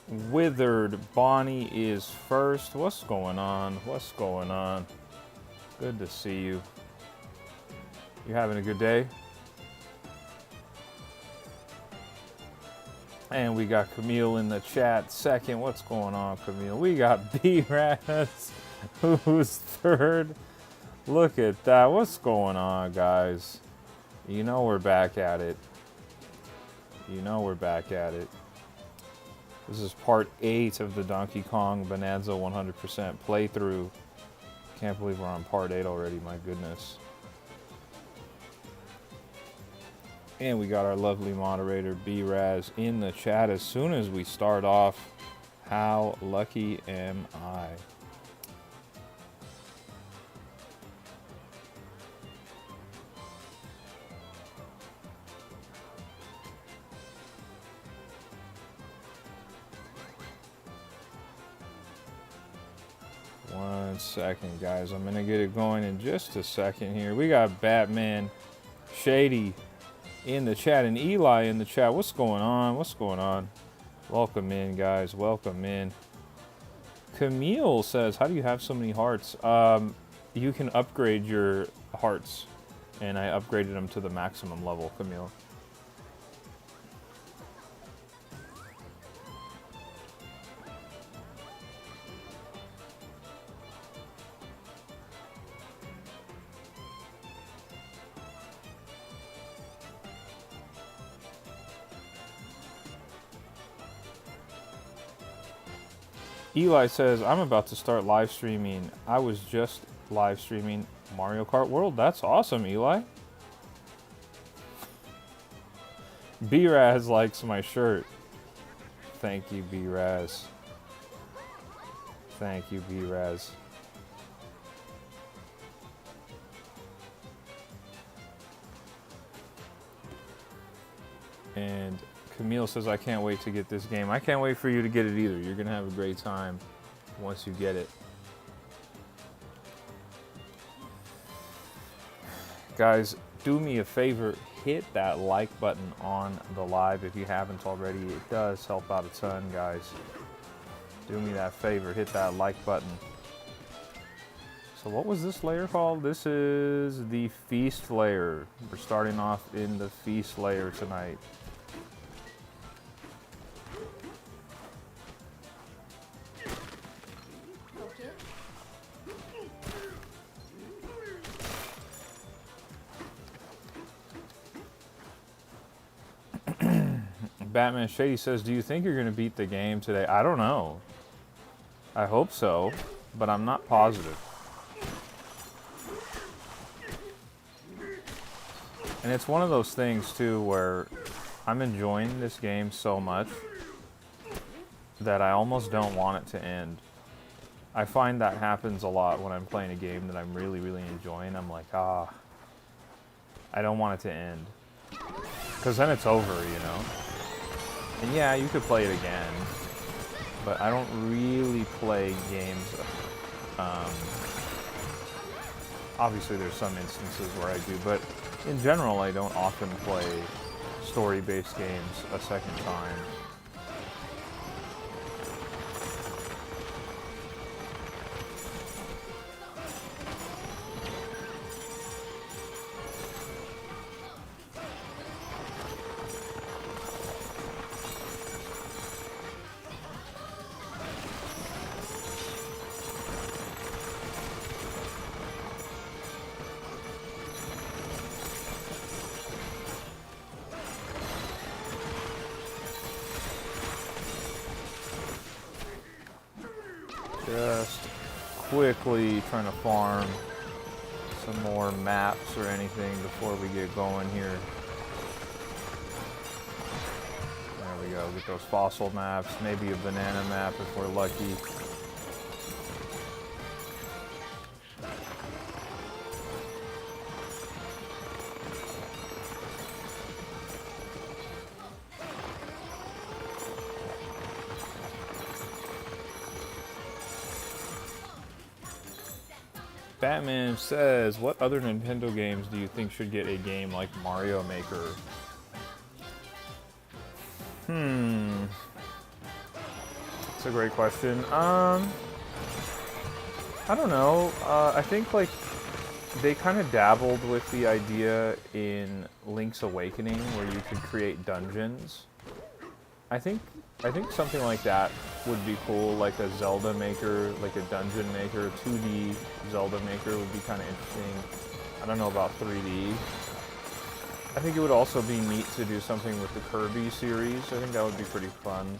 Withered Bonnie is first. What's going on? What's going on? Good to see you. You having a good day? And we got Camille in the chat second. What's going on, Camille? We got B-Raz, who's third. Look at that. What's going on, guys? You know we're back at it. You know we're back at it. This is part 8 of the Donkey Kong Bonanza 100% playthrough. Can't believe we're on part 8 already, my goodness. And we got our lovely moderator, B-Raz, in the chat as soon as we start off. How lucky am I? One second, guys. I'm gonna get it going in just a second here. We got Batman, Shady in the chat, and Eli in the chat. What's going on? What's going on? Welcome in, guys. Welcome in. Camille says, how do you have so many hearts? You can upgrade your hearts, and I upgraded them to the maximum level, Camille. Eli says, I'm about to start live streaming. I was just live streaming Mario Kart World. That's awesome, Eli. B-Raz likes my shirt. Thank you, B-Raz. Thank you, B-Raz. And Camille says, I can't wait to get this game. I can't wait for you to get it either. You're going to have a great time once you get it. Guys, do me a favor. Hit that like button on the live if you haven't already. It does help out a ton, guys. Do me that favor. Hit that like button. So what was this layer called? This is the Feast layer. We're starting off in the Feast layer tonight. Batman Shady says, do you think you're going to beat the game today? I don't know. I hope so, but I'm not positive. And it's one of those things, too, where I'm enjoying this game so much that I almost don't want it to end. I find that happens a lot when I'm playing a game that I'm really, really enjoying. I'm like, I don't want it to end. Because then it's over, you know? And yeah, you could play it again, but I don't really play games. Obviously, there's some instances where I do, but in general, I don't often play story-based games a second time. Just quickly trying to farm some more maps or anything before we get going here. There we go, get those fossil maps, maybe a banana map if we're lucky. Batman says, what other Nintendo games do you think should get a game like Mario Maker? It's a great question. I don't know. I think like they kind of dabbled with the idea in Link's Awakening, where you could create dungeons. I think something like that would be cool, like a Zelda maker, like a dungeon maker, 2D Zelda maker would be kind of interesting. I don't know about 3D. I think it would also be neat to do something with the Kirby series. I think that would be pretty fun.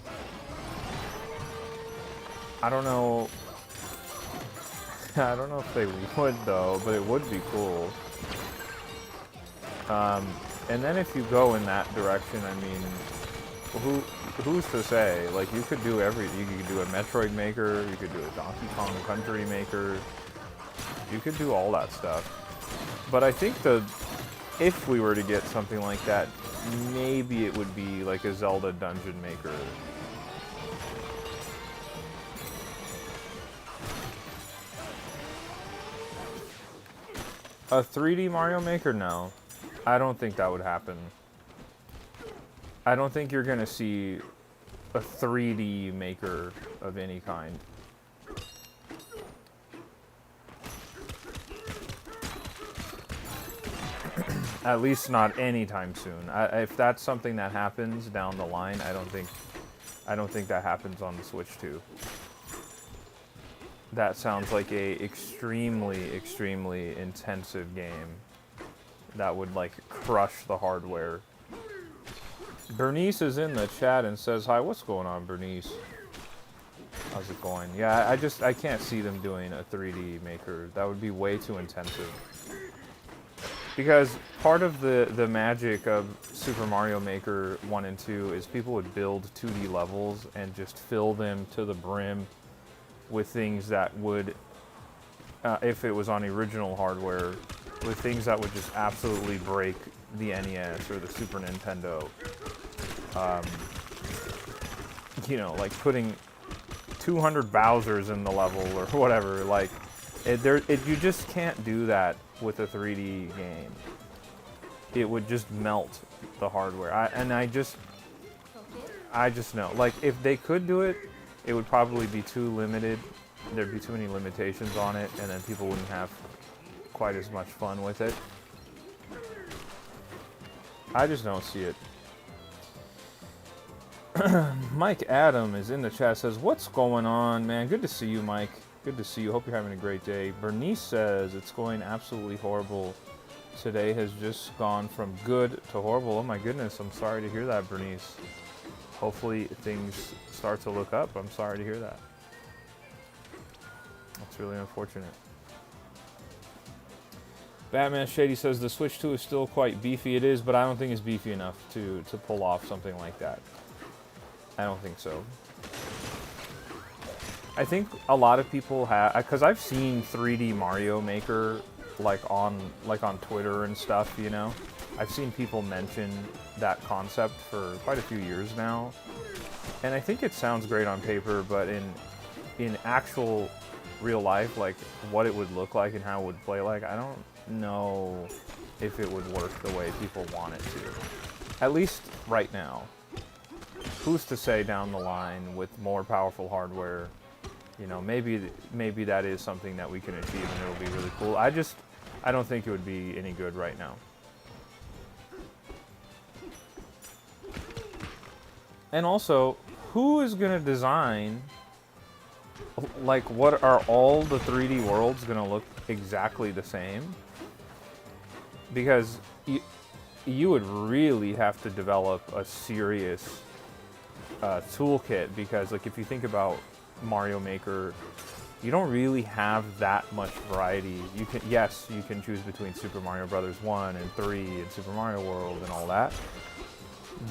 I don't know. I don't know if they would though, but it would be cool. And then if you go in that direction, I mean, who's to say? Like, you could do you could do a Metroid maker, you could do a Donkey Kong Country maker, you could do all that stuff. But I think if we were to get something like that, maybe it would be like a Zelda dungeon maker. A 3D Mario Maker? No. I don't think that would happen. I don't think you're gonna see a 3D maker of any kind. At least not anytime soon. If that's something that happens down the line, I don't think that happens on the Switch 2. That sounds like a extremely, extremely intensive game that would like crush the hardware. Bernice is in the chat and says, hi, what's going on, Bernice? How's it going? Yeah, I can't see them doing a 3D maker. That would be way too intensive. Because part of the magic of Super Mario Maker 1 and 2 is people would build 2D levels and just fill them to the brim with things that would, if it was on original hardware, with things that would just absolutely break the NES or the Super Nintendo. You know, like putting 200 Bowsers in the level or whatever. Like, you just can't do that with a 3D game. It would just melt the hardware. I just know. Like, if they could do it, it would probably be too limited. There'd be too many limitations on it, and then people wouldn't have quite as much fun with it. I just don't see it. Mike Adam is in the chat, says, what's going on, man? Good to see you, Mike. Good to see you. Hope you're having a great day. Bernice says, it's going absolutely horrible. Today has just gone from good to horrible. Oh my goodness, I'm sorry to hear that, Bernice. Hopefully things start to look up. I'm sorry to hear that. That's really unfortunate. Batman Shady says the Switch 2 is still quite beefy. It is, but I don't think it's beefy enough to pull off something like that. I don't think so. I think a lot of people have, because I've seen 3D Mario Maker like on Twitter and stuff, you know. I've seen people mention that concept for quite a few years now, and I think it sounds great on paper, but in actual real life, like what it would look like and how it would play like, I don't know if it would work the way people want it to. At least right now. Who's to say down the line with more powerful hardware, you know, maybe that is something that we can achieve and it'll be really cool. I don't think it would be any good right now. And also, who is going to design, like, what are all the 3D worlds going to look exactly the same? Because you would really have to develop a serious toolkit, because, like, if you think about Mario Maker, you don't really have that much variety. You can choose between Super Mario Brothers 1 and 3 and Super Mario World and all that.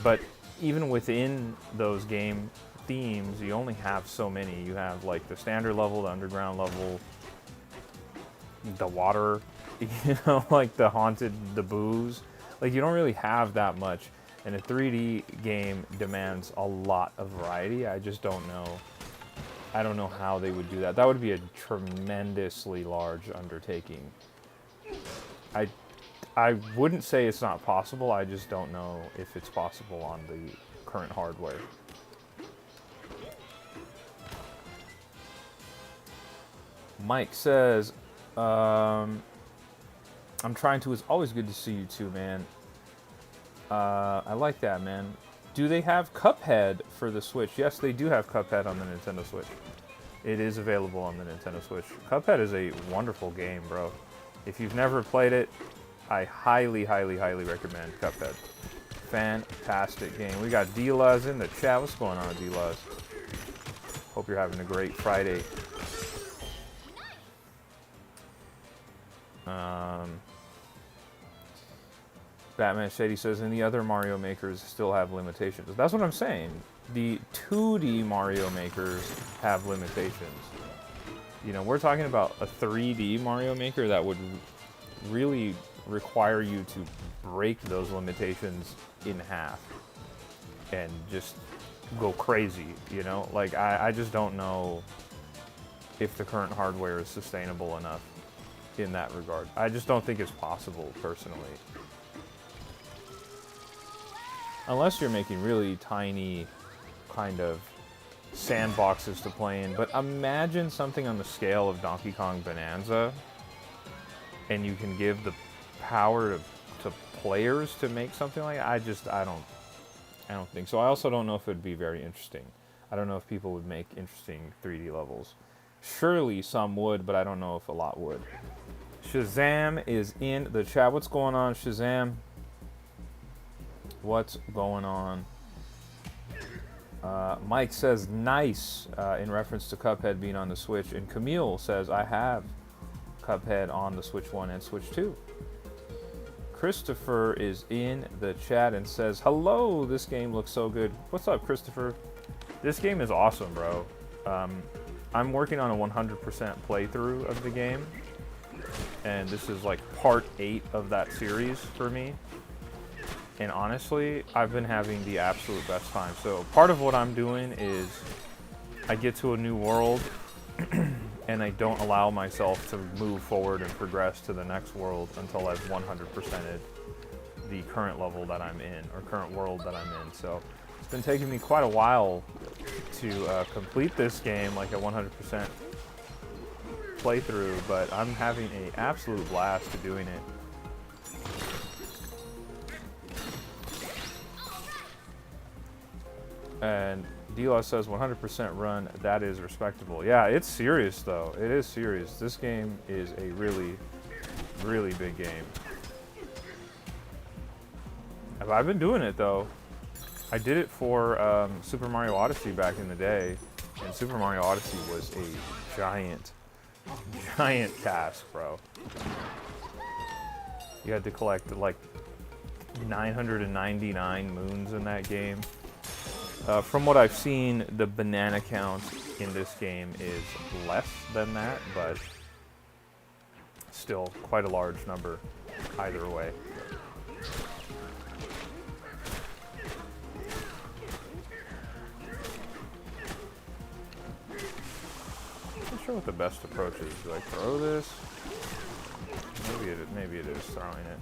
But even within those game themes, you only have so many. You have like the standard level, the underground level, the water, you know, like the haunted, the booze. Like, you don't really have that much. And a 3D game demands a lot of variety. I just don't know. I don't know how they would do that. That would be a tremendously large undertaking. I wouldn't say it's not possible. I just don't know if it's possible on the current hardware. Mike says, I'm trying to. It's always good to see you too, man. I like that, man. Do they have Cuphead for the Switch? Yes, they do have Cuphead on the Nintendo Switch. It is available on the Nintendo Switch. Cuphead is a wonderful game, bro. If you've never played it, I highly, highly, highly recommend Cuphead. Fantastic game. We got D-Luz in the chat. What's going on, D-Luz? Hope you're having a great Friday. Batman Shady says, and the other Mario makers still have limitations. That's what I'm saying. The 2D Mario makers have limitations. You know, we're talking about a 3D Mario maker that would really require you to break those limitations in half and just go crazy, you know? Like, I just don't know if the current hardware is sustainable enough in that regard. I just don't think it's possible, personally. Unless you're making really tiny kind of sandboxes to play in. But imagine something on the scale of Donkey Kong Bonanza, and you can give the power to players to make something like that. I don't think so. I also don't know if it would be very interesting. I don't know if people would make interesting 3D levels. Surely some would, but I don't know if a lot would. Shazam is in the chat. What's going on, Shazam? What's going on? Mike says, nice, in reference to Cuphead being on the Switch. And Camille says, I have Cuphead on the Switch 1 and Switch 2. Christopher is in the chat and says, hello, this game looks so good. What's up, Christopher? This game is awesome, bro. I'm working on a 100% playthrough of the game. And this is like part 8 of that series for me. And honestly, I've been having the absolute best time. So part of what I'm doing is I get to a new world and I don't allow myself to move forward and progress to the next world until I've 100%ed the current level that I'm in, or current world that I'm in. So it's been taking me quite a while to complete this game, like a 100% playthrough, but I'm having an absolute blast to doing it. And Dila says 100% run, that is respectable. Yeah, it's serious though. It is serious. This game is a really, really big game. I've been doing it though. I did it for Super Mario Odyssey back in the day. And Super Mario Odyssey was a giant task, bro. You had to collect like 999 moons in that game. From what I've seen, the banana count in this game is less than that, but still quite a large number either way. I'm not sure what the best approach is. Do I throw this? Maybe it is throwing it.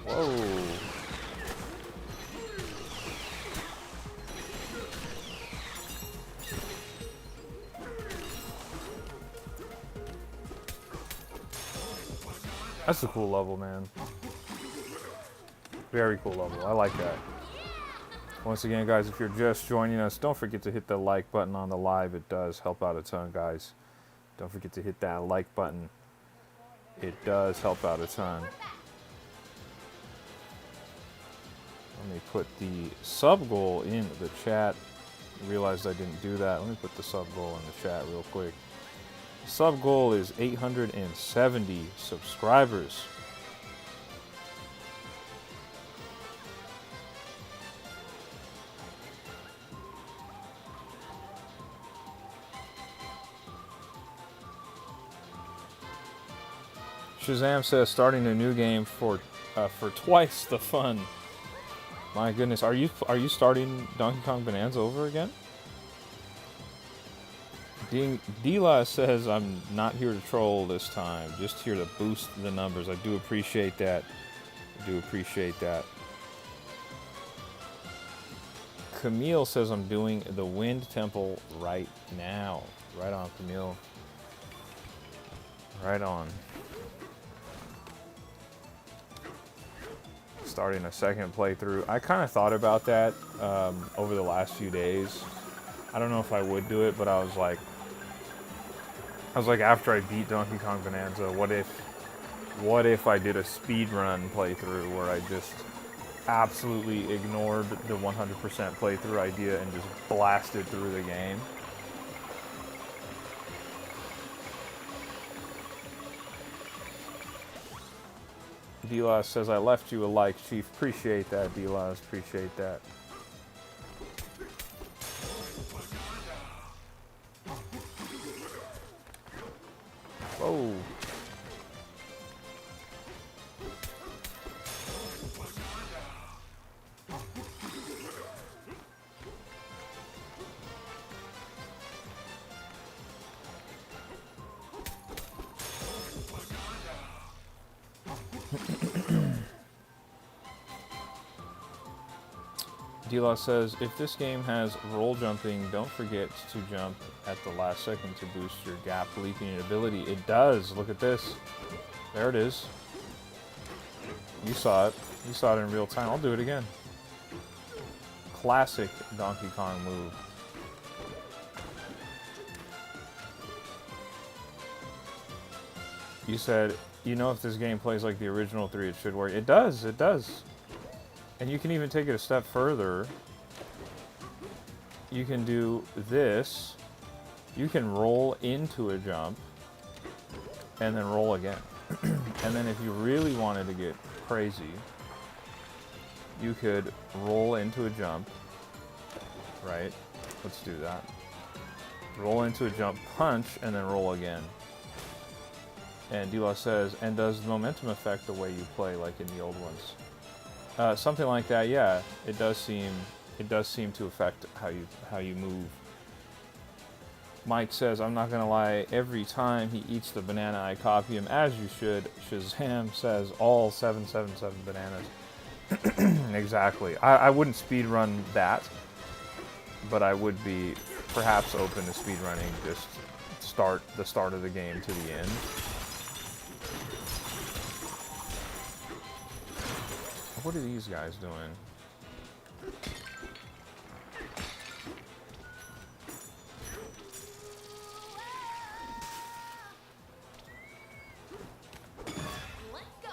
Whoa. That's a cool level, man. Very cool level. I like that. Once again, guys, if you're just joining us, don't forget to hit the like button on the live. It does help out a ton, guys. Don't forget to hit that like button. It does help out a ton. Let me put the sub goal in the chat. Realized I didn't do that. Let me put the sub goal in the chat real quick. Sub goal is 870 subscribers. Shazam says starting a new game for twice the fun. My goodness, are you starting Donkey Kong Bonanza over again? Dila says I'm not here to troll this time, just here to boost the numbers. I do appreciate that. I do appreciate that. Camille says I'm doing the Wind Temple right now. Right on, Camille. Right on. Starting a second playthrough. I kind of thought about that over the last few days. I don't know if I would do it, but I was like after I beat Donkey Kong Bonanza, what if I did a speedrun playthrough where I just absolutely ignored the 100% playthrough idea and just blasted through the game? D-Laws says, I left you a like, Chief. Appreciate that, D-Laws. Appreciate that. Whoa. D-Law says, if this game has roll jumping, don't forget to jump at the last second to boost your gap leaping ability. It does. Look at this. There it is. You saw it. You saw it in real time. I'll do it again. Classic Donkey Kong move. You said, you know, if this game plays like the original 3, it should work. It does. It does. And you can even take it a step further. You can do this. You can roll into a jump and then roll again. And then if you really wanted to get crazy, you could roll into a jump, right? Let's do that. Roll into a jump, punch, and then roll again. And D-Law says, and does the momentum affect the way you play like in the old ones? Something like that, yeah. It does seem to affect how you move. Mike says, I'm not gonna lie, every time he eats the banana I copy him, as you should. Shazam says all 777 bananas. Exactly. I wouldn't speedrun that, but I would be perhaps open to speedrunning just the start of the game to the end. What are these guys doing? Let's go.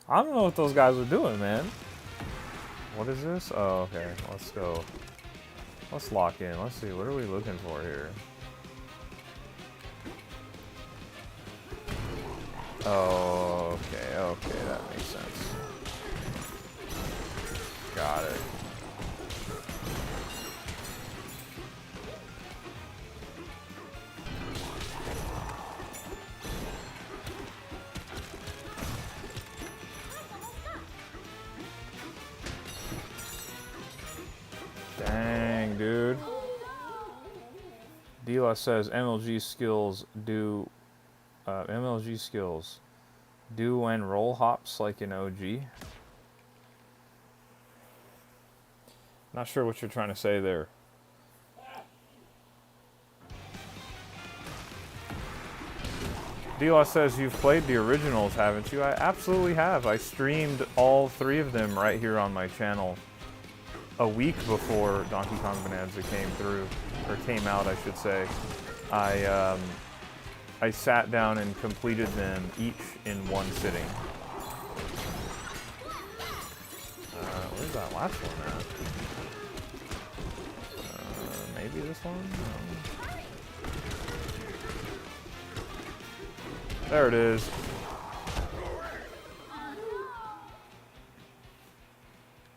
I don't know what those guys are doing, man. What is this? Oh, okay. Let's go. Let's lock in. Let's see. What are we looking for here? Oh, okay. Okay, that makes sense. Got it. Dang, dude. Dila says MLG skills do and roll hops like in OG. Not sure what you're trying to say there. Dila says you've played the originals, haven't you? I absolutely have. I streamed all 3 of them right here on my channel a week before Donkey Kong Bonanza came out, I should say. I sat down and completed them each in one sitting. Where's that last one at? Maybe this one? There it is.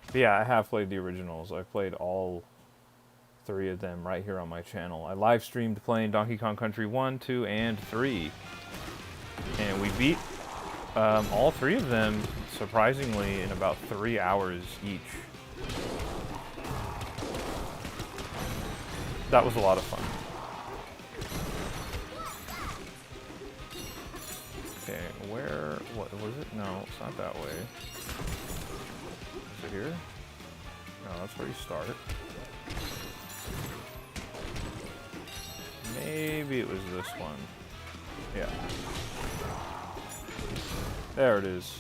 But yeah, I have played the originals. I've played all 3 of them right here on my channel. I live streamed playing Donkey Kong Country 1, 2, and 3. And we beat all 3 of them, surprisingly, in about 3 hours each. That was a lot of fun. What was it? No, it's not that way. Is it here? No, that's where you start. Maybe it was this one. Yeah. There it is.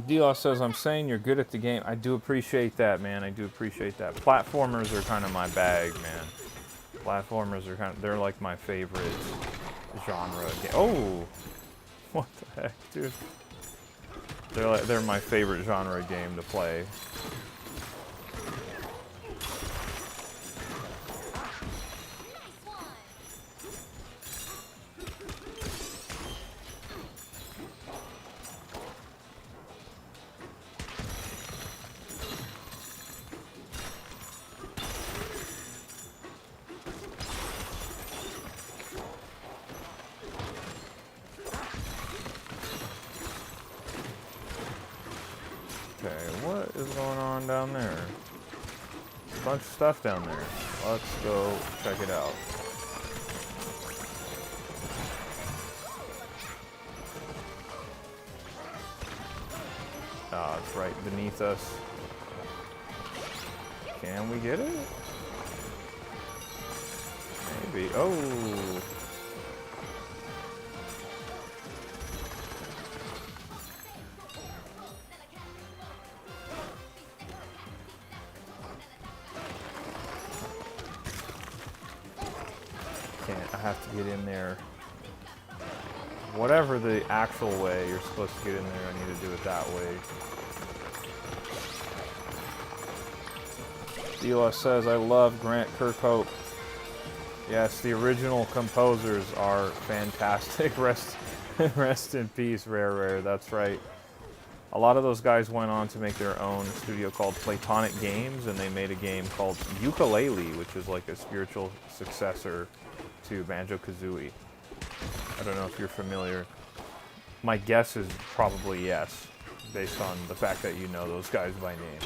D-Law says, I'm saying you're good at the game. I do appreciate that, man. I do appreciate that. Platformers are kind of my bag, man. Platformers are they're like my favorite genre game. Oh! What the heck, dude? They're my favorite genre game to play. Okay, what is going on down there? A bunch of stuff down there. Let's go check it out. Ah, it's right beneath us. Can we get it? Maybe. Oh! I have to get in there. Whatever the actual way you're supposed to get in there, I need to do it that way. Dila says, I love Grant Kirkhope. Yes, the original composers are fantastic. Rest in peace, Rareware. That's right. A lot of those guys went on to make their own studio called Platonic Games, and they made a game called Ukulele, which is like a spiritual successor to Banjo-Kazooie. I don't know if you're familiar. My guess is probably yes, based on the fact that you know those guys by name.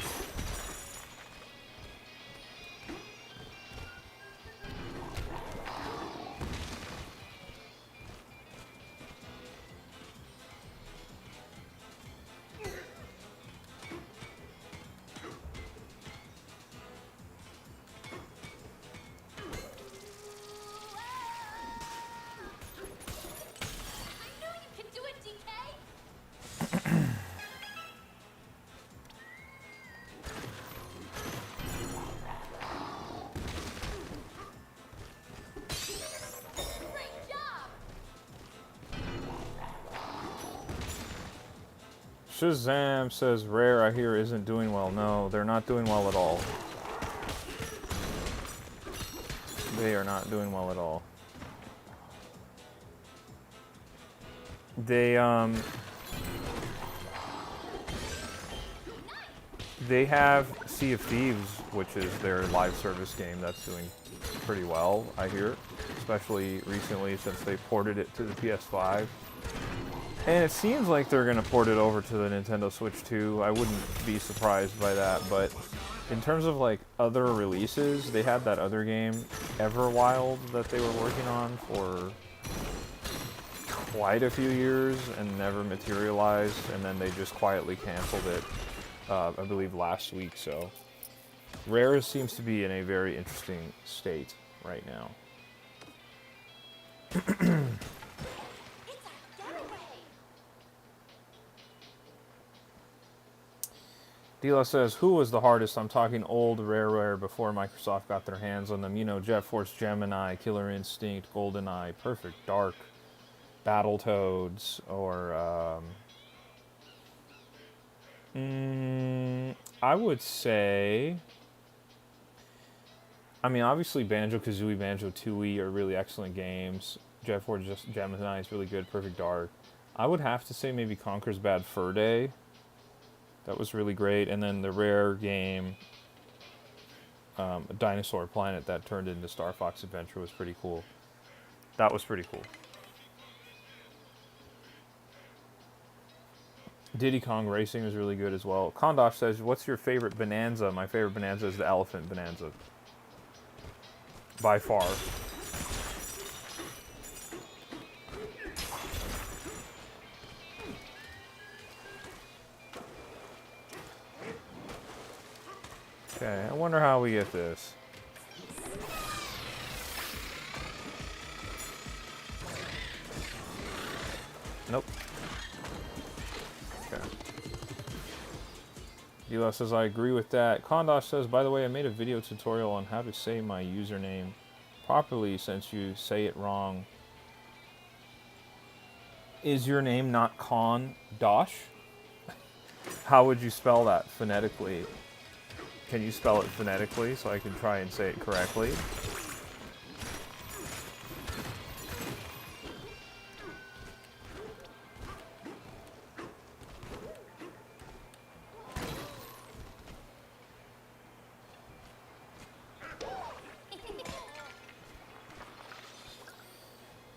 Shazam says Rare, I hear, isn't doing well. No, they're not doing well at all. They are not doing well at all. They have Sea of Thieves, which is their live service game that's doing pretty well, I hear. Especially recently since they ported it to the PS5. And it seems like they're going to port it over to the Nintendo Switch too. I wouldn't be surprised by that, but in terms of like other releases, they had that other game, Everwild, that they were working on for quite a few years and never materialized, and then they just quietly canceled it, I believe last week. So Rare seems to be in a very interesting state right now. Dila says, who was the hardest? I'm talking old Rareware before Microsoft got their hands on them. You know, Jet Force Gemini, Killer Instinct, GoldenEye, Perfect Dark, Battletoads, or... I would say... I mean, obviously Banjo-Kazooie, Banjo-Tooie are really excellent games. Jet Force Gemini is really good, Perfect Dark. I would have to say maybe Conker's Bad Fur Day. That was really great. And then the Rare game, a dinosaur planet that turned into Star Fox Adventure was pretty cool. That was pretty cool. Diddy Kong Racing was really good as well. Kondosh says, what's your favorite Bonanza? My favorite Bonanza is the Elephant Bonanza. By far. Okay, I wonder how we get this. Nope. Okay. Dila says, I agree with that. Kondosh says, by the way, I made a video tutorial on how to say my username properly since you say it wrong. Is your name not Kondosh? How would you spell that phonetically? Can you spell it phonetically so I can try and say it correctly?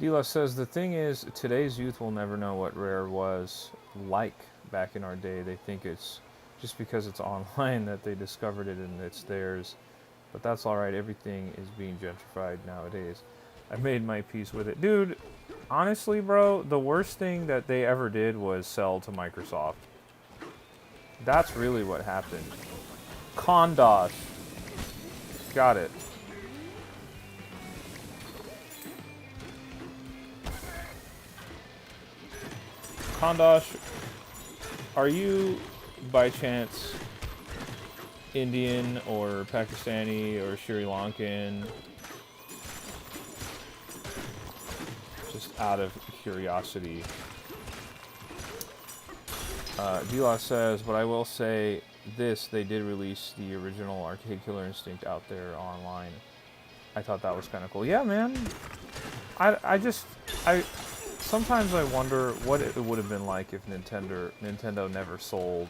Dila says, the thing is, today's youth will never know what Rare was like back in our day. They think it's just because it's online that they discovered it and it's theirs. But that's alright, everything is being gentrified nowadays. I made my peace with it. Dude, honestly, bro, the worst thing that they ever did was sell to Microsoft. That's really what happened. Kondosh. Got it. Kondosh, are you, by chance, Indian or Pakistani or Sri Lankan? Just out of curiosity. Dila says, but I will say this, they did release the original Arcade Killer Instinct out there online. I thought that was kind of cool. Yeah, man. Sometimes I wonder what it would have been like if Nintendo never sold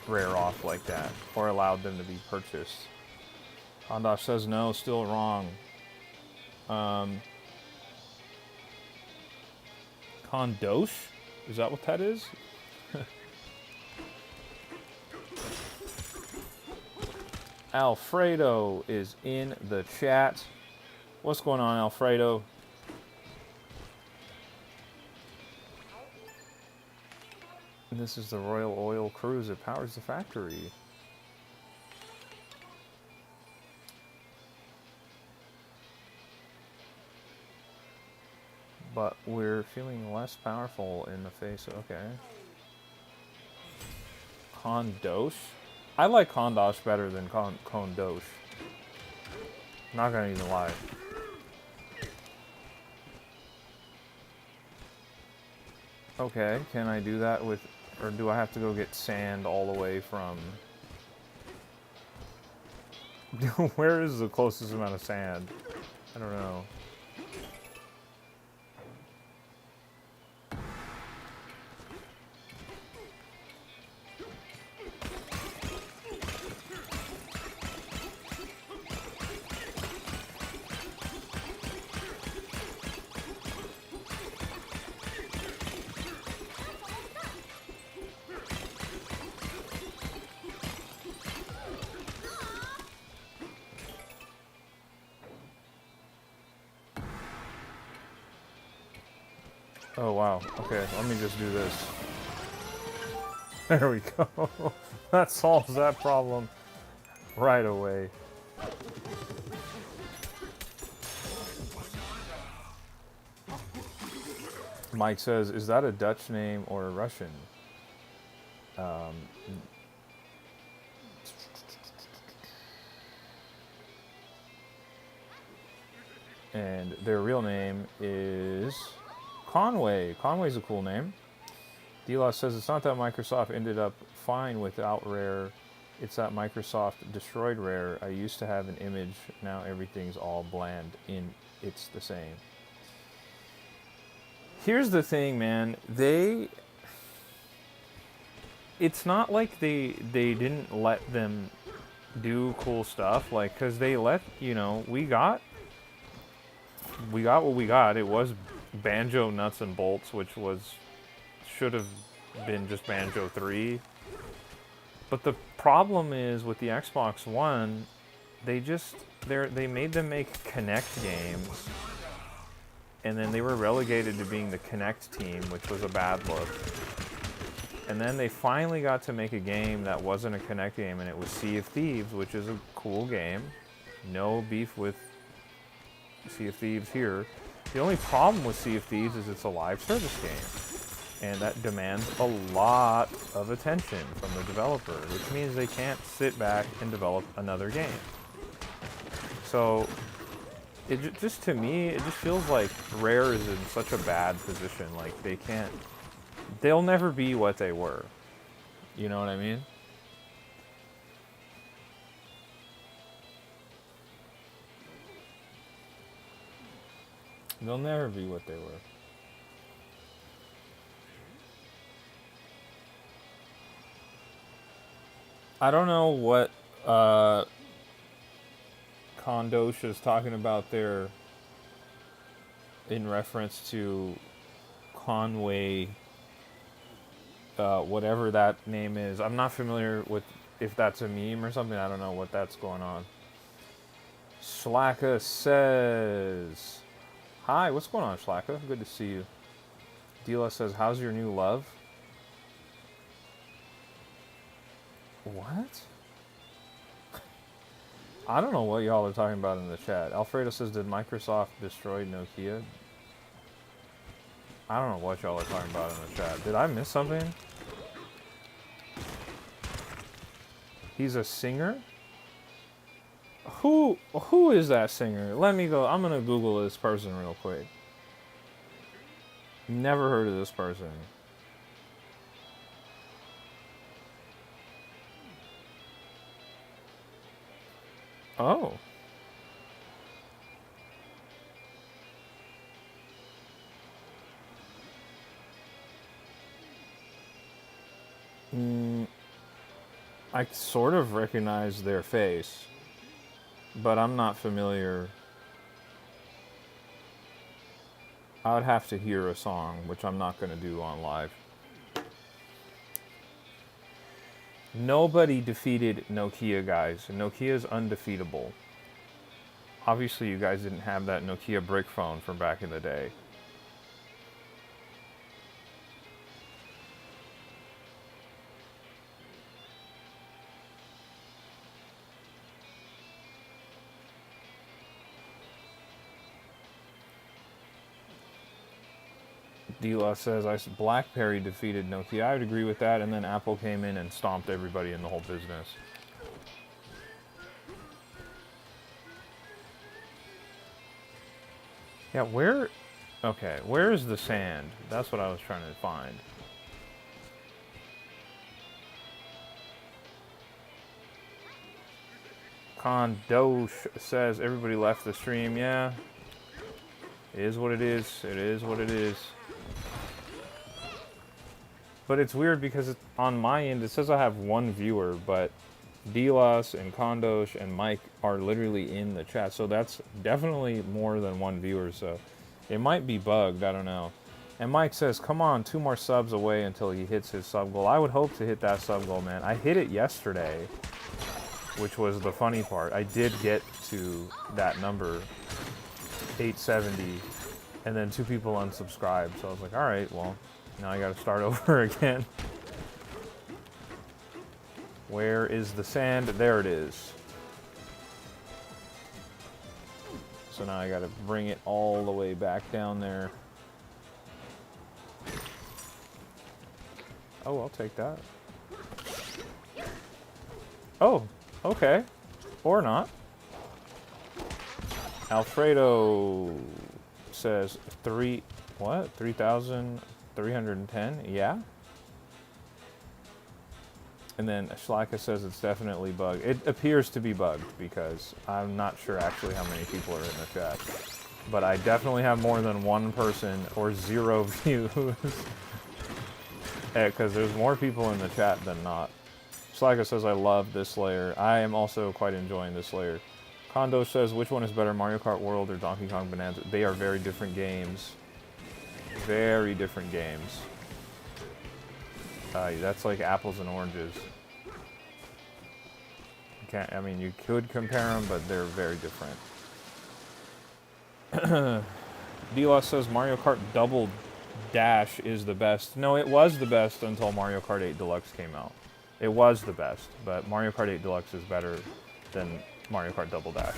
Rare off like that, or allowed them to be purchased. Kondosh says no, still wrong. Kondosh? Is that what that is? Alfredo is in the chat. What's going on, Alfredo? This is the Royal Oil Cruise. It powers the factory. But we're feeling less powerful in the face. Okay. Kondosh? I like Kondosh better than Kondosh. Not gonna even lie. Okay, can I do that with... Or do I have to go get sand all the way from... Where is the closest amount of sand? I don't know. Oh, wow. Okay, let me just do this. There we go. That solves that problem right away. Mike says, is that a Dutch name or a Russian? And their real name is... Conway. Conway's a cool name. D-Law says it's not that Microsoft ended up fine without Rare. It's that Microsoft destroyed Rare. I used to have an image. Now everything's all bland. It's the same. Here's the thing, man. It's not like they didn't let them do cool stuff, like, because they let, you know, we got what we got. It was Banjo Nuts and Bolts, which should have been just Banjo 3. But the problem is with the Xbox One, they made them make Connect games, and then they were relegated to being the Connect team, which was a bad look. And then they finally got to make a game that wasn't a Connect game, and it was Sea of Thieves, which is a cool game. No beef with Sea of Thieves here. The only problem with Sea of Thieves is it's a live service game, and that demands a lot of attention from the developer, which means they can't sit back and develop another game. So, just to me, it just feels like Rare is in such a bad position. Like, they'll never be what they were. You know what I mean? They'll never be what they were. I don't know what Kondosh is talking about there in reference to Conway, whatever that name is. I'm not familiar with if that's a meme or something. I don't know what that's going on. Shlaka says, hi, what's going on, Shlaka? Good to see you. Dila says, how's your new love? What? I don't know what y'all are talking about in the chat. Alfredo says, did Microsoft destroy Nokia? I don't know what y'all are talking about in the chat. Did I miss something? He's a singer? Who is that singer? Let me go. I'm gonna Google this person real quick. Never heard of this person. Oh. I sort of recognize their face, but I'm not familiar. I would have to hear a song, which I'm not going to do on live. Nobody defeated Nokia, guys. Nokia's undefeatable. Obviously, you guys didn't have that Nokia brick phone from back in the day. Dila says, BlackBerry defeated Nokia. I would agree with that, and then Apple came in and stomped everybody in the whole business. Yeah, okay, where is the sand? That's what I was trying to find. Kondosh says, everybody left the stream. Yeah, it is what it is. It is what it is. But it's weird because on my end, it says I have one viewer, but Delos and Kondosh and Mike are literally in the chat. So that's definitely more than one viewer. So it might be bugged. I don't know. And Mike says, come on, 2 more subs away until he hits his sub goal. I would hope to hit that sub goal, man. I hit it yesterday, which was the funny part. I did get to that number, 870, and then 2 people unsubscribed. So I was like, all right, well, now I gotta start over again. Where is the sand? There it is. So now I gotta bring it all the way back down there. Oh, I'll take that. Oh, okay. Or not. Alfredo says 3,310? Yeah. And then Shlaka says it's definitely bugged. It appears to be bugged because I'm not sure actually how many people are in the chat. But I definitely have more than 1 person or 0 views. Because there's more people in the chat than not. Slaga says, I love this layer. I am also quite enjoying this layer. Kondo says, which one is better, Mario Kart World or Donkey Kong Bonanza? They are very different games. Very different games. That's like apples and oranges. You can't, I mean, you could compare them, but they're very different. D-Loss says, Mario Kart Double Dash is the best. No, it was the best until Mario Kart 8 Deluxe came out. It was the best, but Mario Kart 8 Deluxe is better than Mario Kart Double Dash.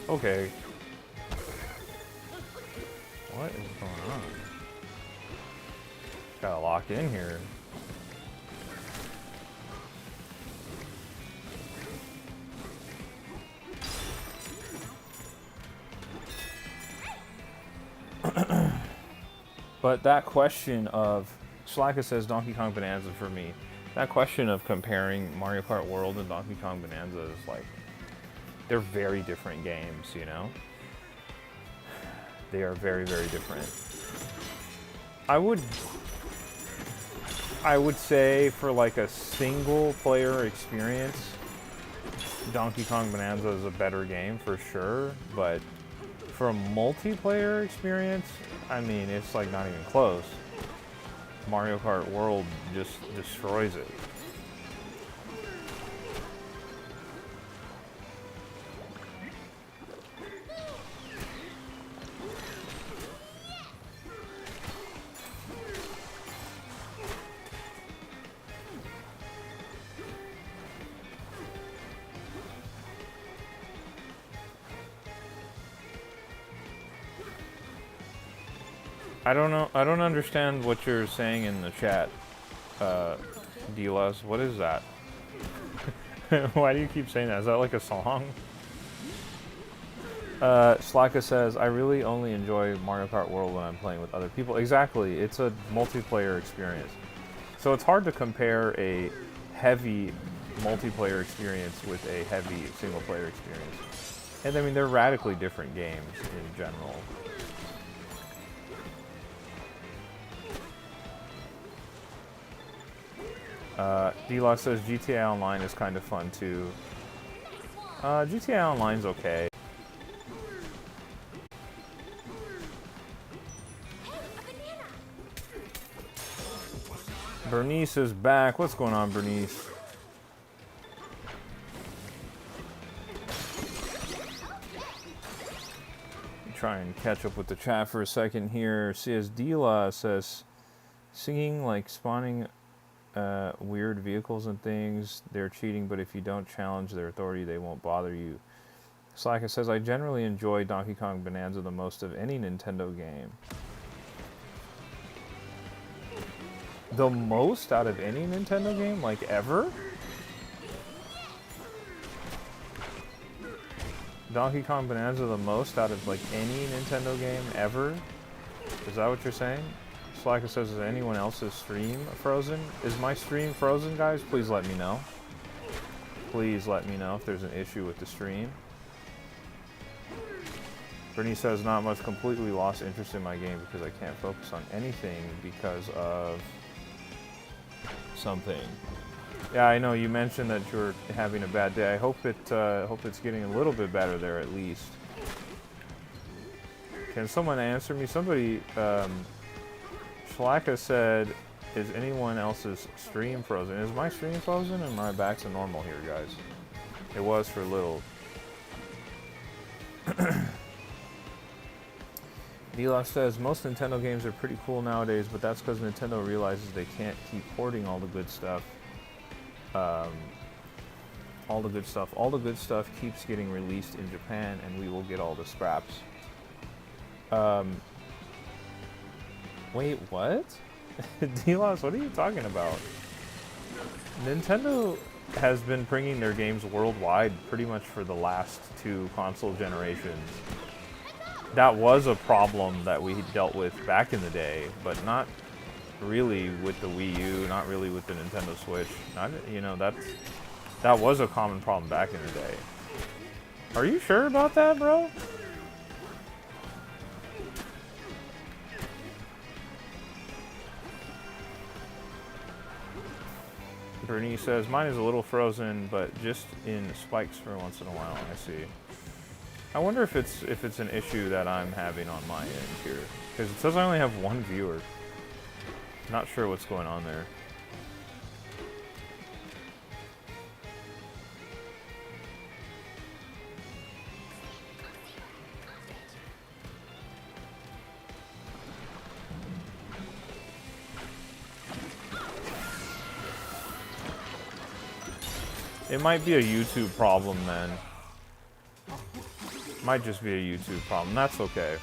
Okay. What is going on? Gotta lock in here. But that question of, Slaka says Donkey Kong Bonanza for me. That question of comparing Mario Kart World and Donkey Kong Bonanza is like, they're very different games, you know? They are very, very different. I would say for like a single player experience, Donkey Kong Bonanza is a better game for sure, but for a multiplayer experience, I mean, it's like not even close. Mario Kart World just destroys it. I don't know. I don't understand what you're saying in the chat, D-Less. What is that? Why do you keep saying that? Is that like a song? Slaka says, I really only enjoy Mario Kart World when I'm playing with other people. Exactly. It's a multiplayer experience. So it's hard to compare a heavy multiplayer experience with a heavy single-player experience. And I mean, they're radically different games in general. D-Lock says GTA Online is kind of fun too. GTA Online's okay. Bernice is back. What's going on, Bernice? Try and catch up with the chat for a second here. CSDila says, singing like spawning weird vehicles and things, they're cheating, but if you don't challenge their authority, they won't bother you. Slaka says, I generally enjoy Donkey Kong Bonanza the most of any Nintendo game. The most out of any Nintendo game? Like, ever? Donkey Kong Bonanza the most out of, like, any Nintendo game ever? Is that what you're saying? Slaka says, is anyone else's stream frozen? Is my stream frozen, guys? Please let me know. Please let me know if there's an issue with the stream. Bernie says, not much, completely lost interest in my game because I can't focus on anything because of something. Yeah, I know you mentioned that you're having a bad day. I hope it's getting a little bit better there at least. Can someone answer me? Somebody, Shlaka said, is anyone else's stream frozen? Is my stream frozen? And my back's to normal here, guys. It was for a little. Nelox says, most Nintendo games are pretty cool nowadays, but that's because Nintendo realizes they can't keep porting all the good stuff. All the good stuff keeps getting released in Japan, and we will get all the scraps. Wait, what? D-Loss, what are you talking about? Nintendo has been bringing their games worldwide pretty much for the last 2 console generations. That was a problem that we dealt with back in the day, but not really with the Wii U, not really with the Nintendo Switch. Not, you know, that was a common problem back in the day. Are you sure about that, bro? Bernice says, mine is a little frozen, but just in spikes for once in a while. I see. I wonder if it's an issue that I'm having on my end here. Because it says I only have one viewer. Not sure what's going on there. It might be a YouTube problem then. Might just be a YouTube problem. That's okay.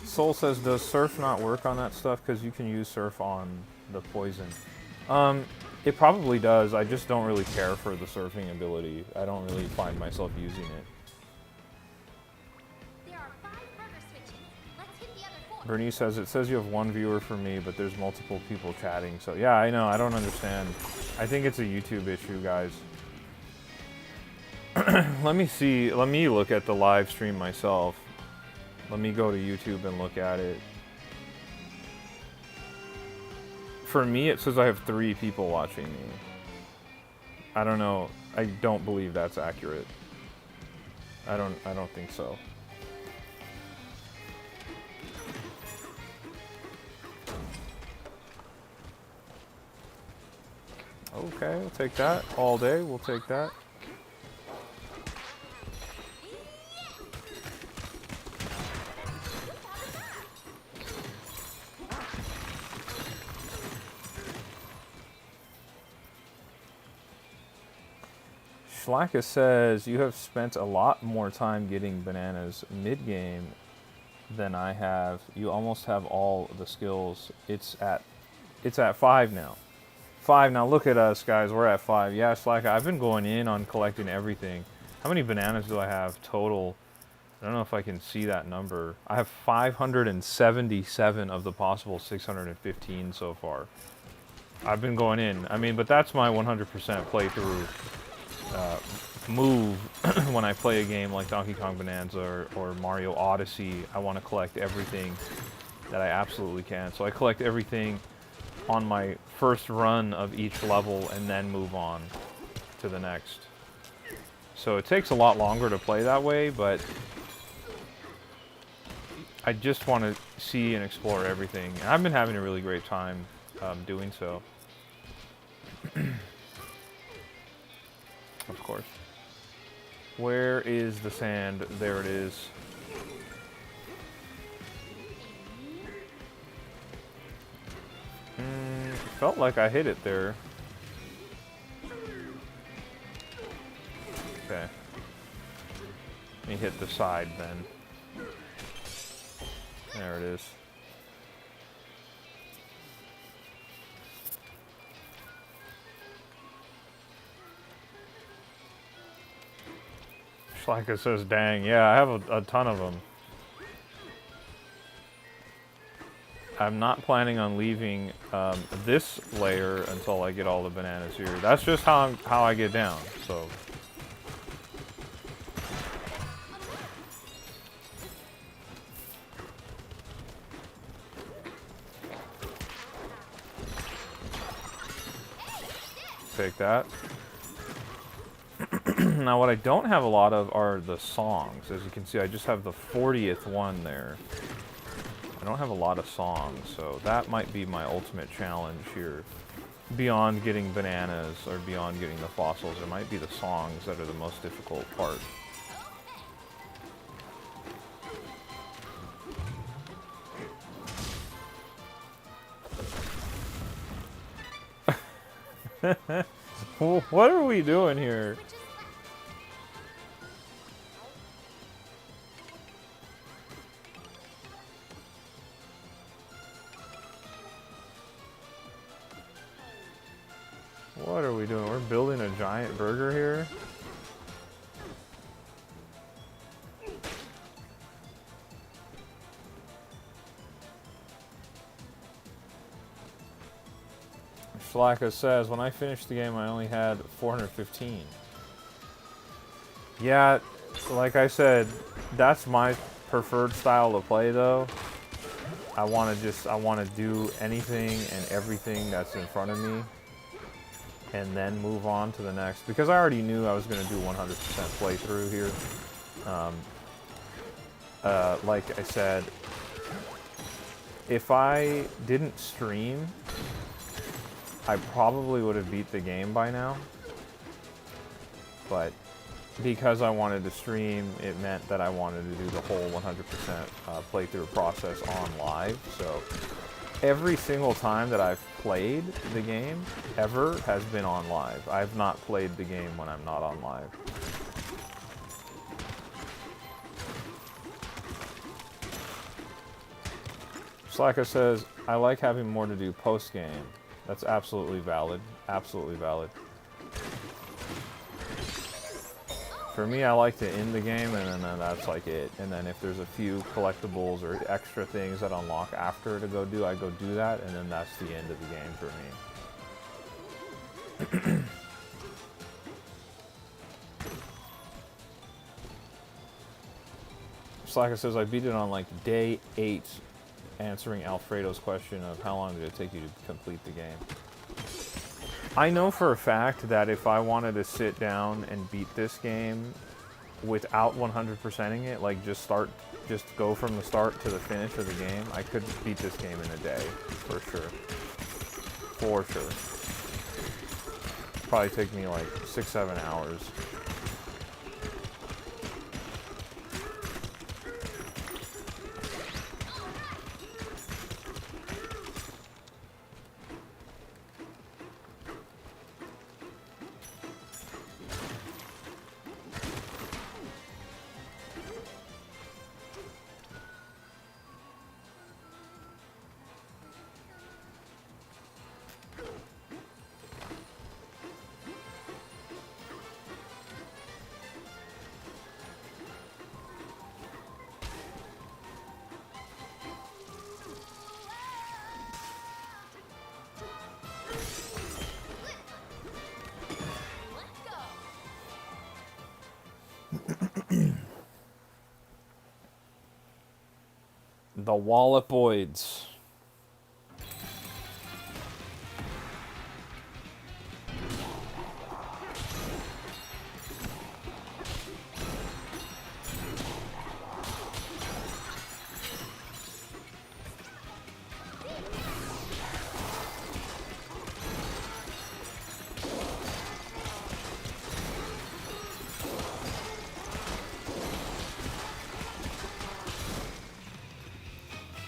Soul says, does surf not work on that stuff? Because you can use surf on the poison. It probably does. I just don't really care for the surfing ability. I don't really find myself using it. There are 5 burger switches. Let's hit the other 4. Bernice says, it says you have one viewer for me, but there's multiple people chatting. So yeah, I know. I don't understand. I think it's a YouTube issue, guys. Let me see. Let me look at the live stream myself. Let me go to YouTube and look at it. For me, it says I have 3 people watching me. I don't know. I don't believe that's accurate. I don't think so. Okay, we'll take that all day. We'll take that. Schlacka says, you have spent a lot more time getting bananas mid-game than I have. You almost have all the skills. It's at 5 now. 5 now. Look at us, guys. We're at 5. Yeah, Schlacka, I've been going in on collecting everything. How many bananas do I have total? I don't know if I can see that number. I have 577 of the possible 615 so far. I've been going in. I mean, but that's my 100% playthrough move when I play a game like Donkey Kong Bonanza or Mario Odyssey. I want to collect everything that I absolutely can. So I collect everything on my first run of each level and then move on to the next. So it takes a lot longer to play that way, but I just want to see and explore everything. And I've been having a really great time doing so. Of course. Where is the sand? There it is. Felt like I hit it there. Okay. Let me hit the side then. There it is. Schlacka says, dang, yeah, I have a ton of them. I'm not planning on leaving this layer until I get all the bananas here. That's just how I get down, so. Take that. Now what I don't have a lot of are the songs. As you can see, I just have the 40th one there. I don't have a lot of songs, so that might be my ultimate challenge here. Beyond getting bananas or beyond getting the fossils, it might be the songs that are the most difficult part. What are we doing here? we doing? We're building a giant burger here. Shlaka says, when I finished the game, I only had 415. Yeah, like I said, that's my preferred style to play, though. I want to do anything and everything that's in front of me, and then move on to the next. Because I already knew I was going to do 100% playthrough here. Like I said, if I didn't stream, I probably would have beat the game by now. But because I wanted to stream, it meant that I wanted to do the whole 100% playthrough process on live. So every single time that I've played the game ever has been on live. I've not played the game when I'm not on live. Slacka says, I like having more to do post-game. That's absolutely valid. Absolutely valid. For me, I like to end the game, and then that's like it. And then if there's a few collectibles or extra things that unlock after to go do, I go do that, and then that's the end of the game for me. Slacker says, I beat it on like day 8, answering Alfredo's question of how long did it take you to complete the game. I know for a fact that if I wanted to sit down and beat this game without 100%ing it, like just go from the start to the finish of the game, I could beat this game in a day, for sure. For sure. Probably take me like 6-7 hours. The Wallopoids.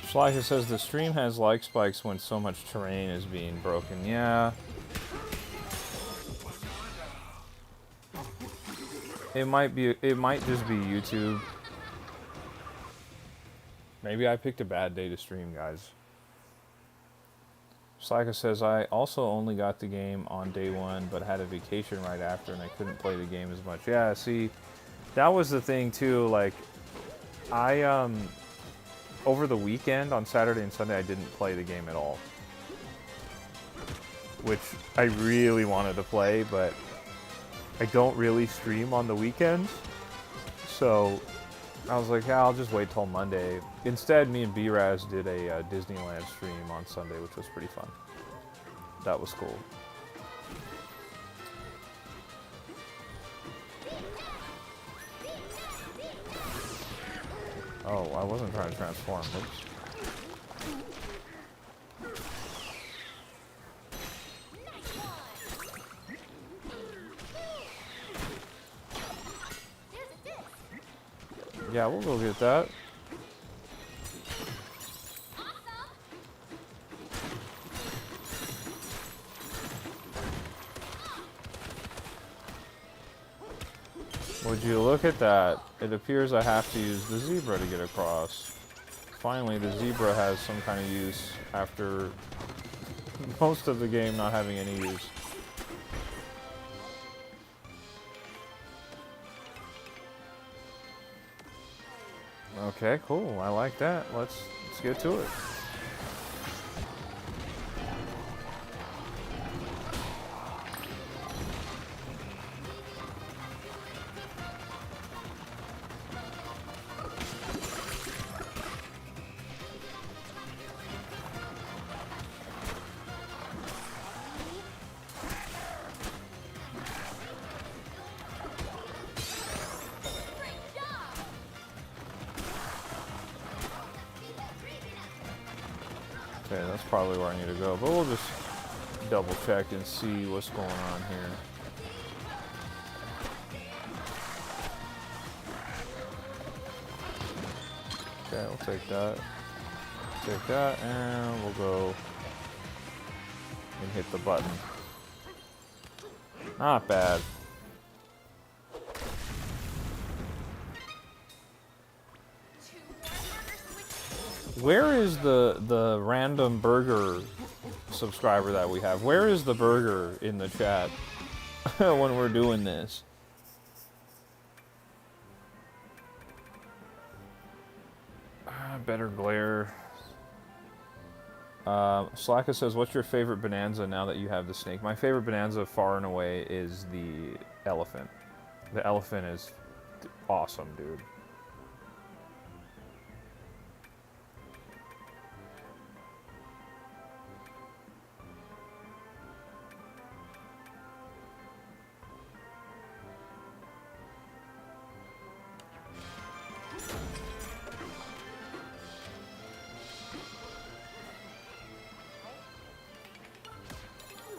Schleicher says the stream has like spikes when so much terrain is being broken. Yeah. It might just be YouTube. Maybe I picked a bad day to stream, guys. Schleicher says I also only got the game on day 1 but had a vacation right after and I couldn't play the game as much. Yeah, see, that was the thing too, like over the weekend, on Saturday and Sunday, I didn't play the game at all. Which I really wanted to play, but I don't really stream on the weekends. So I was like, yeah, I'll just wait till Monday. Instead, me and B-Raz did a Disneyland stream on Sunday, which was pretty fun. That was cool. Oh, I wasn't trying to transform. Oops. Yeah, we'll go get that. Would you look at that? It appears I have to use the zebra to get across. Finally, the zebra has some kind of use after most of the game not having any use. Okay, cool. I like that. Let's get to it. Okay, that's probably where I need to go, but we'll just double check and see what's going on here. Okay, we'll take that. Take that, and we'll go and hit the button. Not bad. Where is the random burger subscriber that we have? Where is the burger in the chat when we're doing this? Better glare. Slacka says, what's your favorite Bonanza now that you have the snake? My favorite Bonanza far and away is the elephant. The elephant is awesome, dude.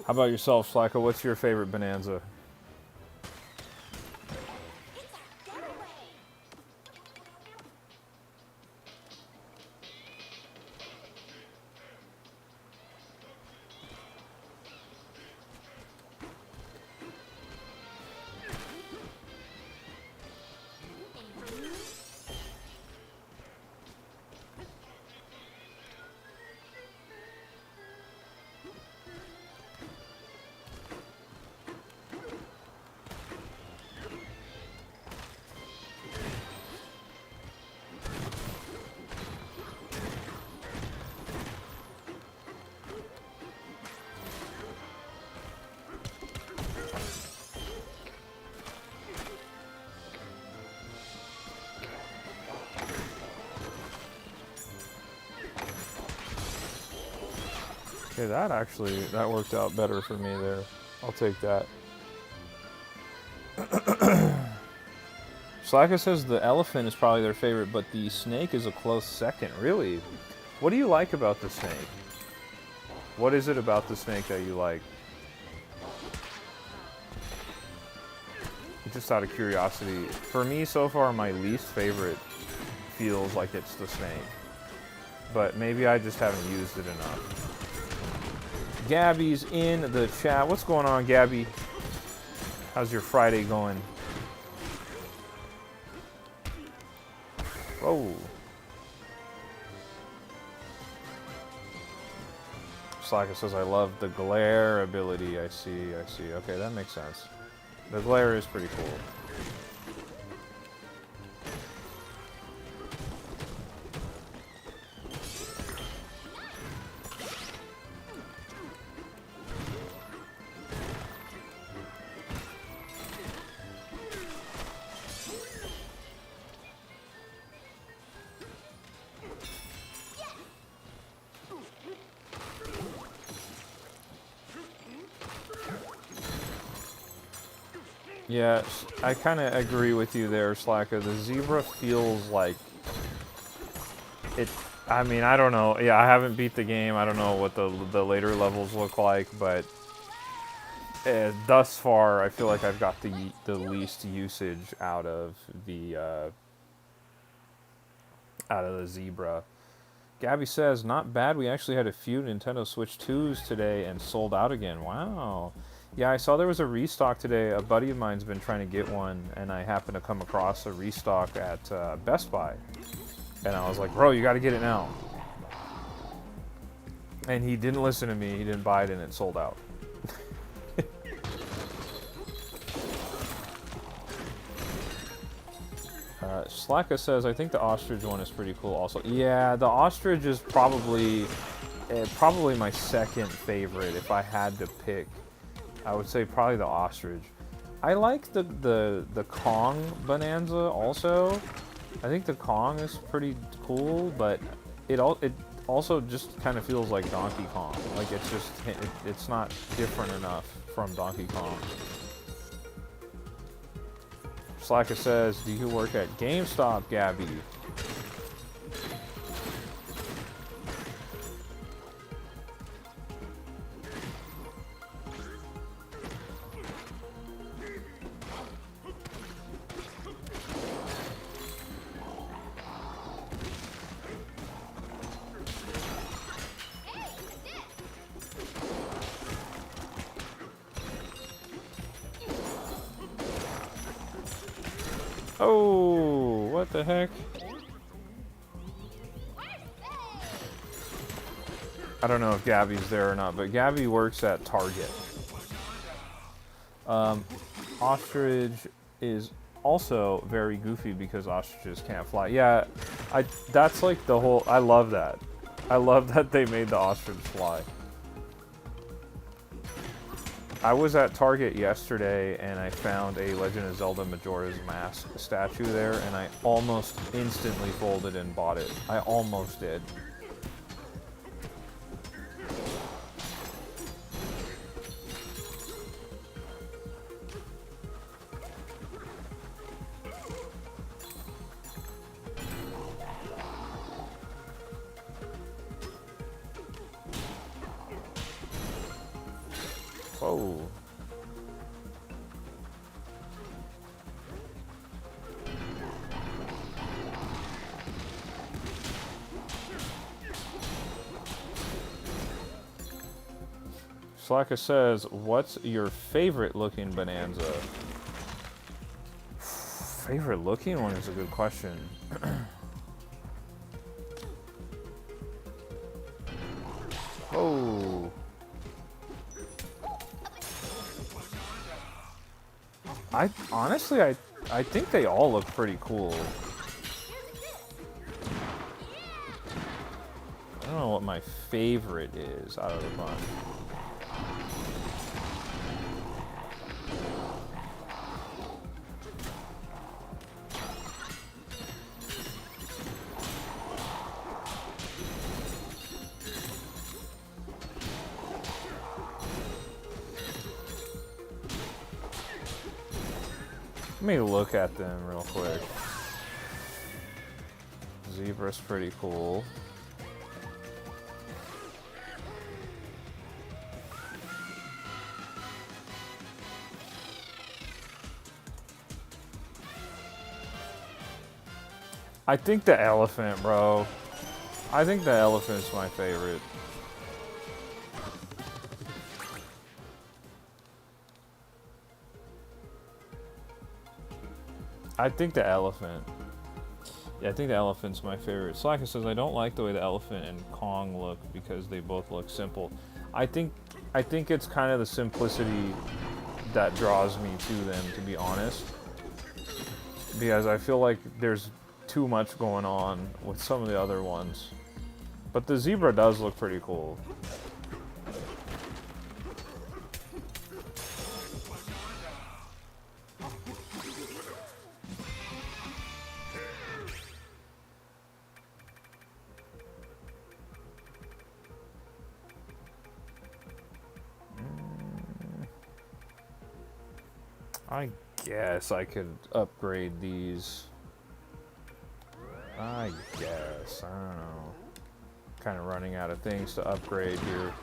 How about yourself, Slacka? What's your favorite Bonanza? Okay, that worked out better for me there. I'll take that. Slacka says the elephant is probably their favorite, but the snake is a close second. Really? What do you like about the snake? What is it about the snake that you like? Just out of curiosity. For me, so far, my least favorite feels like it's the snake. But maybe I just haven't used it enough. Gabby's in the chat. What's going on, Gabby? How's your Friday going? Oh. Slacka says, I love the glare ability. I see. Okay, that makes sense. The glare is pretty cool. Yeah, I kind of agree with you there, Slacka. The zebra feels like it. I mean, I don't know. Yeah, I haven't beat the game. I don't know what the later levels look like, but thus far, I feel like I've got the least usage out of the zebra. Gabby says, not bad. We actually had a few Nintendo Switch 2s today and sold out again. Wow. Yeah, I saw there was a restock today. A buddy of mine's been trying to get one, and I happened to come across a restock at Best Buy. And I was like, bro, you got to get it now. And he didn't listen to me. He didn't buy it, and it sold out. Slacka says, I think the ostrich one is pretty cool also. Yeah, the ostrich is probably my second favorite if I had to pick. I would say probably the ostrich. I like the Kong Bonanza also. I think the Kong is pretty cool, but it also just kind of feels like Donkey Kong. Like it's not different enough from Donkey Kong. Slacka says, do you work at GameStop, Gabby? Oh, what the heck? I don't know if Gabby's there or not, but Gabby works at Target. Ostrich is also very goofy because ostriches can't fly. Yeah, that's like the whole... I love that. I love that they made the ostrich fly. I was at Target yesterday and I found a Legend of Zelda Majora's Mask statue there, and I almost instantly folded and bought it. I almost did. Oh. Slacka says, what's your favorite looking Bonanza? Favorite looking one is a good question. Oh. Honestly, I think they all look pretty cool. I don't know what my favorite is out of the bunch. Let me look at them real quick. Zebra's pretty cool. I think the elephant, bro. I think the elephant's my favorite. I think the elephant. Yeah, I think the elephant's my favorite. Slacker says, I don't like the way the elephant and Kong look because they both look simple. I think it's kind of the simplicity that draws me to them, to be honest. Because I feel like there's too much going on with some of the other ones. But the zebra does look pretty cool. I guess I could upgrade these. I guess. I don't know. Kind of running out of things to upgrade here.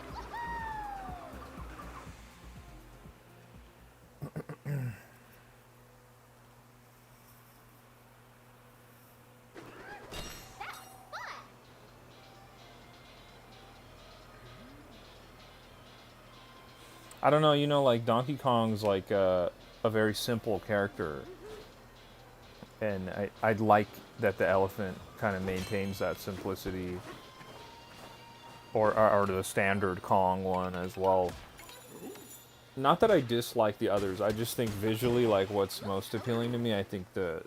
I don't know, you know, like Donkey Kong's like a very simple character. And I'd like that the elephant kind of maintains that simplicity. Or the standard Kong one as well. Not that I dislike the others, I just think visually, like, what's most appealing to me, I think the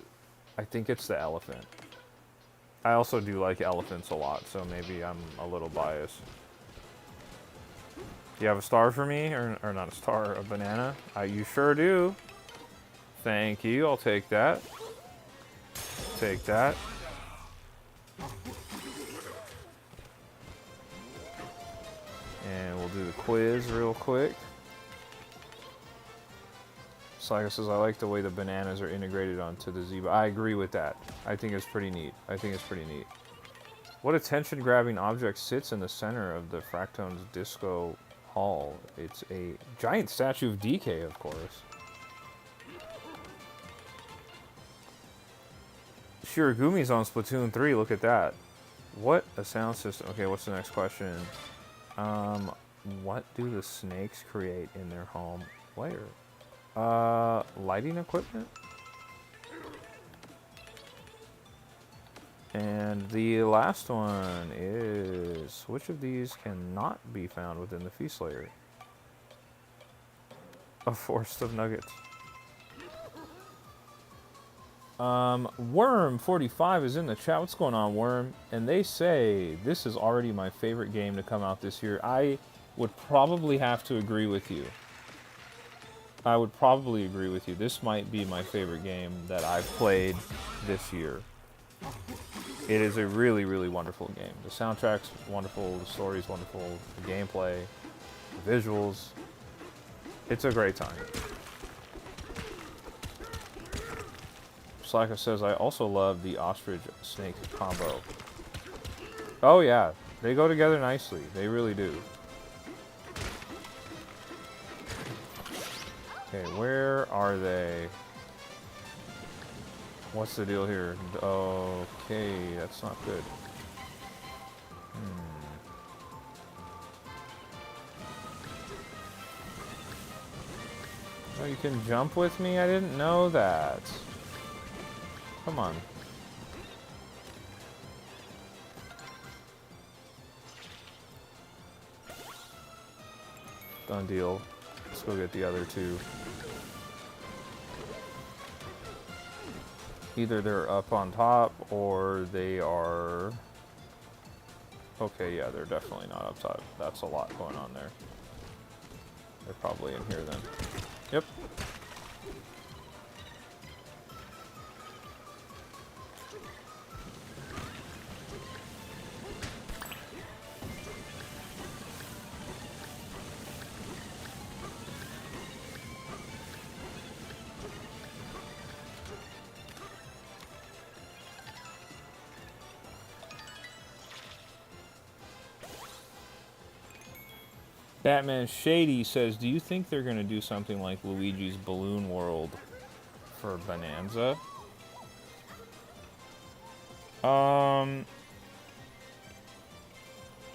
I think it's the elephant. I also do like elephants a lot, so maybe I'm a little biased. Do you have a star for me? Or not a star, a banana? You sure do. Thank you, I'll take that. Take that. And we'll do the quiz real quick. Saga says, I like the way the bananas are integrated onto the zebra. I agree with that. I think it's pretty neat. What attention-grabbing object sits in the center of the Fractone's Disco Hall? It's a giant statue of DK, of course. Shiragumi's on Splatoon 3, look at that. What a sound system. Okay, what's the next question? What do the snakes create in their home? Where? Lighting equipment? And the last one is, which of these cannot be found within the feast layer? A forest of nuggets. Worm45 is in the chat. What's going on, Worm? And they say this is already my favorite game to come out this year. I would probably have to agree with you. This might be my favorite game that I've played this year. It is a really, really wonderful game. The soundtrack's wonderful, the story's wonderful, the gameplay, the visuals. It's a great time. Slacka says, I also love the ostrich-snake combo. Oh yeah, they go together nicely. They really do. Okay, where are they? What's the deal here? Okay, that's not good. Oh, you can jump with me? I didn't know that. Come on. Done deal. Let's go get the other two. Either they're up on top or they are... Okay, yeah, they're definitely not up top. That's a lot going on there. They're probably in here then. Yep. Batman Shady says, do you think they're going to do something like Luigi's Balloon World for Bonanza?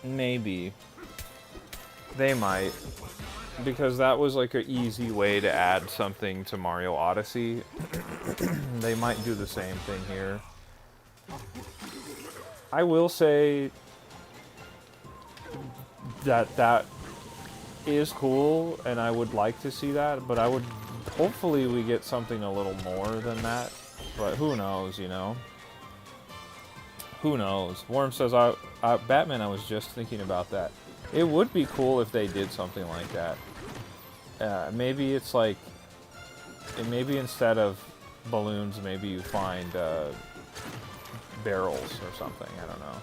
Maybe. They might. Because that was like an easy way to add something to Mario Odyssey. They might do the same thing here. I will say that is cool, and I would like to see that, but hopefully we get something a little more than that, but who knows, you know? Who knows? Worm says, Batman, I was just thinking about that. It would be cool if they did something like that. Maybe it's like, maybe instead of balloons, maybe you find barrels or something, I don't know.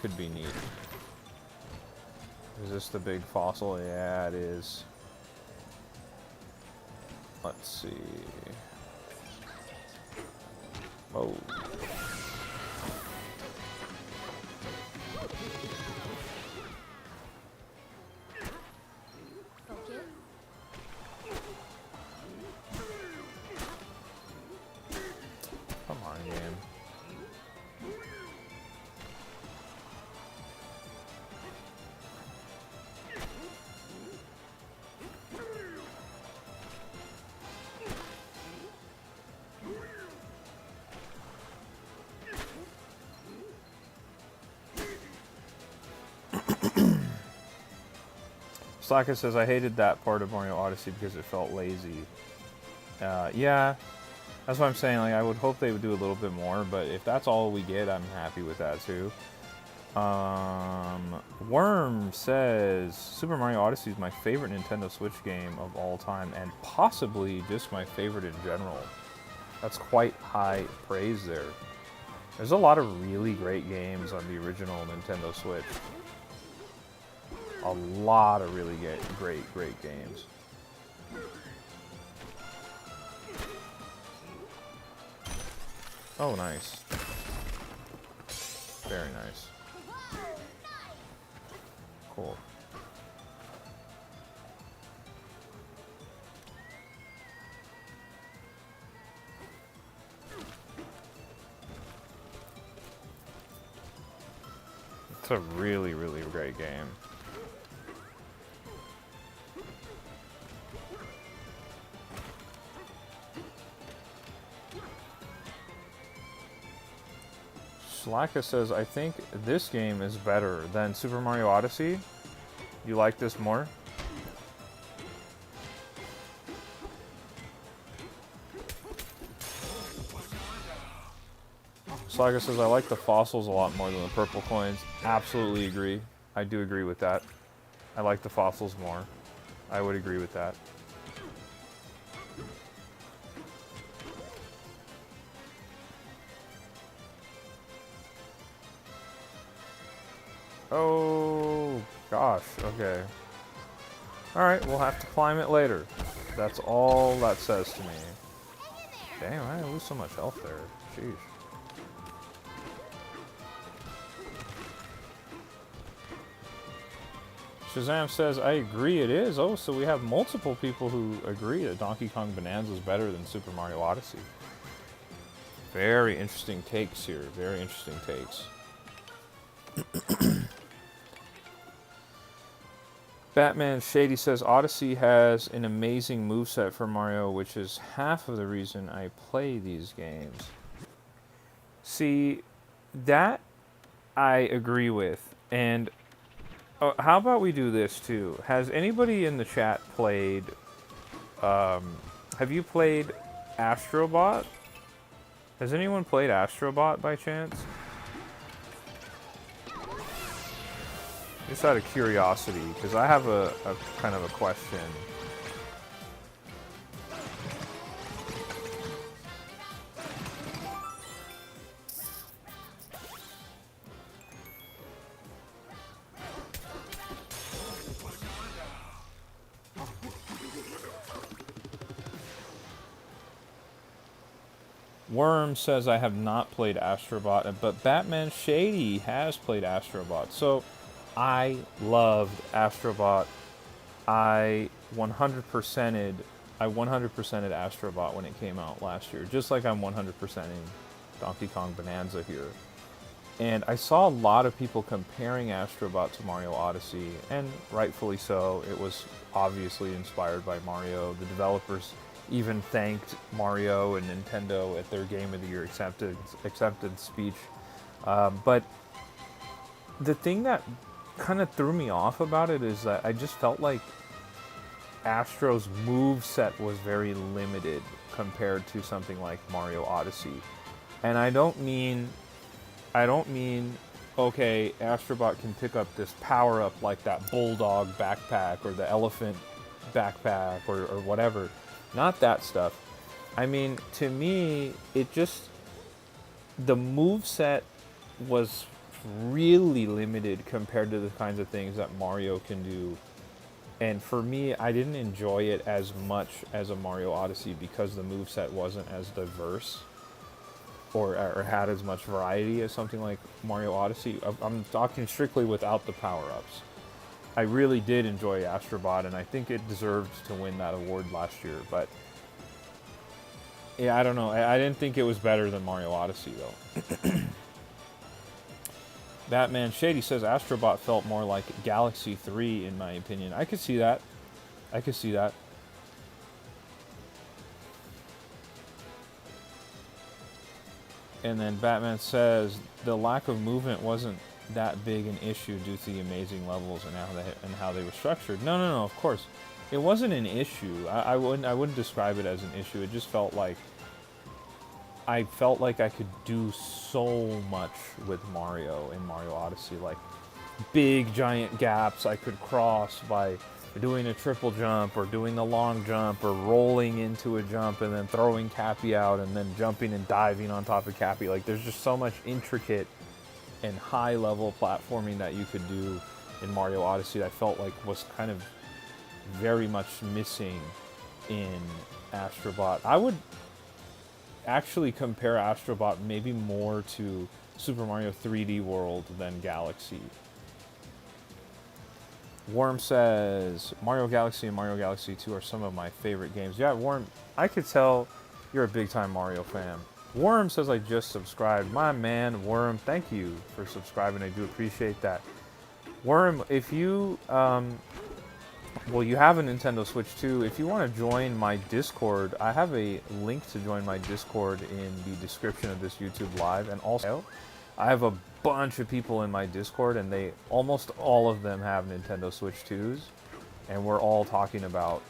Could be neat. Is this the big fossil? Yeah, it is. Let's see. Oh. Come on, game. Slaka says, I hated that part of Mario Odyssey because it felt lazy. Yeah, That's what I'm saying. Like, I would hope they would do a little bit more, but if that's all we get, I'm happy with that too. Worm says Super Mario Odyssey is my favorite Nintendo Switch game of all time, and possibly just my favorite in general. That's quite high praise there. There's a lot of really great games on the original Nintendo Switch. A lot of really great games. Oh, nice. Very nice. Cool. It's a really great game. Slacka says, I think this game is better than Super Mario Odyssey. You like this more? Slacka says, I like the fossils a lot more than the purple coins. Absolutely agree. I do agree with that. I like the fossils more. I would agree with that. Oh, gosh. Okay. Alright, we'll have to climb it later. That's all that says to me. Damn, I lose so much health there. Sheesh. Shazam says, I agree it is. Oh, so we have multiple people who agree that Donkey Kong Bonanza is better than Super Mario Odyssey. Very interesting takes here. Very interesting takes. Batman Shady says, Odyssey has an amazing moveset for Mario, which is half of the reason I play these games. See, that I agree with. And how about we do this too? Has anybody in the chat played, have you played Astrobot? Has anyone played Astrobot by chance? Just out of curiosity, because I have a kind of a question. Worm says I have not played Astrobot, but Batman Shady has played Astrobot. So I loved Astrobot. I 100%ed Astrobot when it came out last year, just like I'm 100%ing Donkey Kong Bonanza here. And I saw a lot of people comparing Astrobot to Mario Odyssey, and rightfully so. It was obviously inspired by Mario. The developers even thanked Mario and Nintendo at their Game of the Year acceptance speech. But the thing that kind of threw me off about it is that I just felt like Astro's moveset was very limited compared to something like Mario Odyssey. And I don't mean, okay, Astrobot can pick up this power-up like that bulldog backpack or the elephant backpack or whatever. Not that stuff. I mean, to me, it just, the moveset was really limited compared to the kinds of things that Mario can do. And for me, I didn't enjoy it as much as a Mario Odyssey because the moveset wasn't as diverse or had as much variety as something like Mario Odyssey. I'm talking strictly without the power-ups. I really did enjoy Astrobot, and I think it deserved to win that award last year. But yeah, I don't know. I didn't think it was better than Mario Odyssey, though. Batman Shady says Astrobot felt more like Galaxy 3, in my opinion. I could see that. I could see that. And then Batman says the lack of movement wasn't that big an issue due to the amazing levels and how they were structured. No, of course. It wasn't an issue. I wouldn't describe it as an issue. It just felt like I felt like I could do so much with Mario in Mario Odyssey. Like, big giant gaps I could cross by doing a triple jump or doing the long jump or rolling into a jump and then throwing Cappy out and then jumping and diving on top of Cappy. Like, there's just so much intricate and high level platforming that you could do in Mario Odyssey that I felt like was kind of very much missing in Astrobot. I would actually compare Astrobot maybe more to Super Mario 3D World than Galaxy. Worm says, Mario Galaxy and Mario Galaxy 2 are some of my favorite games. Yeah, Worm, I could tell you're a big-time Mario fan. Worm says, I just subscribed. My man, Worm, thank you for subscribing. I do appreciate that. Worm, if you, well, you have a Nintendo Switch too. If you want to join my Discord, I have a link to join my Discord in the description of this YouTube Live. And also, I have a bunch of people in my Discord, and they almost all of them have Nintendo Switch 2s, and we're all talking about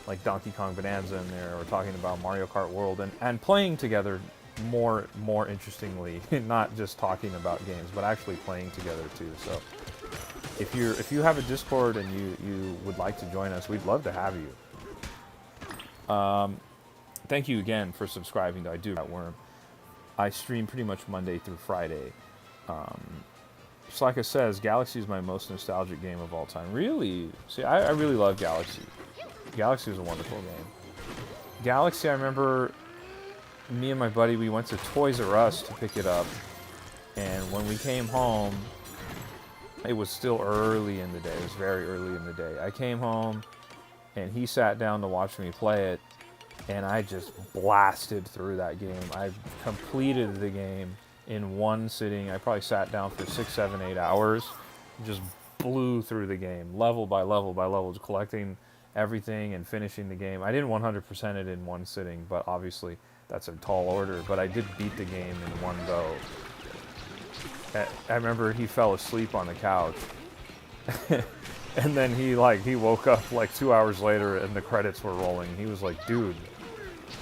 like Donkey Kong Bonanza in there. We're talking about Mario Kart World and playing together more interestingly, not just talking about games, but actually playing together too. So if you have a Discord and you would like to join us, we'd love to have you. Thank you again for subscribing to I Do That Worm. I stream pretty much Monday through Friday. Slacka says, Galaxy is my most nostalgic game of all time. Really? See, I really love Galaxy. Galaxy was a wonderful game. Galaxy, I remember me and my buddy, we went to Toys R Us to pick it up. And when we came home, it was still early in the day. It was very early in the day. I came home, and he sat down to watch me play it, and I just blasted through that game. I completed the game in one sitting. I probably sat down for 6, 7, 8 hours, just blew through the game, level by level by level, just collecting everything and finishing the game. I didn't 100% it in one sitting, but obviously that's a tall order, but I did beat the game in one go. I remember he fell asleep on the couch, and then he woke up like 2 hours later and the credits were rolling. He was like, dude,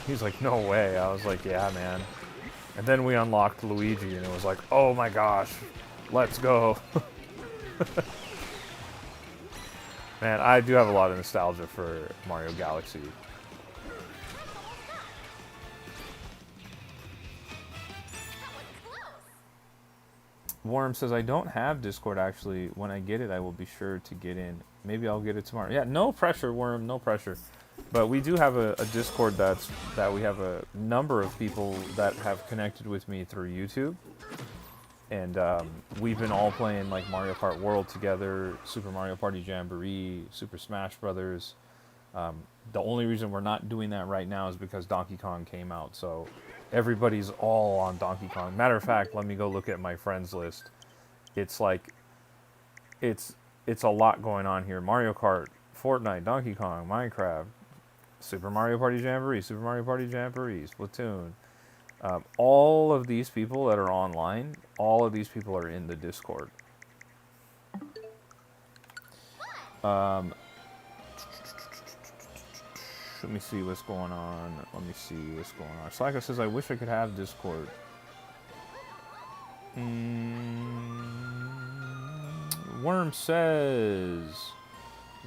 he's like, no way. I was like, yeah, man. And then we unlocked Luigi, and it was like, oh my gosh, let's go. Man, I do have a lot of nostalgia for Mario Galaxy. Worm says, I don't have Discord actually. When I get it, I will be sure to get in. Maybe I'll get it tomorrow. Yeah, no pressure, Worm, no pressure. But we do have a Discord that we have a number of people that have connected with me through YouTube. And we've been all playing like Mario Kart World together, Super Mario Party Jamboree, Super Smash Brothers. The only reason we're not doing that right now is because Donkey Kong came out. So everybody's all on Donkey Kong. Matter of fact, let me go look at my friends list. It's like, it's a lot going on here. Mario Kart, Fortnite, Donkey Kong, Minecraft, Super Mario Party Jamboree, Super Mario Party Jamboree, Splatoon. All of these people that are online, all of these people are in the Discord. Let me see what's going on. Slacka says, I wish I could have Discord.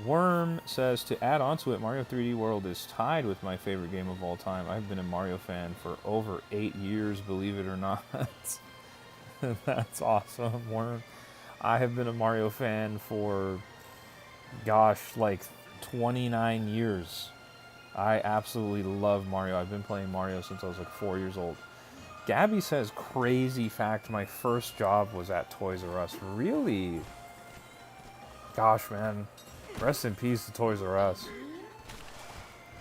Worm says, to add on to it, Mario 3D World is tied with my favorite game of all time. I've been a Mario fan for over 8 years, believe it or not. That's awesome, Worm. I have been a Mario fan for, gosh, like 29 years. I absolutely love Mario. I've been playing Mario since I was like 4 years old. Gabby says, crazy fact, my first job was at Toys R Us. Really? Gosh, man. Rest in peace to Toys R Us.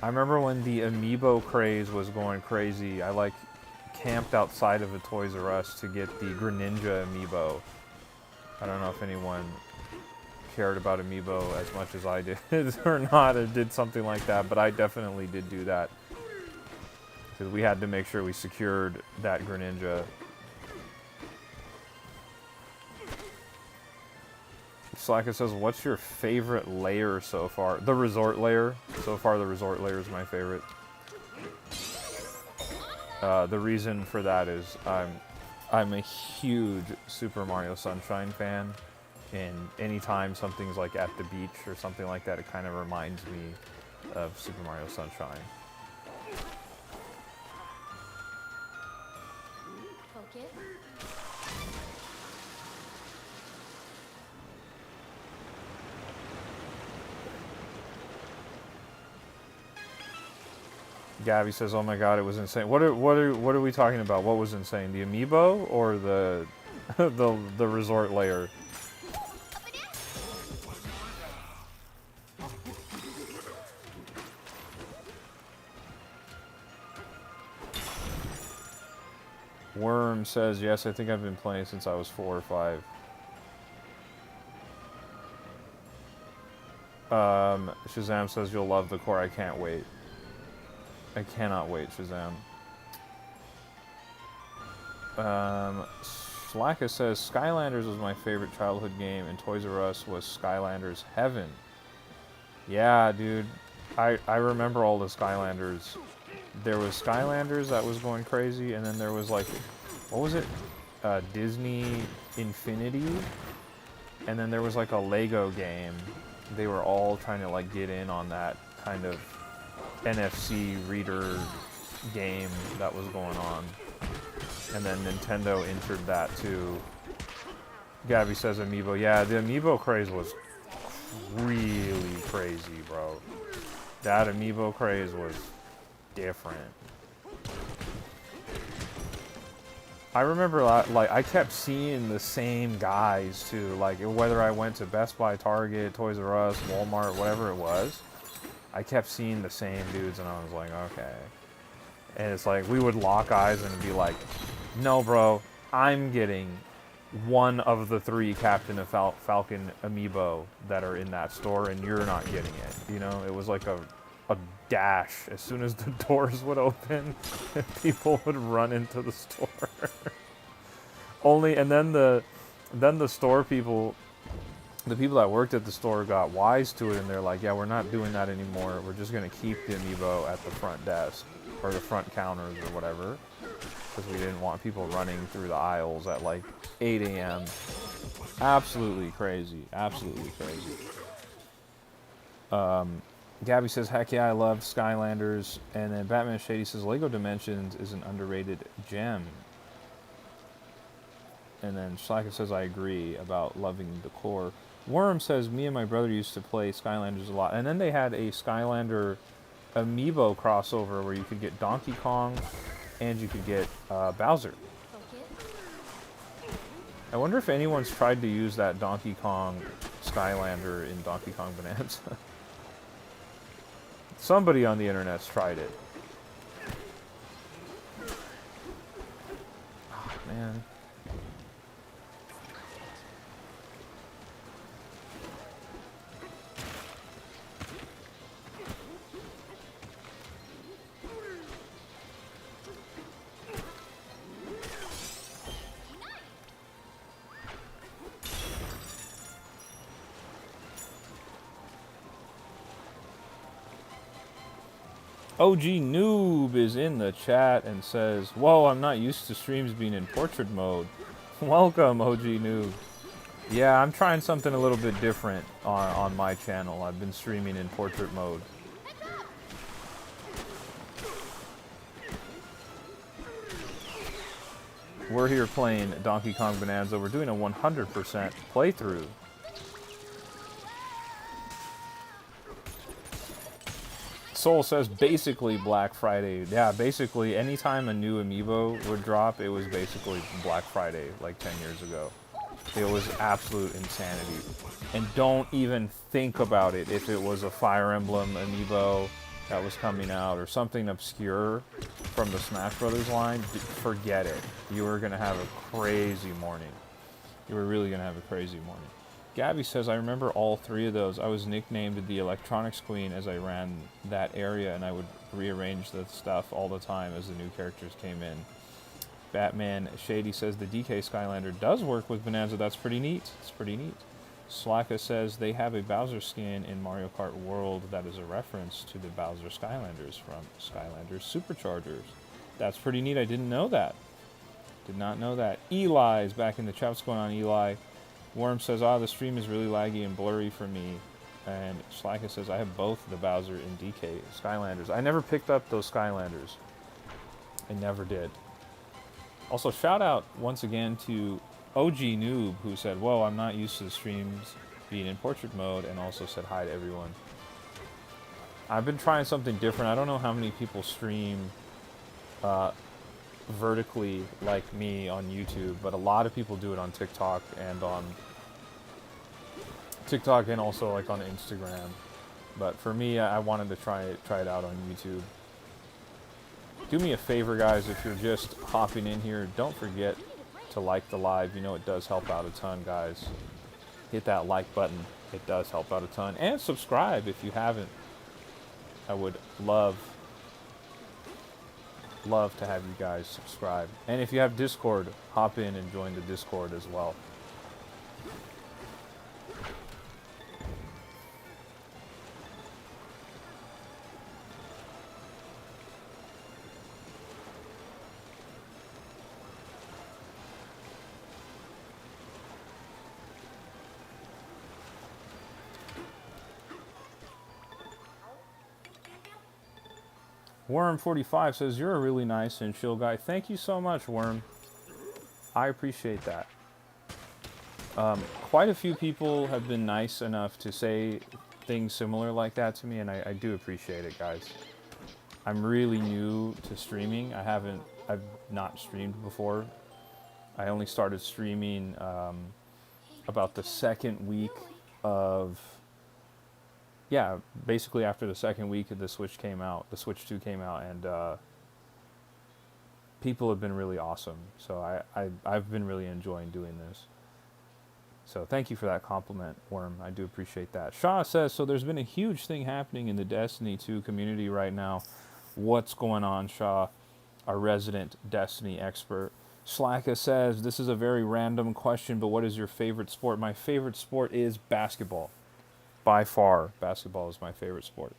I remember when the Amiibo craze was going crazy, I like camped outside of a Toys R Us to get the Greninja Amiibo. I don't know if anyone cared about Amiibo as much as I did or not, or did something like that, but I definitely did do that. Because we had to make sure we secured that Greninja. Slacker says, what's your favorite layer so far? The resort layer. So far, the resort layer is my favorite. The reason for that is I'm a huge Super Mario Sunshine fan, and anytime something's like at the beach or something like that, it kind of reminds me of Super Mario Sunshine. Focus. Gabby says, "Oh my God, it was insane." What are we talking about? What was insane? The amiibo or the the resort layer? Worm says, "Yes, I think I've been playing since I was 4 or 5." Shazam says, "You'll love the core. I can't wait." I cannot wait, Shazam. Slacka says, Skylanders was my favorite childhood game, and Toys R Us was Skylanders heaven. Yeah, dude. I remember all the Skylanders. There was Skylanders that was going crazy, and then there was like, what was it? Disney Infinity? And then there was like a Lego game. They were all trying to like get in on that kind of NFC reader game that was going on. And then Nintendo entered that too. Gabby says amiibo. Yeah, the amiibo craze was really crazy, bro. That amiibo craze was different. I remember, like, I kept seeing the same guys too. Like, whether I went to Best Buy, Target, Toys R Us, Walmart, whatever it was, I kept seeing the same dudes, and I was like, okay. And it's like, we would lock eyes and be like, no, bro, I'm getting one of the 3 Captain of Falcon amiibo that are in that store, and you're not getting it. You know, it was like a dash. As soon as the doors would open, people would run into the store. And then the store people, the people that worked at the store got wise to it, and they're like, yeah, we're not doing that anymore. We're just going to keep the amiibo at the front desk or the front counters or whatever, because we didn't want people running through the aisles at like 8 a.m. Absolutely crazy. Absolutely crazy. Gabby says, heck yeah, I love Skylanders. And then Batman Shady says, Lego Dimensions is an underrated gem. And then Schlacker says, I agree about loving the core. Worm says, me and my brother used to play Skylanders a lot. And then they had a Skylander amiibo crossover where you could get Donkey Kong and you could get Bowser. I wonder if anyone's tried to use that Donkey Kong Skylander in Donkey Kong Bonanza. Somebody on the internet's tried it. Oh, man. OG Noob is in the chat and says, whoa, I'm not used to streams being in portrait mode. Welcome, OG Noob. Yeah, I'm trying something a little bit different on my channel. I've been streaming in portrait mode. We're here playing Donkey Kong Bonanza. We're doing a 100% playthrough. Soul says basically Black Friday. Yeah, basically anytime a new amiibo would drop, it was basically Black Friday like 10 years ago. It was absolute insanity. And don't even think about it if it was a Fire Emblem amiibo that was coming out or something obscure from the Smash Brothers line. Forget it. You were going to have a crazy morning. You were really going to have a crazy morning. Gabby says, I remember all 3 of those. I was nicknamed the Electronics Queen as I ran that area, and I would rearrange the stuff all the time as the new characters came in. Batman Shady says, the DK Skylander does work with Bonanza. That's pretty neat. It's pretty neat. Slacka says, they have a Bowser skin in Mario Kart World that is a reference to the Bowser Skylanders from Skylanders Superchargers. That's pretty neat. I didn't know that. Did not know that. Eli's back in the chat. What's going on, Eli? Worm says, the stream is really laggy and blurry for me. And Slacka says, I have both the Bowser and DK Skylanders. I never picked up those Skylanders. I never did. Also, shout out once again to OG Noob, who said, whoa, I'm not used to the streams being in portrait mode, and also said hi to everyone. I've been trying something different. I don't know how many people stream vertically like me on YouTube, but a lot of people do it on TikTok and also like on Instagram. But for me, I wanted to try it out on YouTube. Do me a favor, guys, if you're just hopping in here, don't forget to like the live. You know it does help out a ton, guys. Hit that like button. It does help out a ton. And subscribe if you haven't. I would love to have you guys subscribe. And if you have Discord, hop in and join the Discord as well. Worm45 says, you're a really nice and chill guy. Thank you so much, Worm. I appreciate that. Quite a few people have been nice enough to say things similar like that to me, and I do appreciate it, guys. I'm really new to streaming. I've not streamed before. I only started streaming about the second week of... Yeah, basically after the second week the Switch 2 came out, and people have been really awesome. So I've been really enjoying doing this. So thank you for that compliment, Worm. I do appreciate that. Shaw says, so there's been a huge thing happening in the Destiny 2 community right now. What's going on, Shaw? Our resident Destiny expert. Slacka says, this is a very random question, but what is your favorite sport? My favorite sport is basketball. By far, basketball is my favorite sport.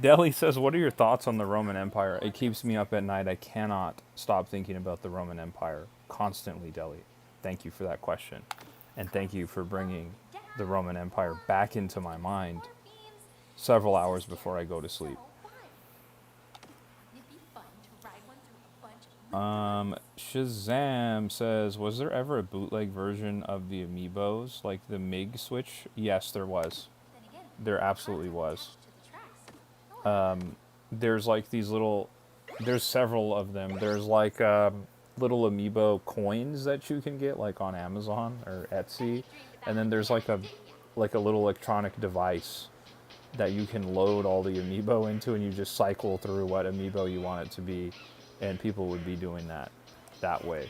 Deli says, what are your thoughts on the Roman Empire? It keeps me up at night. I cannot stop thinking about the Roman Empire constantly, Deli. Thank you for that question. And thank you for bringing the Roman Empire back into my mind several hours before I go to sleep. Shazam says, was there ever a bootleg version of the Amiibos, like the MiG Switch? Yes, there was. There absolutely was. There's like these little... There's several of them. There's like... little amiibo coins that you can get like on Amazon or Etsy, and then there's like a little electronic device that you can load all the amiibo into, and you just cycle through what amiibo you want it to be, and people would be doing that way.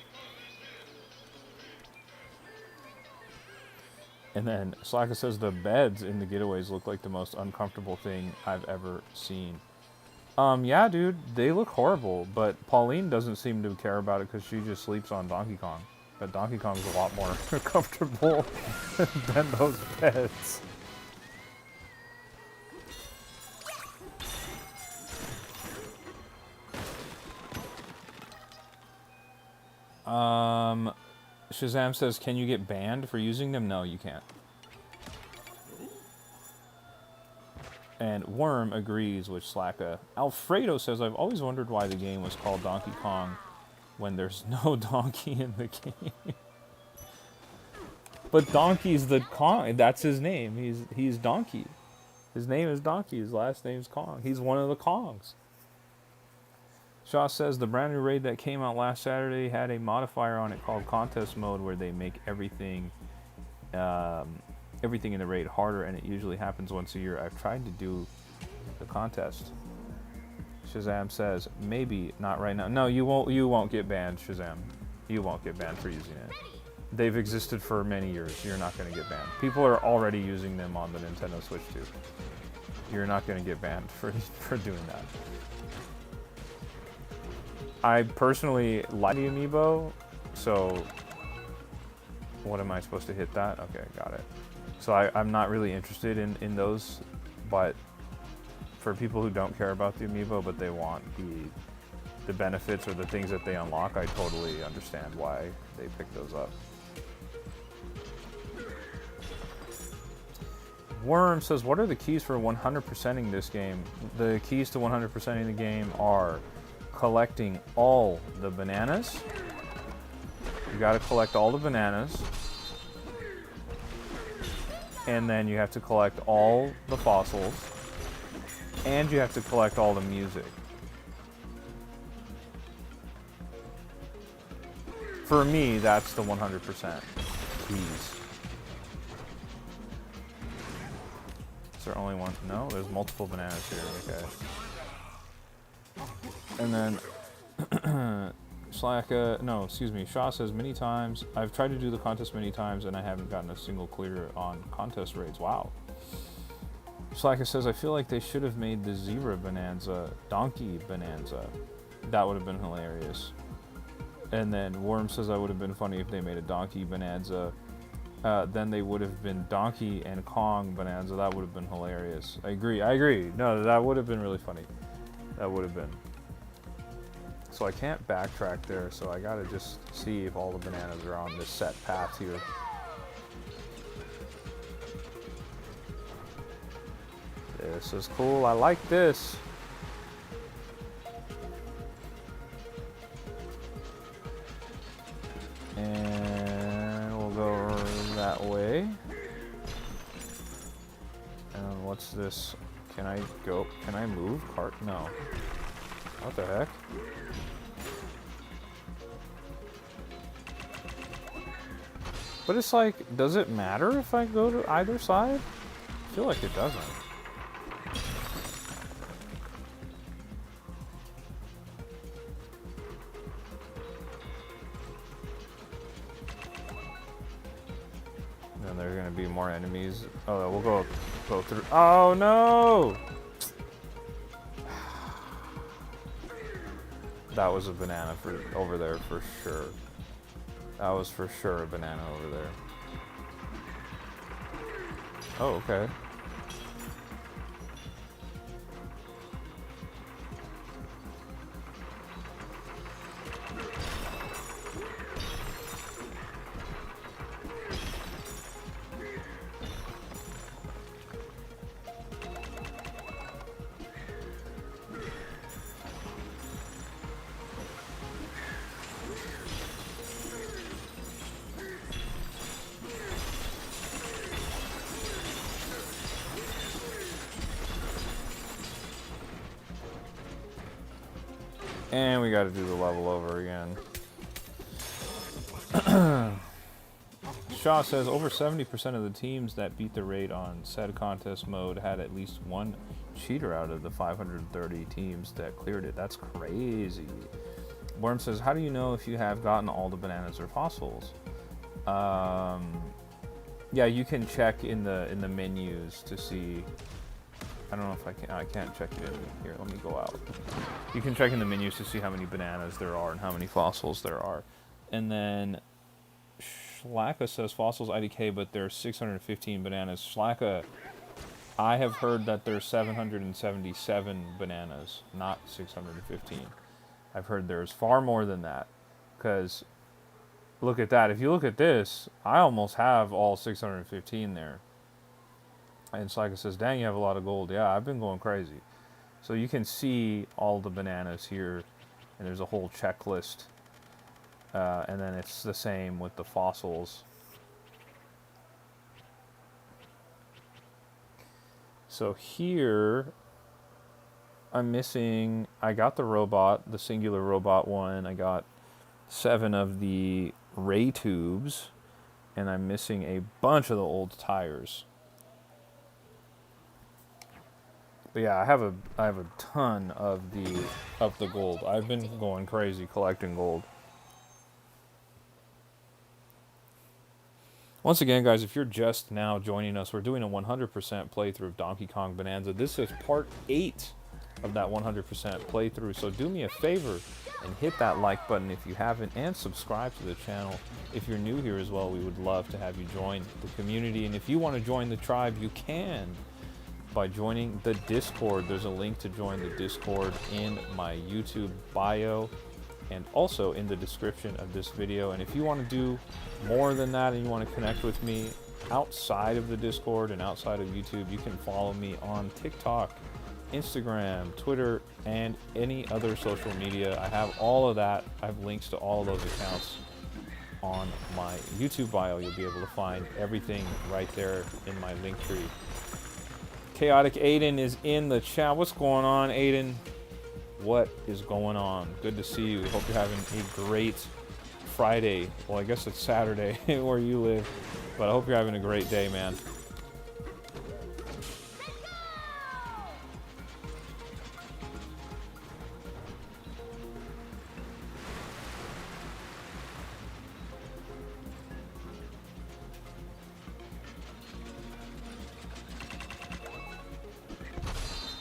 And then Slacka says the beds in the getaways look like the most uncomfortable thing I've ever seen. Yeah, dude, they look horrible, but Pauline doesn't seem to care about it because she just sleeps on Donkey Kong. But Donkey Kong's a lot more comfortable than those beds. Shazam says, can you get banned for using them? No, you can't. And Worm agrees with Slacka. Alfredo says, I've always wondered why the game was called Donkey Kong when there's no donkey in the game. But Donkey's the Kong. That's his name. He's Donkey. His name is Donkey. His last name's Kong. He's one of the Kongs. Shaw says, the brand new raid that came out last Saturday had a modifier on it called Contest Mode where they make everything in the raid harder, and it usually happens once a year. I've tried to do the contest. Shazam says, maybe not right now. No, you won't get banned, Shazam. You won't get banned for using it. They've existed for many years. You're not going to get banned. People are already using them on the Nintendo Switch too. You're not going to get banned for doing that. I personally like the amiibo, so what am I supposed to hit that? Okay, got it. So I'm not really interested in those, but for people who don't care about the amiibo but they want the benefits or the things that they unlock, I totally understand why they pick those up. Worm says, what are the keys for 100%ing this game? The keys to 100%ing the game are collecting all the bananas. You gotta collect all the bananas. And then you have to collect all the fossils. And you have to collect all the music. For me, that's the 100% keys. Is there only one? No, there's multiple bananas here, okay. And then, Shaw says, many times, I've tried to do the contest many times and I haven't gotten a single clear on contest raids. Wow. Slacker says, I feel like they should have made the zebra Bonanza, donkey Bonanza. That would have been hilarious. And then Worm says, that would have been funny if they made a donkey Bonanza. Then they would have been Donkey and Kong Bonanza. That would have been hilarious. I agree. No, that would have been really funny. That would have been. So I can't backtrack there, so I gotta just see if all the bananas are on this set path here. This is cool. I like this. And we'll go that way. And what's this? Can I go? Can I move? Cart? No. What the heck? But it's like, does it matter if I go to either side? I feel like it doesn't. Then there's gonna be more enemies. Oh, we'll go through. Oh no! That was a banana for over there for sure. That was for sure a banana over there. Oh, okay. And we gotta do the level over again. Shaw says over 70% of the teams that beat the raid on said contest mode had at least one cheater out of the 530 teams that cleared it. That's crazy. Worm says, how do you know if you have gotten all the bananas or fossils? Yeah, you can check in the menus to see. I don't know if I can't check it in here. Let me go out. You can check in the menus to see how many bananas there are and how many fossils there are. And then Shlaka says fossils IDK, but there's 615 bananas. Shlaka, I have heard that there's 777 bananas, not 615. I've heard there's far more than that. Because look at that. If you look at this, I almost have all 615 there. And Slyka says, dang, you have a lot of gold. Yeah, I've been going crazy. So you can see all the bananas here, and there's a whole checklist. And then it's the same with the fossils. So here, I'm missing, I got the robot, the singular robot one. I got 7 of the ray tubes, and I'm missing a bunch of the old tires. But yeah, I have a ton of the gold. I've been going crazy collecting gold. Once again, guys, if you're just now joining us, we're doing a 100% playthrough of Donkey Kong Bonanza. This is part 8 of that 100% playthrough, so do me a favor and hit that like button if you haven't, and subscribe to the channel if you're new here as well. We would love to have you join the community, and if you want to join the tribe, you can by joining the Discord. There's a link to join the Discord in my YouTube bio and also in the description of this video. And if you want to do more than that and you want to connect with me outside of the Discord and outside of YouTube, you can follow me on TikTok, Instagram, Twitter, and any other social media. I have all of that. I have links to all of those accounts on my YouTube bio. You'll be able to find everything right there in my link tree. Chaotic Aiden is in the chat. What's going on, Aiden? What is going on? Good to see you. Hope you're having a great Friday. Well, I guess it's Saturday where you live, but I hope you're having a great day, man.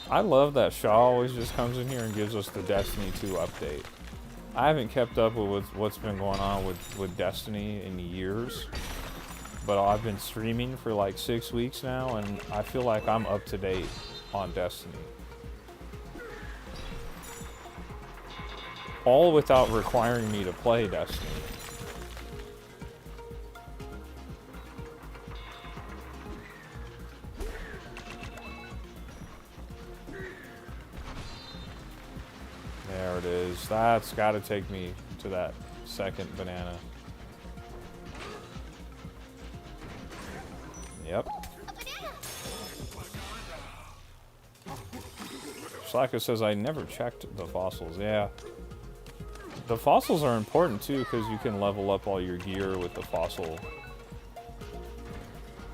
I love that Shaw always just comes in here and gives us the Destiny 2 update. I haven't kept up with what's been going on with Destiny in years, but I've been streaming for like 6 weeks now, and I feel like I'm up to date on Destiny. All without requiring me to play Destiny. There it is. That's got to take me to that second banana. Yep. Slacka says, I never checked the fossils. Yeah. The fossils are important too, because you can level up all your gear with the fossil.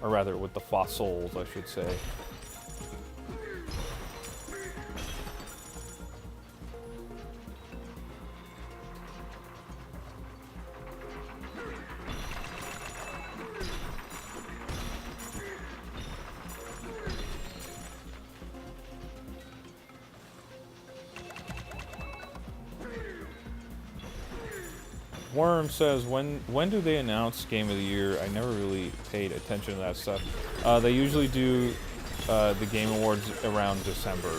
Or rather, with the fossils, I should say. Worm says, when do they announce Game of the Year? I never really paid attention to that stuff. They usually do the Game Awards around December.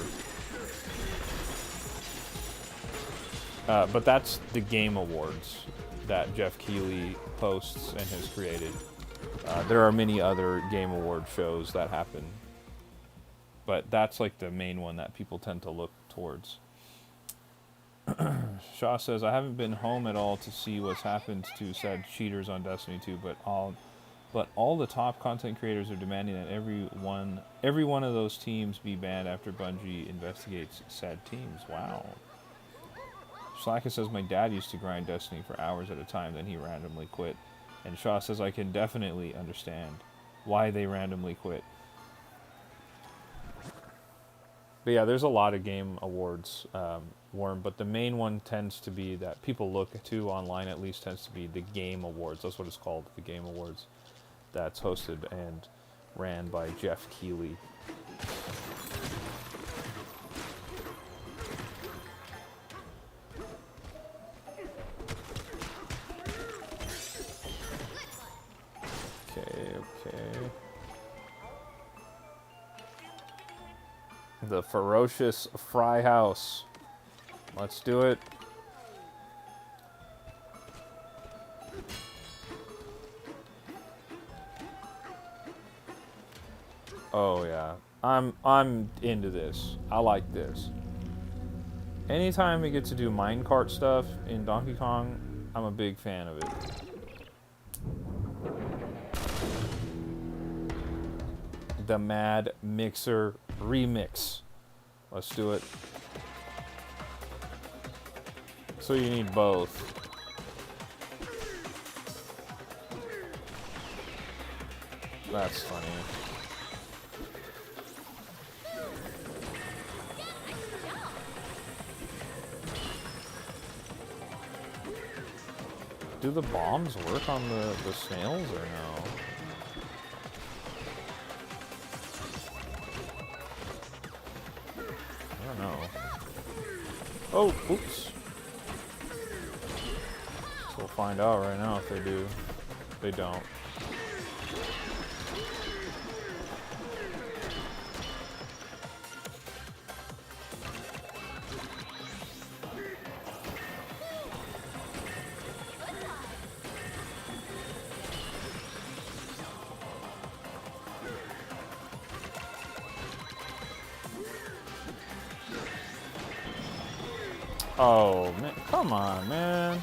But that's the Game Awards that Jeff Keighley posts and has created. There are many other Game Award shows that happen, but that's like the main one that people tend to look towards. Shaw says, I haven't been home at all to see what's happened to said cheaters on Destiny 2, but all the top content creators are demanding that every one of those teams be banned after Bungie investigates said teams. Wow. Slacka says, my dad used to grind Destiny for hours at a time, then he randomly quit. And Shaw says, I can definitely understand why they randomly quit. But yeah, there's a lot of game awards, Worm, but the main one tends to be that people look to online, at least, tends to be the Game Awards. That's what it's called, the Game Awards. That's hosted and ran by Jeff Keighley. Okay. The Ferocious Fry House. Let's do it. Oh yeah. I'm into this. I like this. Anytime we get to do minecart stuff in Donkey Kong, I'm a big fan of it. The Mad Mixer Remix. Let's do it. So you need both. That's funny. Do the bombs work on the snails or no? Oh, oops. So we'll find out right now if they do. They don't. Oh, man. Come on, man.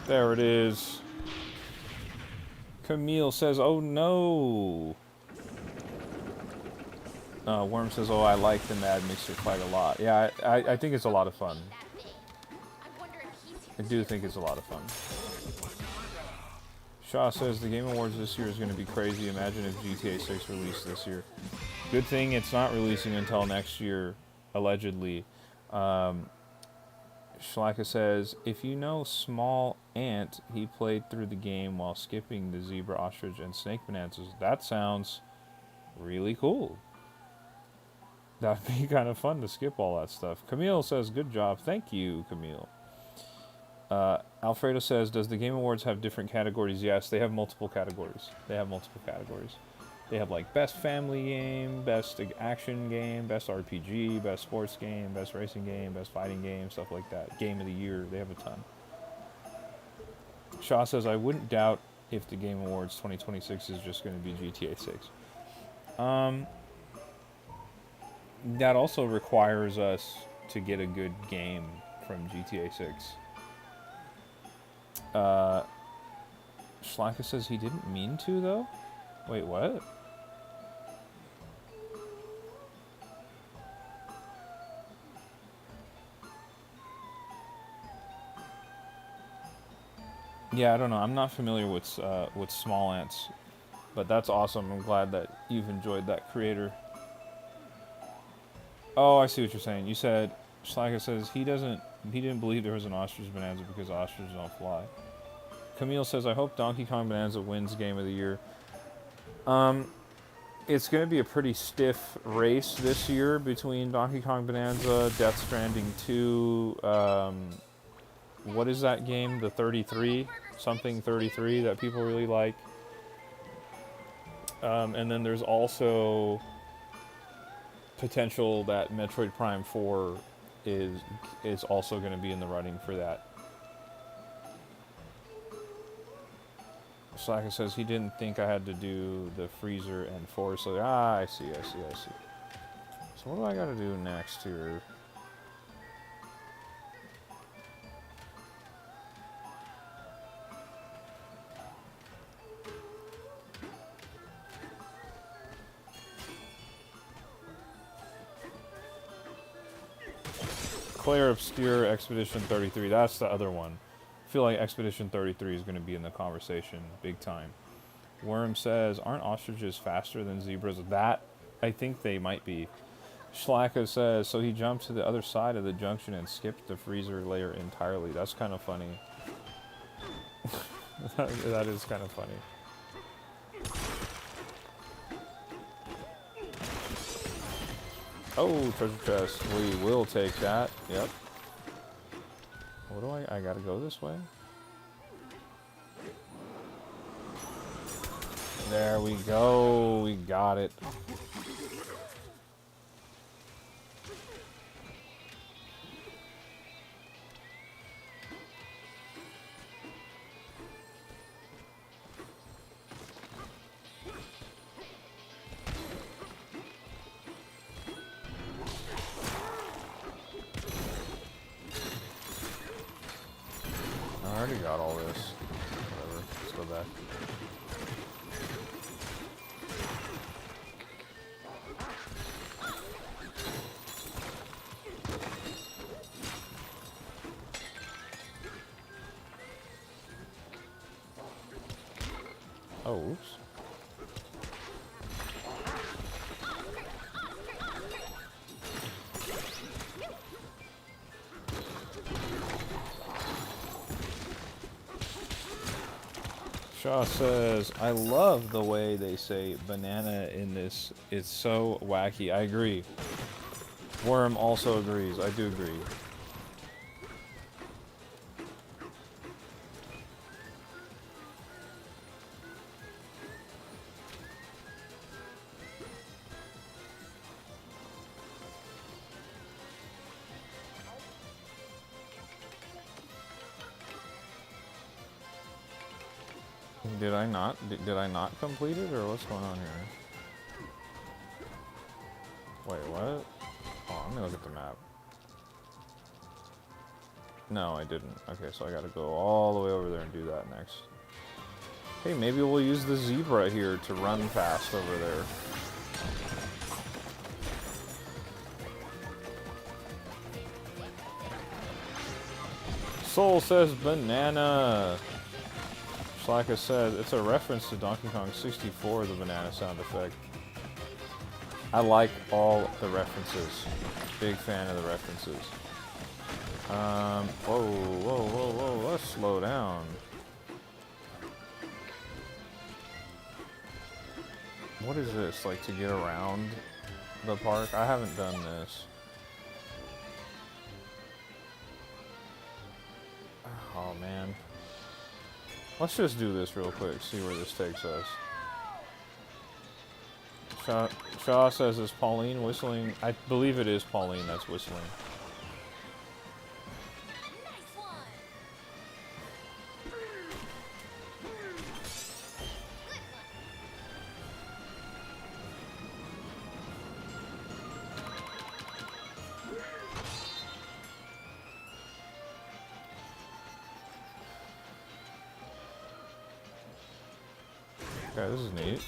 There it is. Camille says, oh no. Worm says, oh, I like the Mad Mixer fight a lot. Yeah, I think it's a lot of fun. I do think it's a lot of fun. Shaw says, the Game Awards this year is going to be crazy. Imagine if GTA 6 released this year. Good thing it's not releasing until next year, allegedly. Shlaka says, if you know Small Ant, he played through the game while skipping the zebra, ostrich, and snake bonanzas. That sounds really cool. That'd be kind of fun to skip all that stuff. Camille says, good job. Thank you, Camille. Alfredo says, does the Game Awards have different categories? Yes, they have multiple categories. They have like best family game, best action game, best RPG, best sports game, best racing game, best fighting game, stuff like that. Game of the year, they have a ton. Shaw says, I wouldn't doubt if the Game Awards 2026 is just going to be GTA 6. That also requires us to get a good game from GTA 6. Shlaka says he didn't mean to, though? Wait, what? Yeah, I don't know. I'm not familiar with Small Ants, but that's awesome. I'm glad that you've enjoyed that creator. Oh, I see what you're saying. You said, Shlaka says he didn't believe there was an ostrich bonanza because ostriches don't fly. Camille says, I hope Donkey Kong Bonanza wins Game of the Year. It's going to be a pretty stiff race this year between Donkey Kong Bonanza, Death Stranding 2, what is that game? The 33? Something 33 that people really like. And then there's also potential that Metroid Prime 4 is also going to be in the running for that. Slacker says he didn't think I had to do the freezer and force. So, I see. So what do I got to do next here? Claire Obscure Expedition 33. That's the other one. I feel like Expedition 33 is going to be in the conversation big time. Worm says, aren't ostriches faster than zebras? That, I think they might be. Shlaka says, so he jumped to the other side of the junction and skipped the freezer layer entirely. That's kind of funny. That is kind of funny. Oh, treasure chest. We will take that. Yep. What do I gotta go this way? There we go. We got it. I already got all this. Whatever. Let's go back. Oh, oops. Shaw says, I love the way they say banana in this. It's so wacky. I agree. Worm also agrees. I do agree. Did I not complete it, or what's going on here? Wait, what? Oh, I'm gonna look at the map. No, I didn't. Okay, so I gotta go all the way over there and do that next. Hey, maybe we'll use the zebra here to run fast over there. Soul says banana. Like I said, it's a reference to Donkey Kong 64, the banana sound effect. I like all the references. Big fan of the references. Whoa, let's slow down. What is this, like to get around the park? I haven't done this. Oh man. Let's just do this real quick, see where this takes us. Shaw says, is Pauline whistling? I believe it is Pauline that's whistling. Nice one. Okay, this is neat.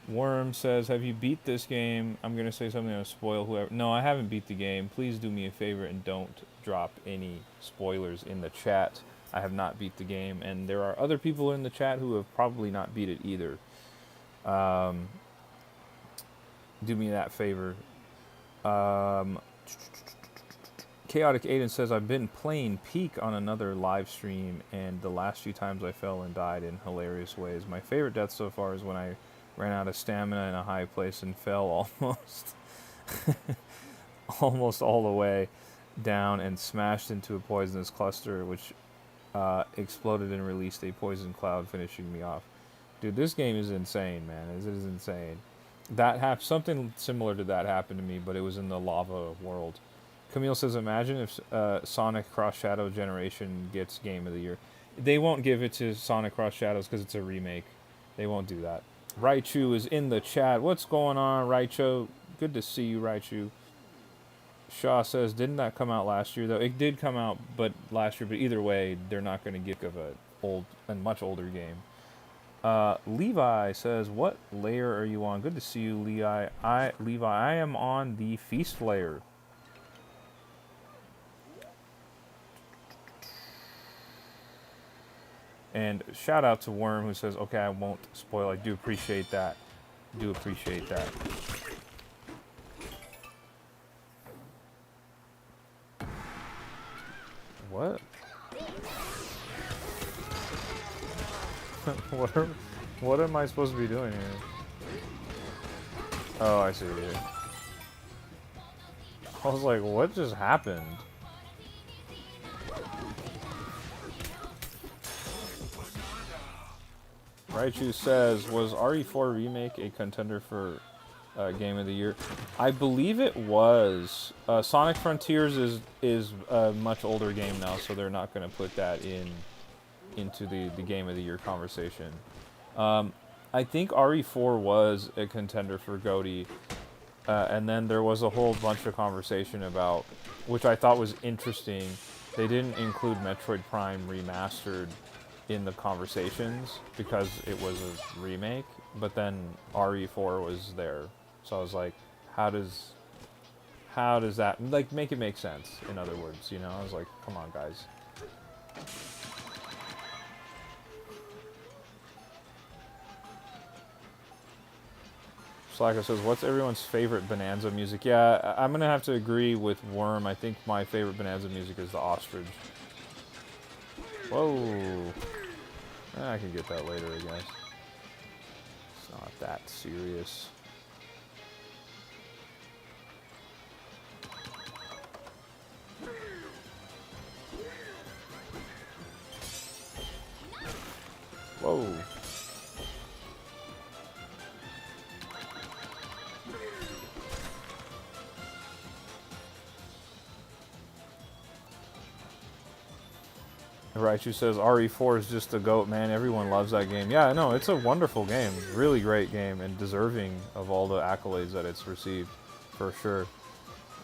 Worm says, have you beat this game? I'm going to say something that'll spoil whoever. No, I haven't beat the game. Please do me a favor and don't drop any spoilers in the chat. I have not beat the game, and there are other people in the chat who have probably not beat it either. Do me that favor. Chaotic Aiden says, I've been playing Peak on another live stream, and the last few times I fell and died in hilarious ways. My favorite death so far is when I ran out of stamina in a high place and fell almost all the way down and smashed into a poisonous cluster, which exploded and released a poison cloud, finishing me off. Dude, this game is insane, man. It is insane. Something similar to that happened to me, but it was in the lava world. Camille says, imagine if Sonic Cross Shadow Generation gets Game of the Year. They won't give it to Sonic Cross Shadows because it's a remake. They won't do that. Raichu is in the chat. What's going on, Raichu? Good to see you, Raichu. Shaw says, didn't that come out last year, though? It did come out but last year, but either way, they're not going to give a much older game. Levi says, what layer are you on? Good to see you, Levi. I am on the Feast layer. And shout out to Worm, who says, okay, I won't spoil. I do appreciate that. What? What am I supposed to be doing here? Oh, I see. I was like, what just happened? Raichu says, was RE4 Remake a contender for Game of the Year? I believe it was. Sonic Frontiers is a much older game now, so they're not going to put that into the Game of the Year conversation. I think RE4 was a contender for GOTY, and then there was a whole bunch of conversation about, which I thought was interesting, they didn't include Metroid Prime Remastered in the conversations because it was a remake, but then RE4 was there. So I was like, how does that, like, make it make sense, in other words, you know? I was like, come on, guys. Slacker says, what's everyone's favorite Bonanza music? Yeah, I'm going to have to agree with Worm. I think my favorite Bonanza music is the Ostrich. Whoa. I can get that later, I guess. It's not that serious. Whoa. Raichu says RE4 is just a goat, man. Everyone loves that game. Yeah, no, it's a wonderful game. Really great game and deserving of all the accolades that it's received, for sure.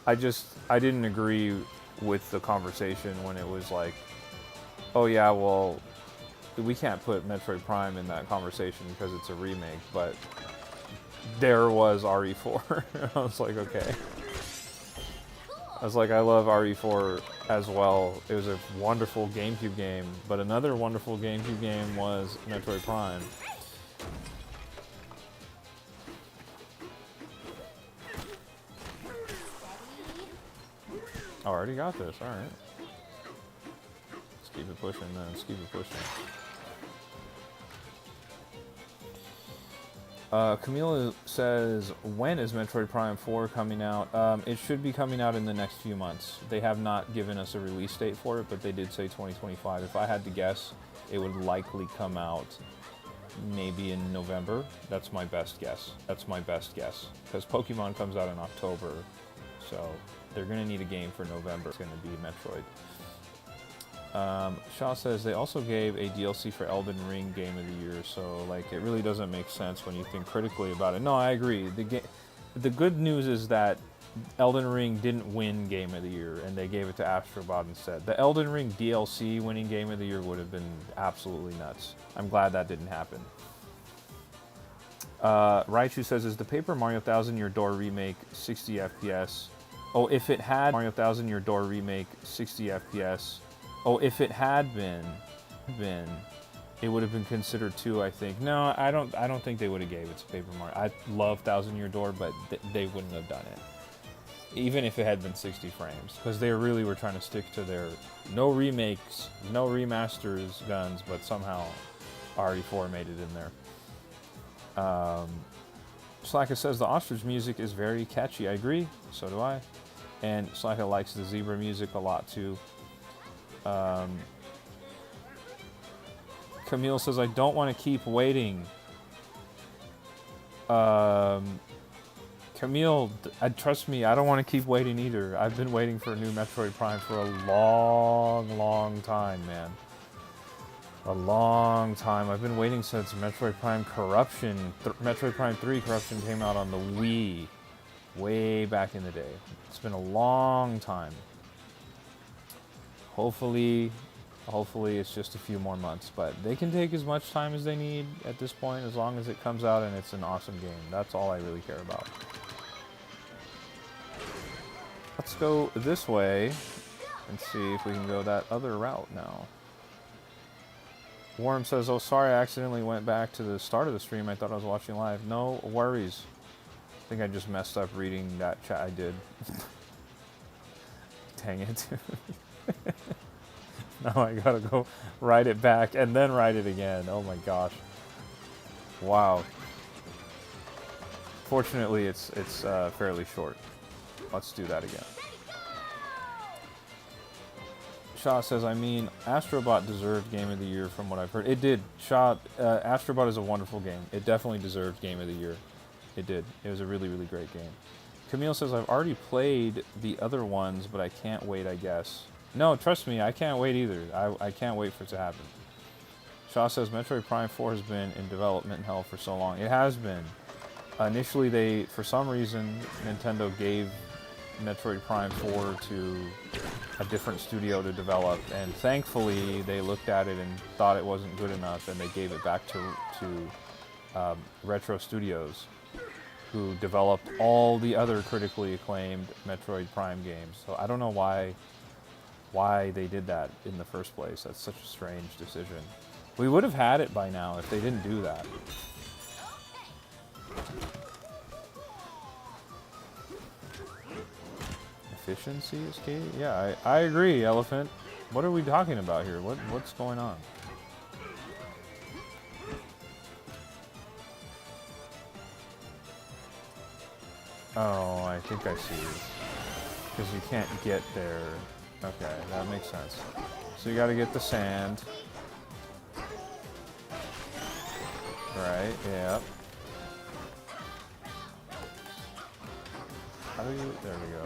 I didn't agree with the conversation when it was like, oh yeah, well, we can't put Metroid Prime in that conversation because it's a remake, but there was RE4. I was like, okay. I was like, I love RE4 as well. It was a wonderful GameCube game, but another wonderful GameCube game was Metroid Prime. Oh, I already got this, alright. Let's keep it pushing then, let's keep it pushing. Camila says, when is Metroid Prime 4 coming out? It should be coming out in the next few months. They have not given us a release date for it, but they did say 2025. If I had to guess, it would likely come out maybe in November. That's my best guess. That's my best guess. Because Pokemon comes out in October, so they're going to need a game for November. It's going to be Metroid. Shaw says they also gave a DLC for Elden Ring Game of the Year, so like it really doesn't make sense when you think critically about it. No, I agree. The good news is that Elden Ring didn't win Game of the Year, and they gave it to Astrobot instead. The Elden Ring DLC winning Game of the Year would have been absolutely nuts. I'm glad that didn't happen. Raichu says, is the Paper Mario Thousand Year Door remake 60 FPS? Oh, if it had Mario Thousand Year Door remake 60 FPS. Oh, if it had been, it would have been considered 2, I think. No, I don't think they would have gave it to Paper Mario. I love Thousand Year Door, but they wouldn't have done it. Even if it had been 60 frames. Because they really were trying to stick to their no remakes, no remasters guns, but somehow RE4 made it in there. Slacka says the Ostrich music is very catchy. I agree, so do I. And Slacka likes the Zebra music a lot too. Camille says, I don't want to keep waiting. Camille, trust me, I don't want to keep waiting either. I've been waiting for a new Metroid Prime for a long time, man. A long time. I've been waiting since Metroid Prime Corruption, Metroid Prime 3 Corruption came out on the Wii. Way back in the day. It's been a long time. Hopefully it's just a few more months, but they can take as much time as they need at this point, as long as it comes out and it's an awesome game. That's all I really care about. Let's go this way and see if we can go that other route now. Worm says, oh, sorry, I accidentally went back to the start of the stream. I thought I was watching live. No worries. I think I just messed up reading that chat. I did. Dang it. Now I gotta go write it back and then write it again. Oh my gosh. Wow. Fortunately, it's fairly short. Let's do that again. Shaw says, I mean, Astrobot deserved Game of the Year from what I've heard. It did. Shaw, Astrobot is a wonderful game. It definitely deserved Game of the Year. It did. It was a really, really great game. Camille says, I've already played the other ones, but I can't wait, I guess. No, trust me, I can't wait either. I can't wait for it to happen. Shaw says, Metroid Prime 4 has been in development hell for so long. It has been. Initially, for some reason, Nintendo gave Metroid Prime 4 to a different studio to develop, and thankfully, they looked at it and thought it wasn't good enough, and they gave it back to Retro Studios, who developed all the other critically acclaimed Metroid Prime games. So I don't know why they did that in the first place. That's such a strange decision. We would have had it by now if they didn't do that. Efficiency is key? Yeah, I agree, Elephant. What are we talking about here? What's going on? Oh, I think I see. Because you can't get there. Okay, that makes sense. So you gotta get the sand. Right, yep. How do you... There we go.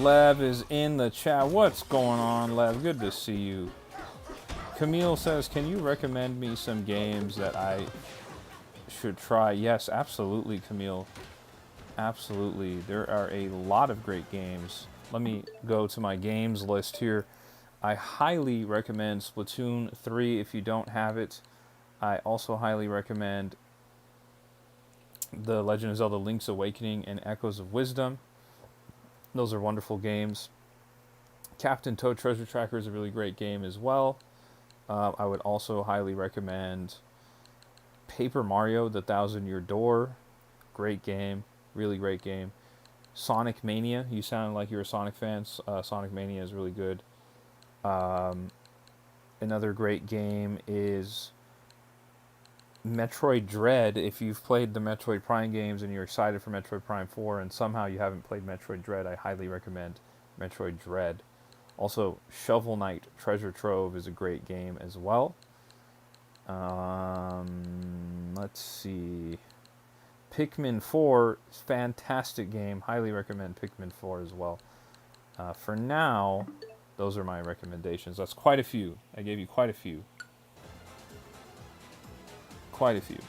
Lev is in the chat. What's going on, Lev? Good to see you. Camille says, can you recommend me some games that I should try? Yes, absolutely, Camille. Absolutely. There are a lot of great games. Let me go to my games list here. I highly recommend Splatoon 3 if you don't have it. I also highly recommend The Legend of Zelda Link's Awakening and Echoes of Wisdom. Those are wonderful games. Captain Toad Treasure Tracker is a really great game as well. I would also highly recommend Paper Mario: The Thousand-Year Door. Great game. Really great game. Sonic Mania. You sound like you're a Sonic fan. Sonic Mania is really good. Another great game is Metroid Dread. If you've played the Metroid Prime games and you're excited for Metroid Prime 4 and somehow you haven't played Metroid Dread, I highly recommend Metroid Dread. Also, Shovel Knight Treasure Trove is a great game as well. Let's see. Pikmin 4, fantastic game. Highly recommend Pikmin 4 as well. For now, those are my recommendations. That's quite a few. I gave you quite a few. Quite a few.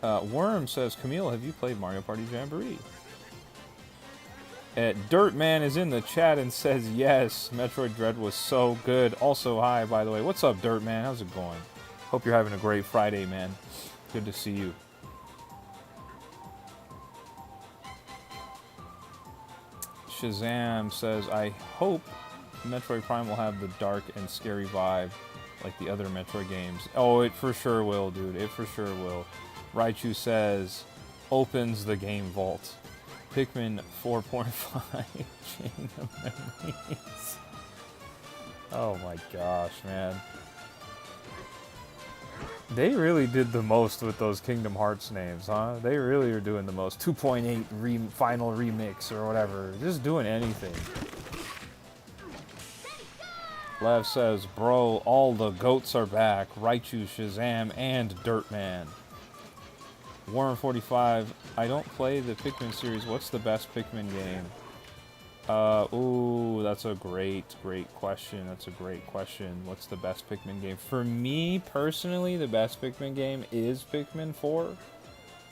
Worm says, Camille, have you played Mario Party Jamboree? Dirtman is in the chat and says, yes, Metroid Dread was so good. Also, hi, by the way. What's up, Dirtman? How's it going? Hope you're having a great Friday, man. Good to see you. Shazam says, I hope Metroid Prime will have the dark and scary vibe like the other Metroid games. Oh, it for sure will, dude. It for sure will. Raichu says, opens the game vault. Pikmin 4.5 Chain of Memories. Oh my gosh, man. They really did the most with those Kingdom Hearts names, huh? They really are doing the most. 2.8 final remix or whatever. Just doing anything. Lev says, bro, all the goats are back. Raichu, Shazam, and Dirtman. Worm45, I don't play the Pikmin series. What's the best Pikmin game? Ooh, that's a great question. That's a great question. What's the best Pikmin game? For me, personally, the best Pikmin game is Pikmin 4.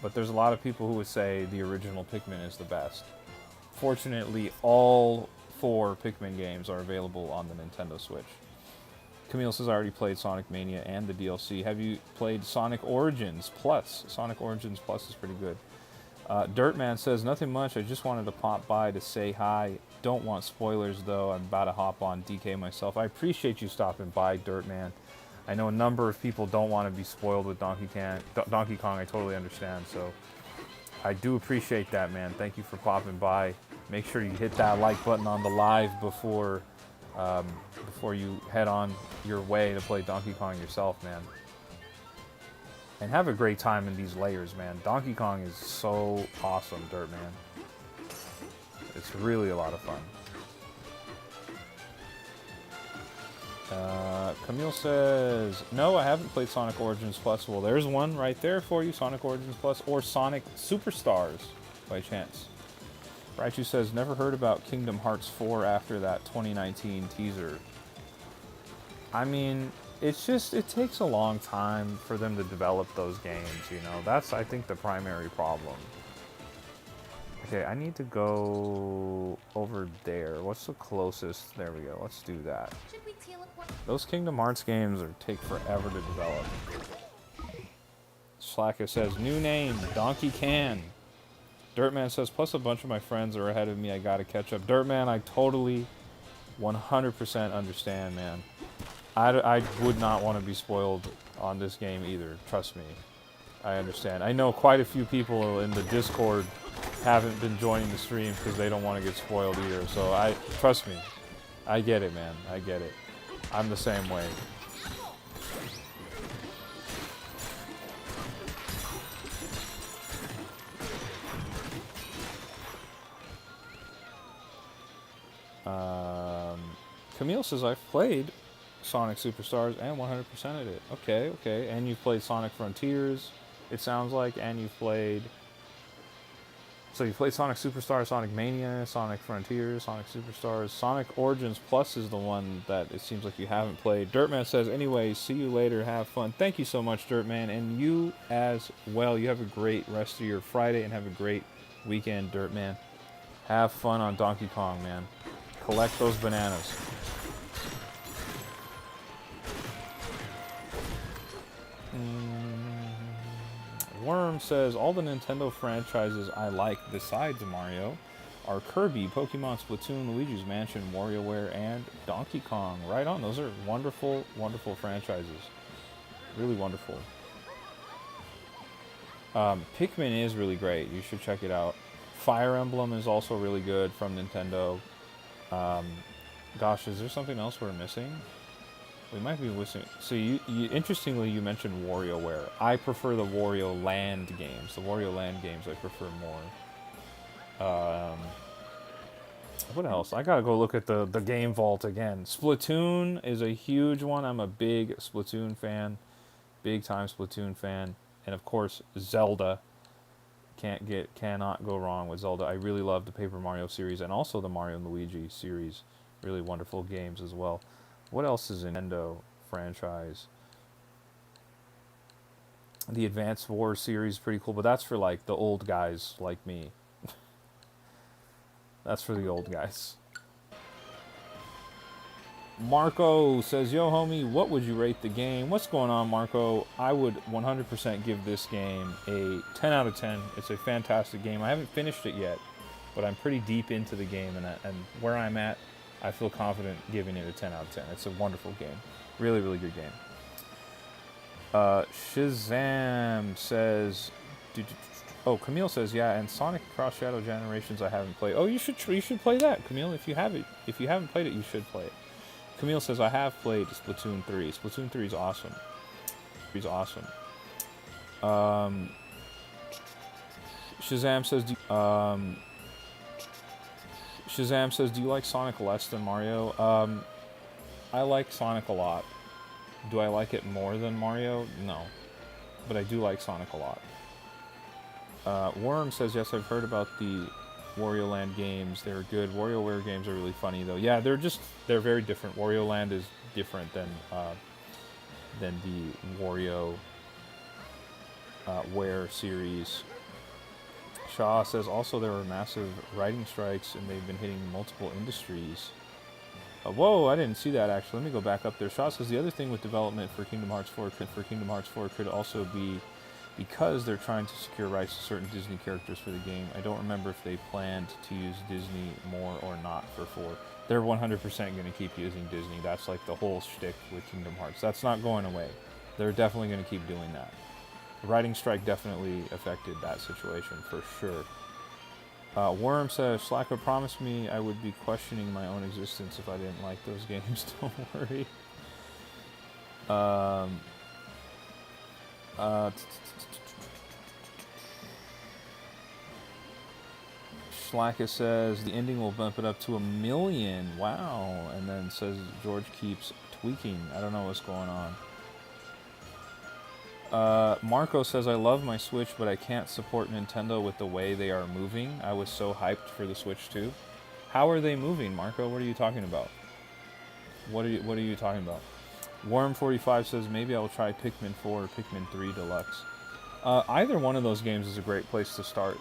But there's a lot of people who would say the original Pikmin is the best. Fortunately, all 4 Pikmin games are available on the Nintendo Switch. Camille says, I already played Sonic Mania and the DLC. Have you played Sonic Origins Plus? Sonic Origins Plus is pretty good. Dirtman says, nothing much. I just wanted to pop by to say hi. Don't want spoilers, though. I'm about to hop on DK myself. I appreciate you stopping by, Dirtman. I know a number of people don't want to be spoiled with Donkey Kong. I totally understand. So I do appreciate that, man. Thank you for popping by. Make sure you hit that like button on the live before you head on your way to play Donkey Kong yourself, man. And have a great time in these layers, man. Donkey Kong is so awesome, Dirtman. It's really a lot of fun. Camille says, no, I haven't played Sonic Origins Plus. Well, there's one right there for you, Sonic Origins Plus, or Sonic Superstars, by chance. Raichu says, never heard about Kingdom Hearts 4 after that 2019 teaser. I mean, it's just, it takes a long time for them to develop those games, you know? That's, I think, the primary problem. Okay, I need to go over there. What's the closest? There we go. Let's do that. Should we teleport? Those Kingdom Hearts games take forever to develop. Slacker says, new name, Donkey Can. Dirtman says, plus a bunch of my friends are ahead of me. I gotta catch up. Dirtman, I totally 100% understand, man. I would not want to be spoiled on this game either. Trust me. I understand. I know quite a few people in the Discord haven't been joining the stream because they don't want to get spoiled either. So trust me. I get it, man. I get it. I'm the same way. Camille says, I've played Sonic Superstars and 100%ed it. Okay, okay. And you've played Sonic Frontiers, it sounds like, and you've played... So you played Sonic Superstars, Sonic Mania, Sonic Frontiers, Sonic Superstars. Sonic Origins Plus is the one that it seems like you haven't played. Dirtman says, anyway, see you later, have fun. Thank you so much, Dirtman, and you as well. You have a great rest of your Friday and have a great weekend, Dirtman. Have fun on Donkey Kong, man. Collect those bananas. Worm says, all the Nintendo franchises I like besides Mario are Kirby, Pokemon, Splatoon, Luigi's Mansion, WarioWare, and Donkey Kong. Right on. Those are wonderful, wonderful franchises. Really wonderful. Pikmin is really great. You should check it out. Fire Emblem is also really good from Nintendo. Gosh, is there something else we're missing? We might be missing. So interestingly, you mentioned WarioWare. I prefer the Wario Land games. The Wario Land games I prefer more. What else? I gotta go look at the game vault again. Splatoon is a huge one. I'm a big Splatoon fan. Big time Splatoon fan. And of course, Zelda. Cannot go wrong with Zelda. I really love the Paper Mario series and also the Mario and Luigi series. Really wonderful games as well. What else is a Nintendo franchise? The Advance Wars series is pretty cool, but that's for like the old guys like me. That's for the old guys. Marco says, yo homie, what would you rate the game? What's going on, Marco? I would 100% give this game a 10 out of 10. It's a fantastic game. I haven't finished it yet, but I'm pretty deep into the game, and where I'm at, I feel confident giving it a 10 out of 10. It's a wonderful game. Really, really good game. Shazam says... Oh, Camille says, yeah, and Sonic Cross Shadow Generations I haven't played. Oh, you should play that, Camille. If you haven't played it, you should play it. Camille says, I have played Splatoon 3. Splatoon 3 is awesome. It's awesome. Shazam says, do you like Sonic less than Mario? I like Sonic a lot. Do I like it more than Mario? No. But I do like Sonic a lot. Worm says, yes, I've heard about the Wario Land games. They're good. WarioWare games are really funny, though. Yeah, they're very different. Wario Land is different than the WarioWare series. Shaw says, also there were massive writing strikes, and they've been hitting multiple industries. Whoa, I didn't see that, actually. Let me go back up there. Shaw says, the other thing with development for Kingdom Hearts 4 could also be because they're trying to secure rights to certain Disney characters for the game. I don't remember if they planned to use Disney more or not for 4. They're 100% going to keep using Disney. That's like the whole shtick with Kingdom Hearts. That's not going away. They're definitely going to keep doing that. The writing strike definitely affected that situation, for sure. Worm says, Slacker promised me I would be questioning my own existence if I didn't like those games. Don't worry. Slacker says, the ending will bump it up to 1 million. Wow. And then says, George keeps tweaking. I don't know what's going on. Marco says, I love my Switch, but I can't support Nintendo with the way they are moving. I was so hyped for the Switch 2. How are they moving, Marco? What are you talking about? What are you talking about? Worm45 says, maybe I'll try Pikmin 4 or Pikmin 3 Deluxe. Either one of those games is a great place to start.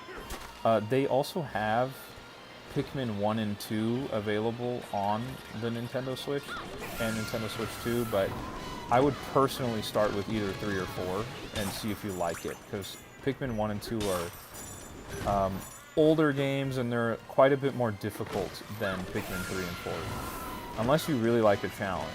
They also have Pikmin 1 and 2 available on the Nintendo Switch and Nintendo Switch 2, but I would personally start with either 3 or 4 and see if you like it, because Pikmin 1 and 2 are older games and they're quite a bit more difficult than Pikmin 3 and 4. Unless you really like a challenge.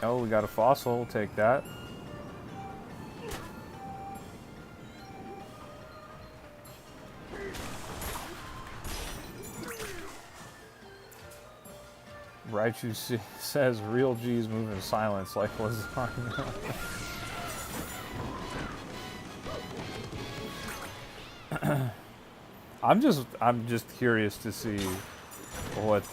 Oh, we got a fossil. We'll take that. Raichu says real G's move in silence like lasagna. I'm just curious to see what's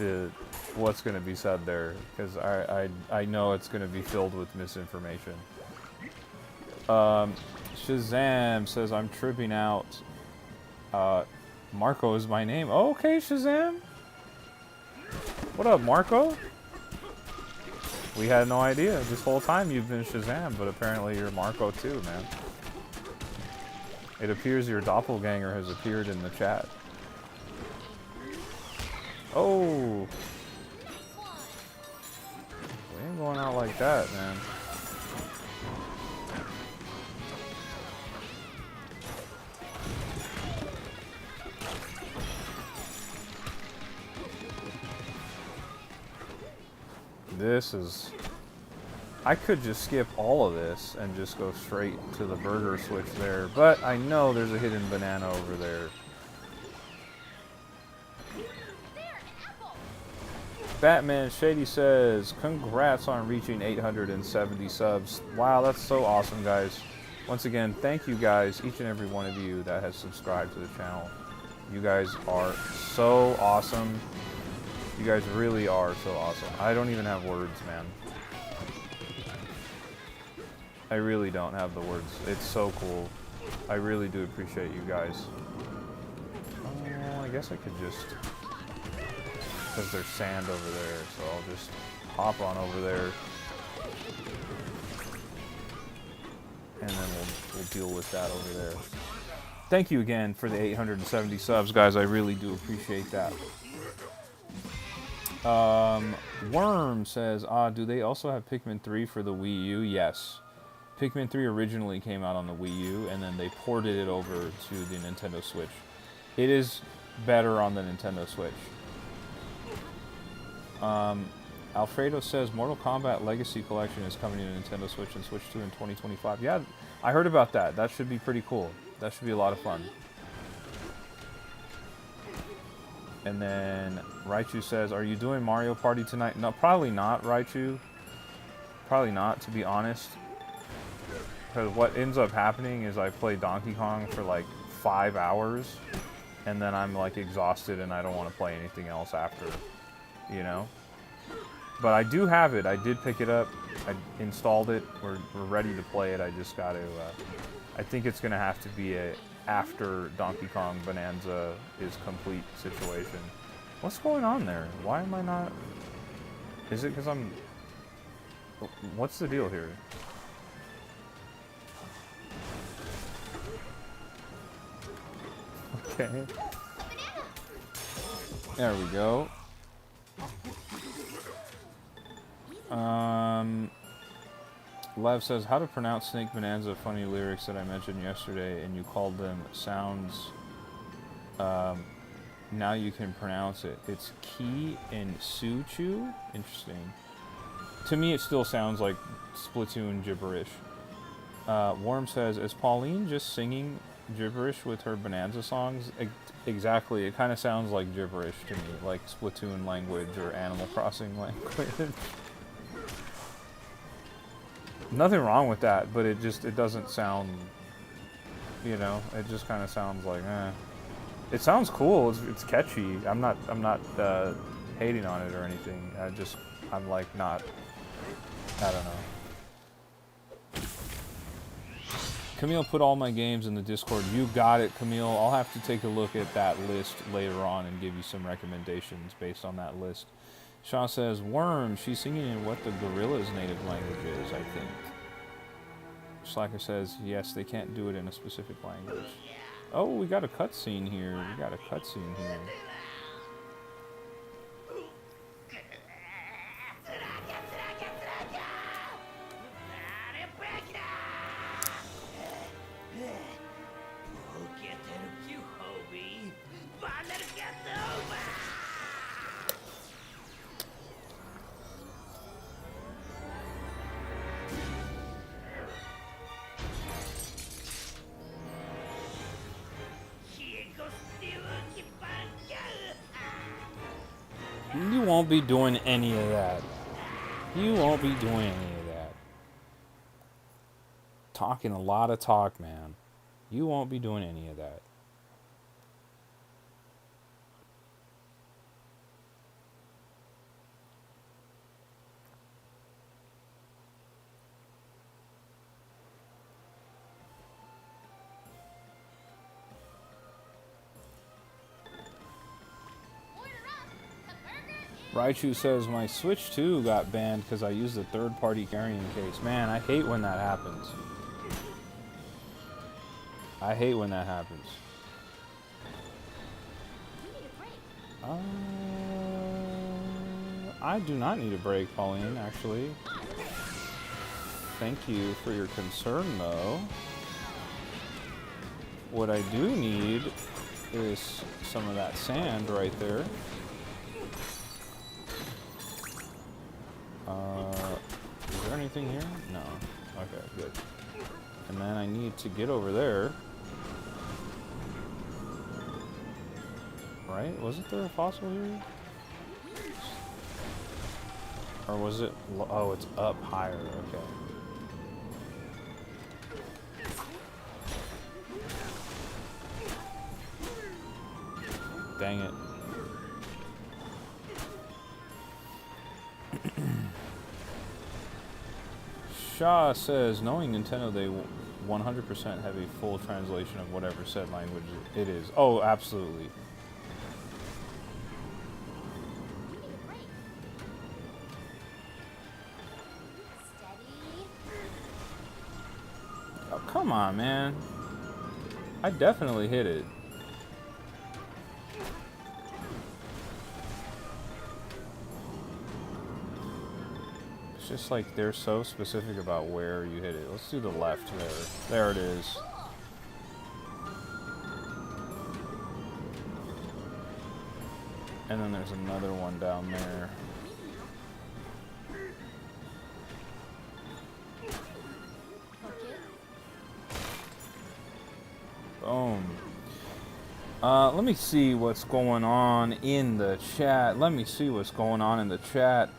going to be said there, because I know it's going to be filled with misinformation. Shazam says I'm tripping out. Marco is my name. Oh, okay, Shazam. What up, Marco? We had no idea. This whole time you've been Shazam, but apparently you're Marco too, man. It appears your doppelganger has appeared in the chat. Oh! We ain't going out like that, man. This is... I could just skip all of this and just go straight to the burger switch there, but I know there's a hidden banana over there. Batman Shady says, congrats on reaching 870 subs. Wow, that's so awesome, guys. Once again, thank you guys, each and every one of you that has subscribed to the channel. You guys are so awesome. You guys really are so awesome. I don't even have words, man. I really don't have the words. It's so cool. I really do appreciate you guys. I guess I could just... because there's sand over there, so I'll just hop on over there. And then we'll deal with that over there. Thank you again for the 870 subs, guys. I really do appreciate that. Worm says, do they also have Pikmin 3 for the Wii U? Yes. Pikmin 3 originally came out on the Wii U, and then they ported it over to the Nintendo Switch. It is better on the Nintendo Switch. Alfredo says, Mortal Kombat Legacy Collection is coming to Nintendo Switch and Switch 2 in 2025. Yeah, I heard about that. That should be pretty cool. That should be a lot of fun. And then Raichu says, are you doing Mario Party tonight? No, probably not, Raichu. Probably not, to be honest. Because what ends up happening is I play Donkey Kong for like 5 hours, and then I'm like exhausted and I don't want to play anything else after, you know? But I do have it. I did pick it up. I installed it. We're ready to play it. I just got to... I think it's going to have to be a after Donkey Kong Bonanza is complete situation. What's going on there? Why am I not... Is it because I'm... What's the deal here? Okay. There we go. Lev says, how to pronounce Snake Bonanza funny lyrics that I mentioned yesterday, and you called them sounds. Now you can pronounce it. It's Ki and Suchu. Interesting. To me, it still sounds like Splatoon gibberish. Worm says, is Pauline just singing gibberish with her Bonanza songs? Exactly. It kind of sounds like gibberish to me, like Splatoon language or Animal Crossing language. Nothing wrong with that, but it doesn't sound, you know, it just kind of sounds like, eh. It sounds cool. It's catchy. I'm not hating on it or anything. I'm like not, I don't know. Camille put all my games in the Discord. You got it, Camille. I'll have to take a look at that list later on and give you some recommendations based on that list. Shaw says, Worm, she's singing in what the gorilla's native language is, I think. Slacker says, yes, they can't do it in a specific language. Oh, we got a cutscene here. You won't be doing any of that. You won't be doing any of that. Talking a lot of talk, man. You won't be doing any of that. Raichu says, my Switch 2 got banned because I used a third-party carrying case. Man, I hate when that happens. I hate when that happens. I do not need a break, Pauline, actually. Thank you for your concern, though. What I do need is some of that sand right there. Is there anything here? No. Okay, good. And then I need to get over there. Right? Wasn't there a fossil here? Or was it... Oh, it's up higher. Okay. Dang it. Shaw says, knowing Nintendo, they 100% have a full translation of whatever said language it is. Oh, absolutely. Oh, come on, man. I definitely hit it. Just like they're so specific about where you hit it. Let's do the left there. There it is. And then there's another one down there. Boom. Let me see what's going on in the chat.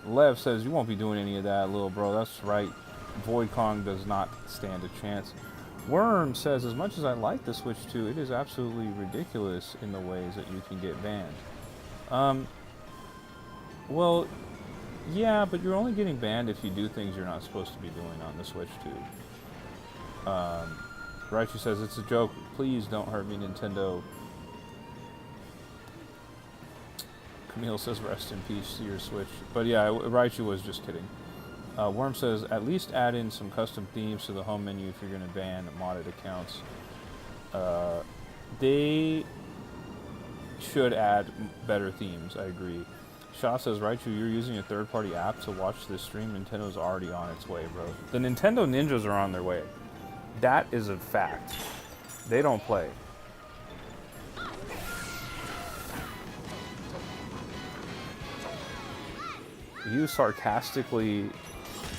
Lev says, you won't be doing any of that, little bro. That's right. Void Kong does not stand a chance. Worm says, as much as I like the Switch 2, it is absolutely ridiculous in the ways that you can get banned. Well, yeah, but you're only getting banned if you do things you're not supposed to be doing on the Switch 2. Raichu says, it's a joke. Please don't hurt me, Nintendo. Camille says, rest in peace to your Switch. But yeah, Raichu was just kidding. Worm says, at least add in some custom themes to the home menu if you're going to ban modded accounts. They should add better themes, I agree. Shaw says, Raichu, you're using a third-party app to watch this stream. Nintendo's already on its way, bro. The Nintendo ninjas are on their way. That is a fact. They don't play. You sarcastically,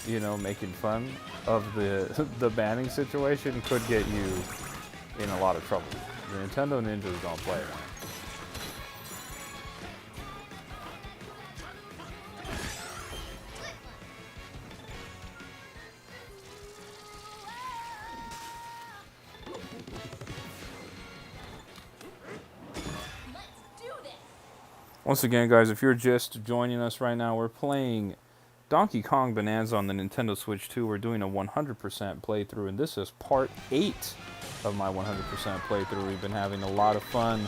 you know, making fun of the banning situation could get you in a lot of trouble. The Nintendo ninjas don't play. Once again, guys, if you're just joining us right now, we're playing Donkey Kong Bonanza on the Nintendo Switch 2. We're doing a 100% playthrough, and this is part 8 of my 100% playthrough. We've been having a lot of fun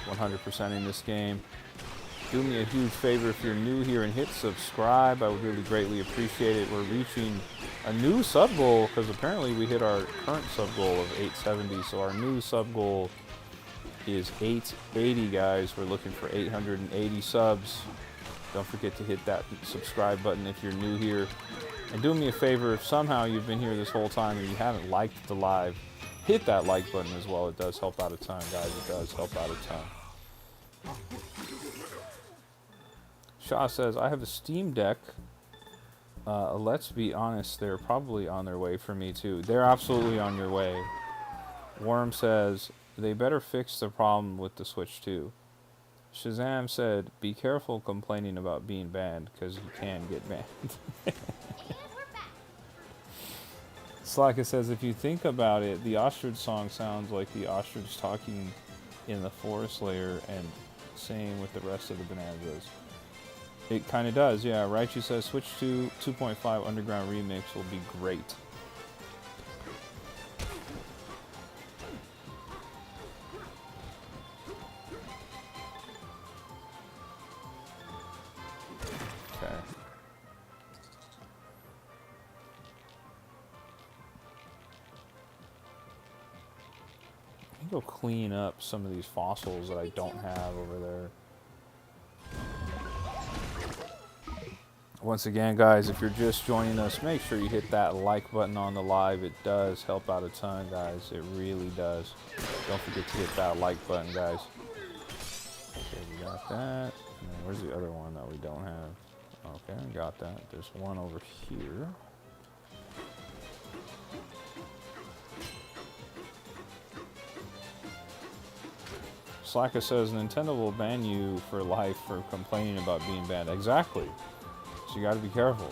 100%ing this game. Do me a huge favor if you're new here and hit subscribe. I would really greatly appreciate it. We're reaching a new sub goal because apparently we hit our current sub goal of 870, so our new sub goal is 880, guys. We're looking for 880 subs. Don't forget to hit that subscribe button if you're new here. And do me a favor, if somehow you've been here this whole time and you haven't liked the live, hit that like button as well. It does help out a ton, guys. It does help out a ton. Shaw says, I have a Steam Deck. Let's be honest, they're probably on their way for me too. They're absolutely on your way. Worm says, they better fix the problem with the Switch 2. Shazam said, "Be careful complaining about being banned, because you can get banned." And we're back. Slaka says, "If you think about it, the ostrich song sounds like the ostrich talking in the forest layer and saying with the rest of the Bonanzas." It kind of does, yeah. Raichu says, "Switch to 2.5 Underground Remix will be great." Okay. Let me go clean up some of these fossils that I don't have over there. Once again, guys, if you're just joining us, make sure you hit that like button on the live. It does help out a ton, guys. It really does. Don't forget to hit that like button, guys. Okay, we got that. And then where's the other one that we don't have? Okay, I got that. There's one over here. Slacka says Nintendo will ban you for life for complaining about being banned. Exactly. So you gotta be careful.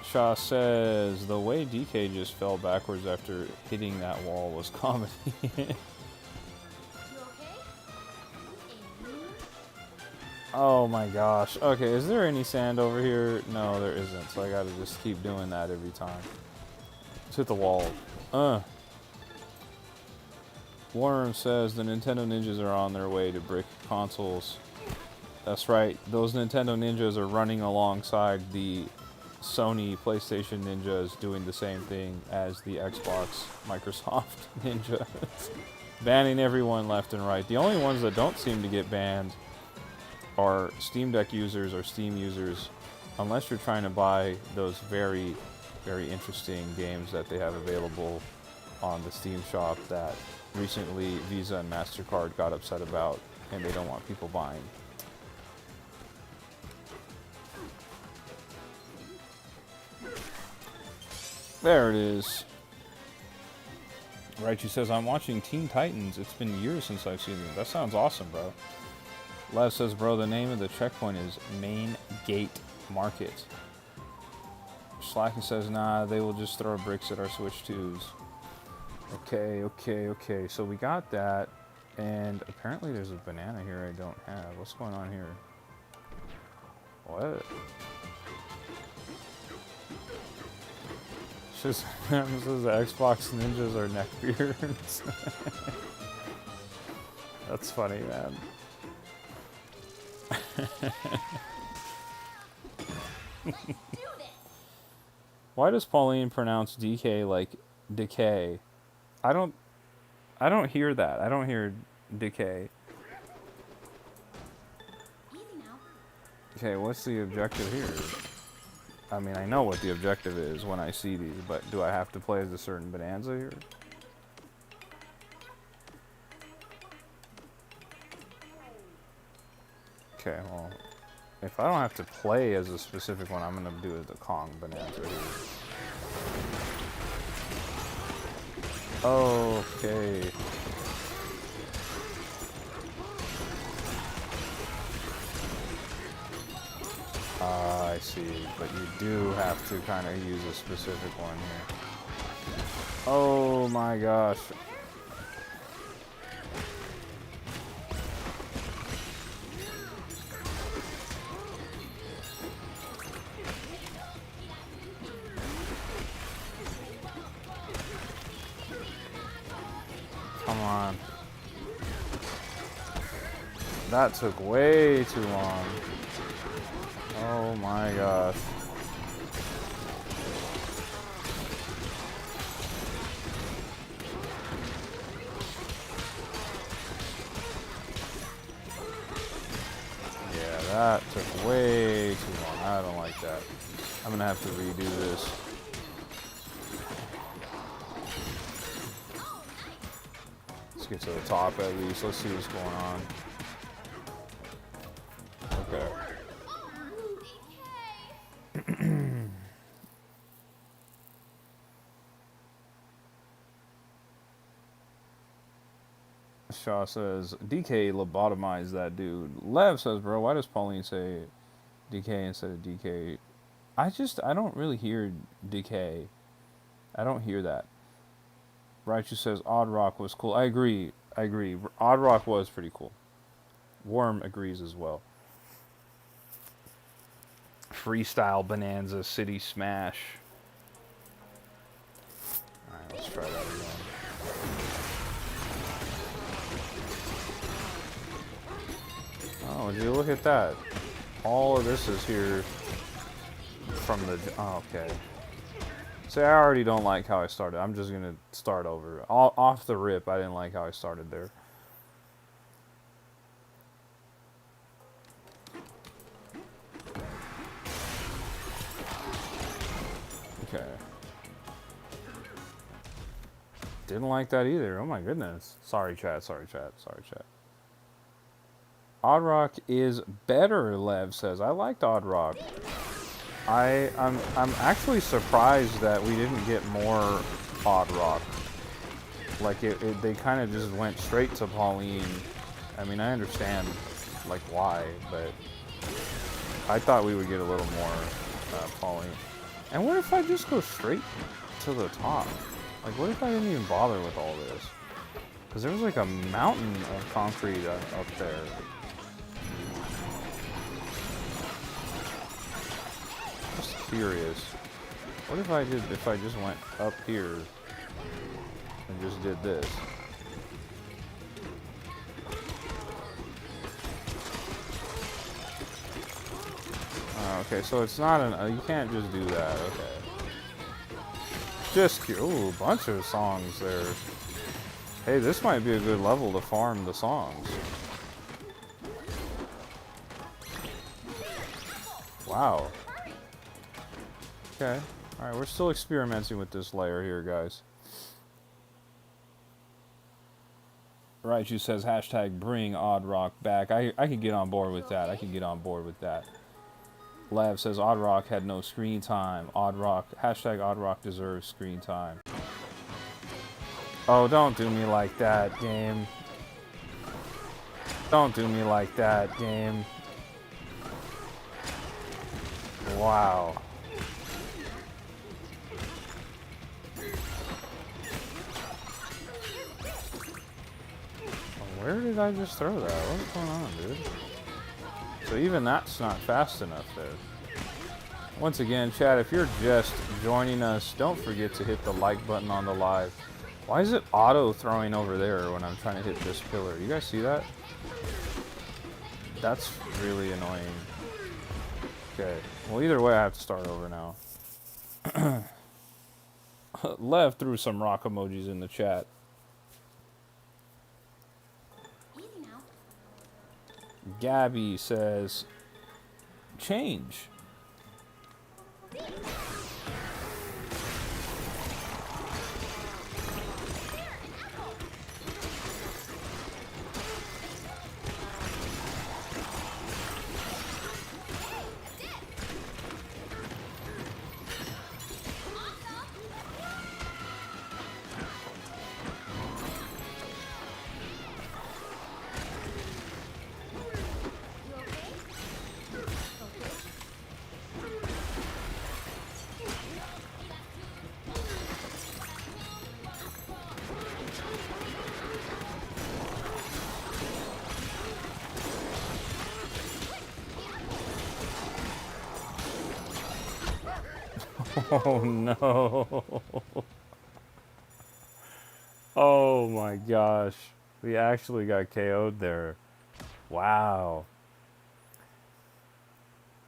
Shaw says the way DK just fell backwards after hitting that wall was comedy. You okay? Oh my gosh. Okay, is there any sand over here? No, there isn't. So I gotta just keep doing that every time. Let's hit the wall. Worm says the Nintendo Ninjas are on their way to brick consoles. That's right. Those Nintendo Ninjas are running alongside the Sony PlayStation Ninjas doing the same thing as the Xbox Microsoft Ninjas. Banning everyone left and right. The only ones that don't seem to get banned are Steam Deck users or Steam users, unless you're trying to buy those very, very interesting games that they have available on the Steam shop that recently Visa and MasterCard got upset about, and they don't want people buying. There it is. Raichu says, "I'm watching Teen Titans. It's been years since I've seen them." That sounds awesome, bro. Lev says, "Bro, the name of the checkpoint is Main Gate Market." Slacken says, "Nah, they will just throw bricks at our Switch 2s. Okay. So we got that. And apparently there's a banana here I don't have. What's going on here? What? Just says the Xbox Ninjas are neckbeards. That's funny, man. Why does Pauline pronounce DK like decay? I don't hear that. I don't hear decay. Easy now. Okay, what's the objective here? I mean, I know what the objective is when I see these, but do I have to play as a certain Bonanza here? Okay, well, if I don't have to play as a specific one, I'm gonna do the Kong Bonanza here. Okay. I see, but you do have to kind of use a specific one here. Oh my gosh. Come on. That took way too long. Oh my gosh. Yeah, that took way too long. I don't like that. I'm gonna have to redo this. Let's get to the top at least. Let's see what's going on. Okay. Shaw says, DK lobotomized that dude. Lev says, bro, why does Pauline say DK instead of DK? I don't really hear DK. I don't hear that. Raichu says, Odd Rock was cool. I agree. Odd Rock was pretty cool. Worm agrees as well. Freestyle Bonanza City Smash. Alright, let's try that again. Oh, would you look at that? All of this is here from the... Oh, okay. See, I already don't like how I started. I'm just going to start over. Off the rip, I didn't like how I started there. Okay. Didn't like that either. Oh my goodness. Sorry, chat. Odd Rock is better, Lev says. I liked Odd Rock. I'm actually surprised that we didn't get more Odd Rock. Like they kind of just went straight to Pauline. I mean, I understand like why, but I thought we would get a little more Pauline. And what if I just go straight to the top? Like, what if I didn't even bother with all this? Because there was like a mountain of concrete up there. Just curious. What if I just went up here and just did this? Okay, so it's not an... you can't just do that, okay. Just... Ooh, a bunch of songs there. Hey, this might be a good level to farm the songs. Wow. Okay. Alright, we're still experimenting with this layer here, guys. Raichu says, hashtag bring Odd Rock back. I can get on board with that. Lab says Odd Rock had no screen time. Hashtag Odd Rock deserves screen time. Oh, don't do me like that, game. Don't do me like that, game. Wow. Where did I just throw that? What's going on, dude? So even that's not fast enough there. Once again, chat, if you're just joining us, don't forget to hit the like button on the live. Why is it auto throwing over there when I'm trying to hit this pillar? You guys see that? That's really annoying. Okay. Well, either way, I have to start over now. Lev threw some rock emojis in the chat. Easy now. Gabby says, change. Oh no. Oh my gosh. We actually got KO'd there. Wow.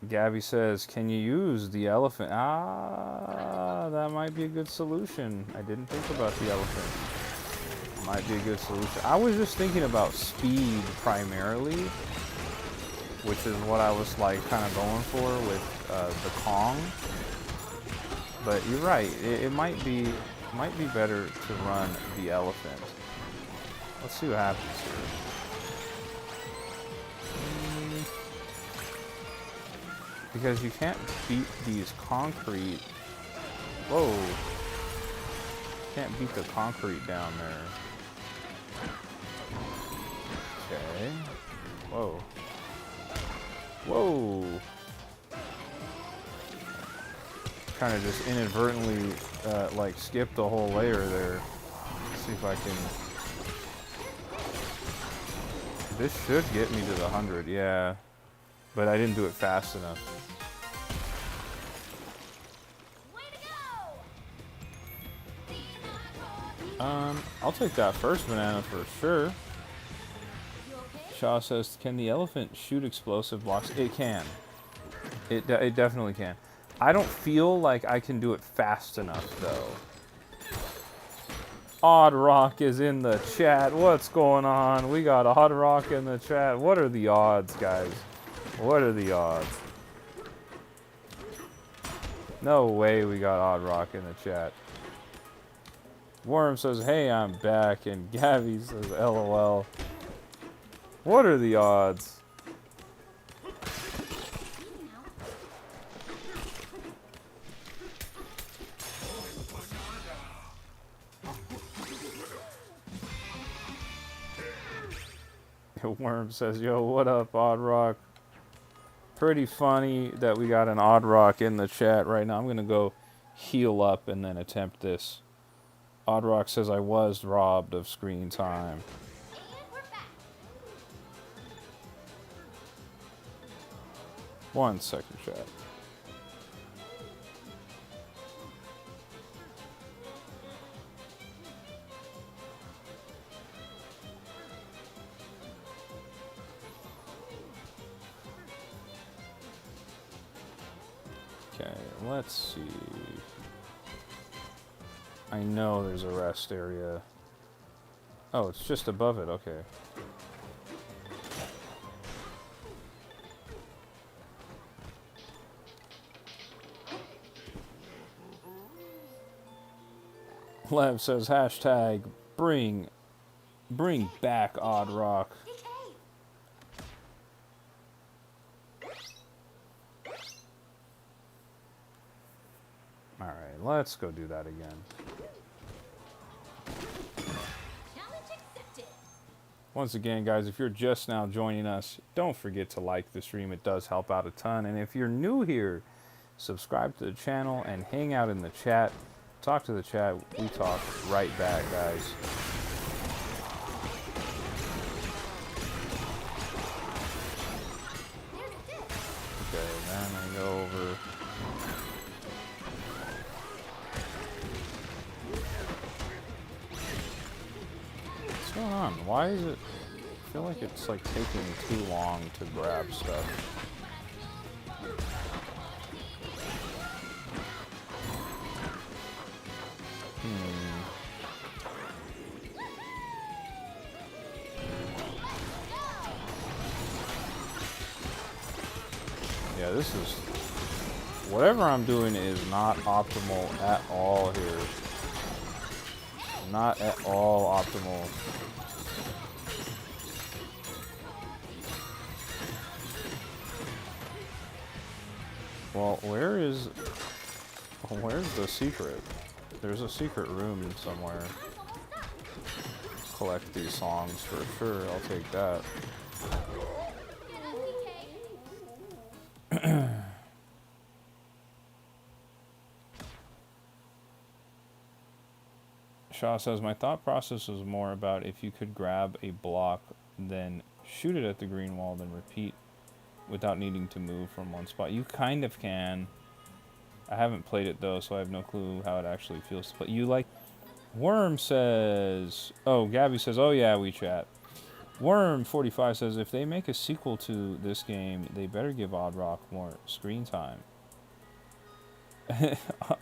Gabby says, can you use the elephant? Ah, that might be a good solution. I didn't think about the elephant. Might be a good solution. I was just thinking about speed primarily, which is what I was like kind of going for with the Kong. But you're right. It might be better to run the elephant. Let's see what happens here. Because you can't beat these concrete. Whoa! Can't beat the concrete down there. Okay. Whoa. Whoa. Kind of just inadvertently, like, skipped a whole layer there. Let's see if I can... This should get me to the 100, yeah. But I didn't do it fast enough. I'll take that first banana for sure. Shaw says, can the elephant shoot explosive blocks? It can. It definitely can. I don't feel like I can do it fast enough, though. Odd Rock is in the chat. What's going on? We got Odd Rock in the chat. What are the odds, guys? What are the odds? No way we got Odd Rock in the chat. Worm says, hey, I'm back. And Gabby says, LOL. What are the odds? Worm says, yo, what up, Odd Rock? Pretty funny that we got an Odd Rock in the chat right now. I'm going to go heal up and then attempt this. Odd Rock says, I was robbed of screen time. One second, chat. Okay, let's see. I know there's a rest area. Oh, it's just above it, okay. Lev says, hashtag bring back Odd Rock. Alright, let's go do that again. Once again, guys, if you're just now joining us, don't forget to like the stream. It does help out a ton. And if you're new here, subscribe to the channel and hang out in the chat. Talk to the chat. We talk right back, guys. Okay, then I go over. What's going on? Why is it... I feel like it's like taking too long to grab stuff. Yeah, this is... Whatever I'm doing is not optimal at all here. Not at all optimal. Well, where's the secret? There's a secret room somewhere. Collect these songs for sure. I'll take that. Shaw says, my thought process was more about if you could grab a block, then shoot it at the green wall, then repeat without needing to move from one spot. You kind of can. I haven't played it though, so I have no clue how it actually feels to play. You like... Worm says... Oh, Gabby says, oh yeah, we chat. Worm45 says, if they make a sequel to this game, they better give Odd Rock more screen time.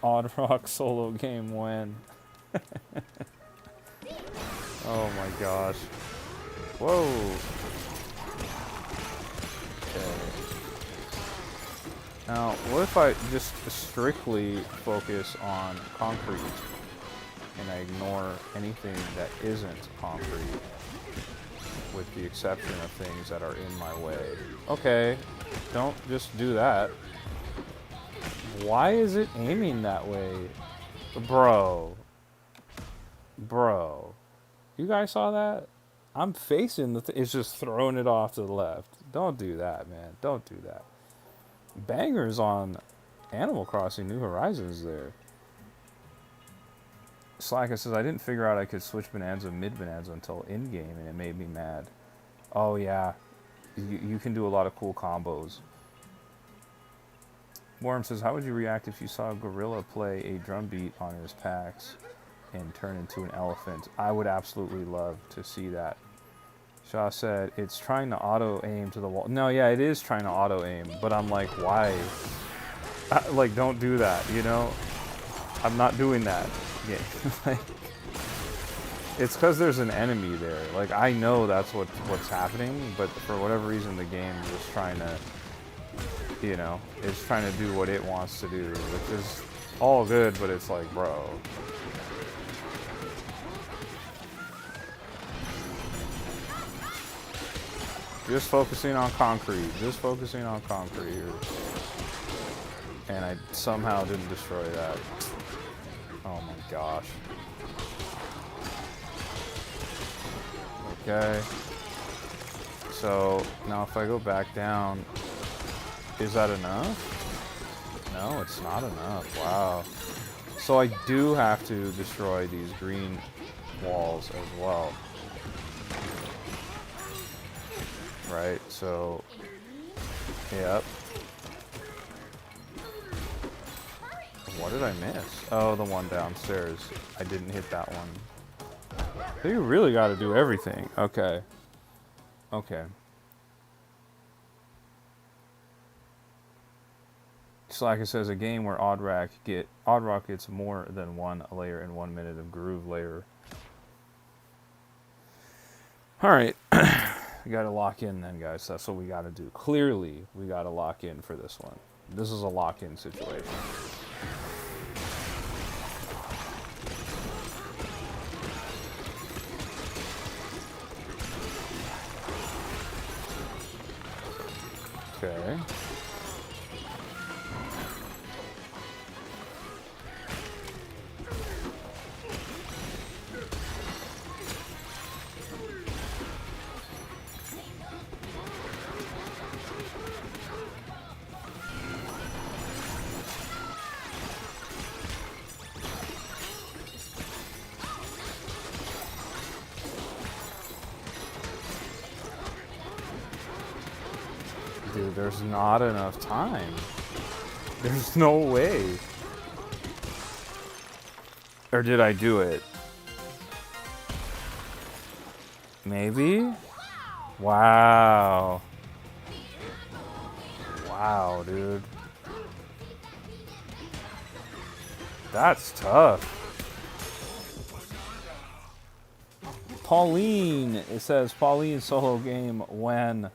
Odd Rock solo game when? Oh my gosh. Whoa. Okay. Now, what if I just strictly focus on concrete and I ignore anything that isn't concrete, with the exception of things that are in my way? Okay, don't just do that. Why is it aiming that way? Bro. Bro. You guys saw that? I'm facing the it's just throwing it off to the left. Don't do that, man. Don't do that. Bangers on Animal Crossing New Horizons there. Slacker says, I didn't figure out I could switch Bonanza mid-Bonanza until in-game, and it made me mad. Oh, yeah. You can do a lot of cool combos. Worm says, how would you react if you saw a gorilla play a drum beat on his packs and turn into an elephant? I would absolutely love to see that. Shaw said, it's trying to auto-aim to the wall. No, yeah, it is trying to auto-aim, but I'm like, why? Like, don't do that, you know? I'm not doing that. Yeah. Like, it's because there's an enemy there. Like, I know that's what's happening, but for whatever reason, the game is just trying to, you know, it's trying to do what it wants to do, which is all good, but it's like, bro. Just focusing on concrete. Just focusing on concrete here. And I somehow didn't destroy that. Oh my gosh. Okay. So, now if I go back down, is that enough? No, it's not enough. Wow. So I do have to destroy these green walls as well. Right, so, yep. What did I miss? Oh, the one downstairs. I didn't hit that one. You really got to do everything. Okay. Okay. Slacker says a game where Odd Rock gets more than one layer in 1 minute of groove layer. All right. We got to lock in then, guys. That's what we got to do. Clearly, we got to lock in for this one. This is a lock-in situation. Okay. Dude, there's not enough time. There's no way. Or did I do it? Maybe? Wow. Wow, dude. That's tough. Pauline, it says Pauline solo game when.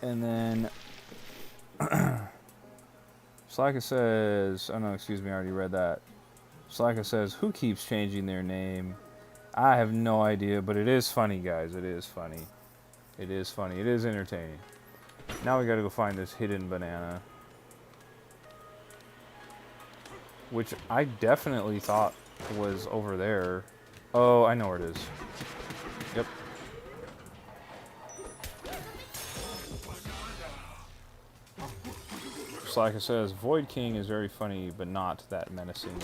And then Slaka says, oh no, excuse me, I already read that. Slaka says, who keeps changing their name? I have no idea, but it is funny, guys. It is funny. It is funny. It is entertaining. Now we gotta go find this hidden banana. Which I definitely thought was over there. Oh, I know where it is. Yep. Like it says, Void King is very funny, but not that menacing.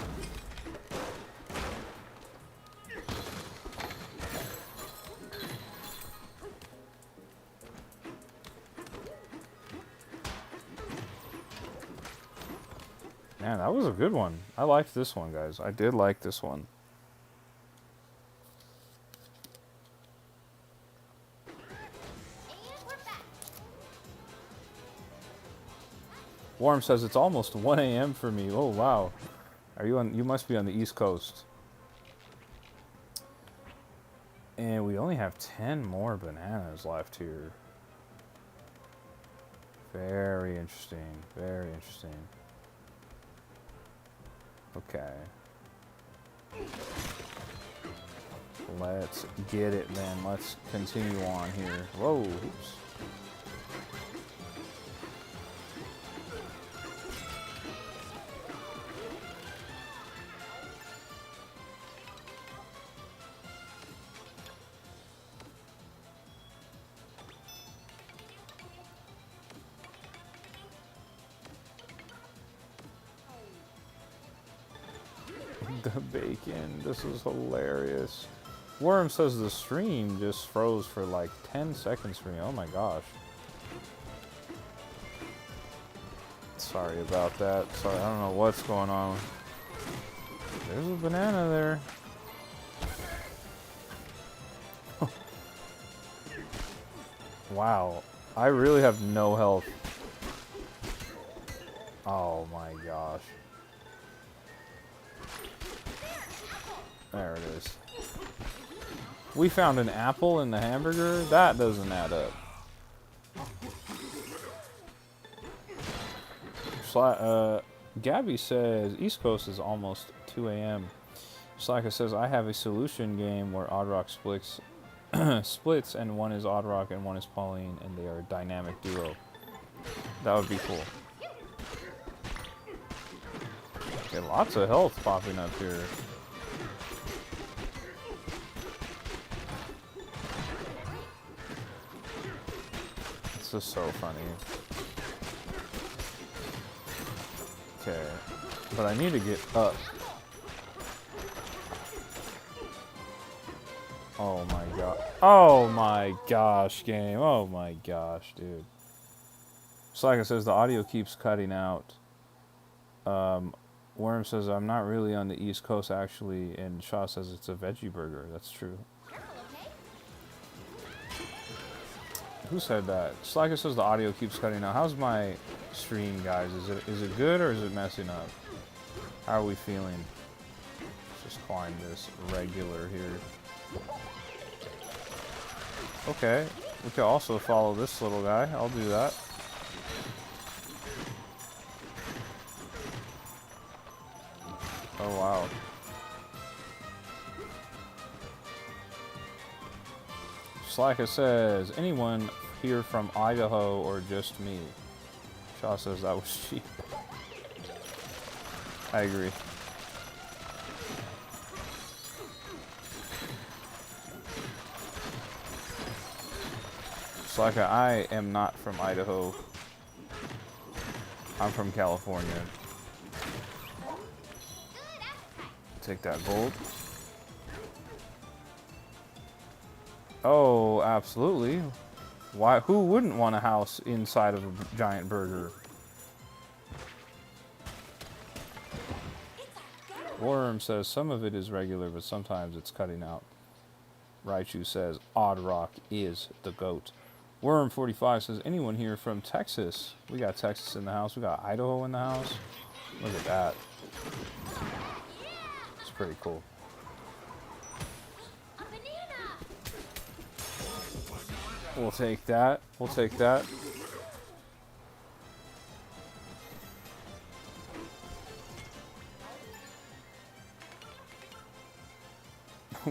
Man, that was a good one. I liked this one, guys. I did like this one. Warm says it's almost 1 a.m. for me. Oh wow, are you on? You must be on the East Coast. And we only have 10 more bananas left here. Very interesting. Very interesting. Okay. Let's get it then. Let's continue on here. Whoa. Oops. the bacon. This is hilarious. Worm says the stream just froze for like 10 seconds for me. Oh my gosh. Sorry about that. Sorry, I don't know what's going on. There's a banana there. Wow. I really have no health. Oh my gosh. There it is. We found an apple in the hamburger? That doesn't add up. Gabby says East Coast is almost 2 a.m. Slaka says I have a solution game where Oddrock splits and one is Oddrock and one is Pauline and they are a dynamic duo. That would be cool. Okay, lots of health popping up here. This is so funny. Okay, but I need to get up. Oh my god. Oh my gosh, game. Oh my gosh, dude. Slaka says the audio keeps cutting out. Worm says I'm not really on the East Coast actually, and Shaw says it's a veggie burger. That's true. Who said that? Slaka says the audio keeps cutting out. How's my stream, guys? Is it good or is it messing up? How are we feeling? Let's just climb this regular here. Okay, we can also follow this little guy. I'll do that. Oh wow. Slaka says, anyone here from Idaho or just me? Shaw says that was cheap. I agree. Slaka, I am not from Idaho. I'm from California. Take that gold. Oh, absolutely. Why? Who wouldn't want a house inside of a giant burger? Worm says some of it is regular, but sometimes it's cutting out. Raichu says Oddrock is the GOAT. Worm45 says anyone here from Texas? We got Texas in the house. We got Idaho in the house. Look at that. It's pretty cool. We'll take that. We'll take that.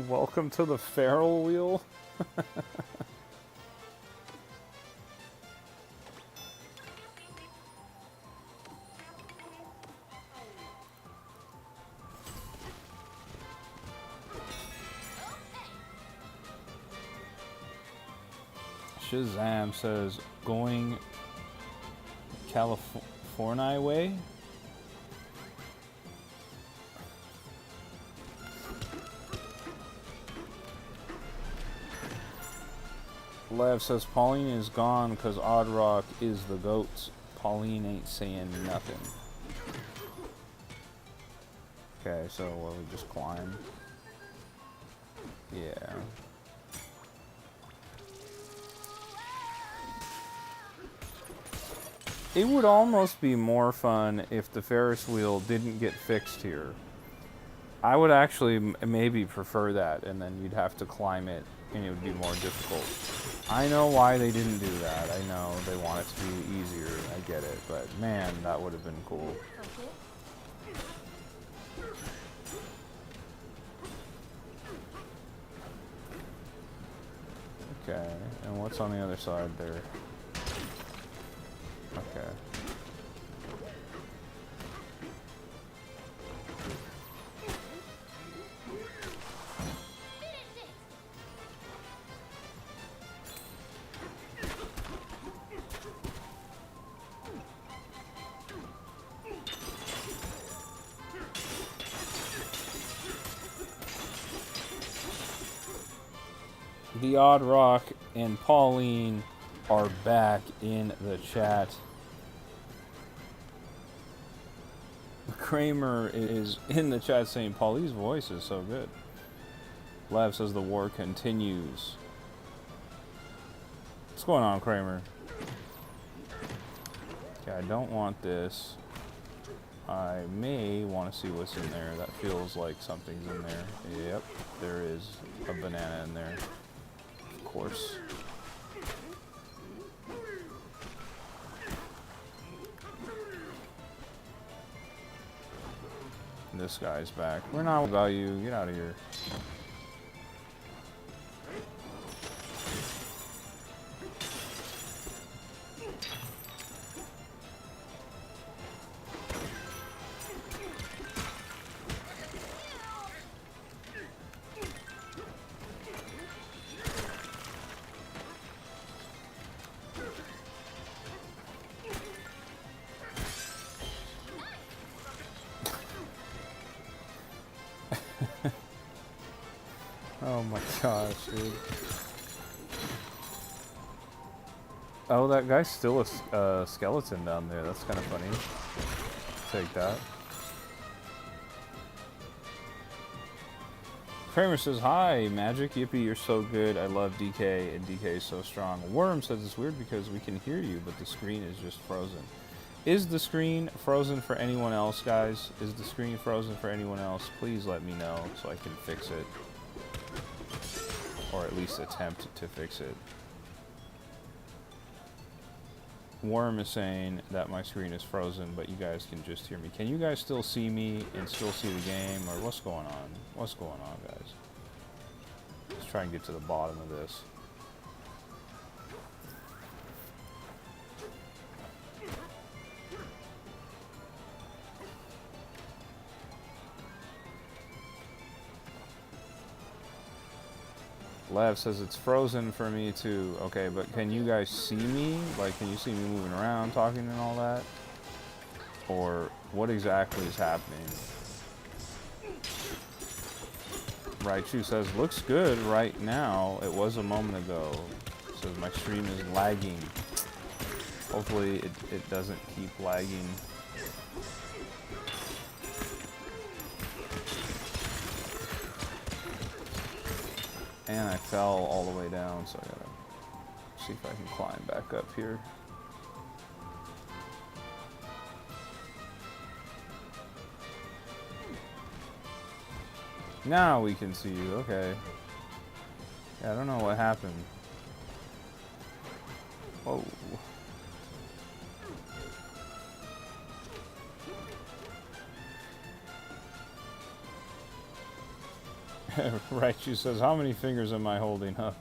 Welcome to the feral wheel. Shazam says, going California way? Lev says, Pauline is gone because Oddrock is the GOAT. Pauline ain't saying nothing. Okay, so we just climb. Yeah. It would almost be more fun if the Ferris wheel didn't get fixed here. I would actually maybe prefer that, and then you'd have to climb it, and it would be more difficult. I know why they didn't do that. I know they want it to be easier. I get it, but man, that would have been cool. Okay, and what's on the other side there? Okay. The Odd Rock and Pauline are back in the chat. Kramer is in the chat saying Pauline's voice is so good. Lav says the war continues. What's going on, Kramer? Okay, I don't want this. I may want to see what's in there. That feels like something's in there. Yep, there is a banana in there. Of course. This guy's back. We're not about you. Get out of here. Oh my gosh, dude. Oh, that guy's still a skeleton down there. That's kind of funny. Take that. Kramer says, hi, Magic. Yippee, you're so good. I love DK, and DK is so strong. Worm says it's weird because we can hear you, but the screen is just frozen. Is the screen frozen for anyone else, guys? Is the screen frozen for anyone else? Please let me know so I can fix it. Or at least attempt to fix it. Worm is saying that my screen is frozen, but you guys can just hear me. Can you guys still see me and still see the game? Or what's going on? What's going on, guys? Let's try and get to the bottom of this. Lav says it's frozen for me too. Okay, but can you guys see me? Like, can you see me moving around, talking and all that? Or what exactly is happening? Raichu says, looks good right now. It was a moment ago. Says my stream is lagging. Hopefully it doesn't keep lagging. And I fell all the way down, so I gotta see if I can climb back up here. Now we can see you, okay. Yeah, I don't know what happened. Whoa. Raichu says, how many fingers am I holding up?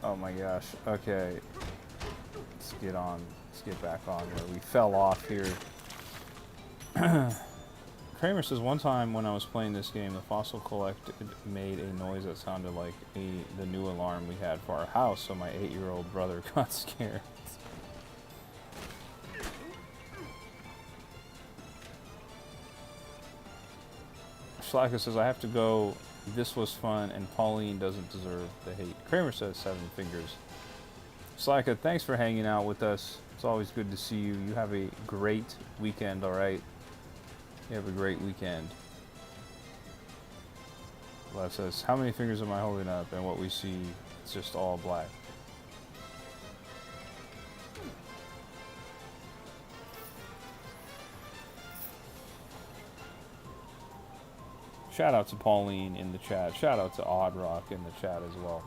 Oh my gosh. Okay. Let's get on. Let's get back on where we fell off here. Kramer says, one time when I was playing this game, the fossil collected made a noise that sounded like the new alarm we had for our house, so my 8-year-old brother got scared. Schlaka says, I have to go. This was fun, and Pauline doesn't deserve the hate. Kramer says 7 fingers. Schlaka, thanks for hanging out with us. It's always good to see you. You have a great weekend, alright? You have a great weekend. Lev says, how many fingers am I holding up? And what we see, it's just all black. Shout out to Pauline in the chat. Shout out to Odd Rock in the chat as well.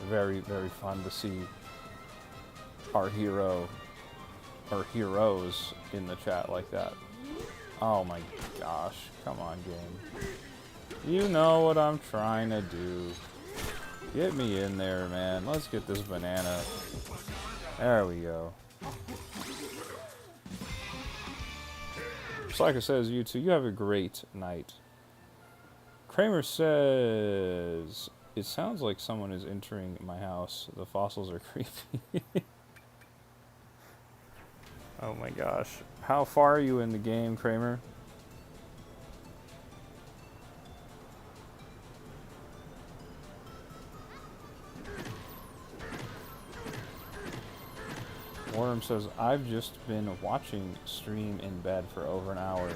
Very, very fun to see our hero, or heroes in the chat like that. Oh my gosh. Come on, game. You know what I'm trying to do. Get me in there, man. Let's get this banana. There we go. Psycho says, you two, you have a great night. Kramer says, it sounds like someone is entering my house. The fossils are creepy. Oh my gosh. How far are you in the game, Kramer? Worm says, I've just been watching stream in bed for over an hour.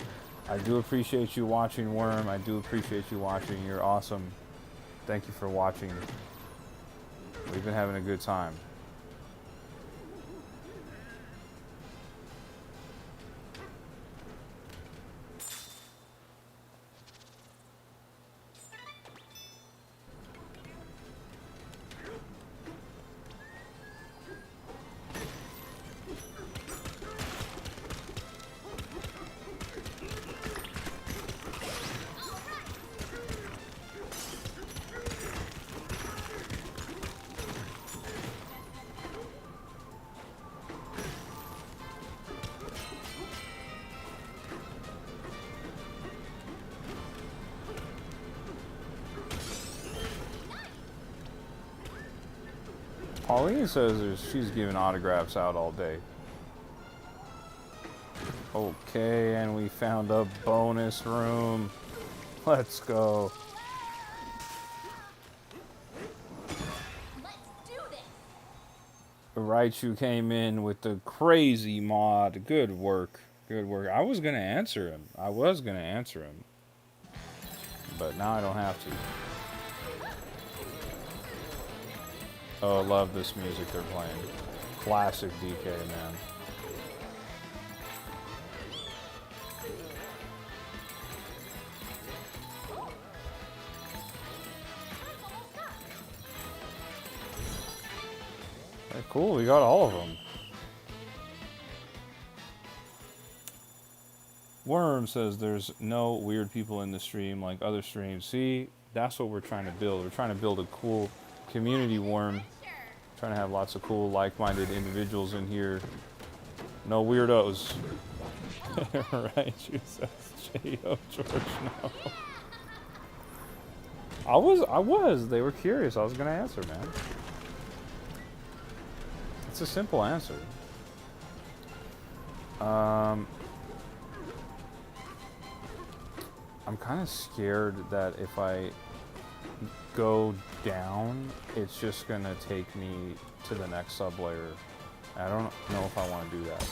I do appreciate you watching, Worm. I do appreciate you watching. You're awesome. Thank you for watching. We've been having a good time. Pauline says she's giving autographs out all day. Okay, and we found a bonus room. Let's go. Let's do this. Raichu came in with the crazy mod. Good work. Good work. I was going to answer him. But now I don't have to. Oh, I love this music they're playing. Classic DK, man. Okay, cool, we got all of them. Worm says there's no weird people in the stream like other streams. See, that's what we're trying to build. We're trying to build a cool community, Worm. Trying to have lots of cool, like-minded individuals in here. No weirdos. Right, you says J.O. George, no. I was. They were curious. I was going to answer, man. It's a simple answer. I'm kind of scared that if I go down, it's just going to take me to the next sub-layer. I don't know if I want to do that.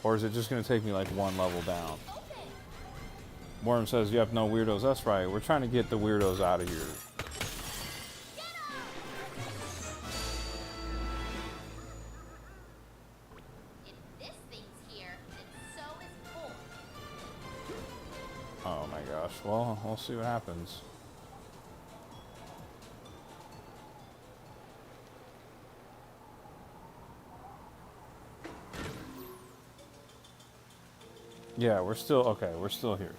Or is it just going to take me like one level down? Worm says, yep, no weirdos. That's right. We're trying to get the weirdos out of here. If this thing's here, then so is Cole. Oh my gosh. Well, we'll see what happens. Yeah, we're still here.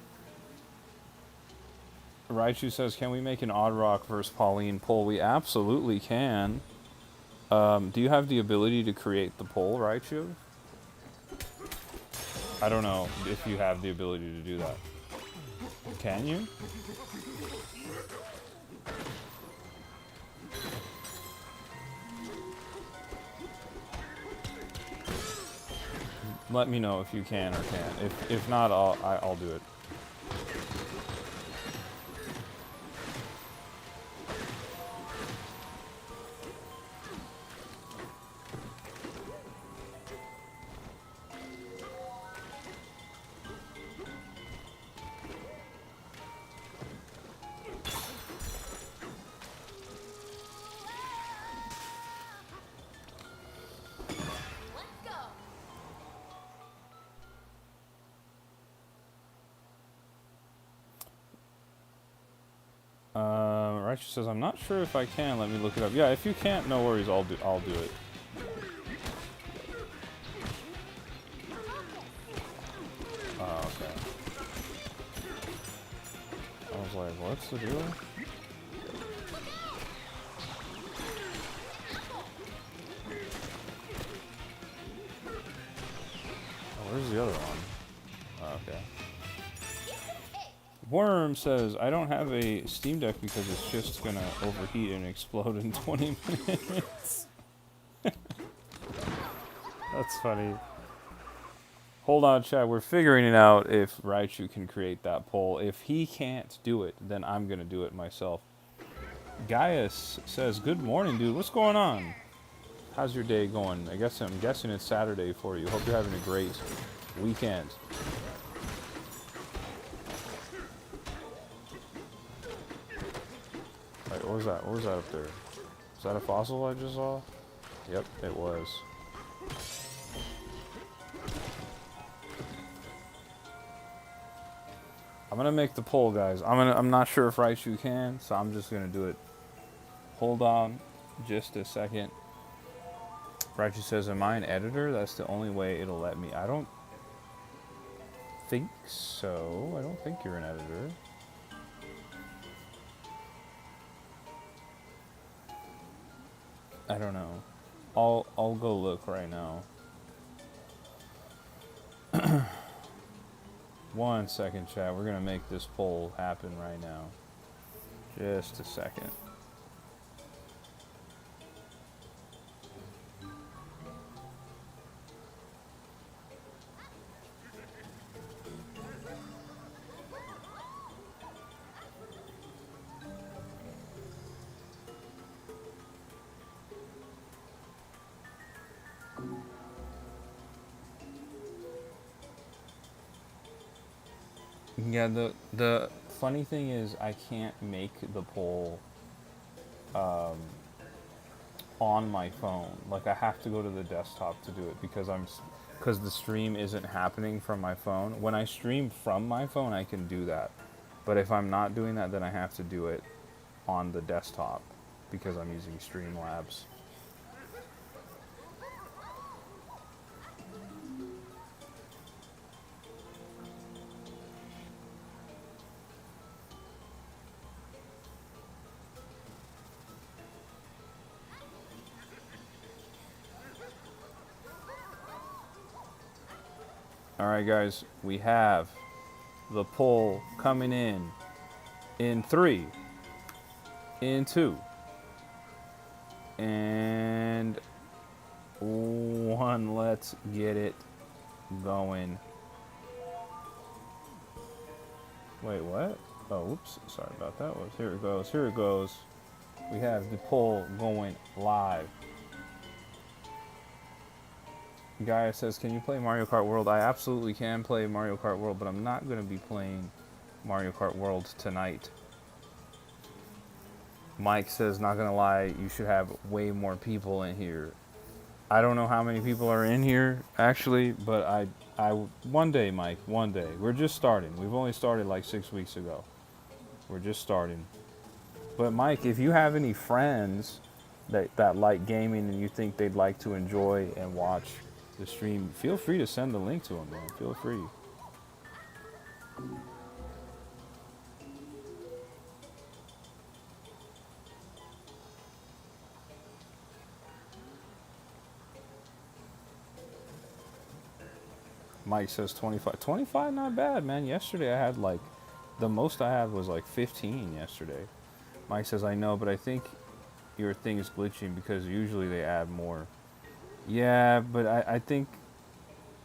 Raichu says, can we make an Odd Rock versus Pauline poll? We absolutely can. Do you have the ability to create the poll, Raichu? I don't know if you have the ability to do that. Can you? Let me know if you can or can't. If not, I'll do it. Raichu says, I'm not sure if I can. Let me look it up. Yeah, if you can't, no worries. I'll do it. Oh, okay. I was like, what's the deal? Oh, where's the other one? Oh, okay. Worm says, I don't have a Steam Deck because it's just gonna overheat and explode in 20 minutes. That's funny. Hold on, chat. We're figuring it out if Raichu can create that poll. If he can't do it, then I'm gonna do it myself. Gaius says, good morning, dude. What's going on? How's your day going? I'm guessing it's Saturday for you. Hope you're having a great weekend. Wait, what was that? What was that up there? Is that a fossil I just saw? Yep, it was. I'm gonna make the poll, guys. I'm not sure if Raichu can, so I'm just gonna do it. Hold on just a second. Raichu says, am I an editor? That's the only way it'll let me. I don't think so. I don't think you're an editor. I don't know. I'll go look right now. 1 second, chat. We're gonna make this poll happen right now. Just a second. Yeah, the funny thing is I can't make the poll on my phone. Like I have to go to the desktop to do it because the stream isn't happening from my phone. When I stream from my phone, I can do that. But if I'm not doing that, then I have to do it on the desktop because I'm using Streamlabs. Alright guys, we have the poll coming in 3, in 2, and 1. Let's get it going. Wait, what? Oh, oops, sorry about that. Here it goes, here it goes. We have the poll going live. Guy says, can you play Mario Kart World? I absolutely can play Mario Kart World, but I'm not going to be playing Mario Kart World tonight. Mike says, not going to lie, you should have way more people in here. I don't know how many people are in here, actually, but one day, Mike, one day. We're just starting. We've only started like 6 weeks ago. We're just starting. But Mike, if you have any friends that like gaming and you think they'd like to enjoy and watch the stream, feel free to send the link to them, man. Feel free. Mike says 25. 25, not bad, man. Yesterday I had like, the most I had was like 15 yesterday. Mike says, I know, but I think your thing is glitching because usually they add more. Yeah, but I think,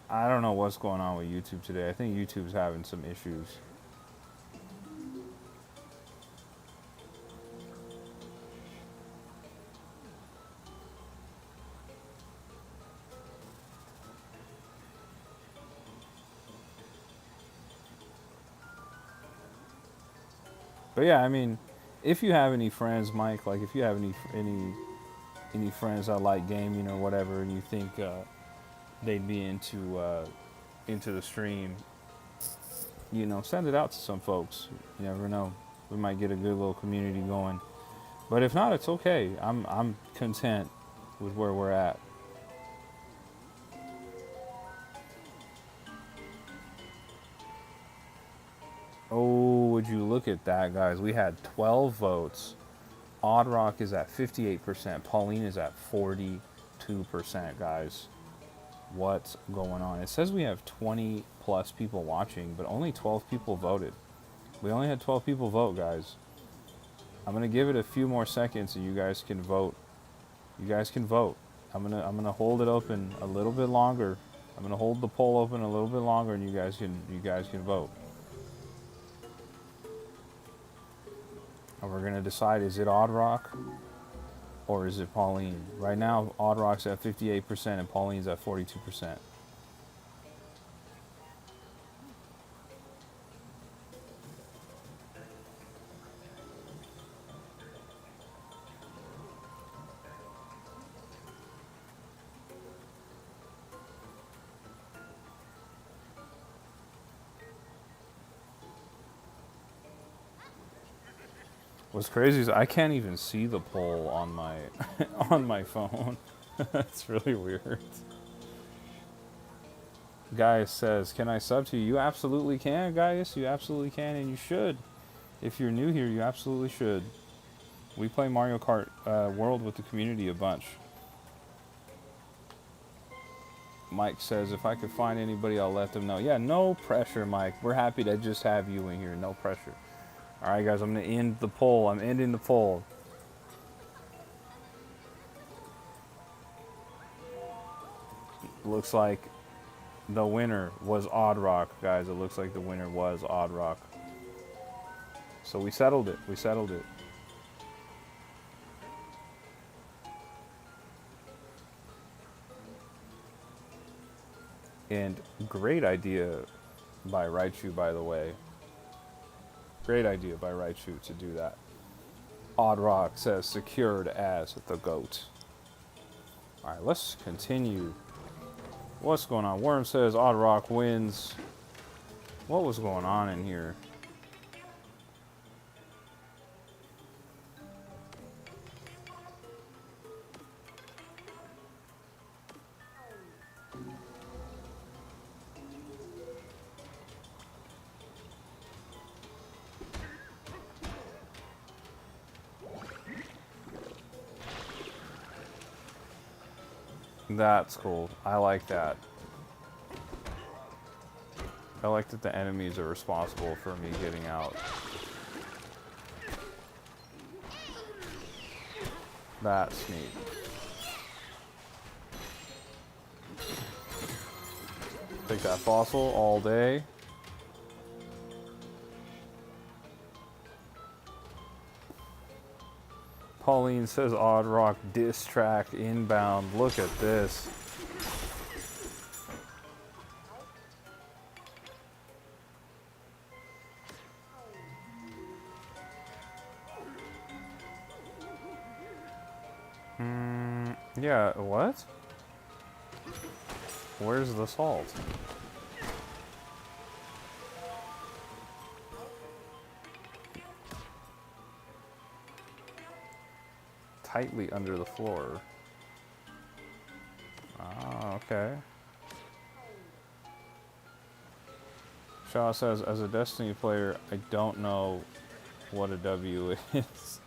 I don't know what's going on with YouTube today. I think YouTube's having some issues. But yeah, I mean, if you have any friends, Mike, like if you have any friends that like gaming or whatever, and you think they'd be into the stream, you know, send it out to some folks. You never know, we might get a good little community going. But if not, it's okay. I'm content with where we're at. Oh, would you look at that, guys? We had 12 votes. Odd Rock is at 58%. Pauline is at 42%, guys. What's going on? It says we have 20 plus people watching, but only 12 people voted. We only had 12 people vote, guys. I'm gonna give it a few more seconds so you guys can vote. You guys can vote. I'm gonna hold it open a little bit longer. I'm gonna hold the poll open a little bit longer, and you guys can vote. And we're gonna decide: is it Odd Rock, Or is it Pauline? Right now, Odd Rock's at 58% and Pauline's at 42%. What's crazy is I can't even see the poll on my on my phone. That's really weird. Gaius says, "Can I sub to you?" You absolutely can, Gaius. You absolutely can, and you should. If you're new here, you absolutely should. We play Mario Kart World with the community a bunch. Mike says, "If I could find anybody, I'll let them know." Yeah, no pressure, Mike. We're happy to just have you in here. No pressure. All right, guys, I'm going to end the poll. I'm ending the poll. Looks like the winner was Odd Rock, guys. It looks like the winner was Odd Rock. So we settled it. We settled it. And great idea by Raichu, by the way. Great idea by Raichu to do that. Odd Rock says secured as the GOAT. Alright, let's continue. What's going on? Worm says Odd Rock wins. What was going on in here? That's cool. I like that. I like that the enemies are responsible for me getting out. That's neat. Take that fossil all day. Pauline says Odd Rock diss track inbound. Look at this. Yeah, what? Where's the salt? Tightly under the floor. Ah, okay. Shaw says, as a Destiny player, I don't know what a W is.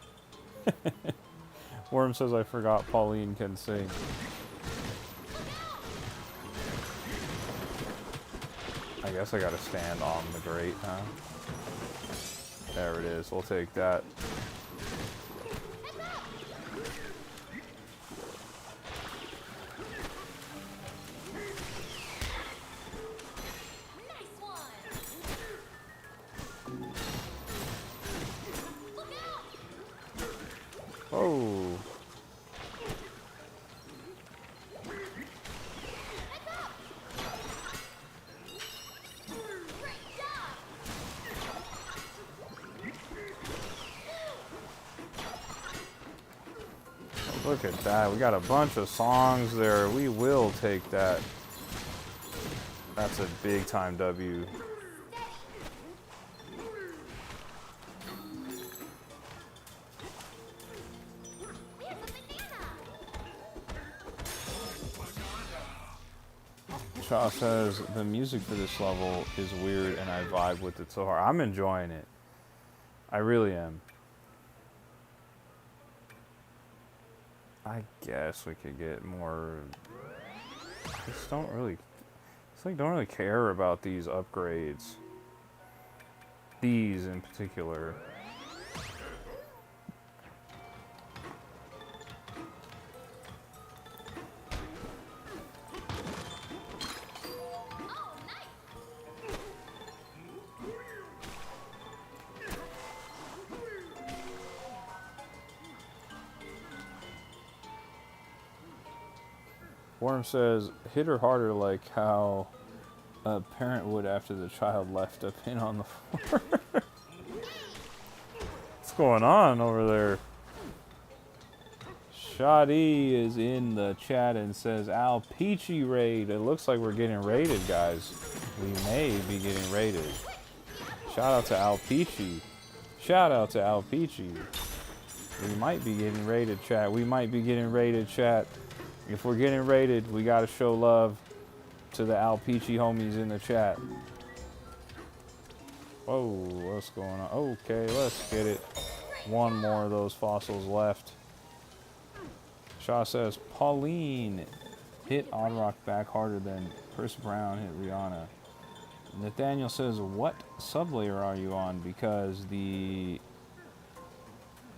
Worm says, I forgot Pauline can sing. I guess I gotta stand on the grate, huh? There it is. We'll take that. Oh. Look at that. We got a bunch of songs there. We will take that. That's a big time W. Shaw says the music for this level is weird and I vibe with it so hard. I'm enjoying it. I really am. I guess we could get more. Just don't really. It's like don't really care about these upgrades. These in particular. Worm says, hit her harder like how a parent would after the child left a pin on the floor. What's going on over there? Shadi is in the chat and says, Al Peachy raid. It looks like we're getting raided, guys. We may be getting raided. Shout out to Al Peachy. Shout out to Al Peachy. We might be getting raided, chat. We might be getting raided, chat. If we're getting raided, we gotta show love to the Al Peachy homies in the chat. Whoa, what's going on? Okay, let's get it. One more of those fossils left. Shaw says, Pauline hit Odd Rock back harder than Chris Brown hit Rihanna. Nathaniel says, what sublayer are you on? Because the...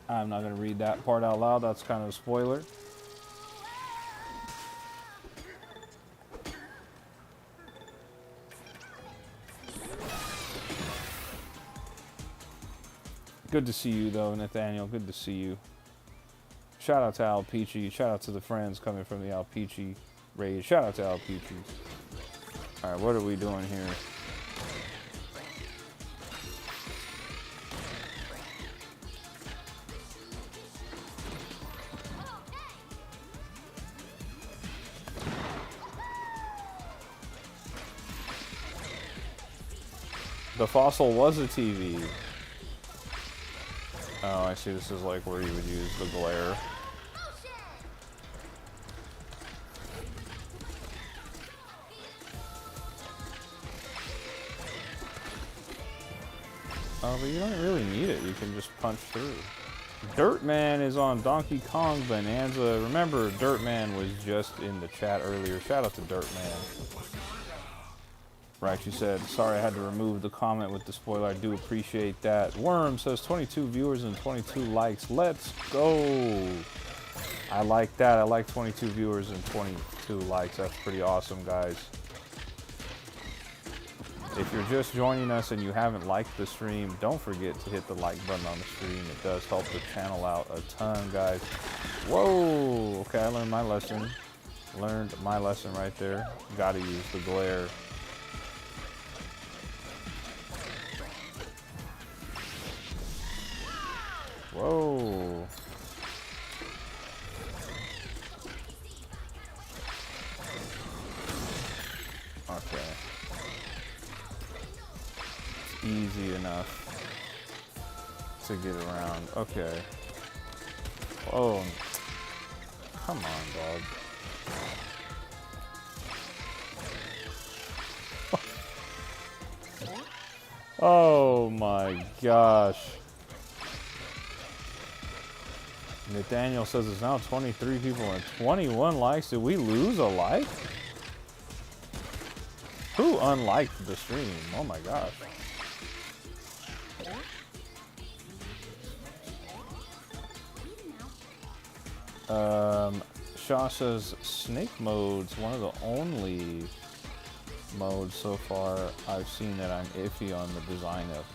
I'm not going to read that part out loud. That's kind of a spoiler. Good to see you, though, Nathaniel. Good to see you. Shout out to Al Peachy. Shout out to the friends coming from the Al Peachy raid. Shout out to Al Peachy. All right, what are we doing here? The fossil was a TV. Oh, I see. This is like where you would use the glare. Oh, but you don't really need it. You can just punch through. Dirtman is on Donkey Kong Bonanza. Remember, Dirtman was just in the chat earlier. Shout out to Dirtman. Right, you said, sorry I had to remove the comment with the spoiler. I do appreciate that. Worm says 22 viewers and 22 likes. Let's go. I like that. I like 22 viewers and 22 likes. That's pretty awesome, guys. If you're just joining us and you haven't liked the stream, don't forget to hit the like button on the stream. It does help the channel out a ton, guys. Whoa. Okay, I learned my lesson. Learned my lesson right there. Gotta use the glare. Whoa. Okay. It's easy enough to get around. Okay. Oh. Come on, dog. Oh my gosh. Nathaniel says it's now 23 people and 21 likes. Did we lose a like? Who unliked the stream? Oh my gosh. Shaw says snake mode's one of the only modes so far I've seen that I'm iffy on the design of.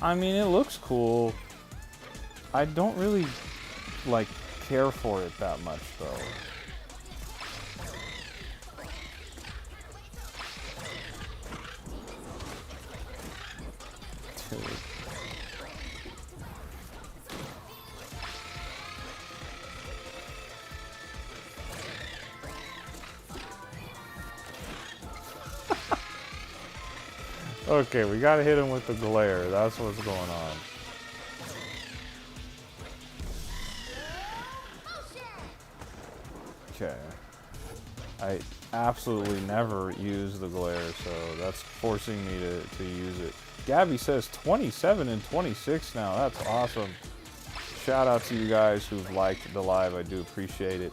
I mean, it looks cool. I don't really like care for it that much though. Dude. Okay, we gotta hit him with the glare. That's what's going on. Okay. I absolutely never use the glare, so that's forcing me to use it. Gabby says 27 and 26 now. That's awesome. Shout out to you guys who've liked the live. I do appreciate it.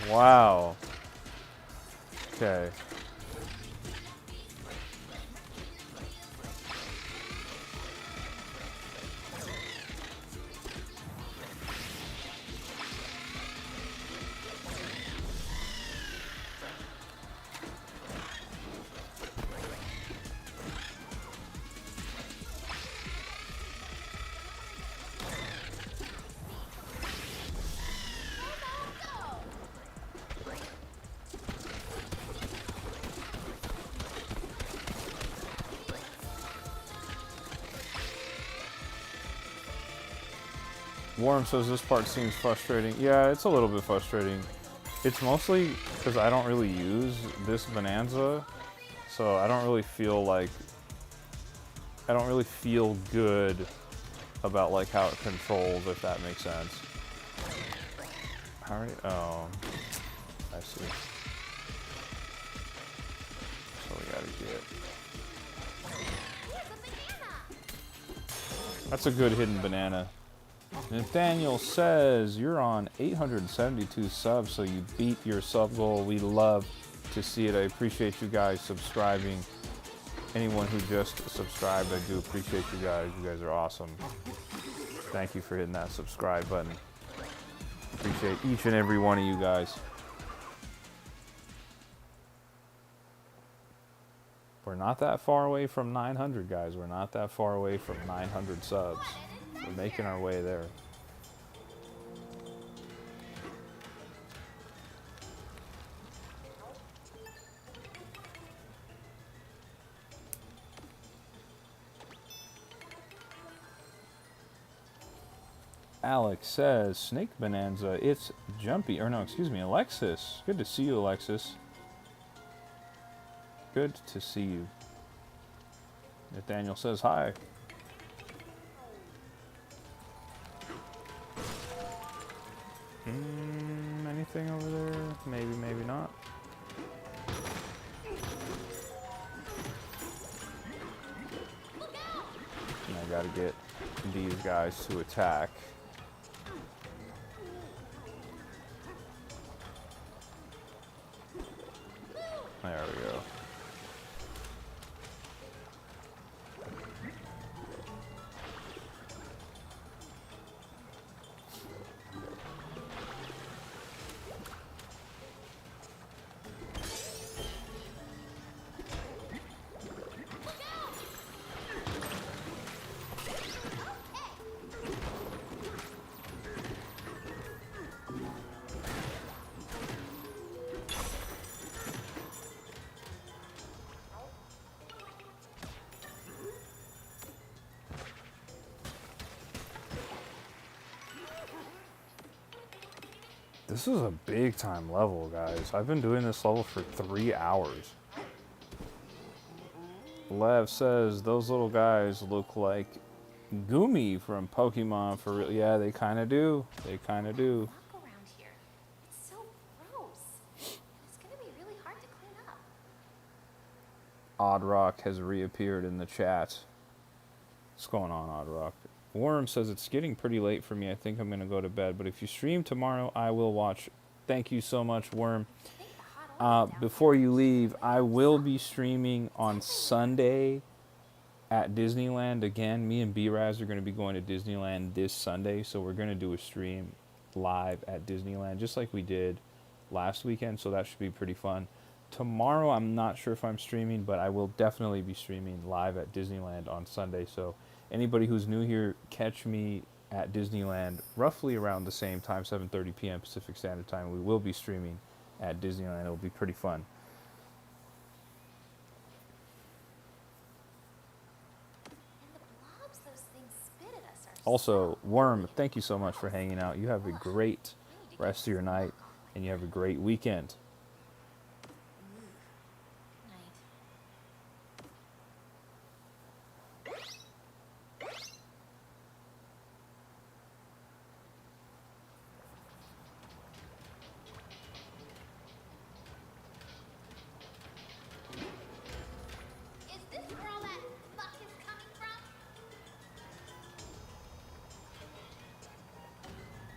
Wow. Okay. Warm says this part seems frustrating. Yeah, it's a little bit frustrating. It's mostly because I don't really use this Bonanza, so I don't really feel good about like how it controls, if that makes sense. Oh, I see. So we gotta get. That's a good hidden banana. Nathaniel says you're on 872 subs, so you beat your sub goal. We love to see it. I appreciate you guys subscribing. Anyone who just subscribed, I do appreciate you guys. You guys are awesome. Thank you for hitting that subscribe button. Appreciate each and every one of you guys. We're not that far away from 900, guys. We're not that far away from 900 subs. We're making our way there. Alex says, Snake Bonanza, it's jumpy. Or no, excuse me, Alexis. Good to see you, Alexis. Good to see you. Nathaniel says hi. Anything over there? Maybe, maybe not. And I gotta get these guys to attack. There we go. This is a big time level, guys. I've been doing this level for 3 hours. Lev says those little guys look like Goomy from Pokemon for real. Yeah, they kind of do. They kind of do. Walk around here. It's so gross. It's gonna be really hard to clean up. Odd Rock has reappeared in the chat. What's going on, Odd Rock? Worm says it's getting pretty late for me. I think I'm going to go to bed. But if you stream tomorrow, I will watch. Thank you so much, Worm. Before you leave, I will be streaming on Sunday at Disneyland. Again, me and B-Raz are going to be going to Disneyland this Sunday. So we're going to do a stream live at Disneyland, just like we did last weekend. So that should be pretty fun. Tomorrow, I'm not sure if I'm streaming, but I will definitely be streaming live at Disneyland on Sunday. So anybody who's new here, catch me at Disneyland roughly around the same time, 7:30 p.m. Pacific Standard Time. We will be streaming at Disneyland. It'll be pretty fun. And the blobs those things spit at us are Also, Worm, thank you so much for hanging out. You have a great rest of your night, and you have a great weekend. Is this where all that muck is coming from?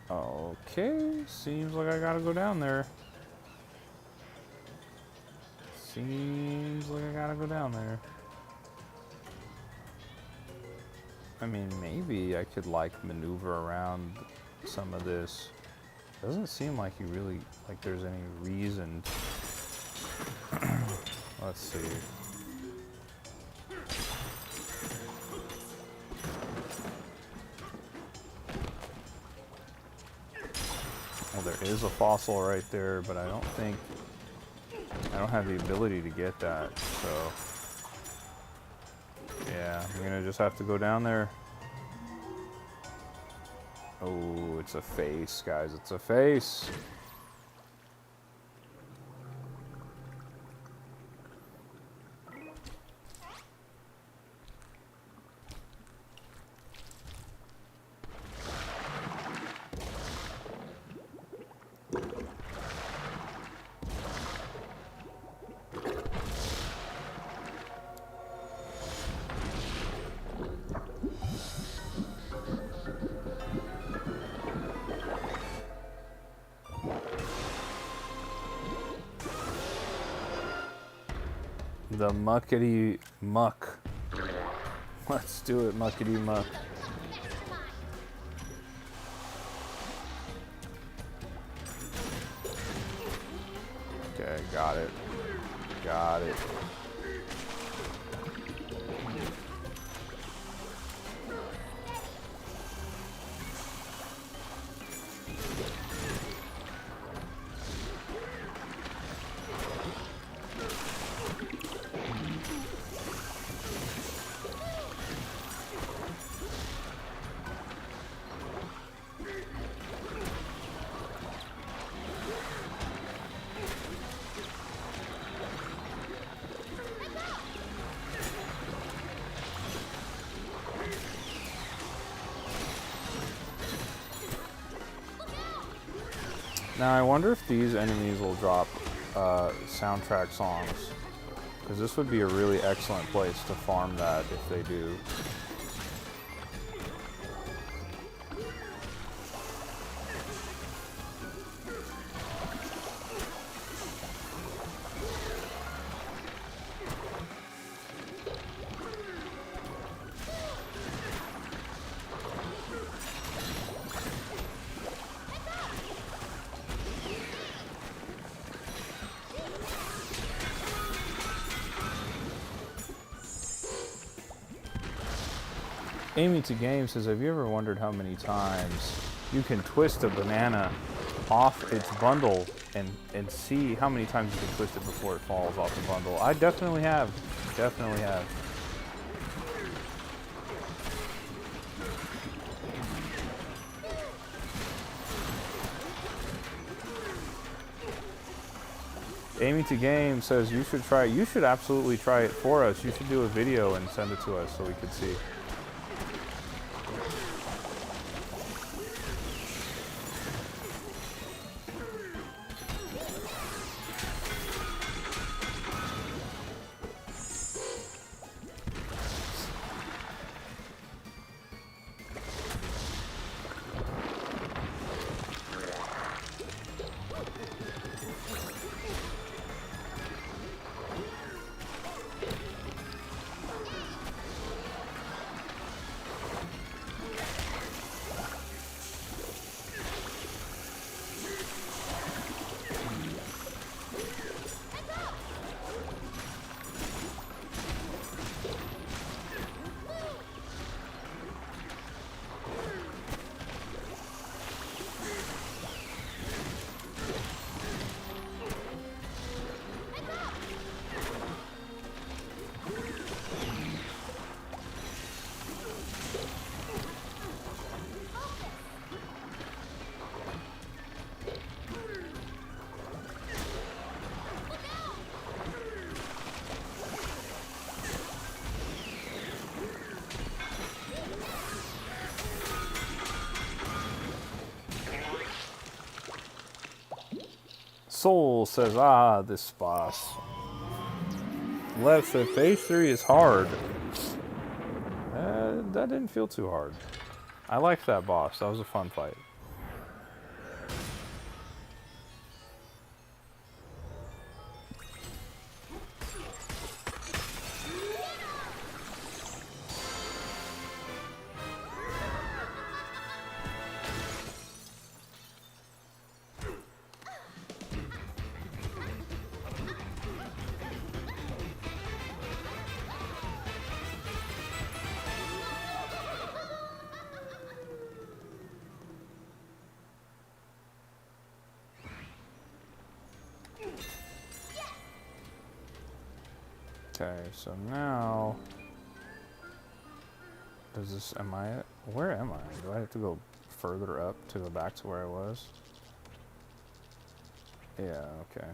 Okay, seems like I gotta go down there. Seems like I gotta go down there. I mean, maybe I could like maneuver around some of this. Doesn't seem like you really, like there's any reason. Let's see. Well, there is a fossil right there, but I don't have the ability to get that, so yeah, I'm gonna just have to go down there. Oh, it's a face, guys, it's a face. The muckety muck. Let's do it, muckety muck. Okay, got it. Got it. Now I wonder if these enemies will drop soundtrack songs, because this would be a really excellent place to farm that if they do. Amy to Game says, have you ever wondered how many times you can twist a banana off its bundle and see how many times you can twist it before it falls off the bundle? I definitely have. Definitely have. Amy to Game says you should try it. You should absolutely try it for us. You should do a video and send it to us so we could see. Soul says, this boss. Let's say phase 3 is hard. That didn't feel too hard. I liked that boss. That was a fun fight. Okay, so now... Does this... Where am I? Do I have to go further up to go back to where I was? Yeah, okay.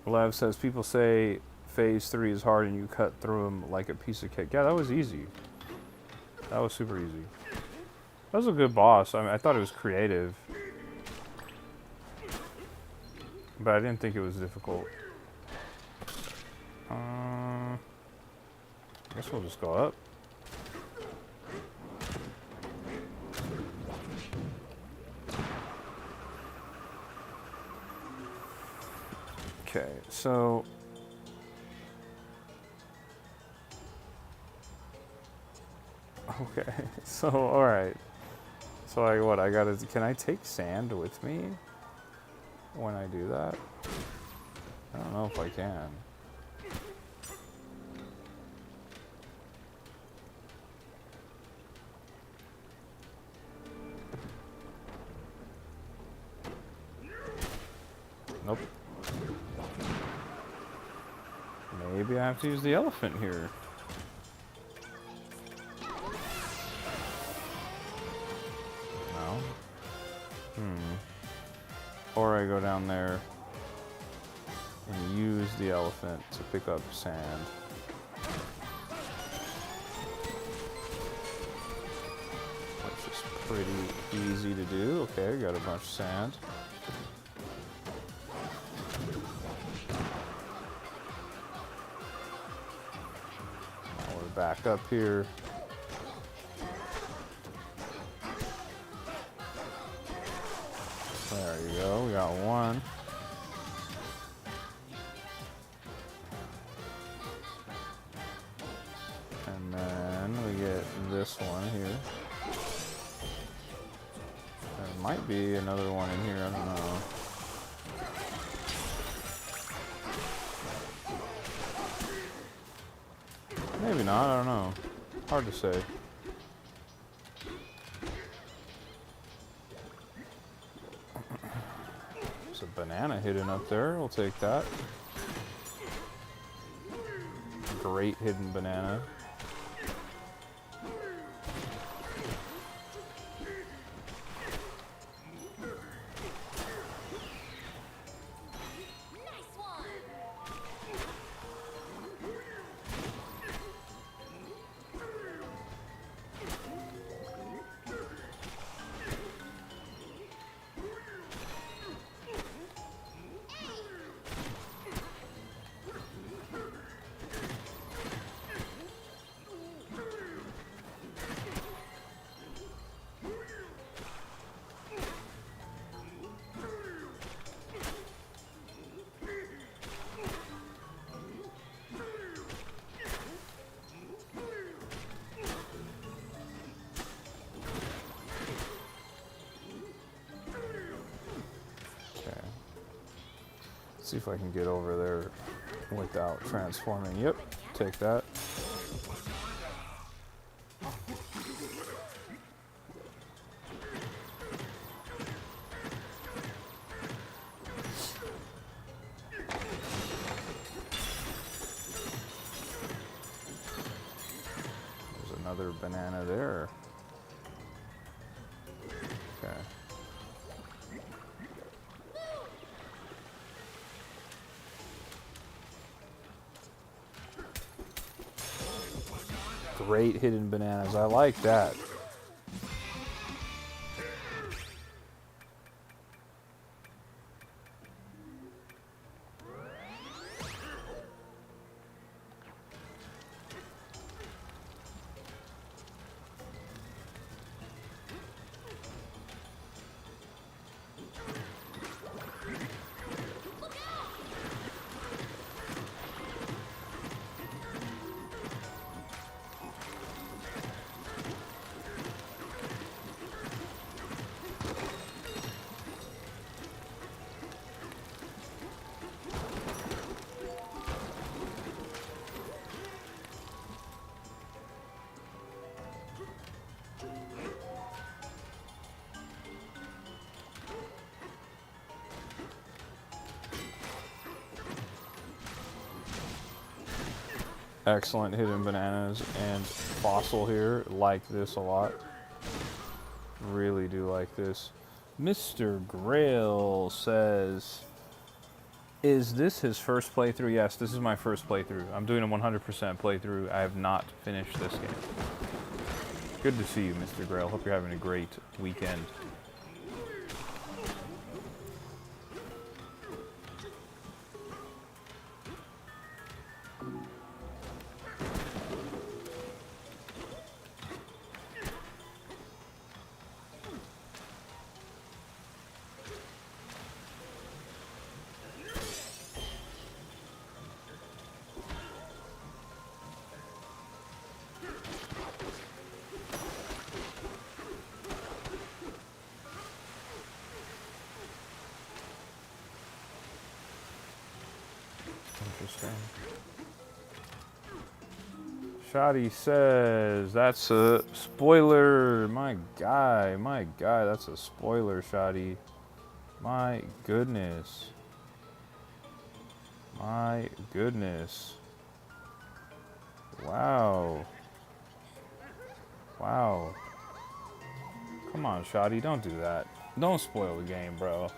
Lev says, people say phase 3 is hard and you cut through them like a piece of cake. Yeah, that was easy. That was super easy. That was a good boss. I mean, I thought it was creative. But I didn't think it was difficult. I guess we'll just go up. Okay, so... Okay, so, alright. So, I gotta... Can I take sand with me when I do that? I don't know if I can. Nope. Maybe I have to use the elephant here. No? Or I go down there and use the elephant to pick up sand. Which is pretty easy to do. Okay, got a bunch of sand. Back up here. There you go, we got one. And then we get this one here. There might be another one in here, I don't know. Maybe not, I don't know. Hard to say. There's a banana hidden up there, we'll take that. Great hidden banana. See if I can get over there without transforming. Yep, take that. There's another banana there. Okay. Great hidden bananas. I like that. Excellent hidden bananas and fossil here. Like this a lot. Really do like this. Mr. Grail says, is this his first playthrough? Yes, this is my first playthrough. I'm doing a 100% playthrough. I have not finished this game. Good to see you, Mr. Grail. Hope you're having a great weekend. Interesting. Shoddy says, that's a spoiler. My guy, that's a spoiler, Shoddy. My goodness. My goodness. Wow. Wow. Come on, Shoddy, don't do that. Don't spoil the game, bro.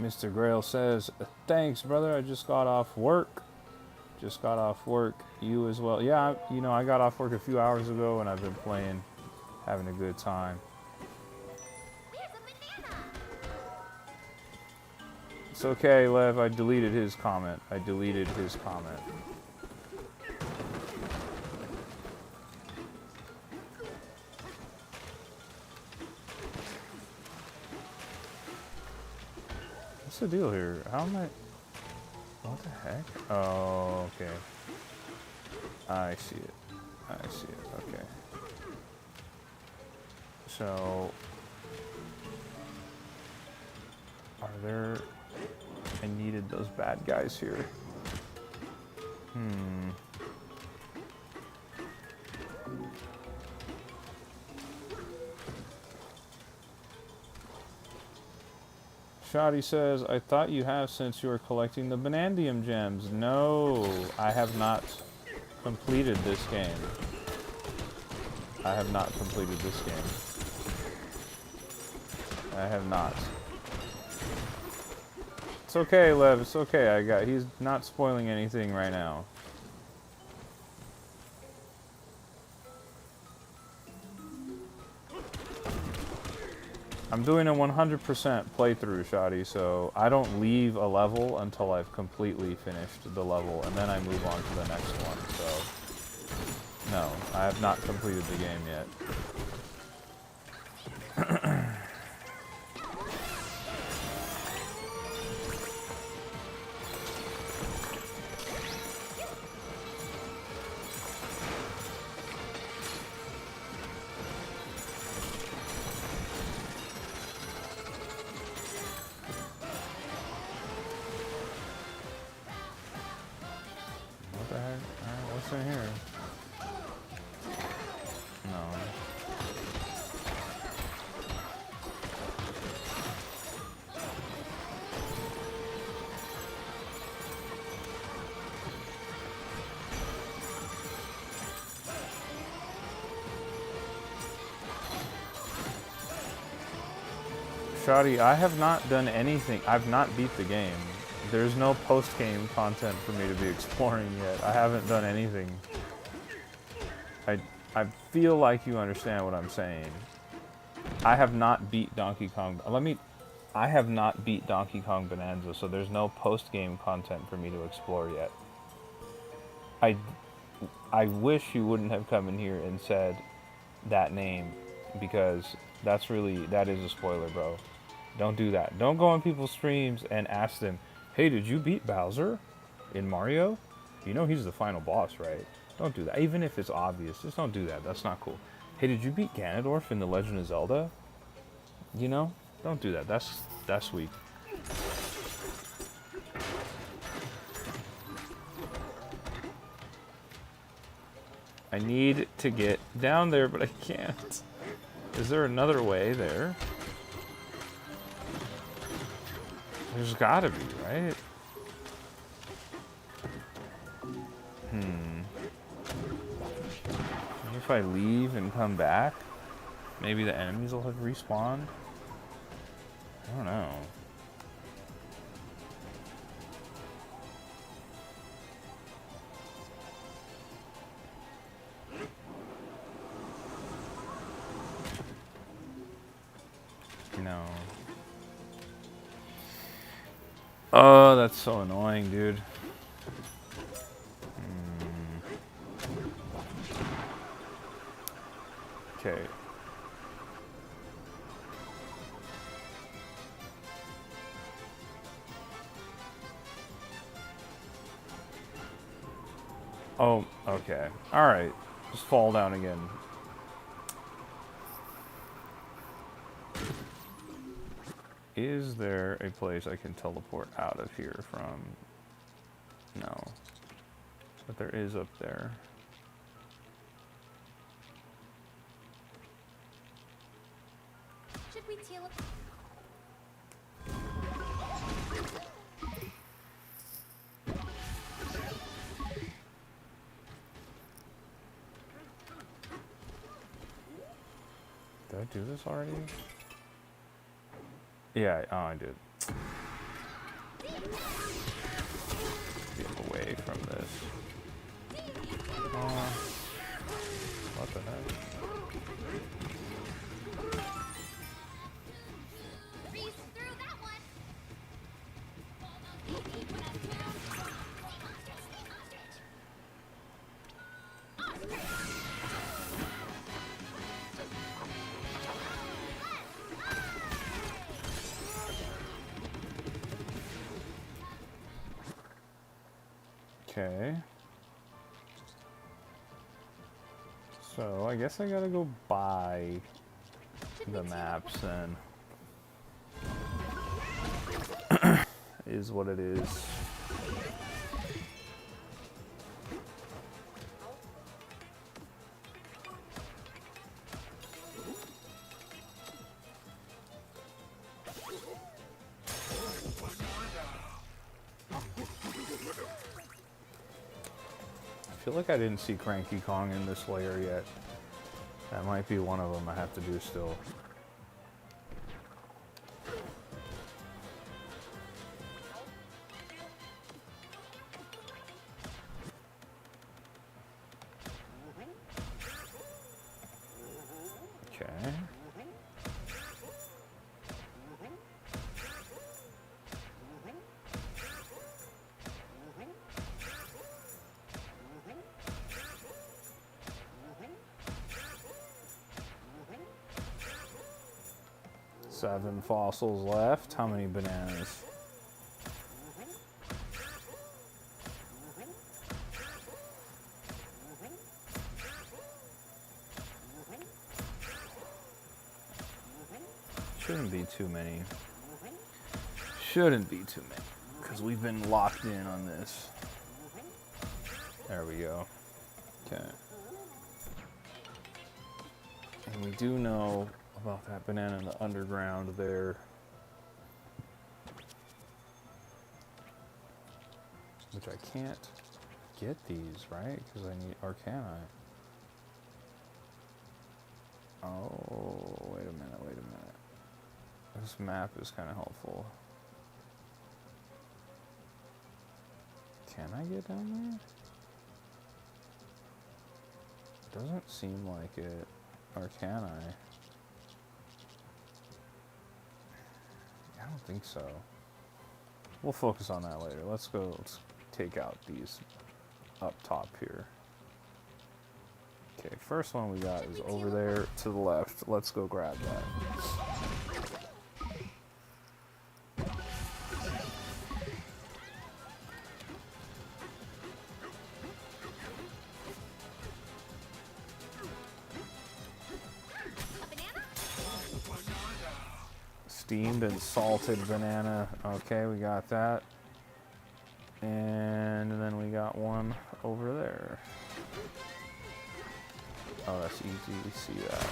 Mr. Grail says, thanks, brother. I just got off work. Just got off work. You as well. Yeah, you know, I got off work a few hours ago and I've been playing, having a good time. It's okay, Lev. I deleted his comment. What's the deal here? How am I... What the heck? Oh, okay. I see it. Okay. So... Are there... I needed those bad guys here. Shoddy says, I thought you have since you were collecting the Banandium gems. No, I have not completed this game. I have not. It's okay, Lev. It's okay. He's not spoiling anything right now. I'm doing a 100% playthrough, Shoddy, so I don't leave a level until I've completely finished the level, and then I move on to the next one, so... No, I have not completed the game yet. What the heck? Alright, what's in here? No. Shoddy, I have not done anything. I've not beat the game. There's no post-game content for me to be exploring yet. I haven't done anything. I feel like you understand what I'm saying. I have not beat Donkey Kong. I have not beat Donkey Kong Bonanza, so there's no post-game content for me to explore yet. I wish you wouldn't have come in here and said that name, because that is a spoiler, bro. Don't do that. Don't go on people's streams and ask them, hey, did you beat Bowser in Mario? You know he's the final boss, right? Don't do that. Even if it's obvious, just don't do that. That's not cool. Hey, did you beat Ganondorf in The Legend of Zelda? You know? Don't do that. That's weak. I need to get down there, but I can't. Is there another way there? There's gotta be, right? Maybe if I leave and come back, maybe the enemies will have respawned? I don't know. No. Oh, that's so annoying, dude. Okay. Oh, okay. Alright. Just fall down again. Is there a place I can teleport out of here from? No. But there is up there. Should we teleport? Did I do this already? Yeah, oh, I did. Get away from this. What the heck? Breeze through that one. Okay. So, I guess I gotta go buy the maps then. Is what it is. I feel like I didn't see Cranky Kong in this layer yet. That might be one of them I have to do still. Okay. Seven fossils left. How many bananas? Shouldn't be too many. Shouldn't be too many. Because we've been locked in on this. There we go. Okay. And we do know about that banana in the underground there. Which I can't get these, right? Because I need, or can I? Oh, wait a minute, wait a minute. This map is kind of helpful. Can I get down there? Doesn't seem like it. Or can I? I don't think so. We'll focus on that later. Let's go, let's take out these up top here. Okay, first one we got is over there to the left. Let's go grab that. Steamed and salted banana. Okay, we got that. And then we got one over there. Oh, that's easy to see that.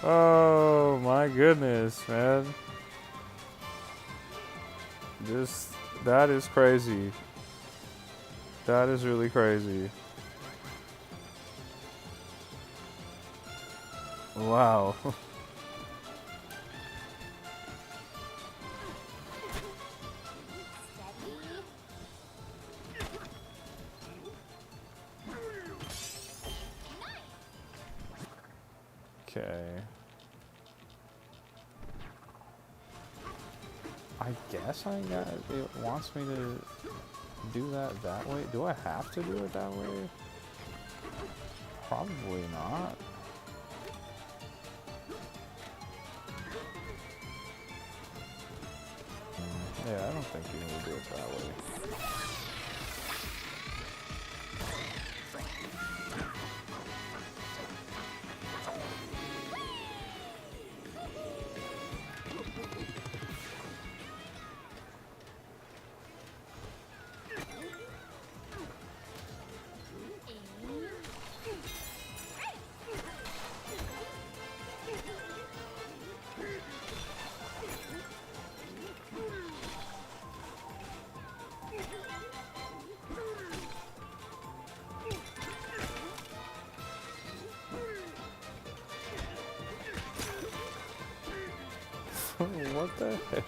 Oh my goodness, man. That is crazy. That is really crazy. Wow. Okay. I guess it wants me to do that way. Do I have to do it that way? Probably not. Yeah, I don't think you need to do it that way. What the heck?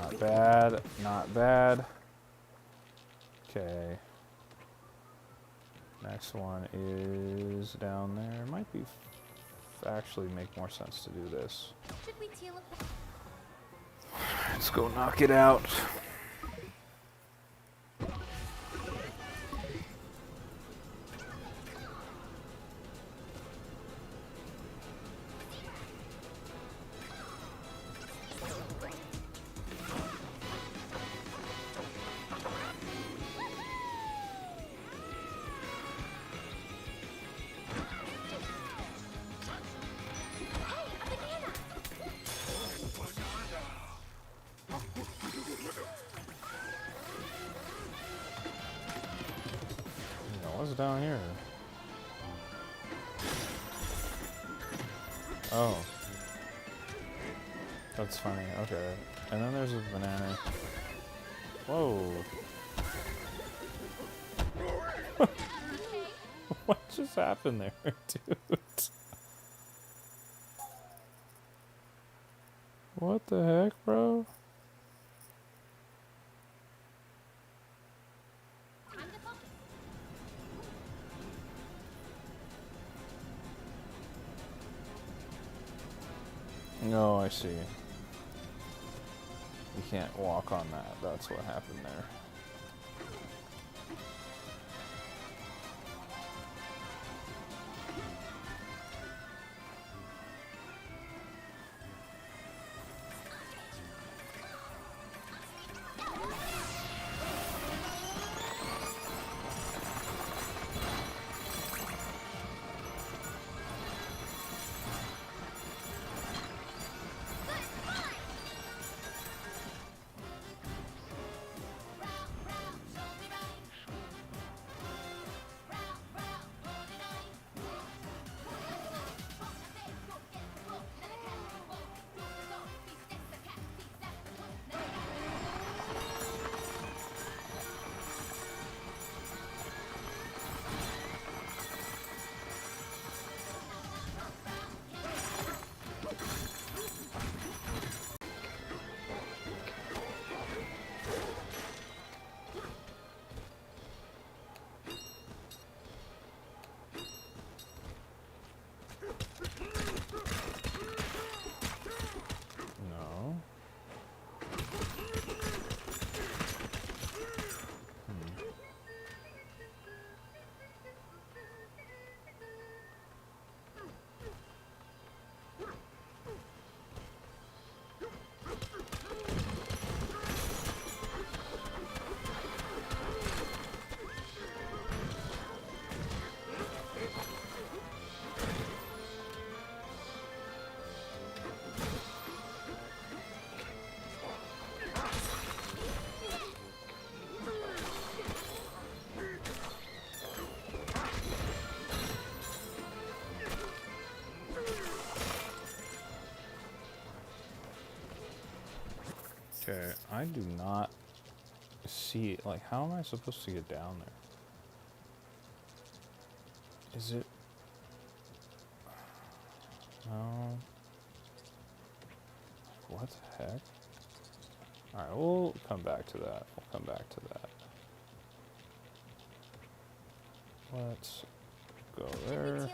Not bad, not bad. Okay. Next one is down there. Might be actually make more sense to do this. Should we teleport? Let's go knock it out. What's down here? Oh. That's funny. Okay. And then there's a banana. Whoa. What just happened there, dude? What the heck, bro? No, I see. You can't walk on that. That's what happened there. Okay, I do not see it. Like, how am I supposed to get down there? Is it? No. What the heck? Alright, we'll come back to that. We'll come back to that. Let's go there.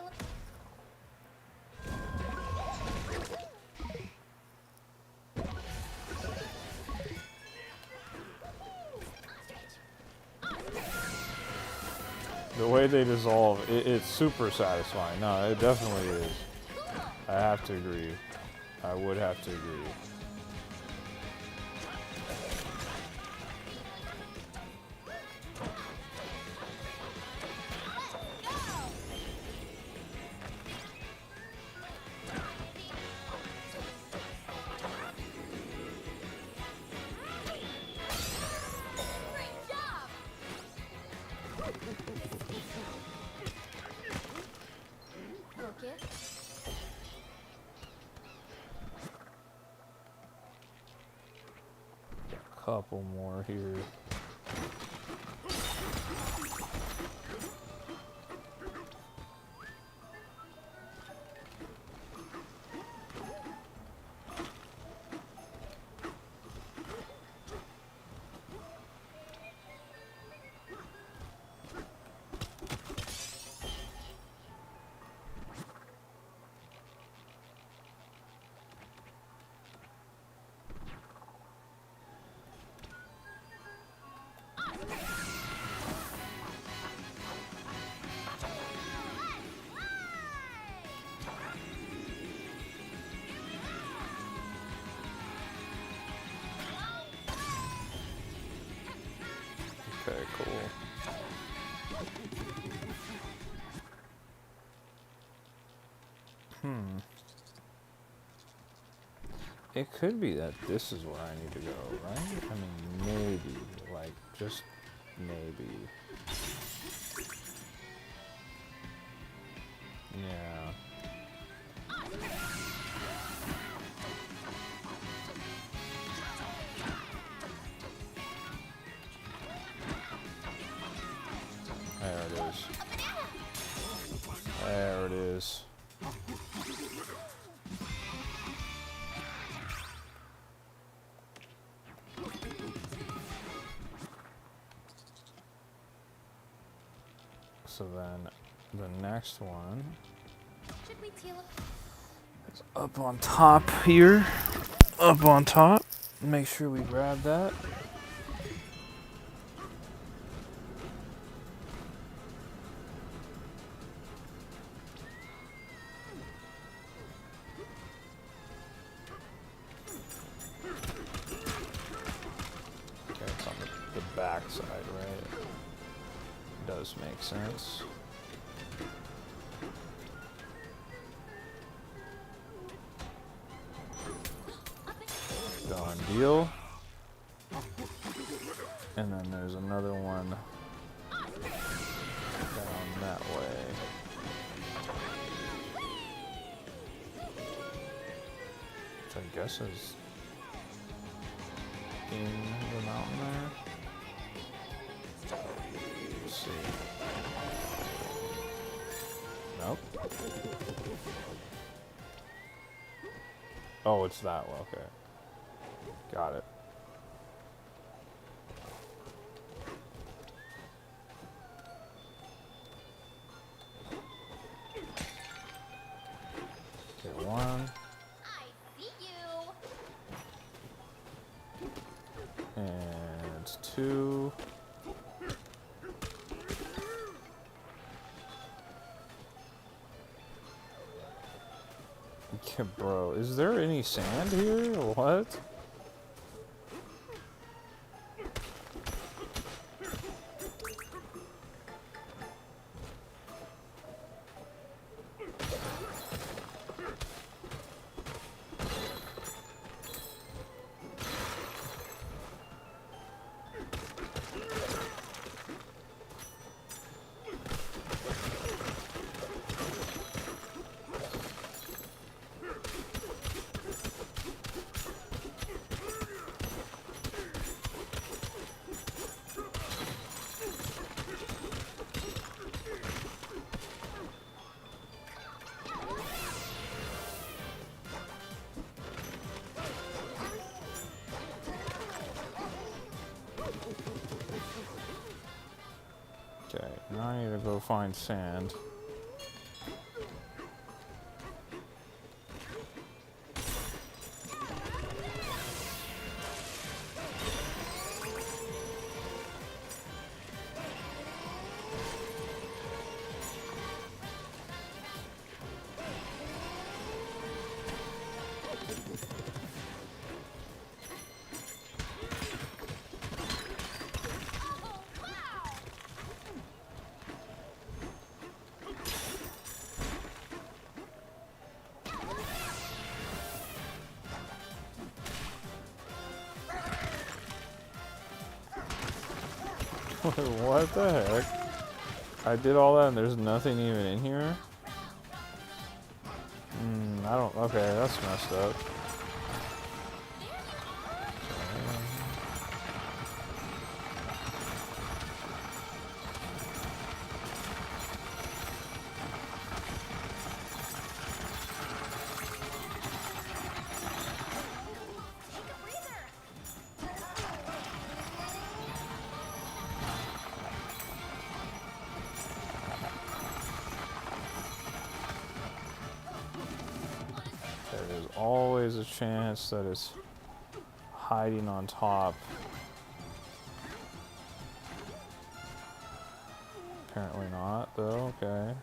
The way they dissolve, it's super satisfying. No, it definitely is. I have to agree. I would have to agree. Couple more here. Okay, cool. It could be that this is where I need to go, right? I mean, maybe. Like, just maybe. Yeah. There it is. There it is. So then the next one is up on top here. Up on top. Make sure we grab that. Okay, it's on the back side, right? Does make sense. Done deal. And then there's another one down that way. Which I guess is in the mountain there. Let's see. Nope. Oh, it's that one. Okay. Got it. Okay, one. I see you. And it's two. Yeah, bro, is there any sand here or what? Now I need to go find sand. What the heck? I did all that and there's nothing even in here? I don't... Okay, that's messed up. There is always a chance that it's hiding on top. Apparently not, though. Okay.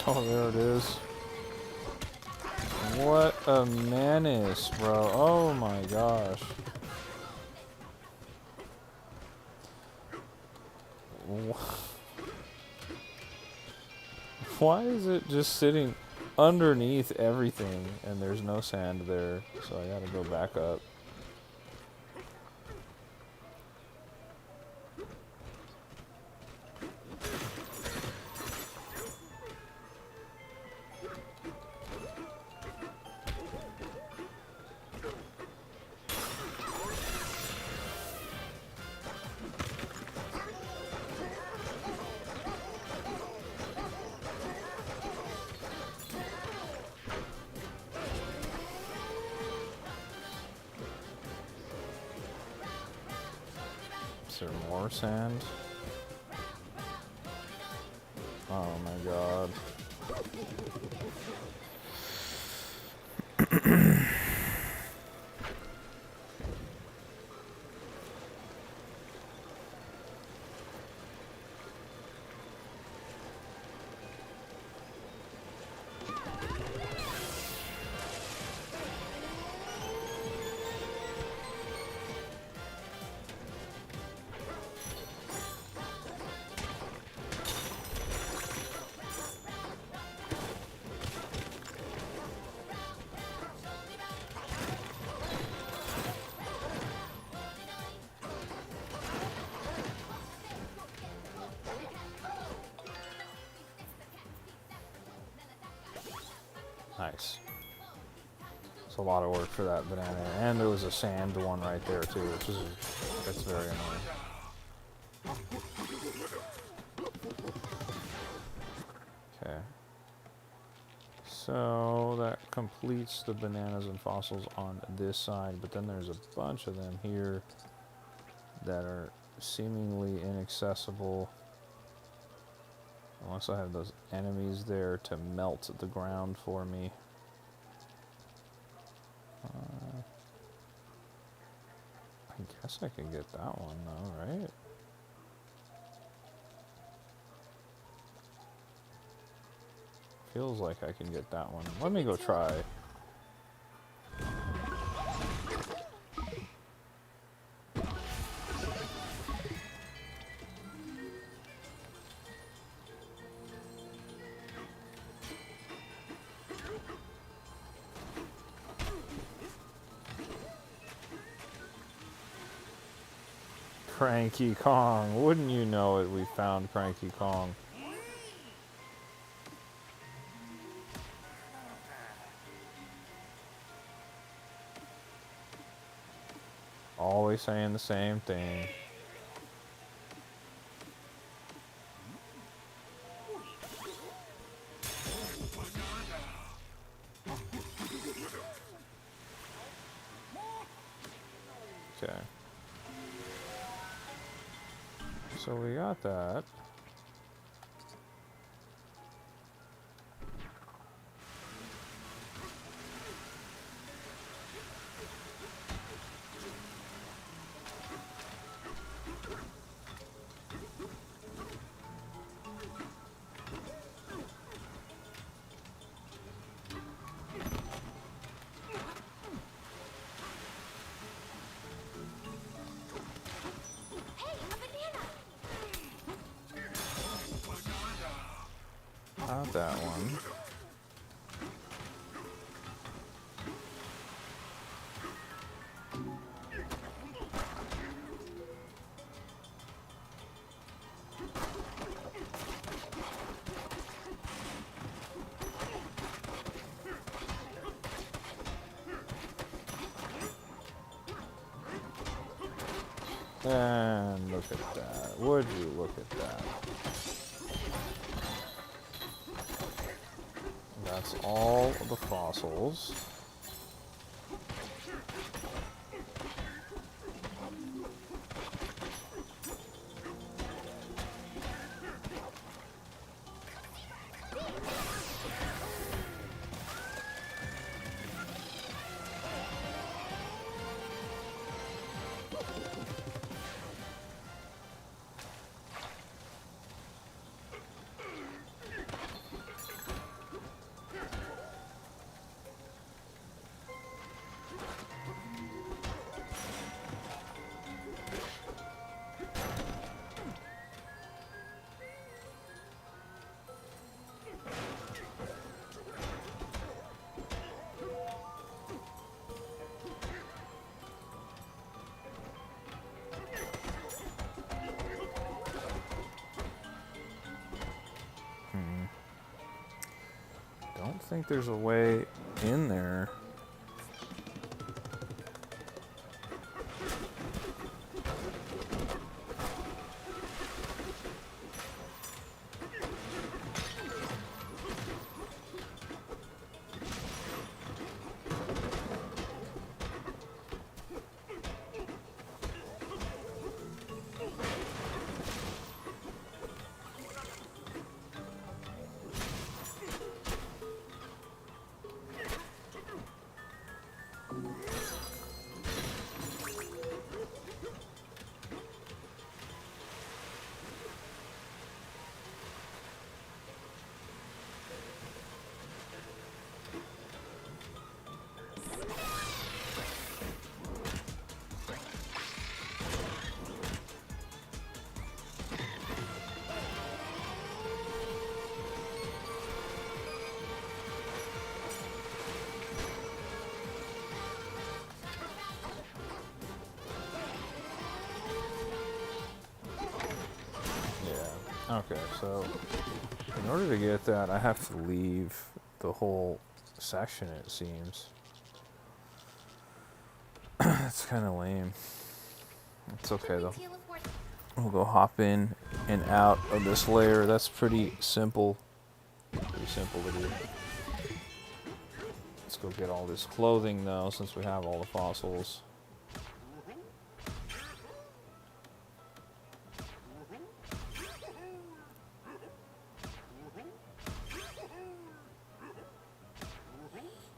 Oh, there it is. What a menace, bro. Oh my gosh. Why is it just sitting underneath everything and there's no sand there? So I gotta go back up. Is there more sand? Oh my god. Nice. It's a lot of work for that banana. And there was a sand one right there too, which is that's very annoying. Okay. So that completes the bananas and fossils on this side, but then there's a bunch of them here that are seemingly inaccessible. Unless I have those enemies there to melt the ground for me. I guess I can get that one though, right? Feels like I can get that one. Let me go try. Cranky Kong. Wouldn't you know it, we found Cranky Kong. Always saying the same thing. Okay. So we got that. Hey, a banana! Got that one. And look at that. Would you look at that? That's all the fossils. Don't think there's a way in there. Okay, so in order to get that, I have to leave the whole section, it seems. It's kind of lame. It's okay, though. We'll go hop in and out of this layer. That's pretty simple. Pretty simple to do. Let's go get all this clothing, though, since we have all the fossils.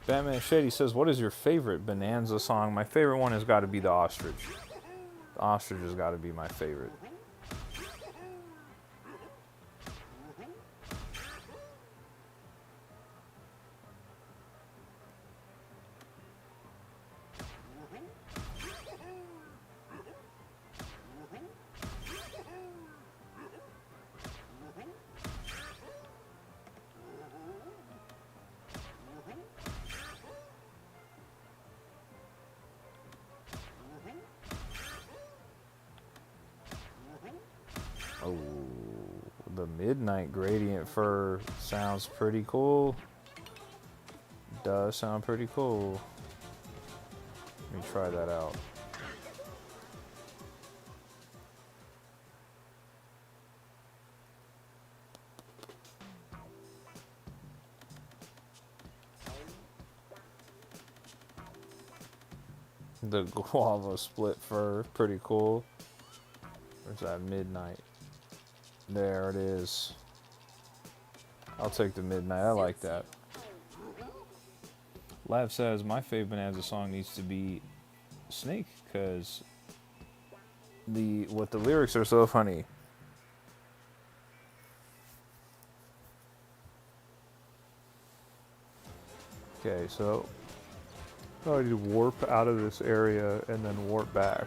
Batman Shady says, what is your favorite Bonanza song? My favorite one has got to be the ostrich. The ostrich has got to be my favorite. Midnight Gradient Fur sounds pretty cool. Does sound pretty cool. Let me try that out. The guava split fur, pretty cool. Where's that midnight? There it is. I'll take the midnight. I like that. Lav says my favorite Bonanza song needs to be Snake because the lyrics are so funny. Okay, so I need to warp out of this area and then warp back.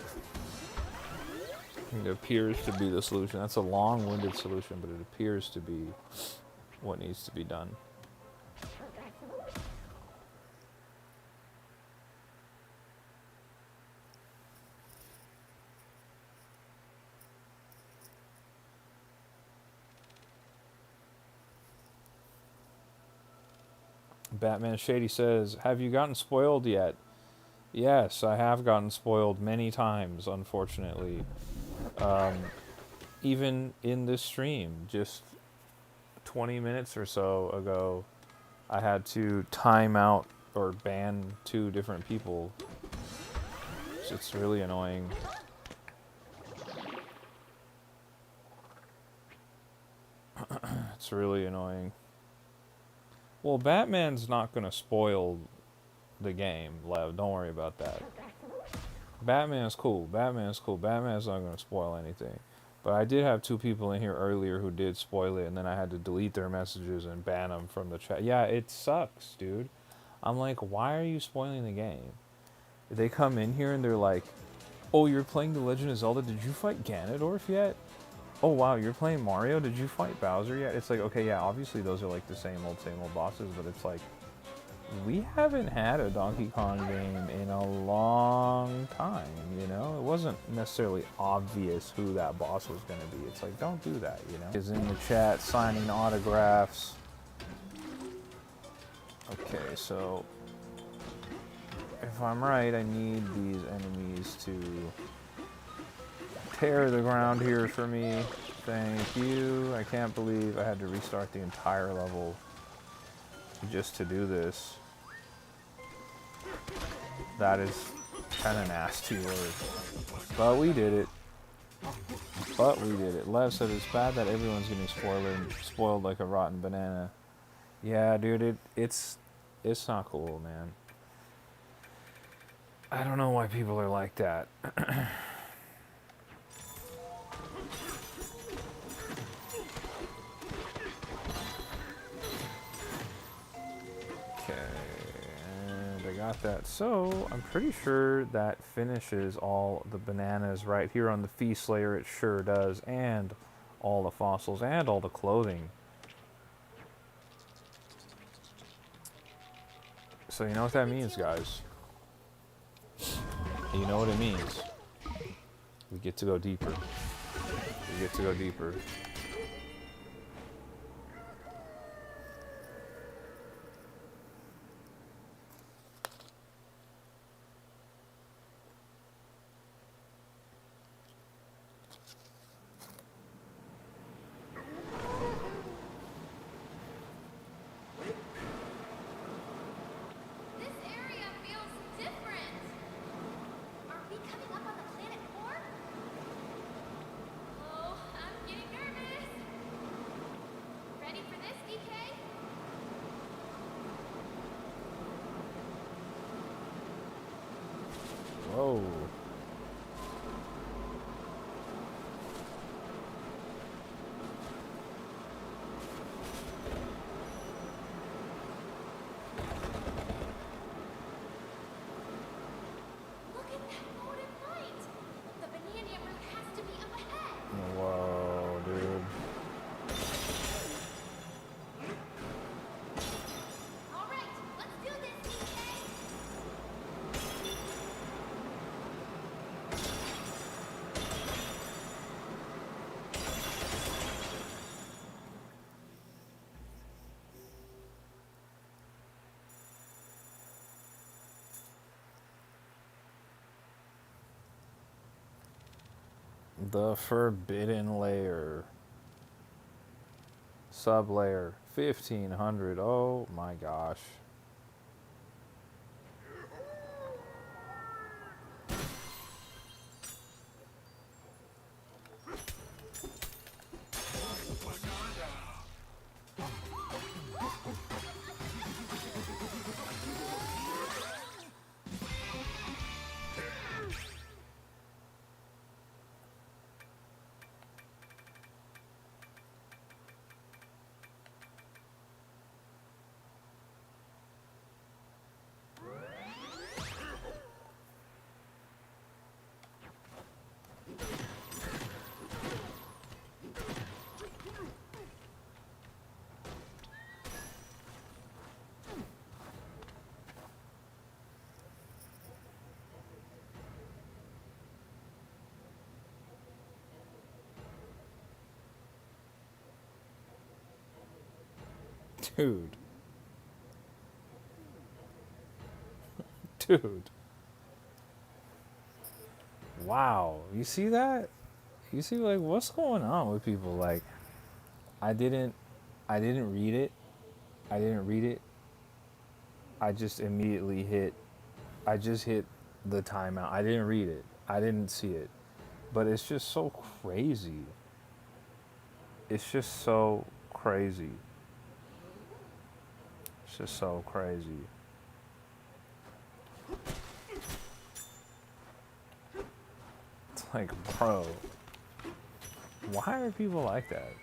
It appears to be the solution. That's a long-winded solution, but it appears to be what needs to be done. Batman Shady says, have you gotten spoiled yet? Yes, I have gotten spoiled many times, unfortunately. Even in this stream, just 20 minutes or so ago, I had to time out or ban 2 different people. It's really annoying. It's really annoying. Well, Batman's not gonna spoil the game, Lev. Don't worry about that. Batman's cool. Batman's cool. Batman's not gonna spoil anything. But I did have 2 people in here earlier who did spoil it, and then I had to delete their messages and ban them from the chat. Yeah, it sucks, dude. I'm like, why are you spoiling the game? They come in here and they're like, oh, you're playing The Legend of Zelda? Did you fight Ganondorf yet? Oh, wow, you're playing Mario? Did you fight Bowser yet? It's like, okay, yeah, obviously those are like the same old bosses, but it's like, we haven't had a Donkey Kong game in a long time, you know? It wasn't necessarily obvious who that boss was going to be. It's like, don't do that, you know? Is in the chat signing autographs. Okay, so if I'm right, I need these enemies to tear the ground here for me. Thank you. I can't believe I had to restart the entire level just to do this. That is kind of nasty word. But we did it. Lev said it's bad that everyone's getting spoiled like a rotten banana. Yeah, dude, it's not cool, man. I don't know why people are like that. Got that. So I'm pretty sure that finishes all the bananas right here on the Feast Layer. It sure does, and all the fossils and all the clothing. So you know what that means, guys. You know what it means. We get to go deeper. We get to go deeper. The Forbidden Layer. Sub-layer. 1500. Oh my gosh. Dude. Dude. Wow. You see that? You see, like, what's going on with people? Like, I didn't read it. I didn't read it. I just immediately hit the timeout. I didn't read it. I didn't see it. But it's just so crazy. It's just so crazy. It's just so crazy. It's like, bro, why are people like that?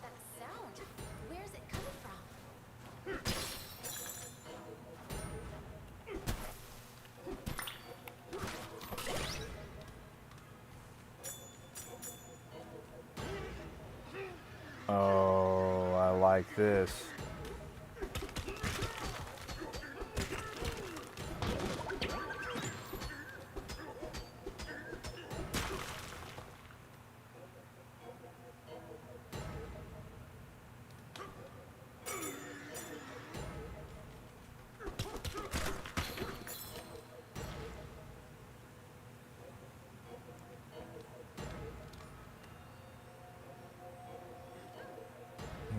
That sound. Where's it coming from? Oh, I like this.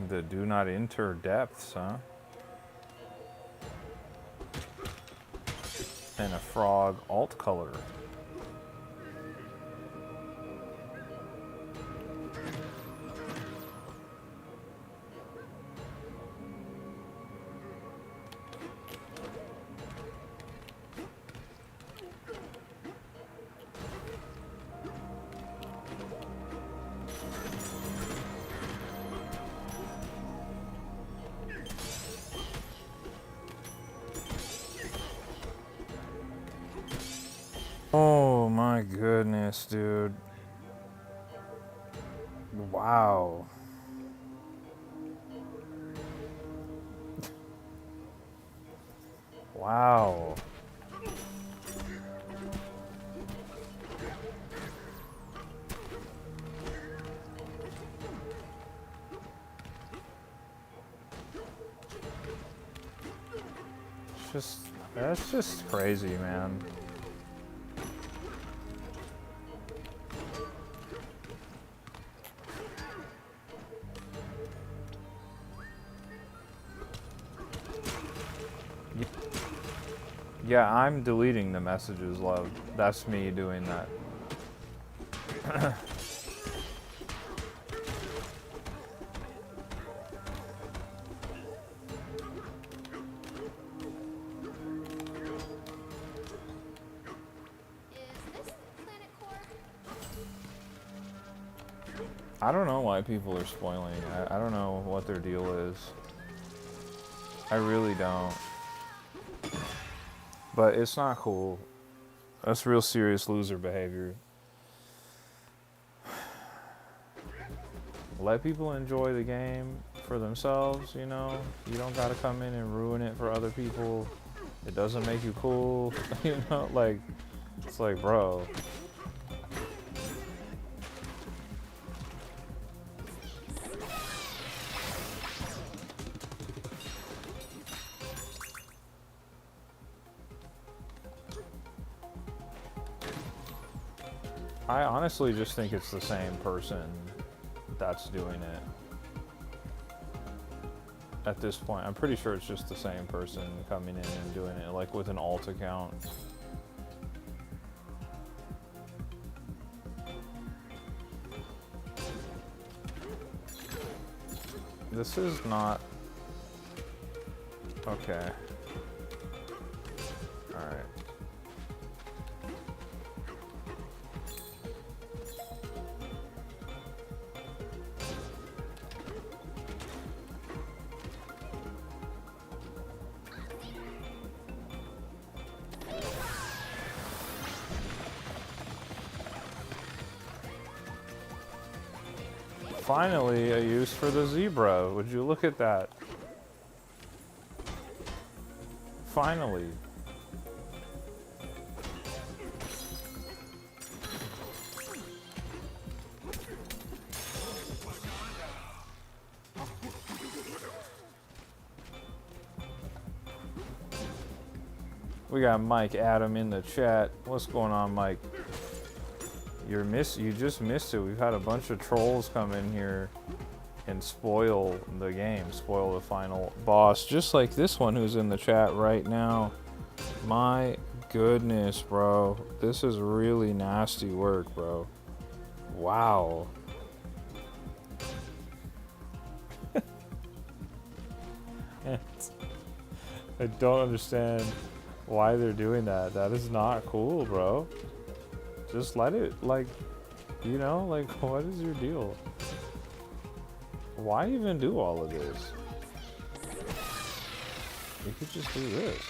The do not enter depths, huh? And a frog alt color. Oh my goodness, dude. Wow. Wow. That's just crazy, man. Yeah, I'm deleting the messages, love. That's me doing that. Is this planet core? I don't know why people are spoiling. I don't know what their deal is. I really don't. But it's not cool. That's real serious loser behavior. Let people enjoy the game for themselves, you know? You don't gotta come in and ruin it for other people. It doesn't make you cool, you know? Like, it's like, bro. I honestly just think it's the same person that's doing it. At this point, I'm pretty sure it's just the same person coming in and doing it, like with an alt account. This is not... Okay. Alright. Finally, a use for the zebra. Would you look at that? Finally. We got Mike Adam in the chat. What's going on, Mike? You just missed it. We've had a bunch of trolls come in here and spoil the game, spoil the final boss, just like this one who's in the chat right now. My goodness, bro. This is really nasty work, bro. Wow. I don't understand why they're doing that. That is not cool, bro. Just let it, like, you know, like, what is your deal? Why even do all of this? You could just do this.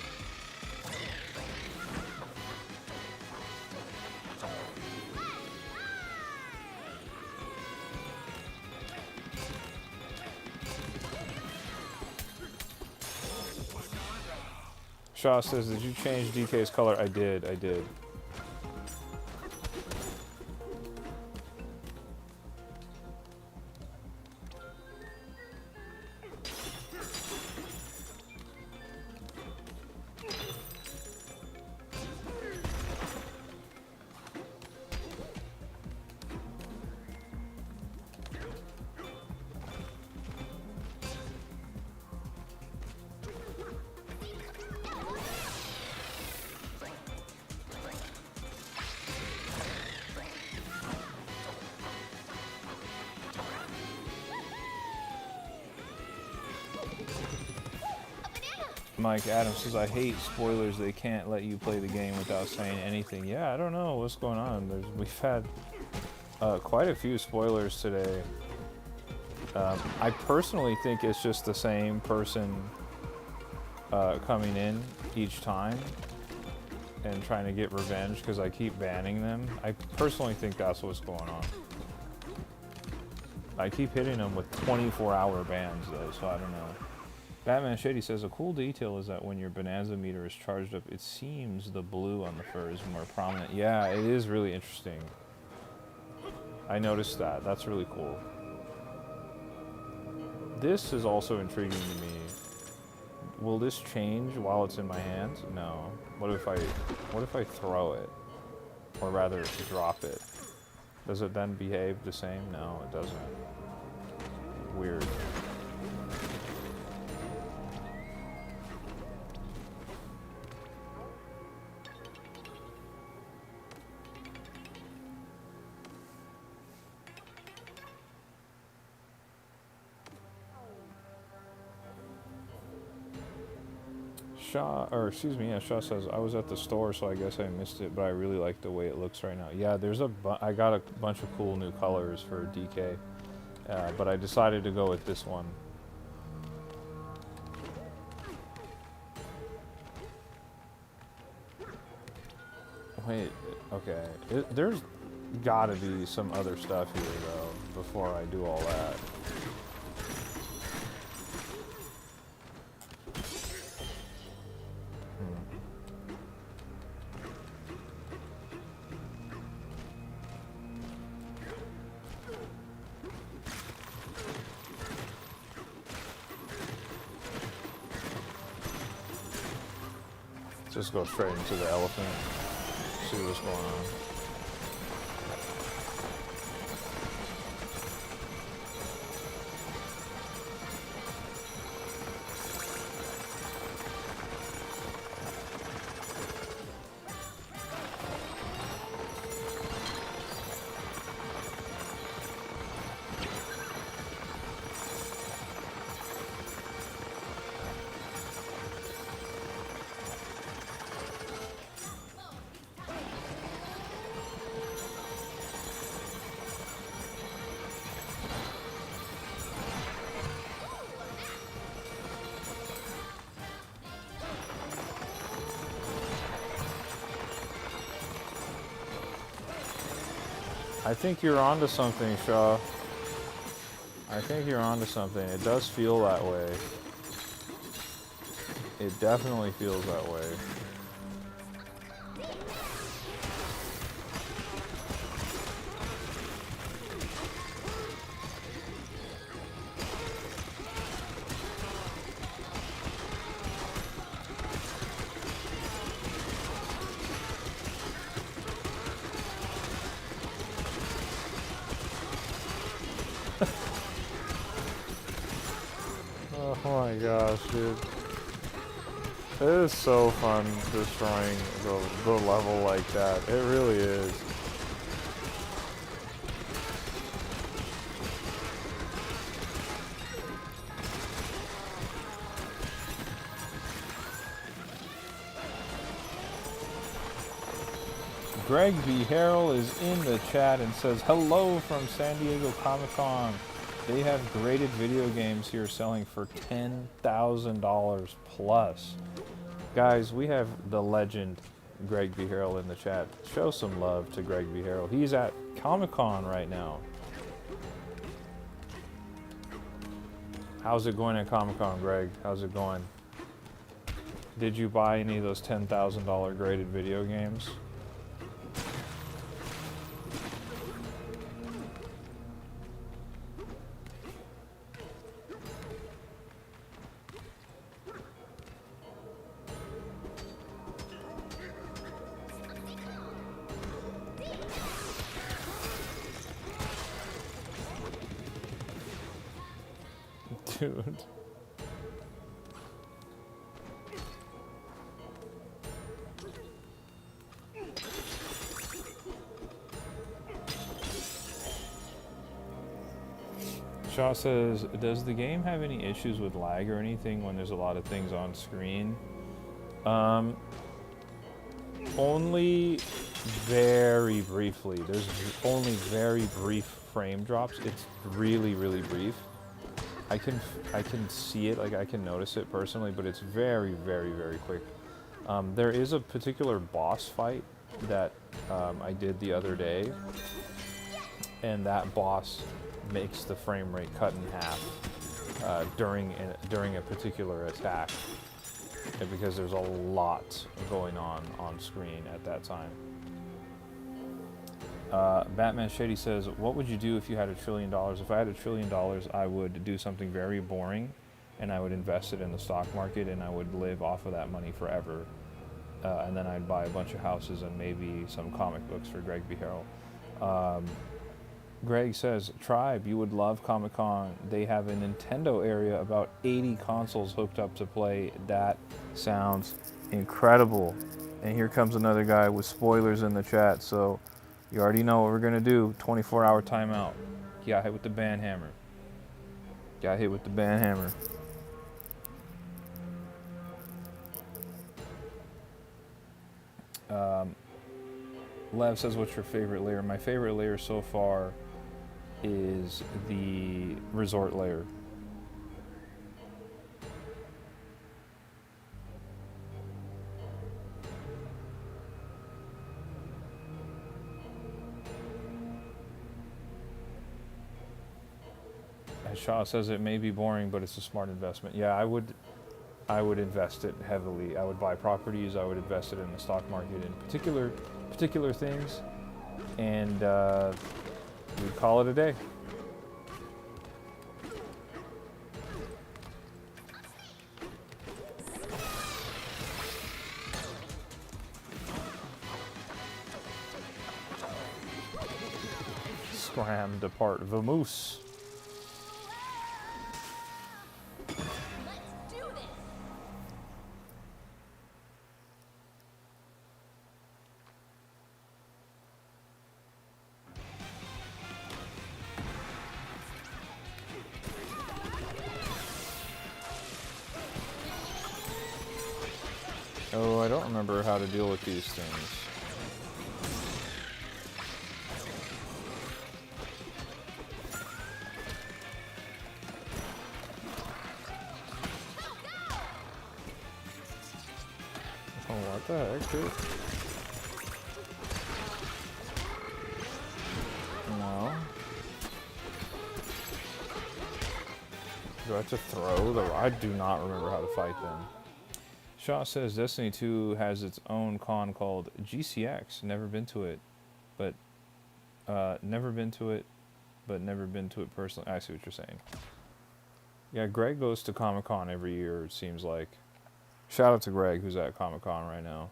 Shaw says, did you change DK's color? I did. Mike Adams says, I hate spoilers. They can't let you play the game without saying anything. Yeah, I don't know what's going on. We've had quite a few spoilers today. I personally think it's just the same person coming in each time and trying to get revenge because I keep banning them. I personally think that's what's going on. I keep hitting them with 24-hour bans though, so I don't know. Batman Shady says, a cool detail is that when your Bonanza meter is charged up, it seems the blue on the fur is more prominent. Yeah, it is really interesting. I noticed that. That's really cool. This is also intriguing to me. Will this change while it's in my hands? No. What if I throw it? Or rather, drop it? Does it then behave the same? No, it doesn't. Weird. Shaw says, I was at the store, so I guess I missed it, but I really like the way it looks right now. Yeah, I got a bunch of cool new colors for DK, but I decided to go with this one. Wait, okay. There's gotta be some other stuff here, though, before I do all that. Just go straight into the elephant. See what's going on. I think you're onto something, Shaw. I think you're onto something. It does feel that way. It definitely feels that way. Oh my gosh, dude. It is so fun destroying the level like that. It really is. Greg B. Harrell is in the chat and says, hello from San Diego Comic-Con. They have graded video games here selling for $10,000 plus. Guys, we have the legend Greg B. Harrell in the chat. Show some love to Greg B. Harrell. He's at Comic-Con right now. How's it going at Comic-Con, Greg? How's it going? Did you buy any of those $10,000 graded video games? Dude. Shaw says, does the game have any issues with lag or anything when there's a lot of things on screen? Only very briefly. There's only very brief frame drops. It's really, really brief. I can see it, like I can notice it personally, but it's very, very, very quick. There is a particular boss fight that I did the other day, and that boss makes the frame rate cut in half during a particular attack, because there's a lot going on screen at that time. Batman Shady says, what would you do if you had $1 trillion? If I had $1 trillion, I would do something very boring, and I would invest it in the stock market, and I would live off of that money forever. And then I'd buy a bunch of houses and maybe some comic books for Greg B. Harrell. Greg says, Tribe, you would love Comic-Con. They have a Nintendo area, about 80 consoles hooked up to play. That sounds incredible. And here comes another guy with spoilers in the chat, so you already know what we're gonna do. 24-hour timeout. Got hit with the ban hammer. Got hit with the ban hammer. Lev says, what's your favorite layer? My favorite layer so far is the resort layer. Shaw says it may be boring, but it's a smart investment. Yeah, I would invest it heavily. I would buy properties. I would invest it in the stock market in particular things, and we'd call it a day. Scram, depart, vamoose. Oh, I don't remember how to deal with these things. Oh, what the heck, dude? I have to throw the... I do not remember how to fight them. Shaw says Destiny 2 has its own con called GCX. Never been to it, but never been to it personally. I see what you're saying. Yeah, Greg goes to Comic-Con every year, it seems like. Shout out to Greg, who's at Comic-Con right now.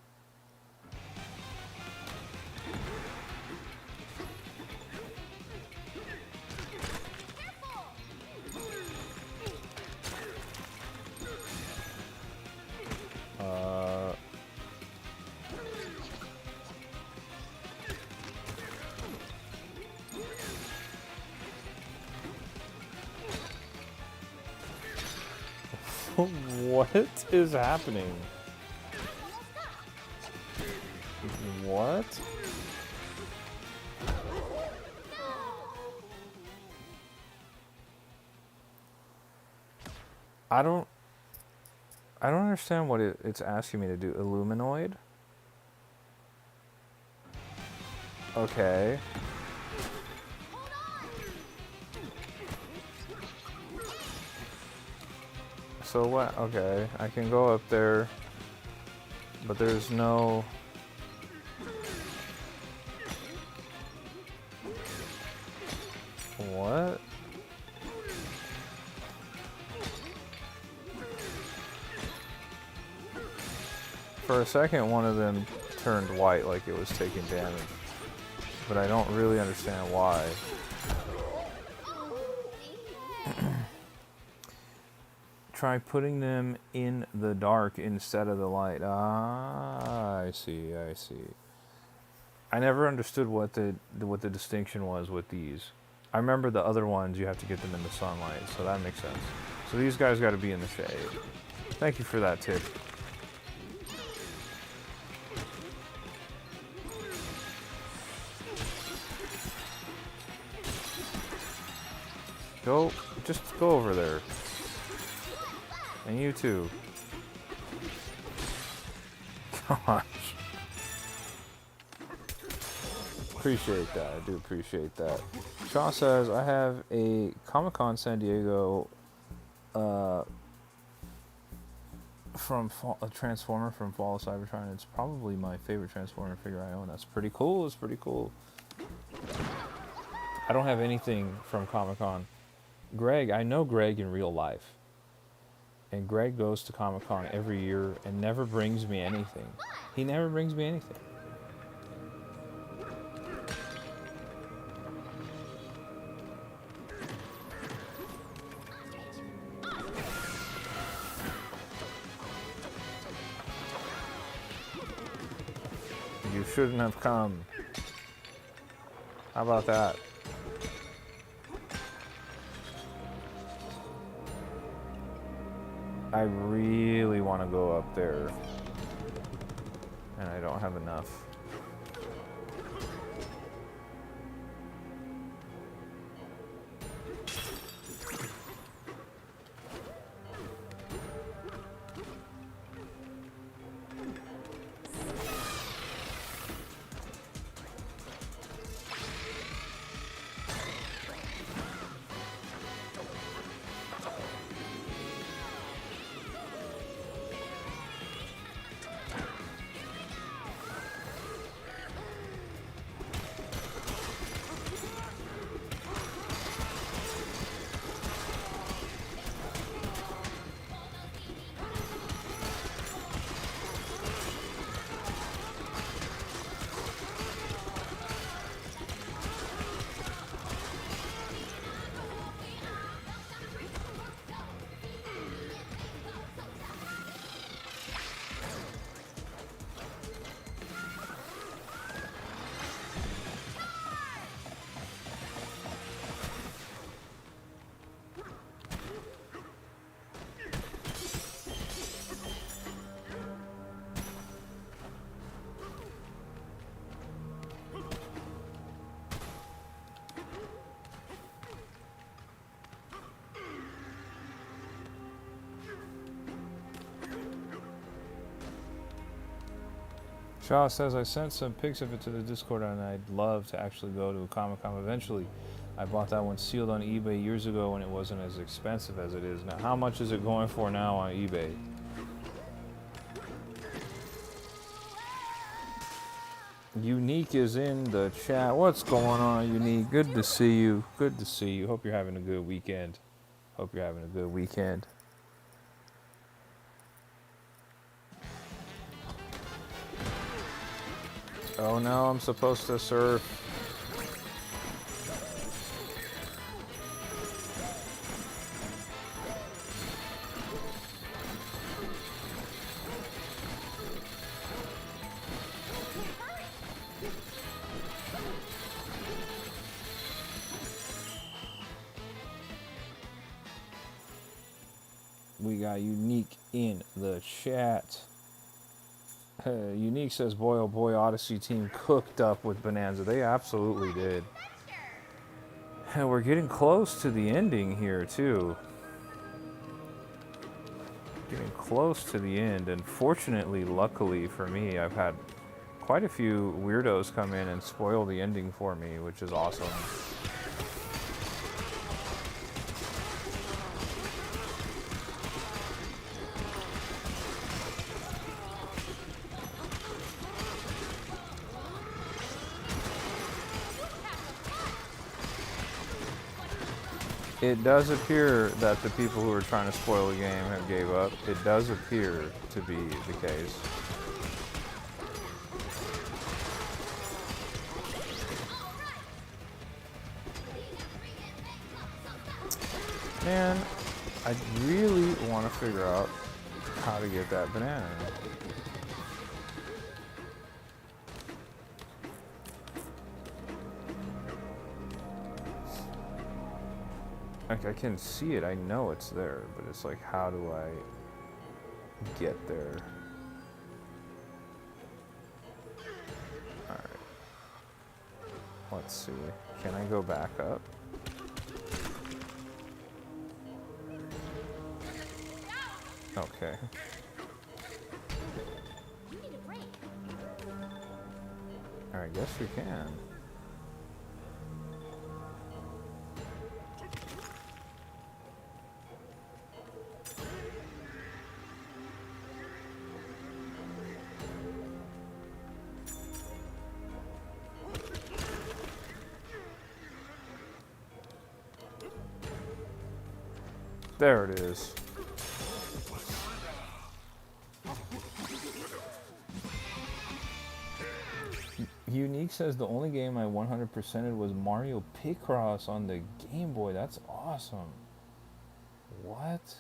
What is happening? What? I don't understand what it's asking me to do. Illuminoid? Okay. So what? Okay, I can go up there, but there's no... What? For a second, one of them turned white like it was taking damage, but I don't really understand why. Try putting them in the dark instead of the light. Ah, I see, I see. I never understood what the distinction was with these. I remember the other ones, you have to get them in the sunlight, so that makes sense. So these guys got to be in the shade. Thank you for that tip. Just go over there. And you too. Gosh. Appreciate that. I do appreciate that. Shaw says, I have a Comic-Con San Diego from a Transformer from Fall of Cybertron. It's probably my favorite Transformer figure I own. That's pretty cool. It's pretty cool. I don't have anything from Comic-Con. Greg, I know Greg in real life. And Greg goes to Comic-Con every year and never brings me anything. He never brings me anything. You shouldn't have come. How about that? I really want to go up there, and I don't have enough. Shaw says, I sent some pics of it to the Discord and I'd love to actually go to a Comic-Con eventually. I bought that one sealed on eBay years ago and it wasn't as expensive as it is now. How much is it going for now on eBay? Unique is in the chat. What's going on, Unique? Good to see you. Good to see you. Hope you're having a good weekend. Hope you're having a good weekend. Oh no, I'm supposed to surf. We got Unique in the chat. Unique says, boy, oh boy, Odyssey team cooked up with Bonanza. They absolutely did. And we're getting close to the ending here, too. Getting close to the end. And fortunately, luckily for me, I've had quite a few weirdos come in and spoil the ending for me, which is awesome. It does appear that the people who are trying to spoil the game have gave up. It does appear to be the case. Man, I really want to figure out how to get that banana. Like, I can see it, I know it's there, but it's like, how do I get there? Alright. Let's see. Can I go back up? Okay. I guess you can. There it is. Unique says the only game I 100%ed was Mario Picross on the Game Boy. That's awesome. What?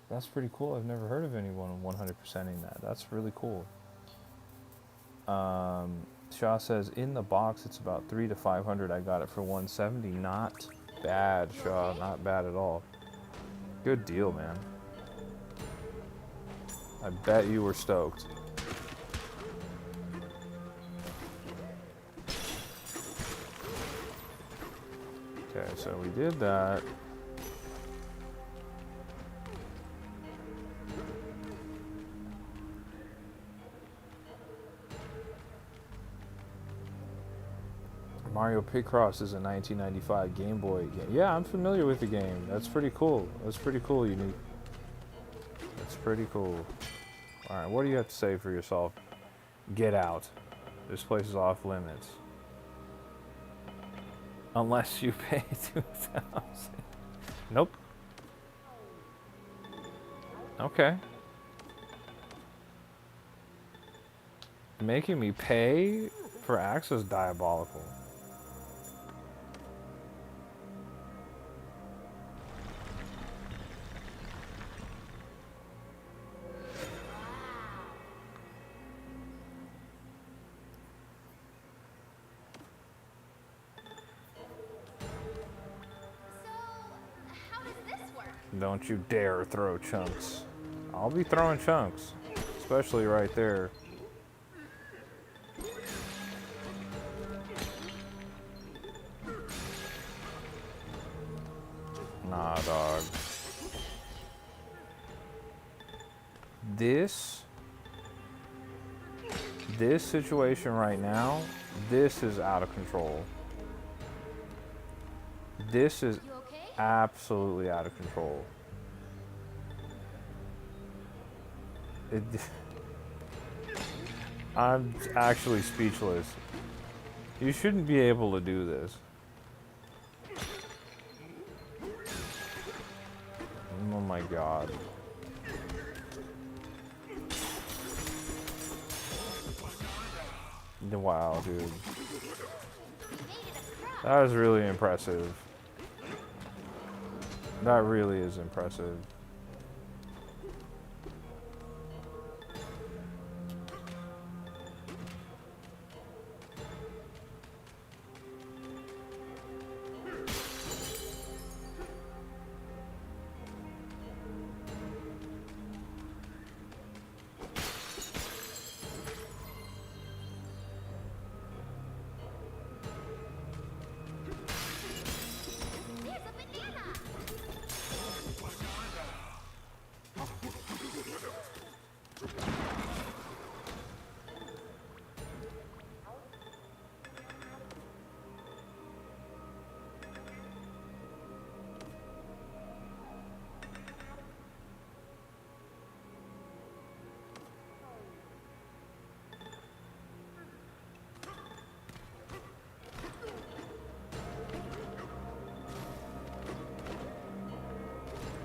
That's pretty cool. I've never heard of anyone 100%ing that. That's really cool. Shaw says in the box it's about 300 to 500. I got it for 170. Not bad, Shaw. Not bad at all. Good deal, man. I bet you were stoked. Okay, so we did that. Mario Picross is a 1995 Game Boy game. Yeah, I'm familiar with the game. That's pretty cool. That's pretty cool, Unique. That's pretty cool. Alright, what do you have to say for yourself? Get out. This place is off limits. Unless you pay 2,000. Nope. Okay. Making me pay for access is diabolical. Don't you dare throw chunks. I'll be throwing chunks, especially right there. Nah, dog. This situation right now, this is out of control. This is You okay? absolutely out of control. It, I'm actually speechless. You shouldn't be able to do this. Oh my god. Wow, dude. You made it across. That is really impressive. That really is impressive. There's a banana.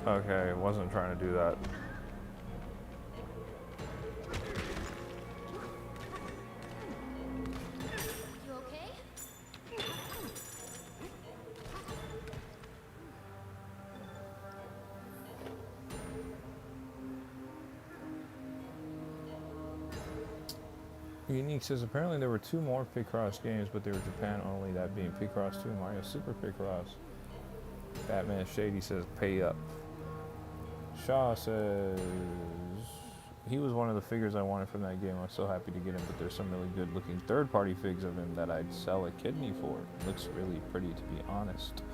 Okay, wasn't trying to do that. You okay? Unique says apparently there were 2 more Picross games, but they were Japan only, that being Picross 2 and Mario Super Picross. Batman Shady says pay up. Shaw says he was one of the figures I wanted from that game. I was so happy to get him, but there's some really good looking third-party figs of him that I'd sell a kidney for. Looks really pretty, to be honest.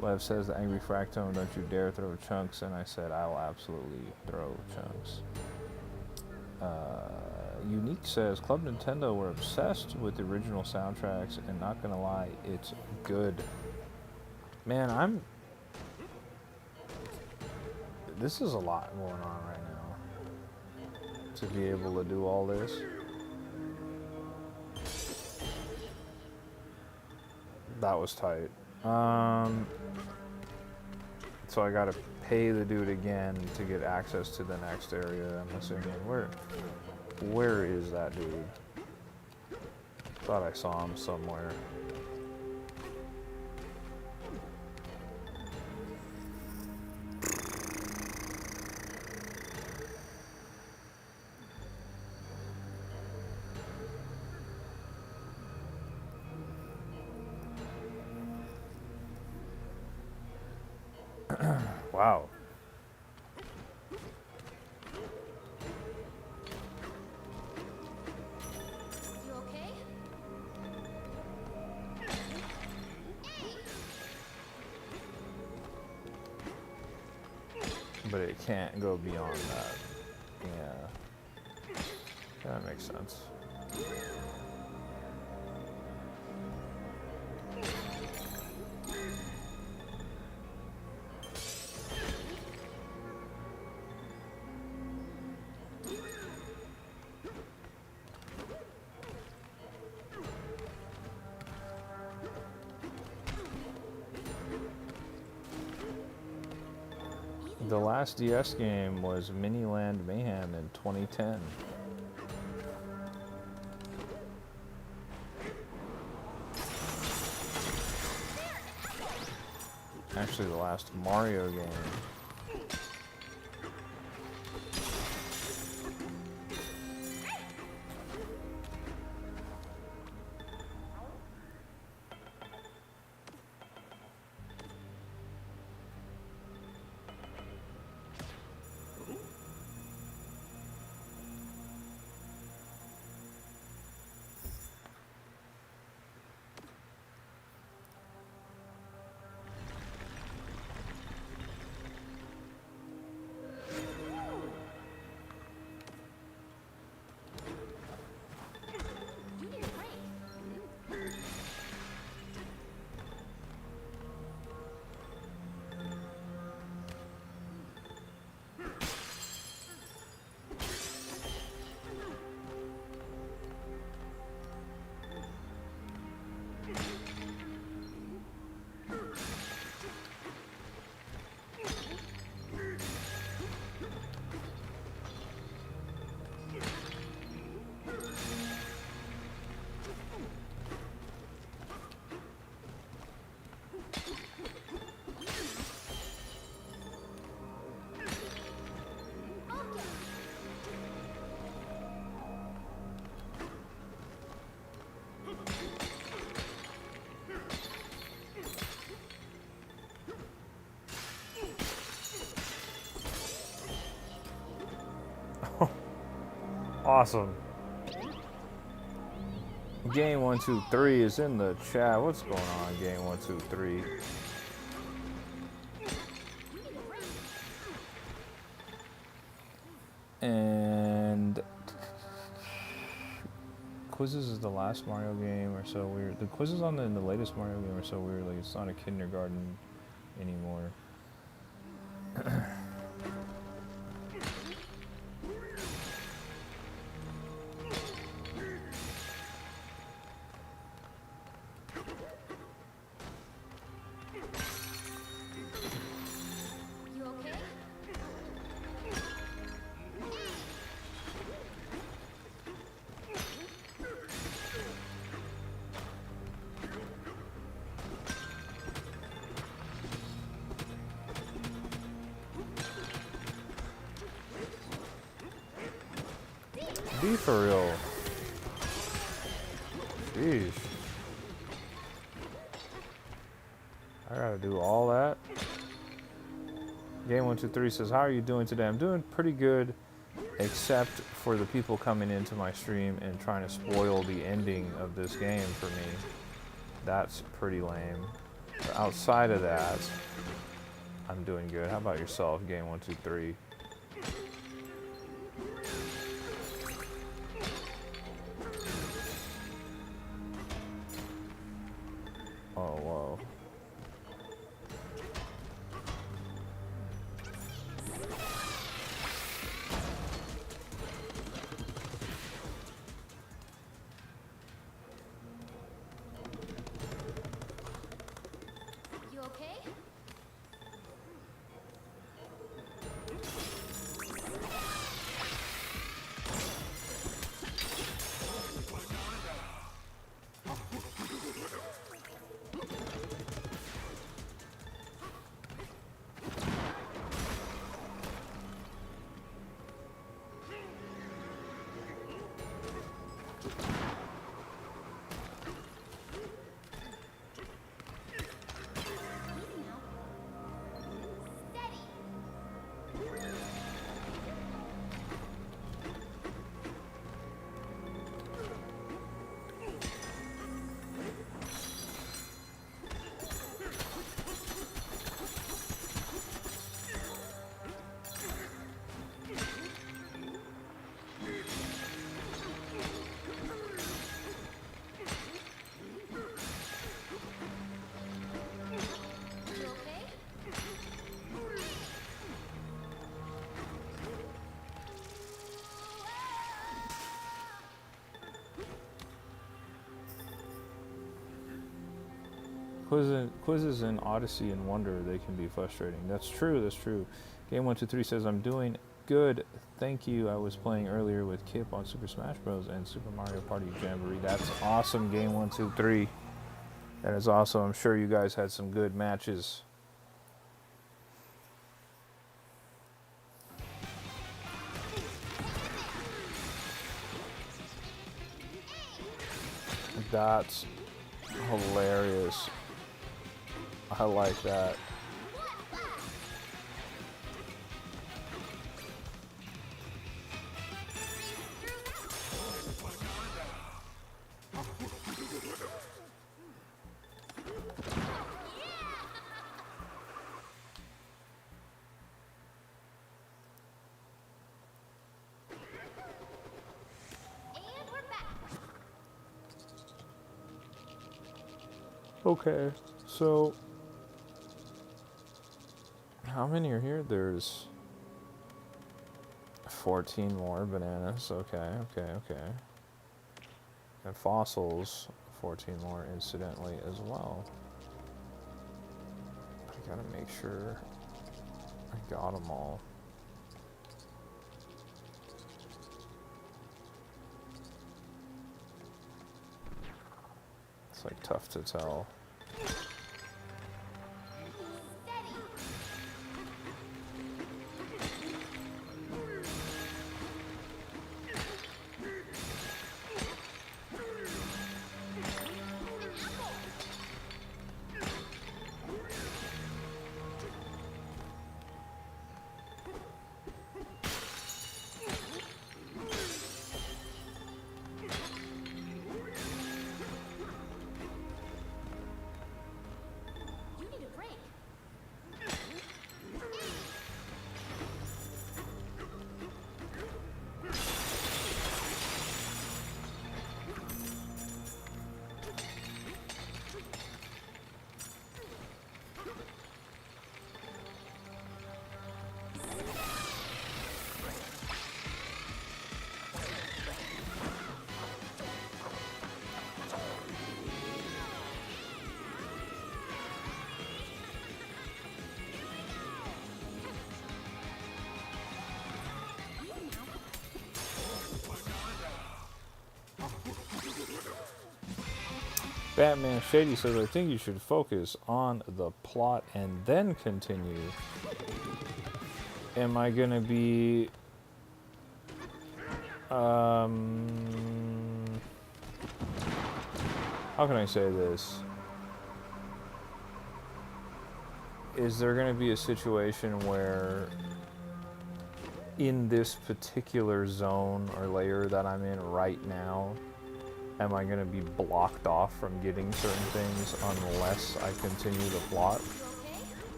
Lev says the angry Fractome, don't you dare throw chunks, and I said I'll absolutely throw chunks. Unique says Club Nintendo were obsessed with the original soundtracks, and not gonna lie, it's good. Man, this is a lot going on right now to be able to do all this. That was tight. So I gotta pay the dude again to get access to the next area, I'm assuming. Where is that dude? Thought I saw him somewhere. Wow. You okay? But it can't go beyond that. Yeah. That makes sense. The last DS game was Miniland Mayhem in 2010. Actually, the last Mario game. Awesome. Game 123 is in the chat. What's going on, Game 123? And quizzes is the last Mario game or so weird. The quizzes on the latest Mario game are so weird. Like it's not a kindergarten anymore. You okay? Be for real. Jeez. I gotta do all that. Game 123 says, how are you doing today? I'm doing pretty good, except for the people coming into my stream and trying to spoil the ending of this game for me. That's pretty lame. But outside of that, I'm doing good. How about yourself, Game 123? Oh, whoa. You okay? Easy now. Steady. You okay? Quizzes in Odyssey and Wonder, they can be frustrating. That's true, that's true. Game 123 says, I'm doing good, thank you. I was playing earlier with Kip on Super Smash Bros. And Super Mario Party Jamboree. That's awesome, Game 123. That is awesome. I'm sure you guys had some good matches. That's hilarious. I like that. And we're back. Okay, so how many are here? There's 14 more bananas. Okay. And fossils, 14 more incidentally as well. I gotta make sure I got them all. It's like tough to tell. Batman Shady says, I think you should focus on the plot and then continue. Am I gonna be how can I say this? Is there gonna be a situation where in this particular zone or layer that I'm in right now, am I going to be blocked off from getting certain things unless I continue the plot?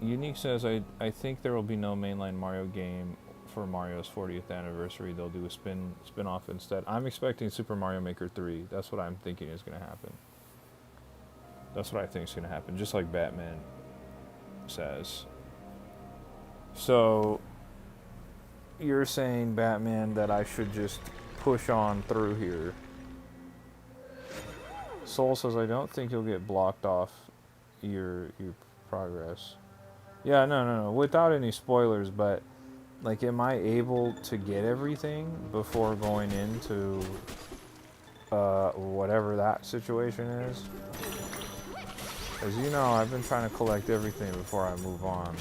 Unique says, I think there will be no mainline Mario game for Mario's 40th anniversary. They'll do a spin-off instead. I'm expecting Super Mario Maker 3. That's what I'm thinking is going to happen. That's what I think is going to happen, just like Batman says. So, you're saying, Batman, that I should just push on through here. Soul says, I don't think you'll get blocked off your progress. Yeah, no. Without any spoilers, but like, am I able to get everything before going into whatever that situation is? As you know, I've been trying to collect everything before I move on.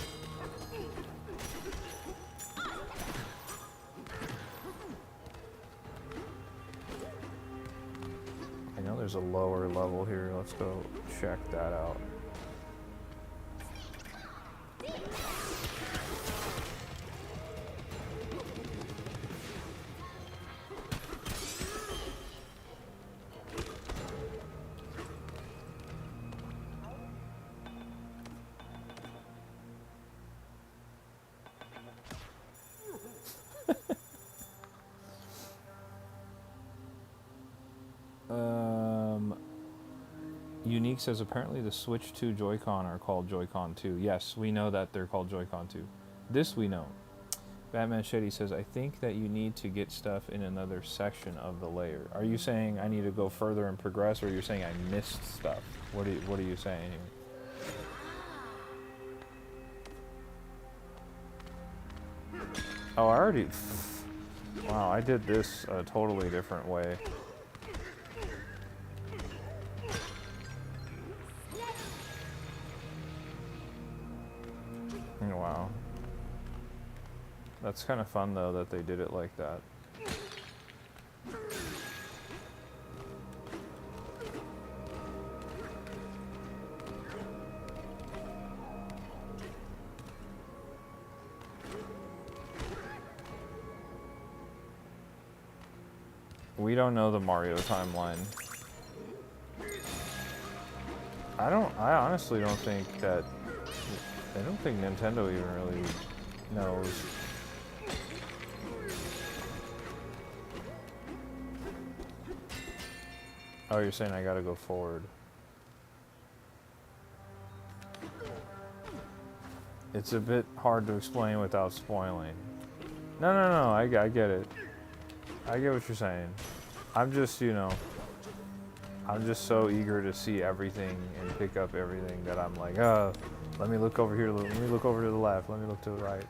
I know there's a lower level here. Let's go check that out. Unique says, apparently the Switch 2 Joy-Con are called Joy-Con 2. Yes, we know that they're called Joy-Con 2. This we know. Batman Shady says, I think that you need to get stuff in another section of the layer. Are you saying I need to go further and progress, or you're saying I missed stuff? What are you saying here? Oh, I already... Wow, I did this a totally different way. Wow. That's kind of fun, though, that they did it like that. We don't know the Mario timeline. I honestly don't think that... I don't think Nintendo even really knows. Oh, you're saying I gotta go forward. It's a bit hard to explain without spoiling. No, I get it. I get what you're saying. I'm just, I'm just so eager to see everything and pick up everything that I'm like, let me look over here, let me look over to the left, let me look to the right.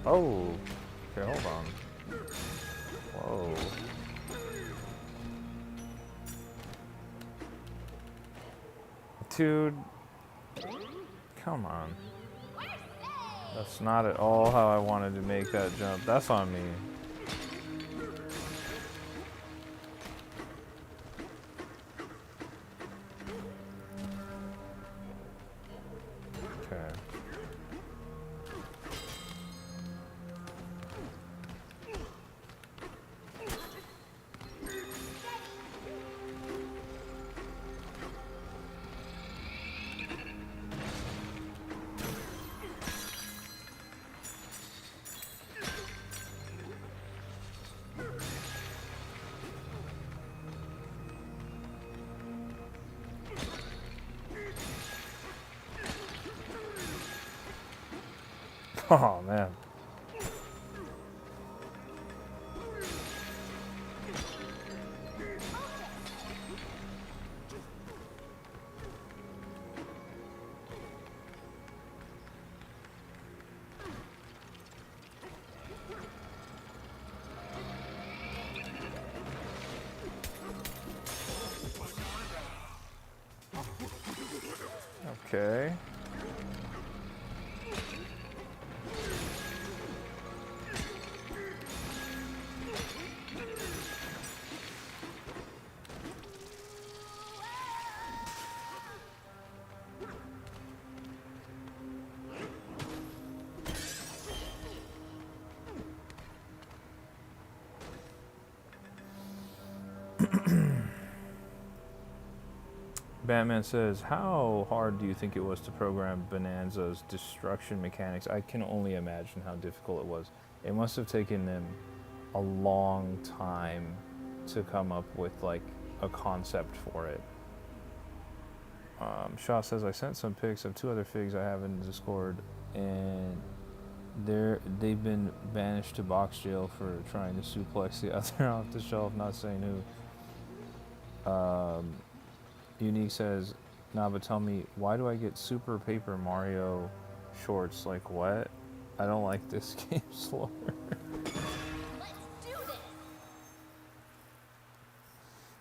Oh, okay, hold on. Whoa. Dude. Come on. That's not at all how I wanted to make that jump. That's on me. Okay. Oh, man. Okay. Batman says, how hard do you think it was to program Bonanza's destruction mechanics? I can only imagine how difficult it was. It must have taken them a long time to come up with like a concept for it. Shaw says, I sent some pics of 2 other figs I have in Discord, and they've been banished to box jail for trying to suplex the other off the shelf, not saying who. Unique says, nah, but tell me, why do I get Super Paper Mario shorts? Like, what? I don't like this game slower.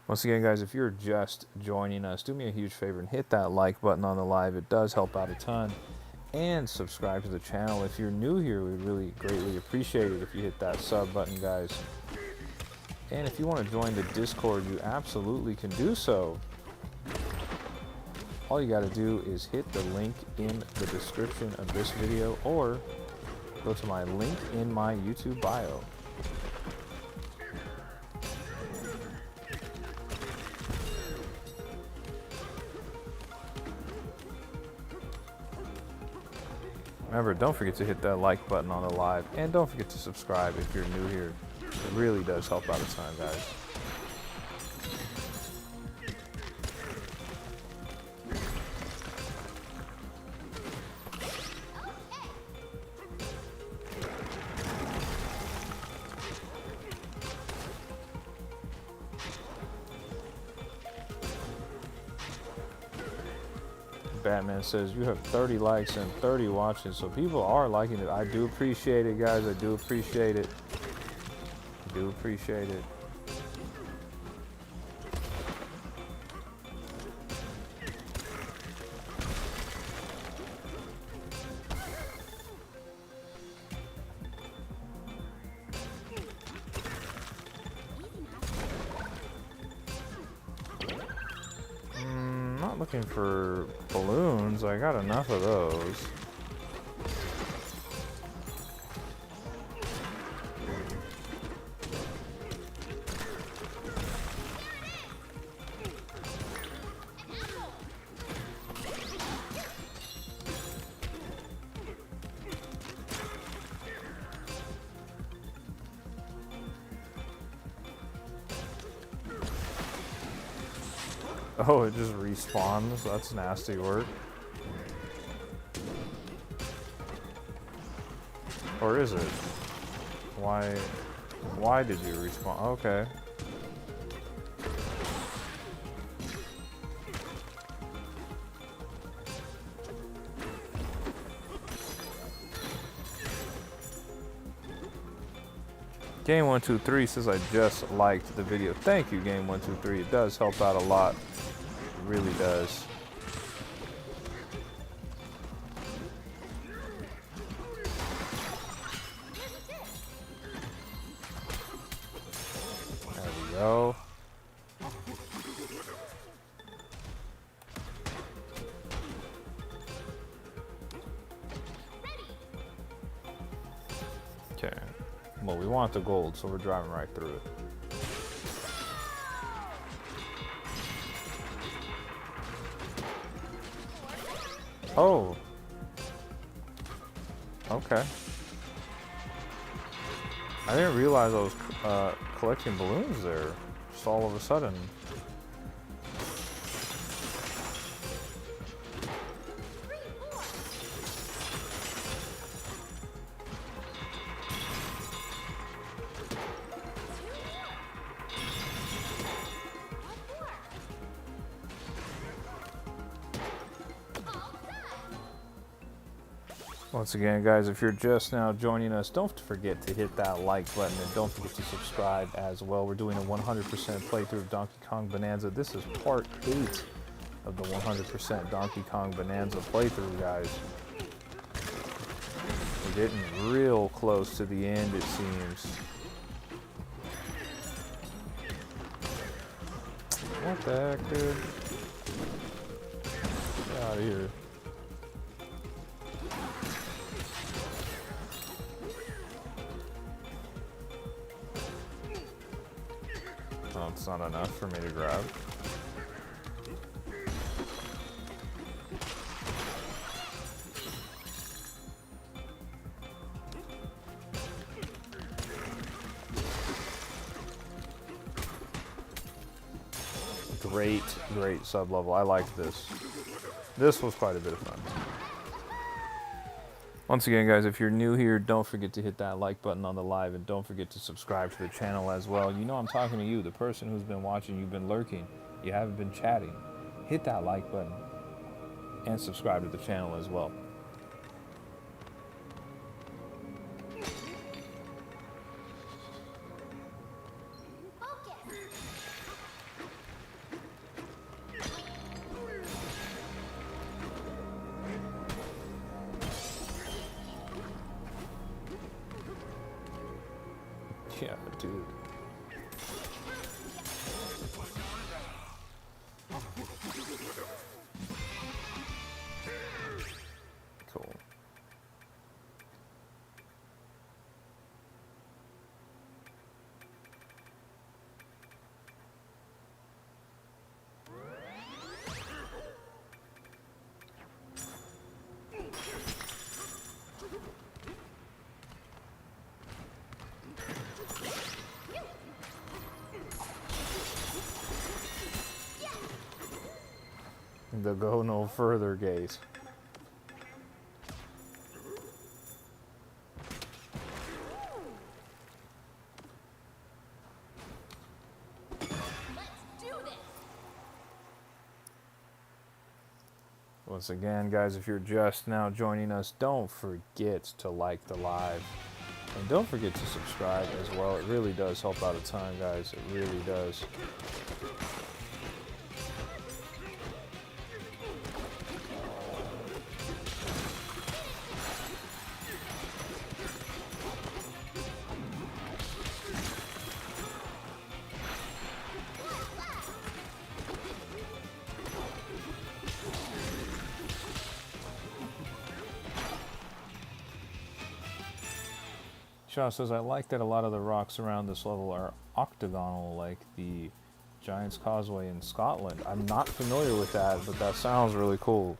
Once again, guys, if you're just joining us, do me a huge favor and hit that like button on the live. It does help out a ton. And subscribe to the channel. If you're new here, we'd really greatly appreciate it if you hit that sub button, guys. And if you want to join the Discord, you absolutely can do so. All you got to do is hit the link in the description of this video or go to my link in my YouTube bio. Remember, don't forget to hit that like button on the live, and don't forget to subscribe if you're new here. It really does help out a ton, guys. Batman says, you have 30 likes and 30 watches, so people are liking it. I do appreciate it, guys. I do appreciate it. I do appreciate it. Not looking for balloons. I got enough of those. Oh, it just respawns? That's nasty work. Or is it? Why did you respawn? Okay. Game123 says I just liked the video. Thank you, Game123. It does help out a lot. It really does. There we go. Okay. Well, we want the gold, so we're driving right through it. Oh. Okay. I didn't realize I was collecting balloons there, just all of a sudden. Once again, guys, if you're just now joining us, don't forget to hit that like button and don't forget to subscribe as well. We're doing a 100% playthrough of Donkey Kong Bonanza. This is part 8 of the 100% Donkey Kong Bonanza playthrough, guys. We're getting real close to the end, it seems. What the heck, dude? Get out of here. Oh, it's not enough for me to grab. Great sub-level. I like this. This was quite a bit of fun. Once again, guys, if you're new here, don't forget to hit that like button on the live, and don't forget to subscribe to the channel as well. You know I'm talking to you, the person who's been watching, you've been lurking, you haven't been chatting. Hit that like button and subscribe to the channel as well. Yeah, dude. Cool. The go no further gate. Once again, guys, if you're just now joining us, don't forget to like the live. And don't forget to subscribe as well. It really does help out a ton, guys. It really does. Shaw says, I like that a lot of the rocks around this level are octagonal, like the Giant's Causeway in Scotland. I'm not familiar with that, but that sounds really cool.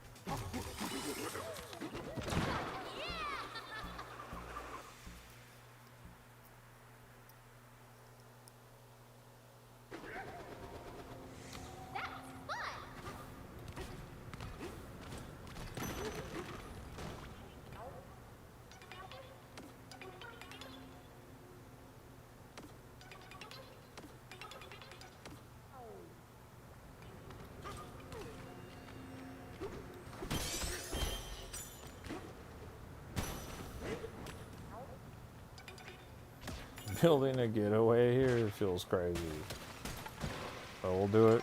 Building a getaway here feels crazy. But we'll do it.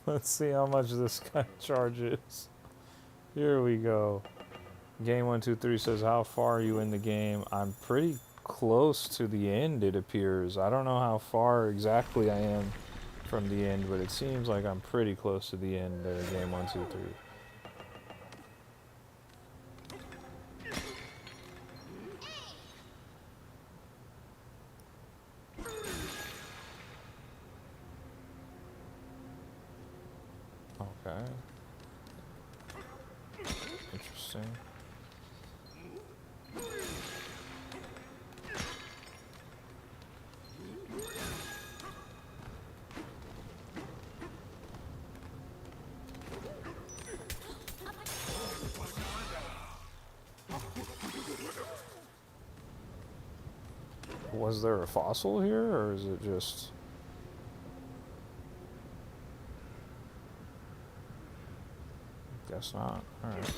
Let's see how much this guy charges. Here we go. Game 123 says, how far are you in the game? I'm pretty close to the end, it appears. I don't know how far exactly I am from the end, but it seems like I'm pretty close to the end of game 123. Okay. Interesting. Was there a fossil here, or is it just... Guess not. Alright.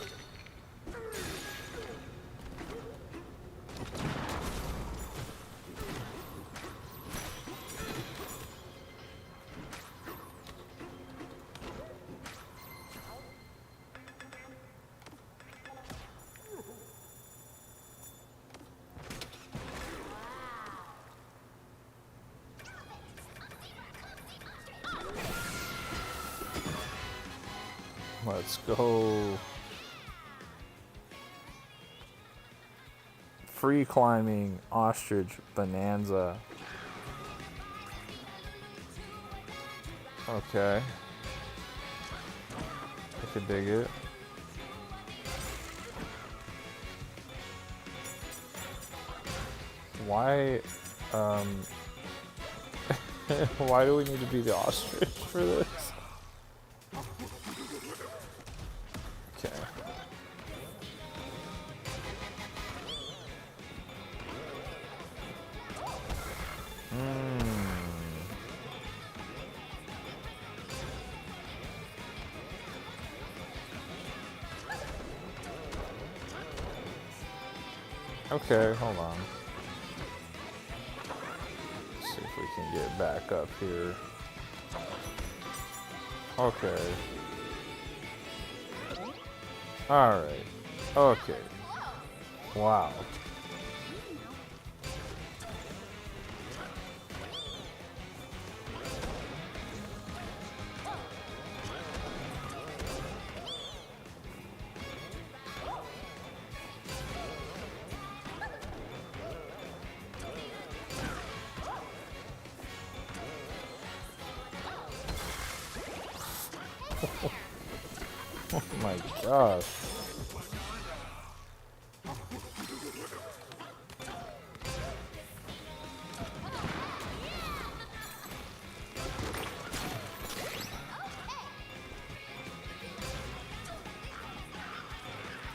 Let's go. Free climbing ostrich bonanza. Okay. I could dig it. Why, why do we need to be the ostrich for this? Okay. Okay, hold on. Let's see if we can get back up here. Okay. Alright. Okay. Wow. Oh my gosh.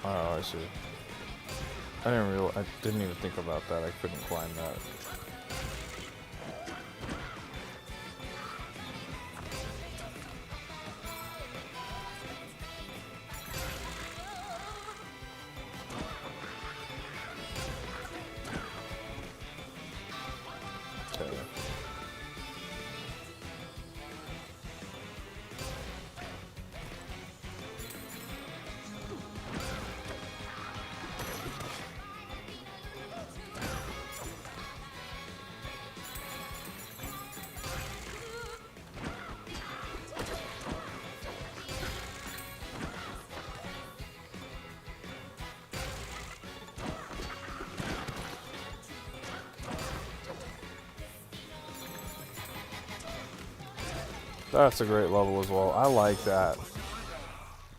Oh, I see. I didn't even think about that. I couldn't climb that. Okay. That's a great level as well. I like that.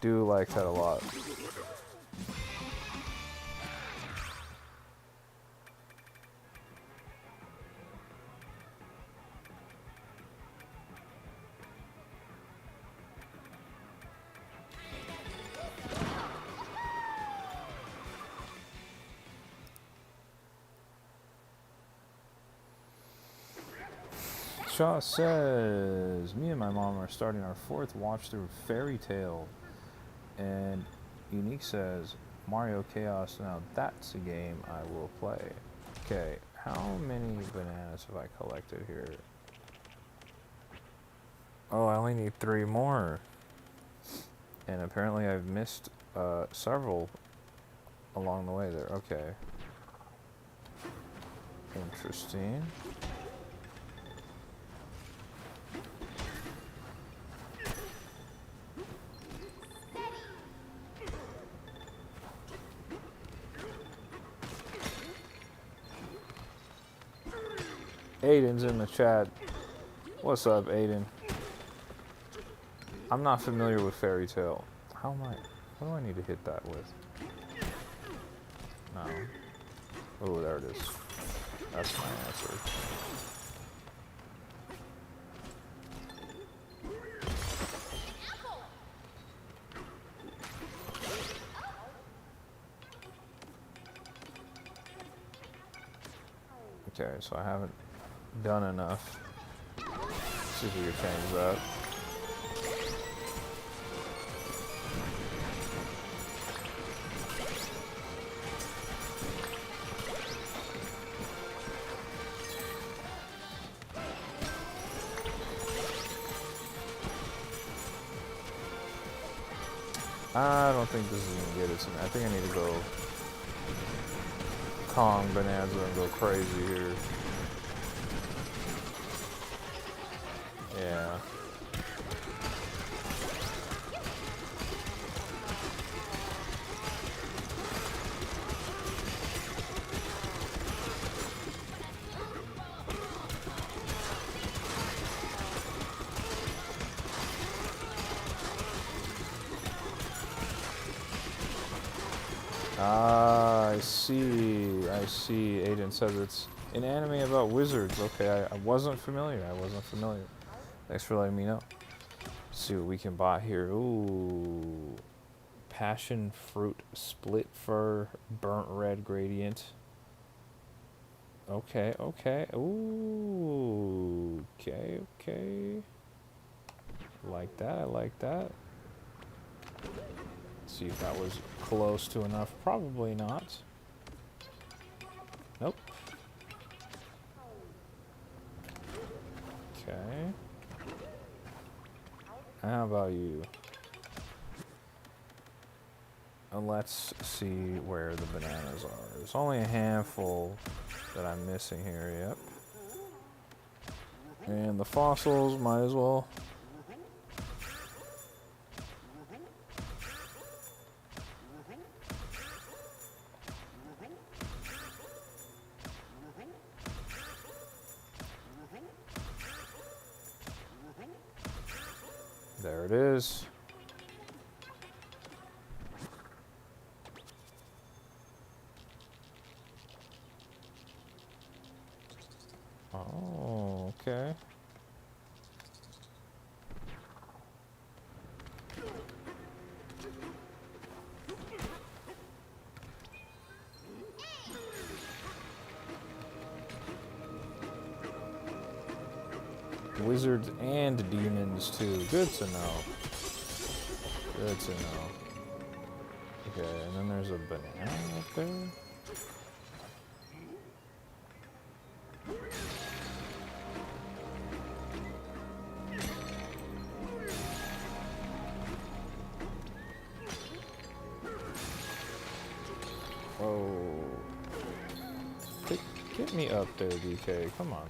Do like that a lot. Shaw says, me and my mom are starting our 4th watch through Fairy Tale. And Unique says, Mario Chaos, now that's a game I will play. Okay, how many bananas have I collected here? Oh, I only need 3 more. And apparently I've missed several along the way there. Okay. Interesting. Aiden's in the chat. What's up, Aiden? I'm not familiar with Fairy Tale. How am I? What do I need to hit that with? No. Oh, there it is. That's my answer. Okay, so I haven't done enough. Let's see if we can change that. I don't think this is gonna get it to me. I think I need to go Kong Bonanza and go crazy here. Yeah. Ah, I see. I see. Aiden says it's an anime about wizards. Okay, I wasn't familiar. Thanks for letting me know. Let's see what we can buy here. Ooh. Passion fruit split fir burnt red gradient. Okay, okay. Ooh. Okay, okay. Like that, I like that. See if that was close to enough. Probably not. Nope. Okay. How about you? And let's see where the bananas are. There's only a handful that I'm missing here. Yep. And the fossils might as well. There it is. Oh, okay. Wizards and demons too. Good to know. Good to know. Okay, and then there's a banana up there. Whoa. Get me up there, DK. Come on.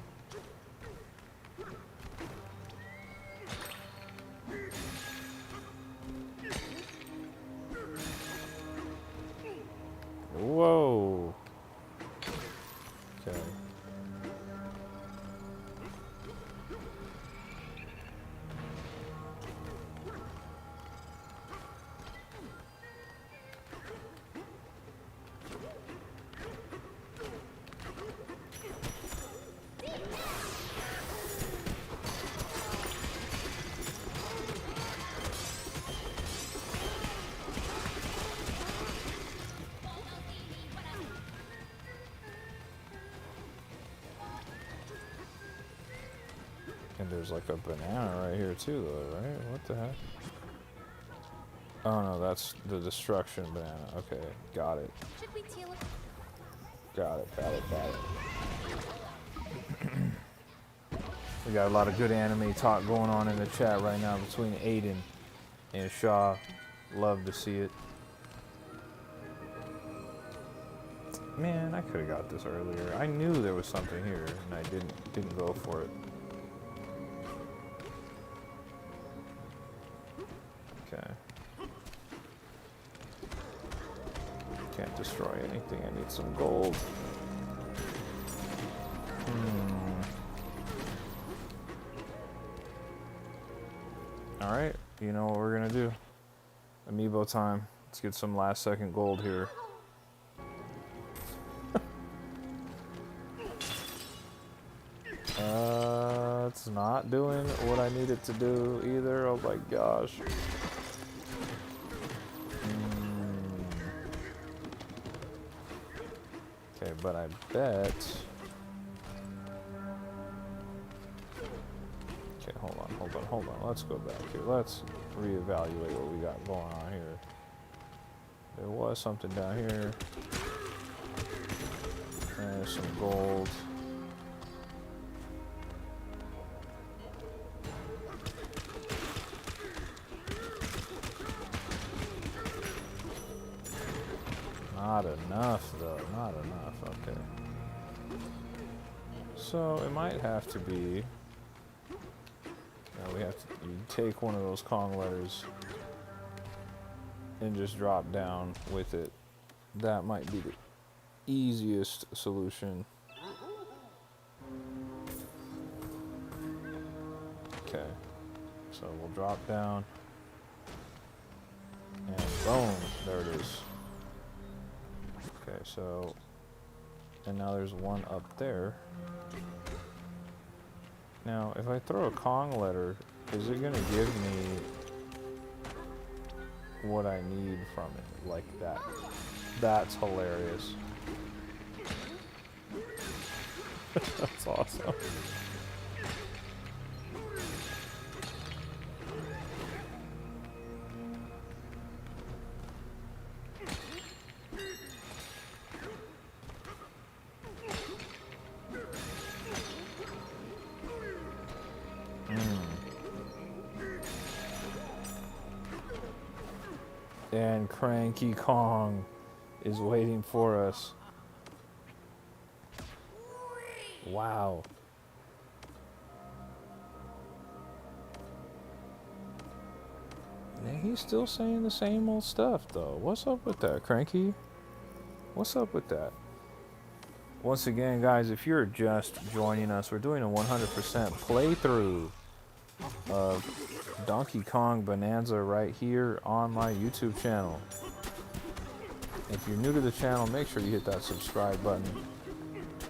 Whoa. Okay. And there's like a banana right here too, though, right? What the heck? Oh no, that's the destruction banana. Okay, got it. Should we teal it? Got it. We got a lot of good anime talk going on in the chat right now between Aiden and Shaw. Love to see it. Man, I could have got this earlier. I knew there was something here, and I didn't go for it. Okay. Can't destroy anything. I need some gold. Alright, you know what we're gonna do. Amiibo time. Let's get some last second gold here. It's not doing what I need it to do either. Oh my gosh. Okay, but I bet... Okay, hold on. Let's go back here. Let's reevaluate what we got going on here. There was something down here. There's some gold. Not enough, though. Not enough. Okay. So it might have to be. We have to you take one of those Kong letters and just drop down with it. That might be the easiest solution. Okay. So we'll drop down. And boom. There it is. Okay, so, and now there's one up there. Now, if I throw a Kong letter, is it gonna give me what I need from it? Like that. That's hilarious. That's awesome. And Cranky Kong is waiting for us. Wow. And he's still saying the same old stuff, though. What's up with that, Cranky? What's up with that? Once again, guys, if you're just joining us, we're doing a 100% playthrough of Donkey Kong Bonanza right here on my YouTube channel. If you're new to the channel, make sure you hit that subscribe button.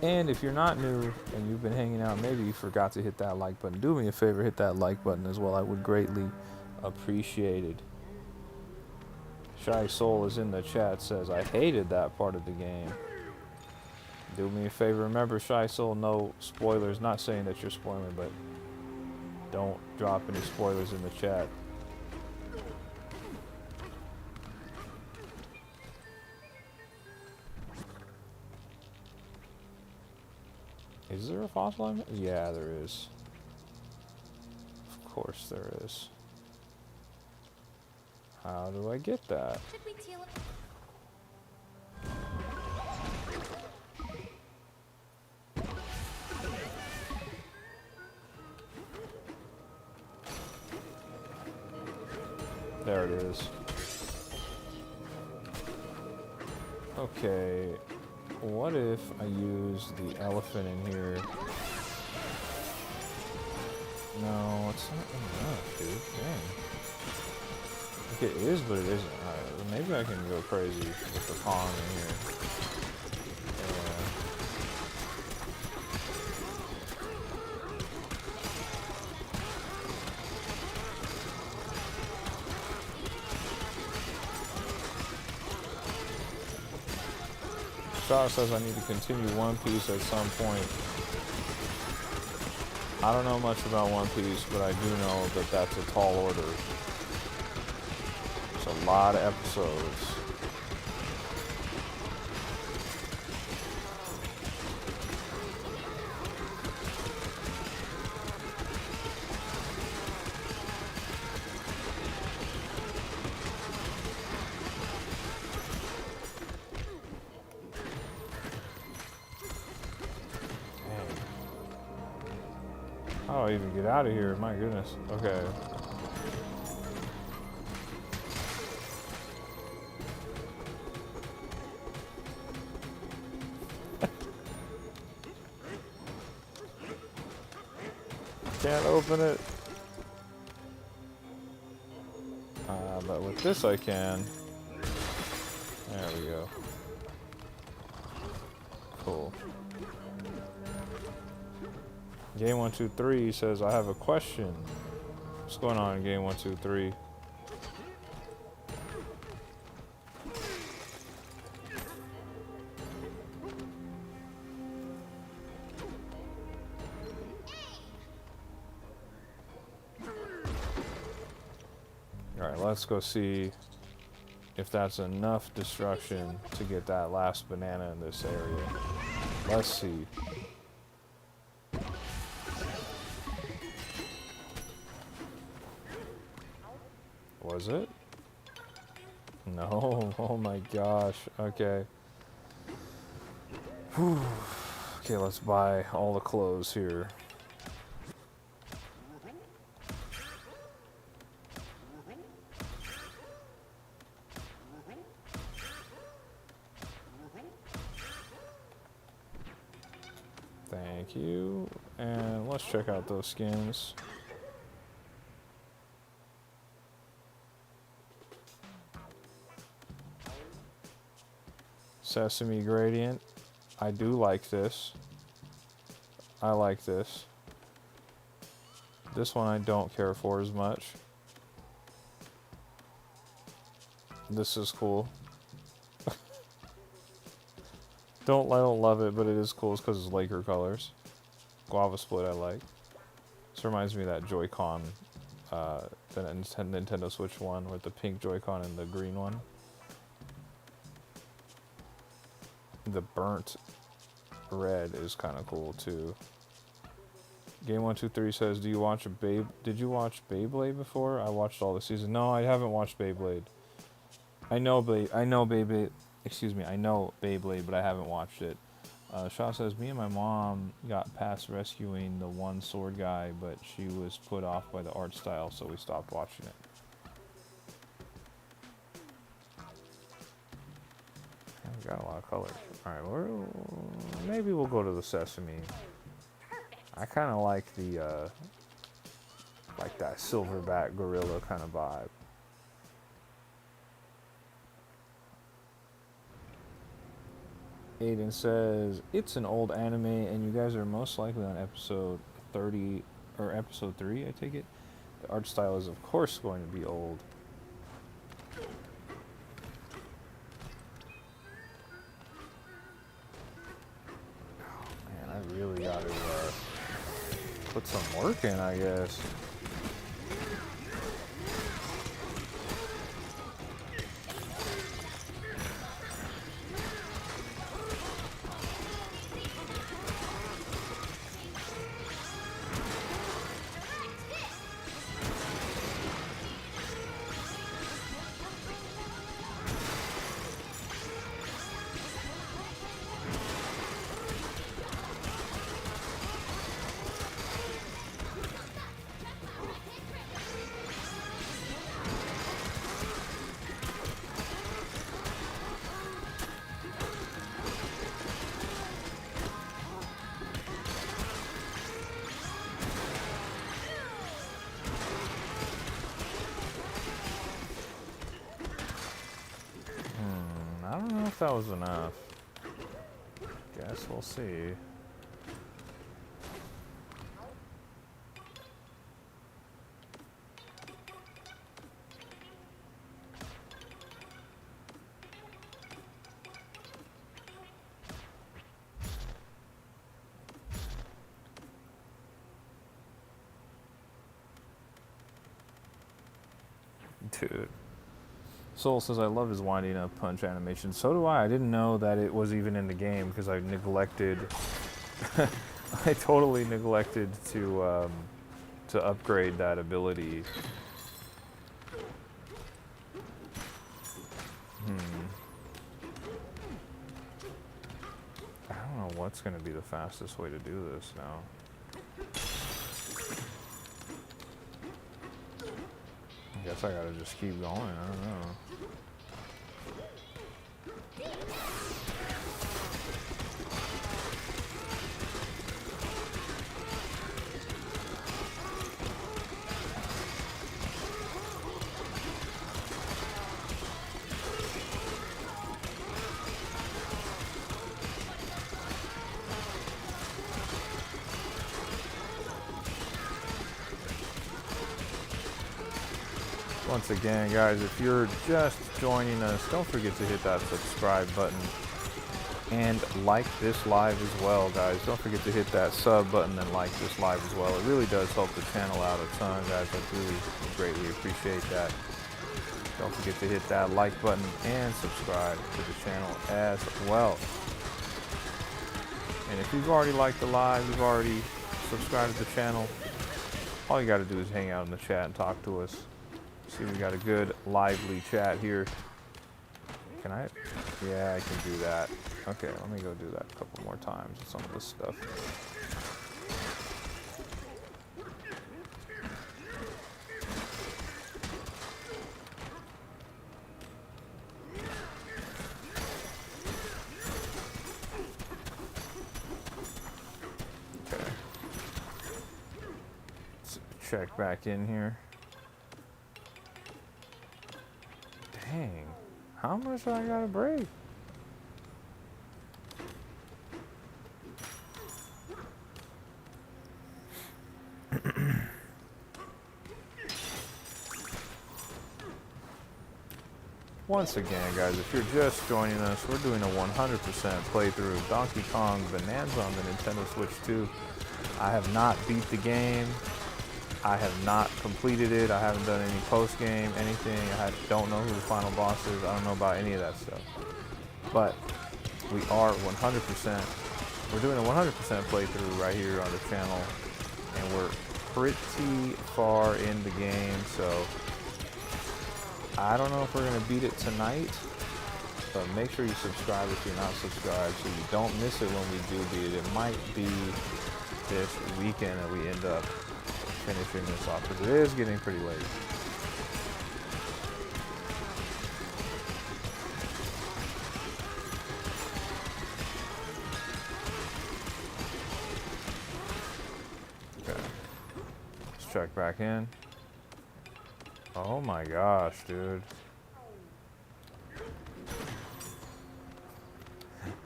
And if you're not new and you've been hanging out, maybe you forgot to hit that like button, do me a favor, hit that like button as well. I would greatly appreciate it. Shy Soul is in the chat, says, I hated that part of the game. Do me a favor, remember, Shy Soul, no spoilers. Not saying that you're spoiling, but don't drop any spoilers in the chat. Is there a fossil I missed? Yeah, there is. Of course there is. How do I get that? Should we teal it? There it is. Okay, what if I use the elephant in here? No, it's not enough, dude. Dang. Like, it is, but it isn't. Alright, maybe I can go crazy with the Kong in here. Shaw says I need to continue One Piece at some point. I don't know much about One Piece, but I do know that that's a tall order. It's a lot of episodes. How do I even get out of here? My goodness. Okay. Can't open it. But with this I can. There we go. Cool. Game 123 says, I have a question. What's going on in game 123? Alright, let's go see if that's enough destruction to get that last banana in this area. Let's see. Was it? No. Oh my gosh. Okay. Whew. Okay, let's buy all the clothes here. Thank you. And let's check out those skins. Sesame gradient. I do like this. I like this. This one I don't care for as much. This is cool. I don't love it, but it is cool. It's because it's Laker colors. Guava split I like. This reminds me of that Joy-Con, the Nintendo Switch one with the pink Joy-Con and the green one. The burnt red is kind of cool too. Game 123 says, "Do you watch Did you watch Beyblade before?" I watched all the season. No, I haven't watched Beyblade. I know Beyblade. Excuse me. I know Beyblade, but I haven't watched it. Shaw says, "Me and my mom got past rescuing the one sword guy, but she was put off by the art style, so we stopped watching it." We got a lot of colors. Alright, maybe we'll go to the Sesame. I kind of like the, like that silverback gorilla kind of vibe. Aiden says, "It's an old anime, and you guys are most likely on episode 30, or episode 3, I take it. The art style is, of course, going to be old." I really gotta put some work in, I guess. I don't know if that was enough. Guess we'll see. Dude. Soul says, "I love his winding up punch animation." So do I. I didn't know that it was even in the game because I neglected. I totally neglected to upgrade that ability. I don't know what's going to be the fastest way to do this now. I guess I gotta just keep going. I don't know. Once again, guys, if you're just joining us, don't forget to hit that subscribe button and like this live as well, guys. Don't forget to hit that sub button and like this live as well. It really does help the channel out a ton, guys. I really greatly appreciate that. Don't forget to hit that like button and subscribe to the channel as well. And if you've already liked the live, you've already subscribed to the channel, all you got to do is hang out in the chat and talk to us. See, we got a good lively chat here. Can I? Yeah, I can do that. Okay, let me go do that a couple more times with some of this stuff. Okay. Let's check back in here. Dang. How much do I gotta break? Once again, guys, if you're just joining us, we're doing a 100% playthrough of Donkey Kong Bonanza on the Nintendo Switch 2. I have not beat the game. I have not completed it. I haven't done any post-game, anything. I don't know who the final boss is. I don't know about any of that stuff. But we are 100%. We're doing a 100% playthrough right here on the channel. And we're pretty far in the game, so I don't know if we're going to beat it tonight. But make sure you subscribe if you're not subscribed so you don't miss it when we do beat it. It might be this weekend that we end up finishing this off, because it is getting pretty late. Okay, let's check back in. Oh my gosh, dude.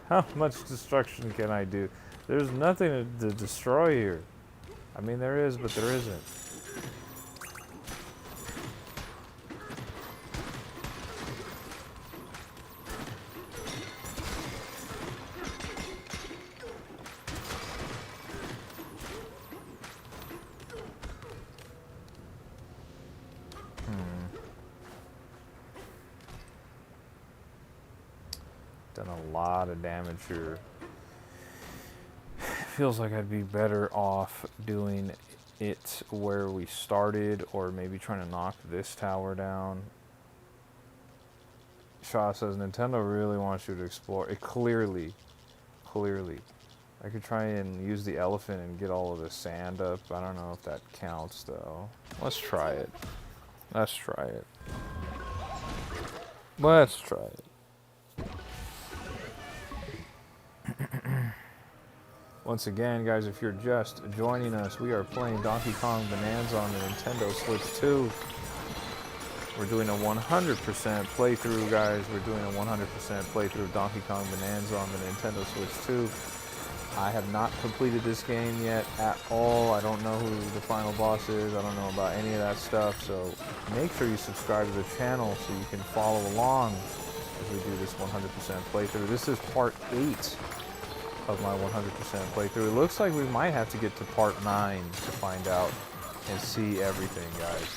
How much destruction can I do? There's nothing to destroy here. I mean, there is, but there isn't. Done a lot of damage here. Feels like I'd be better off doing it where we started, or maybe trying to knock this tower down. Shaw says Nintendo really wants you to explore it. Clearly. I could try and use the elephant and get all of the sand up. I don't know if that counts though. Let's try it. Let's try it. Once again, guys, if you're just joining us, we are playing Donkey Kong Bonanza on the Nintendo Switch 2. We're doing a 100% playthrough, guys. We're doing a 100% playthrough of Donkey Kong Bonanza on the Nintendo Switch 2. I have not completed this game yet at all. I don't know who the final boss is. I don't know about any of that stuff. So make sure you subscribe to the channel so you can follow along as we do this 100% playthrough. This is part 8 of my 100% playthrough. It looks like we might have to get to part 9 to find out and see everything, guys.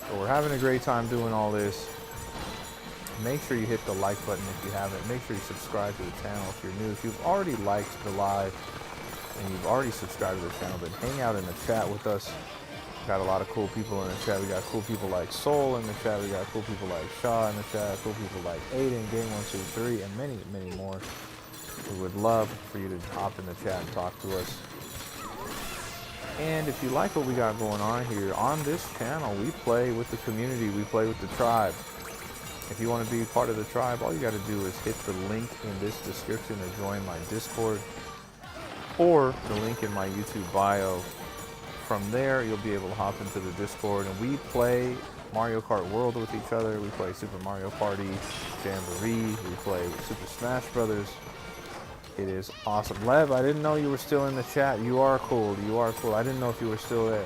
So we're having a great time doing all this. Make sure you hit the like button if you haven't. Make sure you subscribe to the channel if you're new. If you've already liked the live and you've already subscribed to the channel, then hang out in the chat with us. We've got a lot of cool people in the chat. We got cool people like Soul in the chat. We got cool people like Shaw in the chat. Cool people like Aiden, Game123, and many, many more. We would love for you to hop in the chat and talk to us. And if you like what we got going on here, on this channel, we play with the community. We play with the tribe. If you want to be part of the tribe, all you got to do is hit the link in this description or join my Discord, or the link in my YouTube bio. From there, you'll be able to hop into the Discord, and we play Mario Kart World with each other. We play Super Mario Party, Jamboree. We play Super Smash Brothers. It is awesome. Lev, I didn't know you were still in the chat. You are cool. I didn't know if you were still there.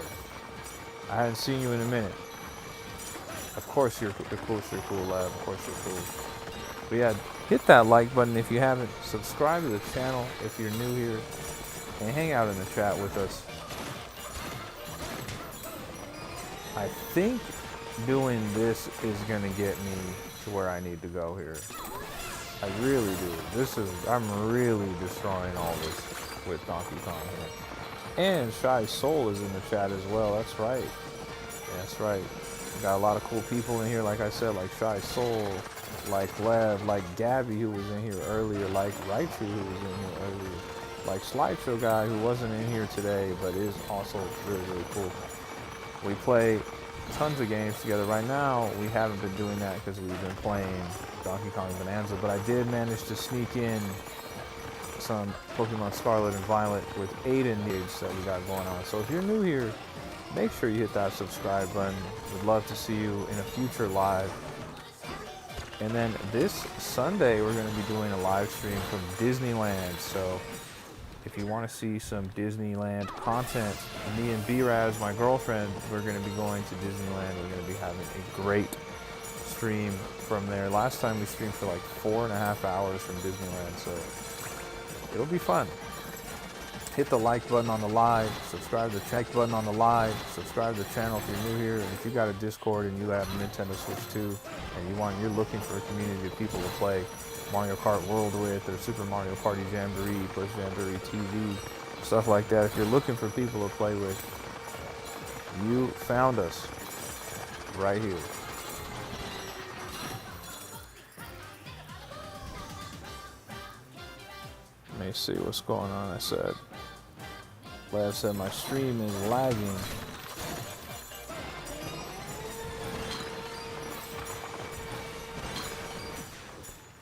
I hadn't seen you in a minute. Of course you're cool, lad. Of course you're cool. But yeah, hit that like button if you haven't. Subscribe to the channel if you're new here. And hang out in the chat with us. I think doing this is going to get me to where I need to go here. I really do. I'm really destroying all this with Donkey Kong here. And Shy Soul is in the chat as well. That's right. That's right. We got a lot of cool people in here, like I said, like Shy Soul, like Lev, like Gabby, who was in here earlier, like Raichu, who was in here earlier, like Slideshow Guy, who wasn't in here today, but is also really, really cool. We play tons of games together. Right now, we haven't been doing that because we've been playing Donkey Kong Bonanza, but I did manage to sneak in some Pokemon Scarlet and Violet with Aiden needs that we got going on. So if you're new here, make sure you hit that subscribe button. We'd love to see you in a future live. And then this Sunday, we're going to be doing a live stream from Disneyland. So if you want to see some Disneyland content, me and B-Raz, my girlfriend, we're going to be going to Disneyland. We're going to be having a great stream from there. Last time we streamed for like 4.5 hours from Disneyland, so it'll be fun. Hit the like button on the live, subscribe to the check button on the live, subscribe to the channel if you're new here, and if you got a Discord and you have a Nintendo Switch 2 and you're looking for a community of people to play Mario Kart World with, or Super Mario Party Jamboree, Push Jamboree TV, stuff like that. If you're looking for people to play with, you found us right here. Let me see what's going on. I said my stream is lagging.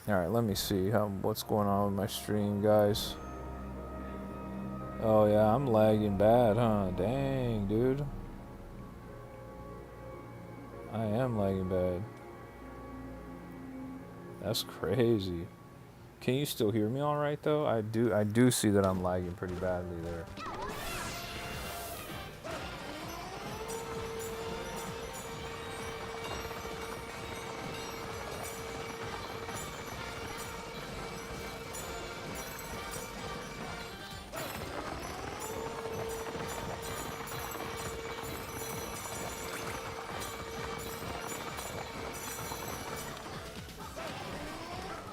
Alright, let me see what's going on with my stream, guys. Oh yeah, I'm lagging bad, huh? Dang, dude. I am lagging bad. That's crazy. Can you still hear me all right though? I do see that I'm lagging pretty badly there.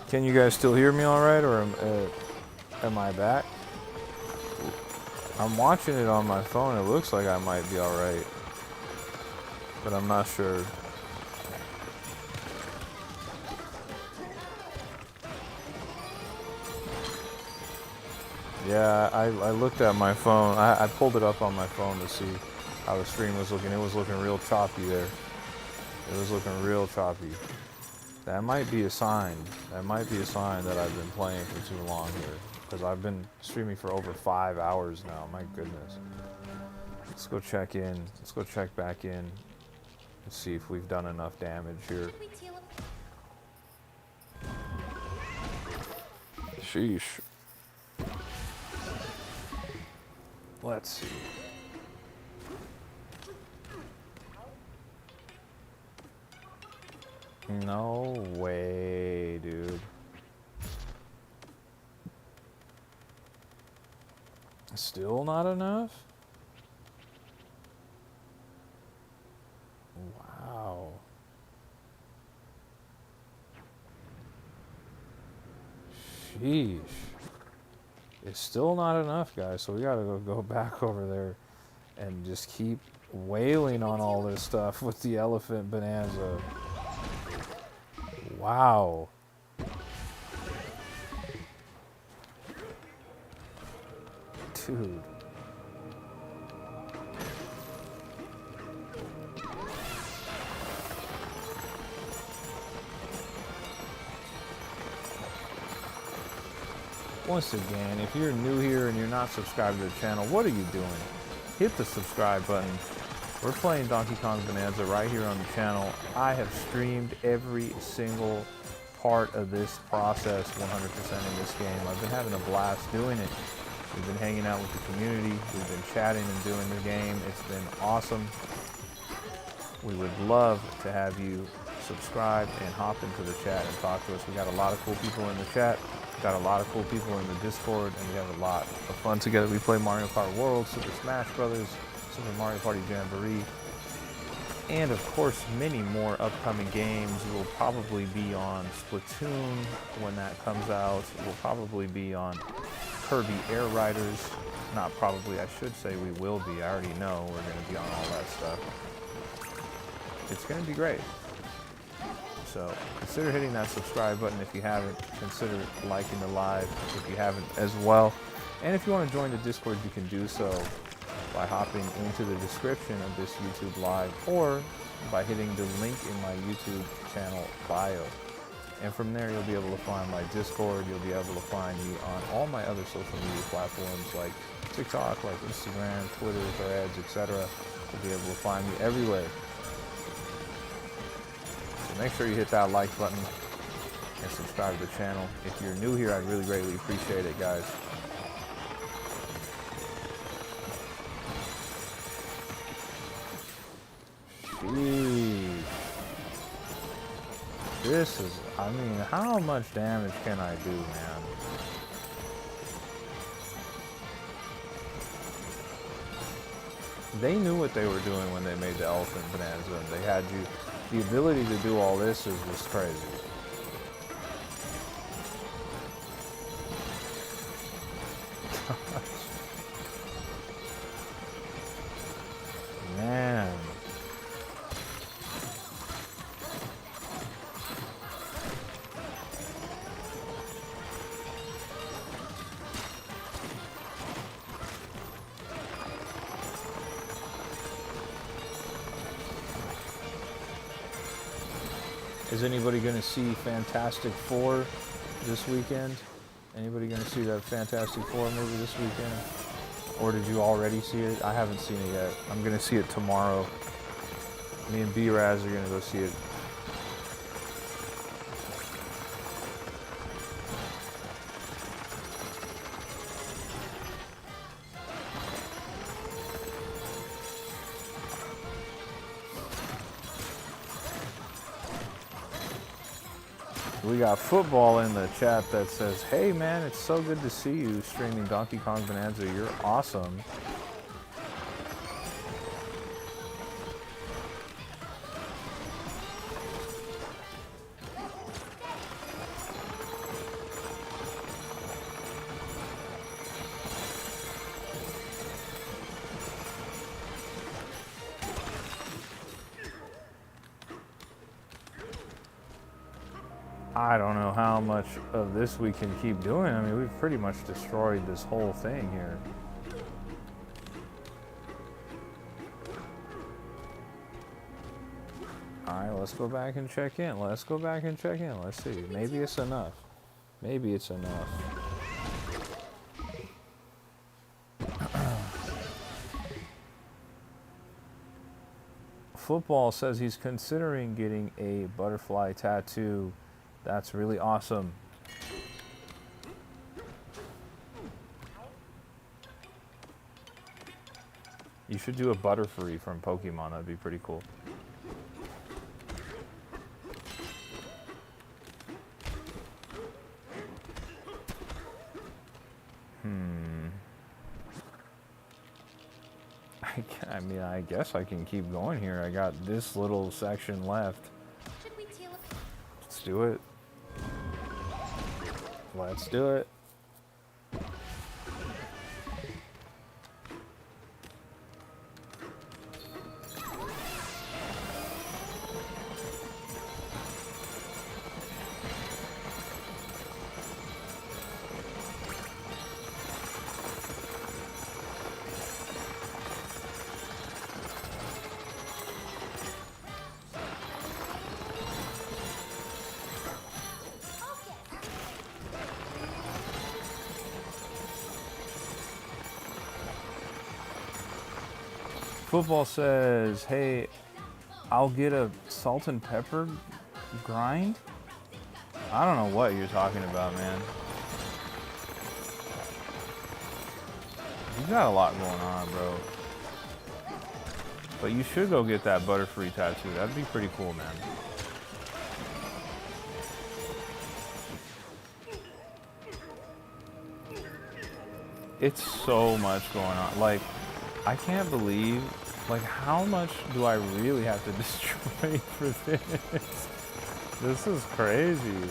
Can you guys still hear me all right, or am I back? I'm watching it on my phone. It looks like I might be all right, but I'm not sure. Yeah, I looked at my phone. I pulled it up on my phone to see how the stream was looking. It was looking real choppy there. It was looking real choppy. That might be a sign. That might be a sign that I've been playing for too long here, because I've been streaming for over 5 hours now. My goodness. Let's go check in. Let's go check back in and see if we've done enough damage here. Sheesh. Let's see. No way, dude. Still not enough? Wow. Sheesh. It's still not enough, guys, so we gotta go back over there and just keep wailing on all this stuff with the elephant Bonanza. Wow. Dude. Once again, if you're new here and you're not subscribed to the channel, what are you doing? Hit the subscribe button. We're playing Donkey Kong Bonanza right here on the channel. I have streamed every single part of this process 100% in this game. I've been having a blast doing it. We've been hanging out with the community. We've been chatting and doing the game. It's been awesome. We would love to have you subscribe and hop into the chat and talk to us. We got a lot of cool people in the chat, got a lot of cool people in the Discord, and we have a lot of fun together. We play Mario Kart World, Super Smash Brothers, Super Mario Party Jamboree, and of course many more upcoming games. We'll probably be on Splatoon when that comes out. We'll probably be on Kirby Air Riders. Not probably, I should say we will be. I already know we're going to be on all that stuff. It's going to be great. So consider hitting that subscribe button if you haven't. Consider liking the live if you haven't as well. And if you want to join the Discord, you can do so by hopping into the description of this YouTube live or by hitting the link in my YouTube channel bio. And from there, you'll be able to find my Discord. You'll be able to find me on all my other social media platforms like TikTok, like Instagram, Twitter, Threads, etc. You'll be able to find me everywhere. So make sure you hit that like button and subscribe to the channel. If you're new here, I'd really greatly appreciate it, guys. Jeez. This is, I mean, how much damage can I do, man? They knew what they were doing when they made the Elephant Bonanza, and they had you. The ability to do all this is just crazy. Man. Is anybody going to see Fantastic Four this weekend? Anybody going to see that Fantastic Four movie this weekend? Or did you already see it? I haven't seen it yet. I'm going to see it tomorrow. Me and B-Raz are going to go see it. We got football in the chat that says, hey man, it's so good to see you streaming Donkey Kong Bonanza. You're awesome. I don't know how much of this we can keep doing. I mean, we've pretty much destroyed this whole thing here. Alright, let's go back and check in. Let's go back and check in. Let's see. Maybe it's enough. Maybe it's enough. Football says he's considering getting a butterfly tattoo. That's really awesome. You should do a Butterfree from Pokemon. That'd be pretty cool. I mean, I guess I can keep going here. I got this little section left. Should we teal up? Let's do it. Let's do it. Football says, hey, I'll get a salt and pepper grind? I don't know what you're talking about, man. You got a lot going on, bro. But you should go get that Butterfree tattoo. That'd be pretty cool, man. It's so much going on. Like, I can't believe, like, how much do I really have to destroy for this? This is crazy.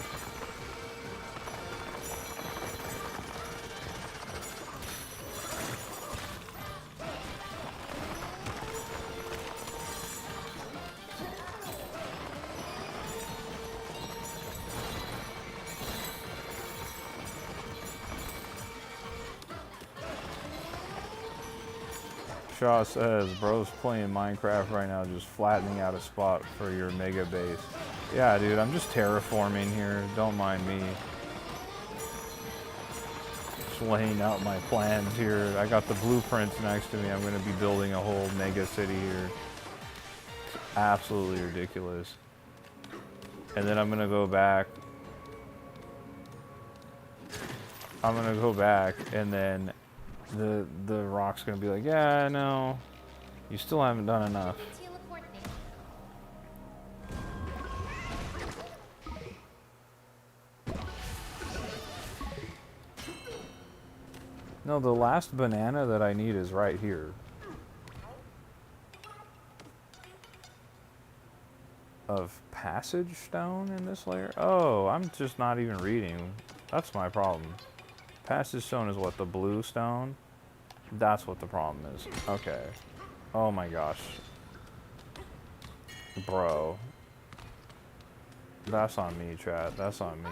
Shaw says, bro's playing Minecraft right now, just flattening out a spot for your mega base. Yeah, dude, I'm just terraforming here. Don't mind me. Just laying out my plans here. I got the blueprints next to me. I'm going to be building a whole mega city here. It's absolutely ridiculous. And then I'm going to go back. I'm going to go back and then the rock's gonna be like, yeah, no, you still haven't done enough. Teleport there. No, the last banana that I need is right here. Of passage stone in this layer? Oh, I'm just not even reading. That's my problem. Passage stone is what, the blue stone? That's what the problem is. Okay. Oh my gosh. Bro. That's on me, chat. That's on me.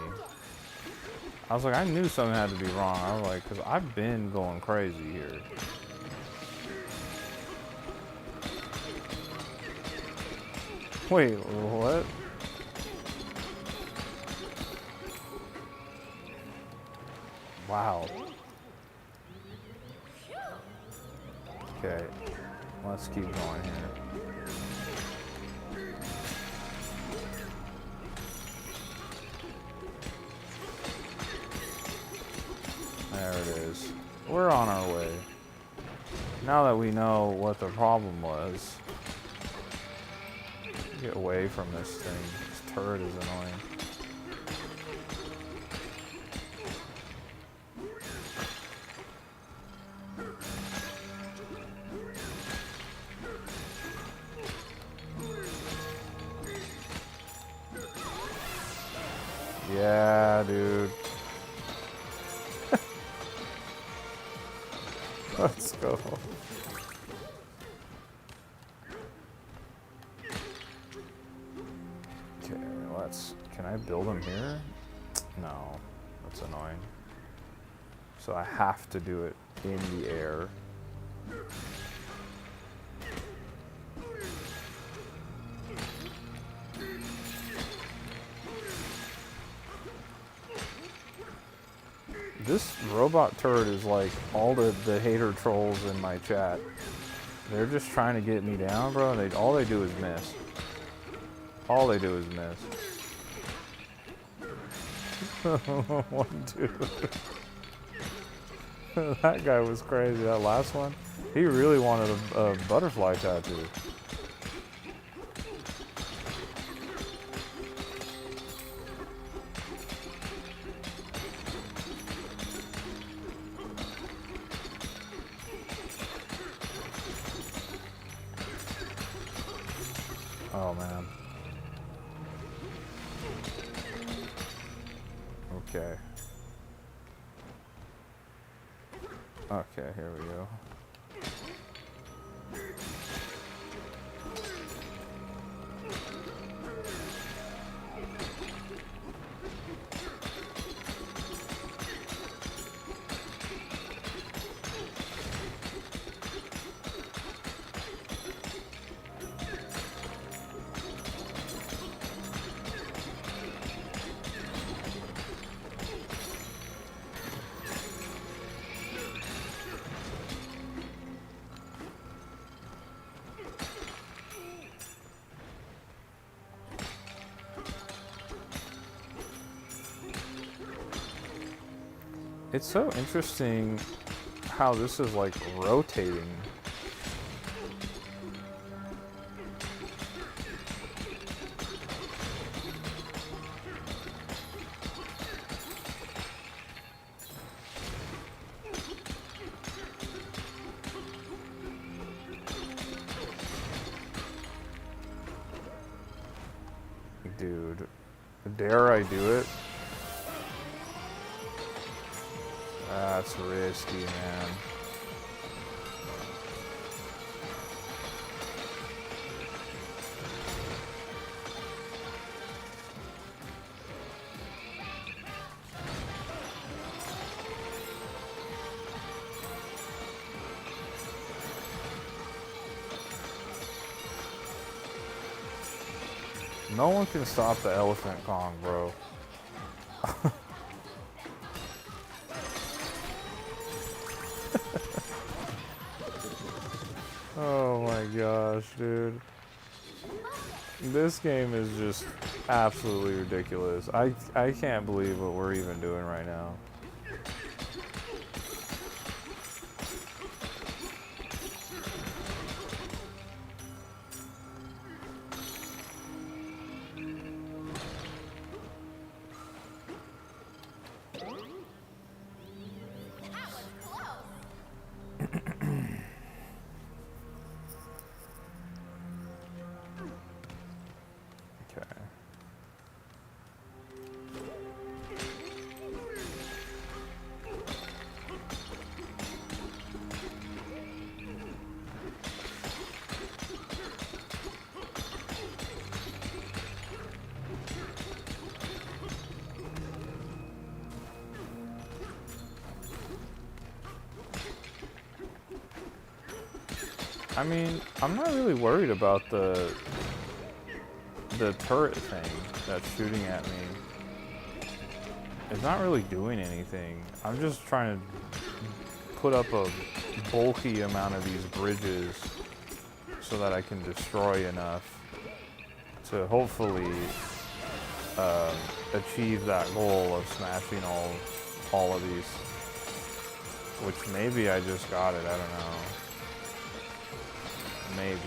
I was like, I knew something had to be wrong. I was like, because I've been going crazy here. Wait, what? Wow. Okay, let's keep going here. There it is. We're on our way. Now that we know what the problem was, get away from this thing. This turret is annoying. Yeah, dude. Let's go. Okay, can I build them here? No, that's annoying. So I have to do it in the air. This robot turret is like all the hater trolls in my chat. They're just trying to get me down, bro. All they do is miss. All they do is miss. One, two. That guy was crazy. That last one, he really wanted a butterfly tattoo. Oh man. Okay. Okay, here we go. It's so interesting how this is like rotating. dude. Dare I do it? That's risky, man. No one can stop the Elephant Kong, bro. Oh my gosh, dude. This game is just absolutely ridiculous. I can't believe what we're even doing right now. That was close. Okay. I mean, I'm not really worried about the turret thing that's shooting at me. It's not really doing anything. I'm just trying to put up a bulky amount of these bridges so that I can destroy enough to hopefully achieve that goal of smashing all of these. Which maybe I just got it, I don't know. Maybe.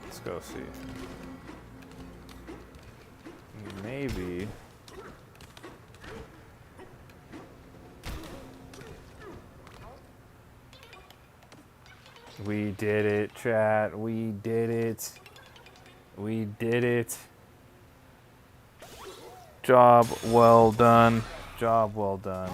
Let's go see. Maybe. We did it, chat. We did it. We did it. Job well done. Job well done.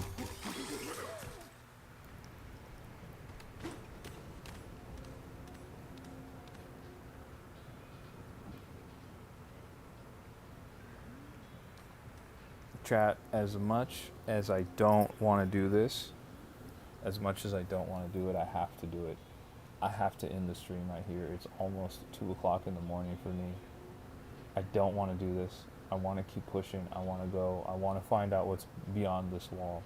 Chat, as much as I don't want to do this, as much as I don't want to do it, I have to do it. I have to end the stream right here. It's almost 2 o'clock in the morning for me. I don't want to do this. I want to keep pushing. I want to go. I want to find out what's beyond this wall.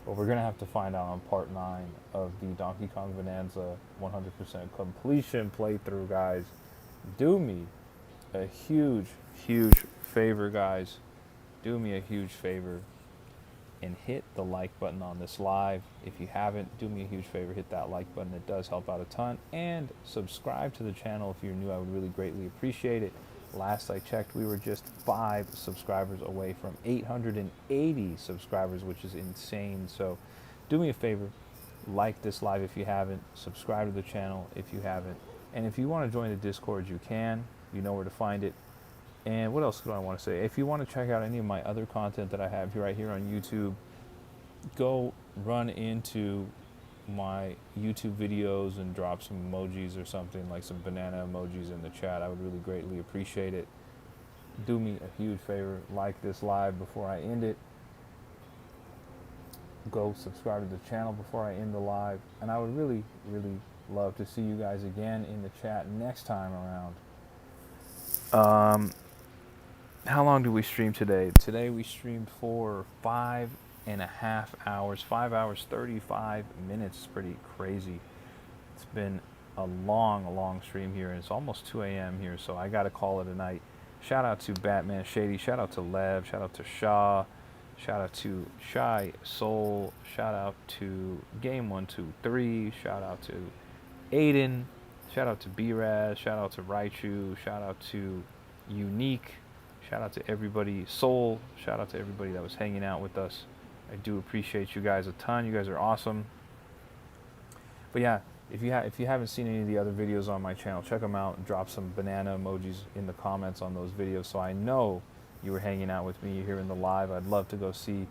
But we're going to have to find out on part 9 of the Donkey Kong Bonanza 100% completion playthrough, guys. Do me a huge, huge favor, guys. Do me a huge favor and hit the like button on this live. If you haven't, do me a huge favor, hit that like button. It does help out a ton. And subscribe to the channel if you're new. I would really greatly appreciate it. Last I checked, we were just 5 subscribers away from 880 subscribers, which is insane. So do me a favor, like this live if you haven't, subscribe to the channel if you haven't. And if you want to join the Discord, you can. You know where to find it. And what else do I want to say? If you want to check out any of my other content that I have right here on YouTube, go run into my YouTube videos and drop some emojis or something, like some banana emojis in the chat. I would really greatly appreciate it. Do me a huge favor, like this live before I end it. Go subscribe to the channel before I end the live. And I would really, really love to see you guys again in the chat next time around. How long do we stream today? Today we streamed for 5.5 hours. 5 hours, 35 minutes. It's pretty crazy. It's been a long stream here, and it's almost 2 a.m. here, so I gotta call it a night. Shout out to Batman Shady. Shout out to Lev. Shout out to Shaw. Shout out to Shy Soul. Shout out to Game123. Shout out to Aiden. Shout out to B-Raz. Shout out to Raichu. Shout out to Unique. Shout out to everybody. Soul. Shout out to everybody that was hanging out with us. I do appreciate you guys a ton. You guys are awesome. But yeah, if you haven't seen any of the other videos on my channel, check them out and drop some banana emojis in the comments on those videos so I know you were hanging out with me here in the live. I'd love to go see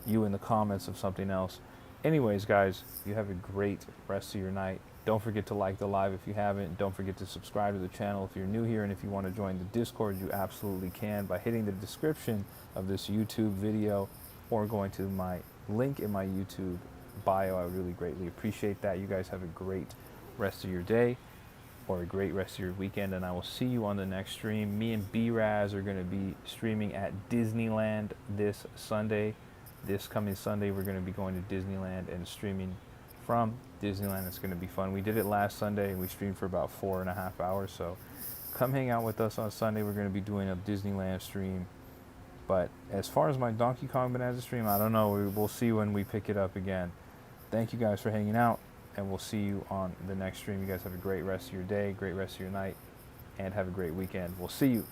you in the comments of something else. Anyways, guys, you have a great rest of your night. Don't forget to like the live if you haven't. Don't forget to subscribe to the channel if you're new here. And if you want to join the Discord, you absolutely can by hitting the description of this YouTube video or going to my link in my YouTube bio. I would really greatly appreciate that. You guys have a great rest of your day or a great rest of your weekend, and I will see you on the next stream. Me and B-Raz are going to be streaming at Disneyland this Sunday. This coming Sunday, we're going to be going to Disneyland and streaming from Disneyland. It's going to be fun. We did it last Sunday, and we streamed for about 4.5 hours, so come hang out with us on Sunday. We're going to be doing a Disneyland stream. But as far as my Donkey Kong Bonanza stream, I don't know. We'll see when we pick it up again. Thank you guys for hanging out, and we'll see you on the next stream. You guys have a great rest of your day, great rest of your night, and have a great weekend. We'll see you.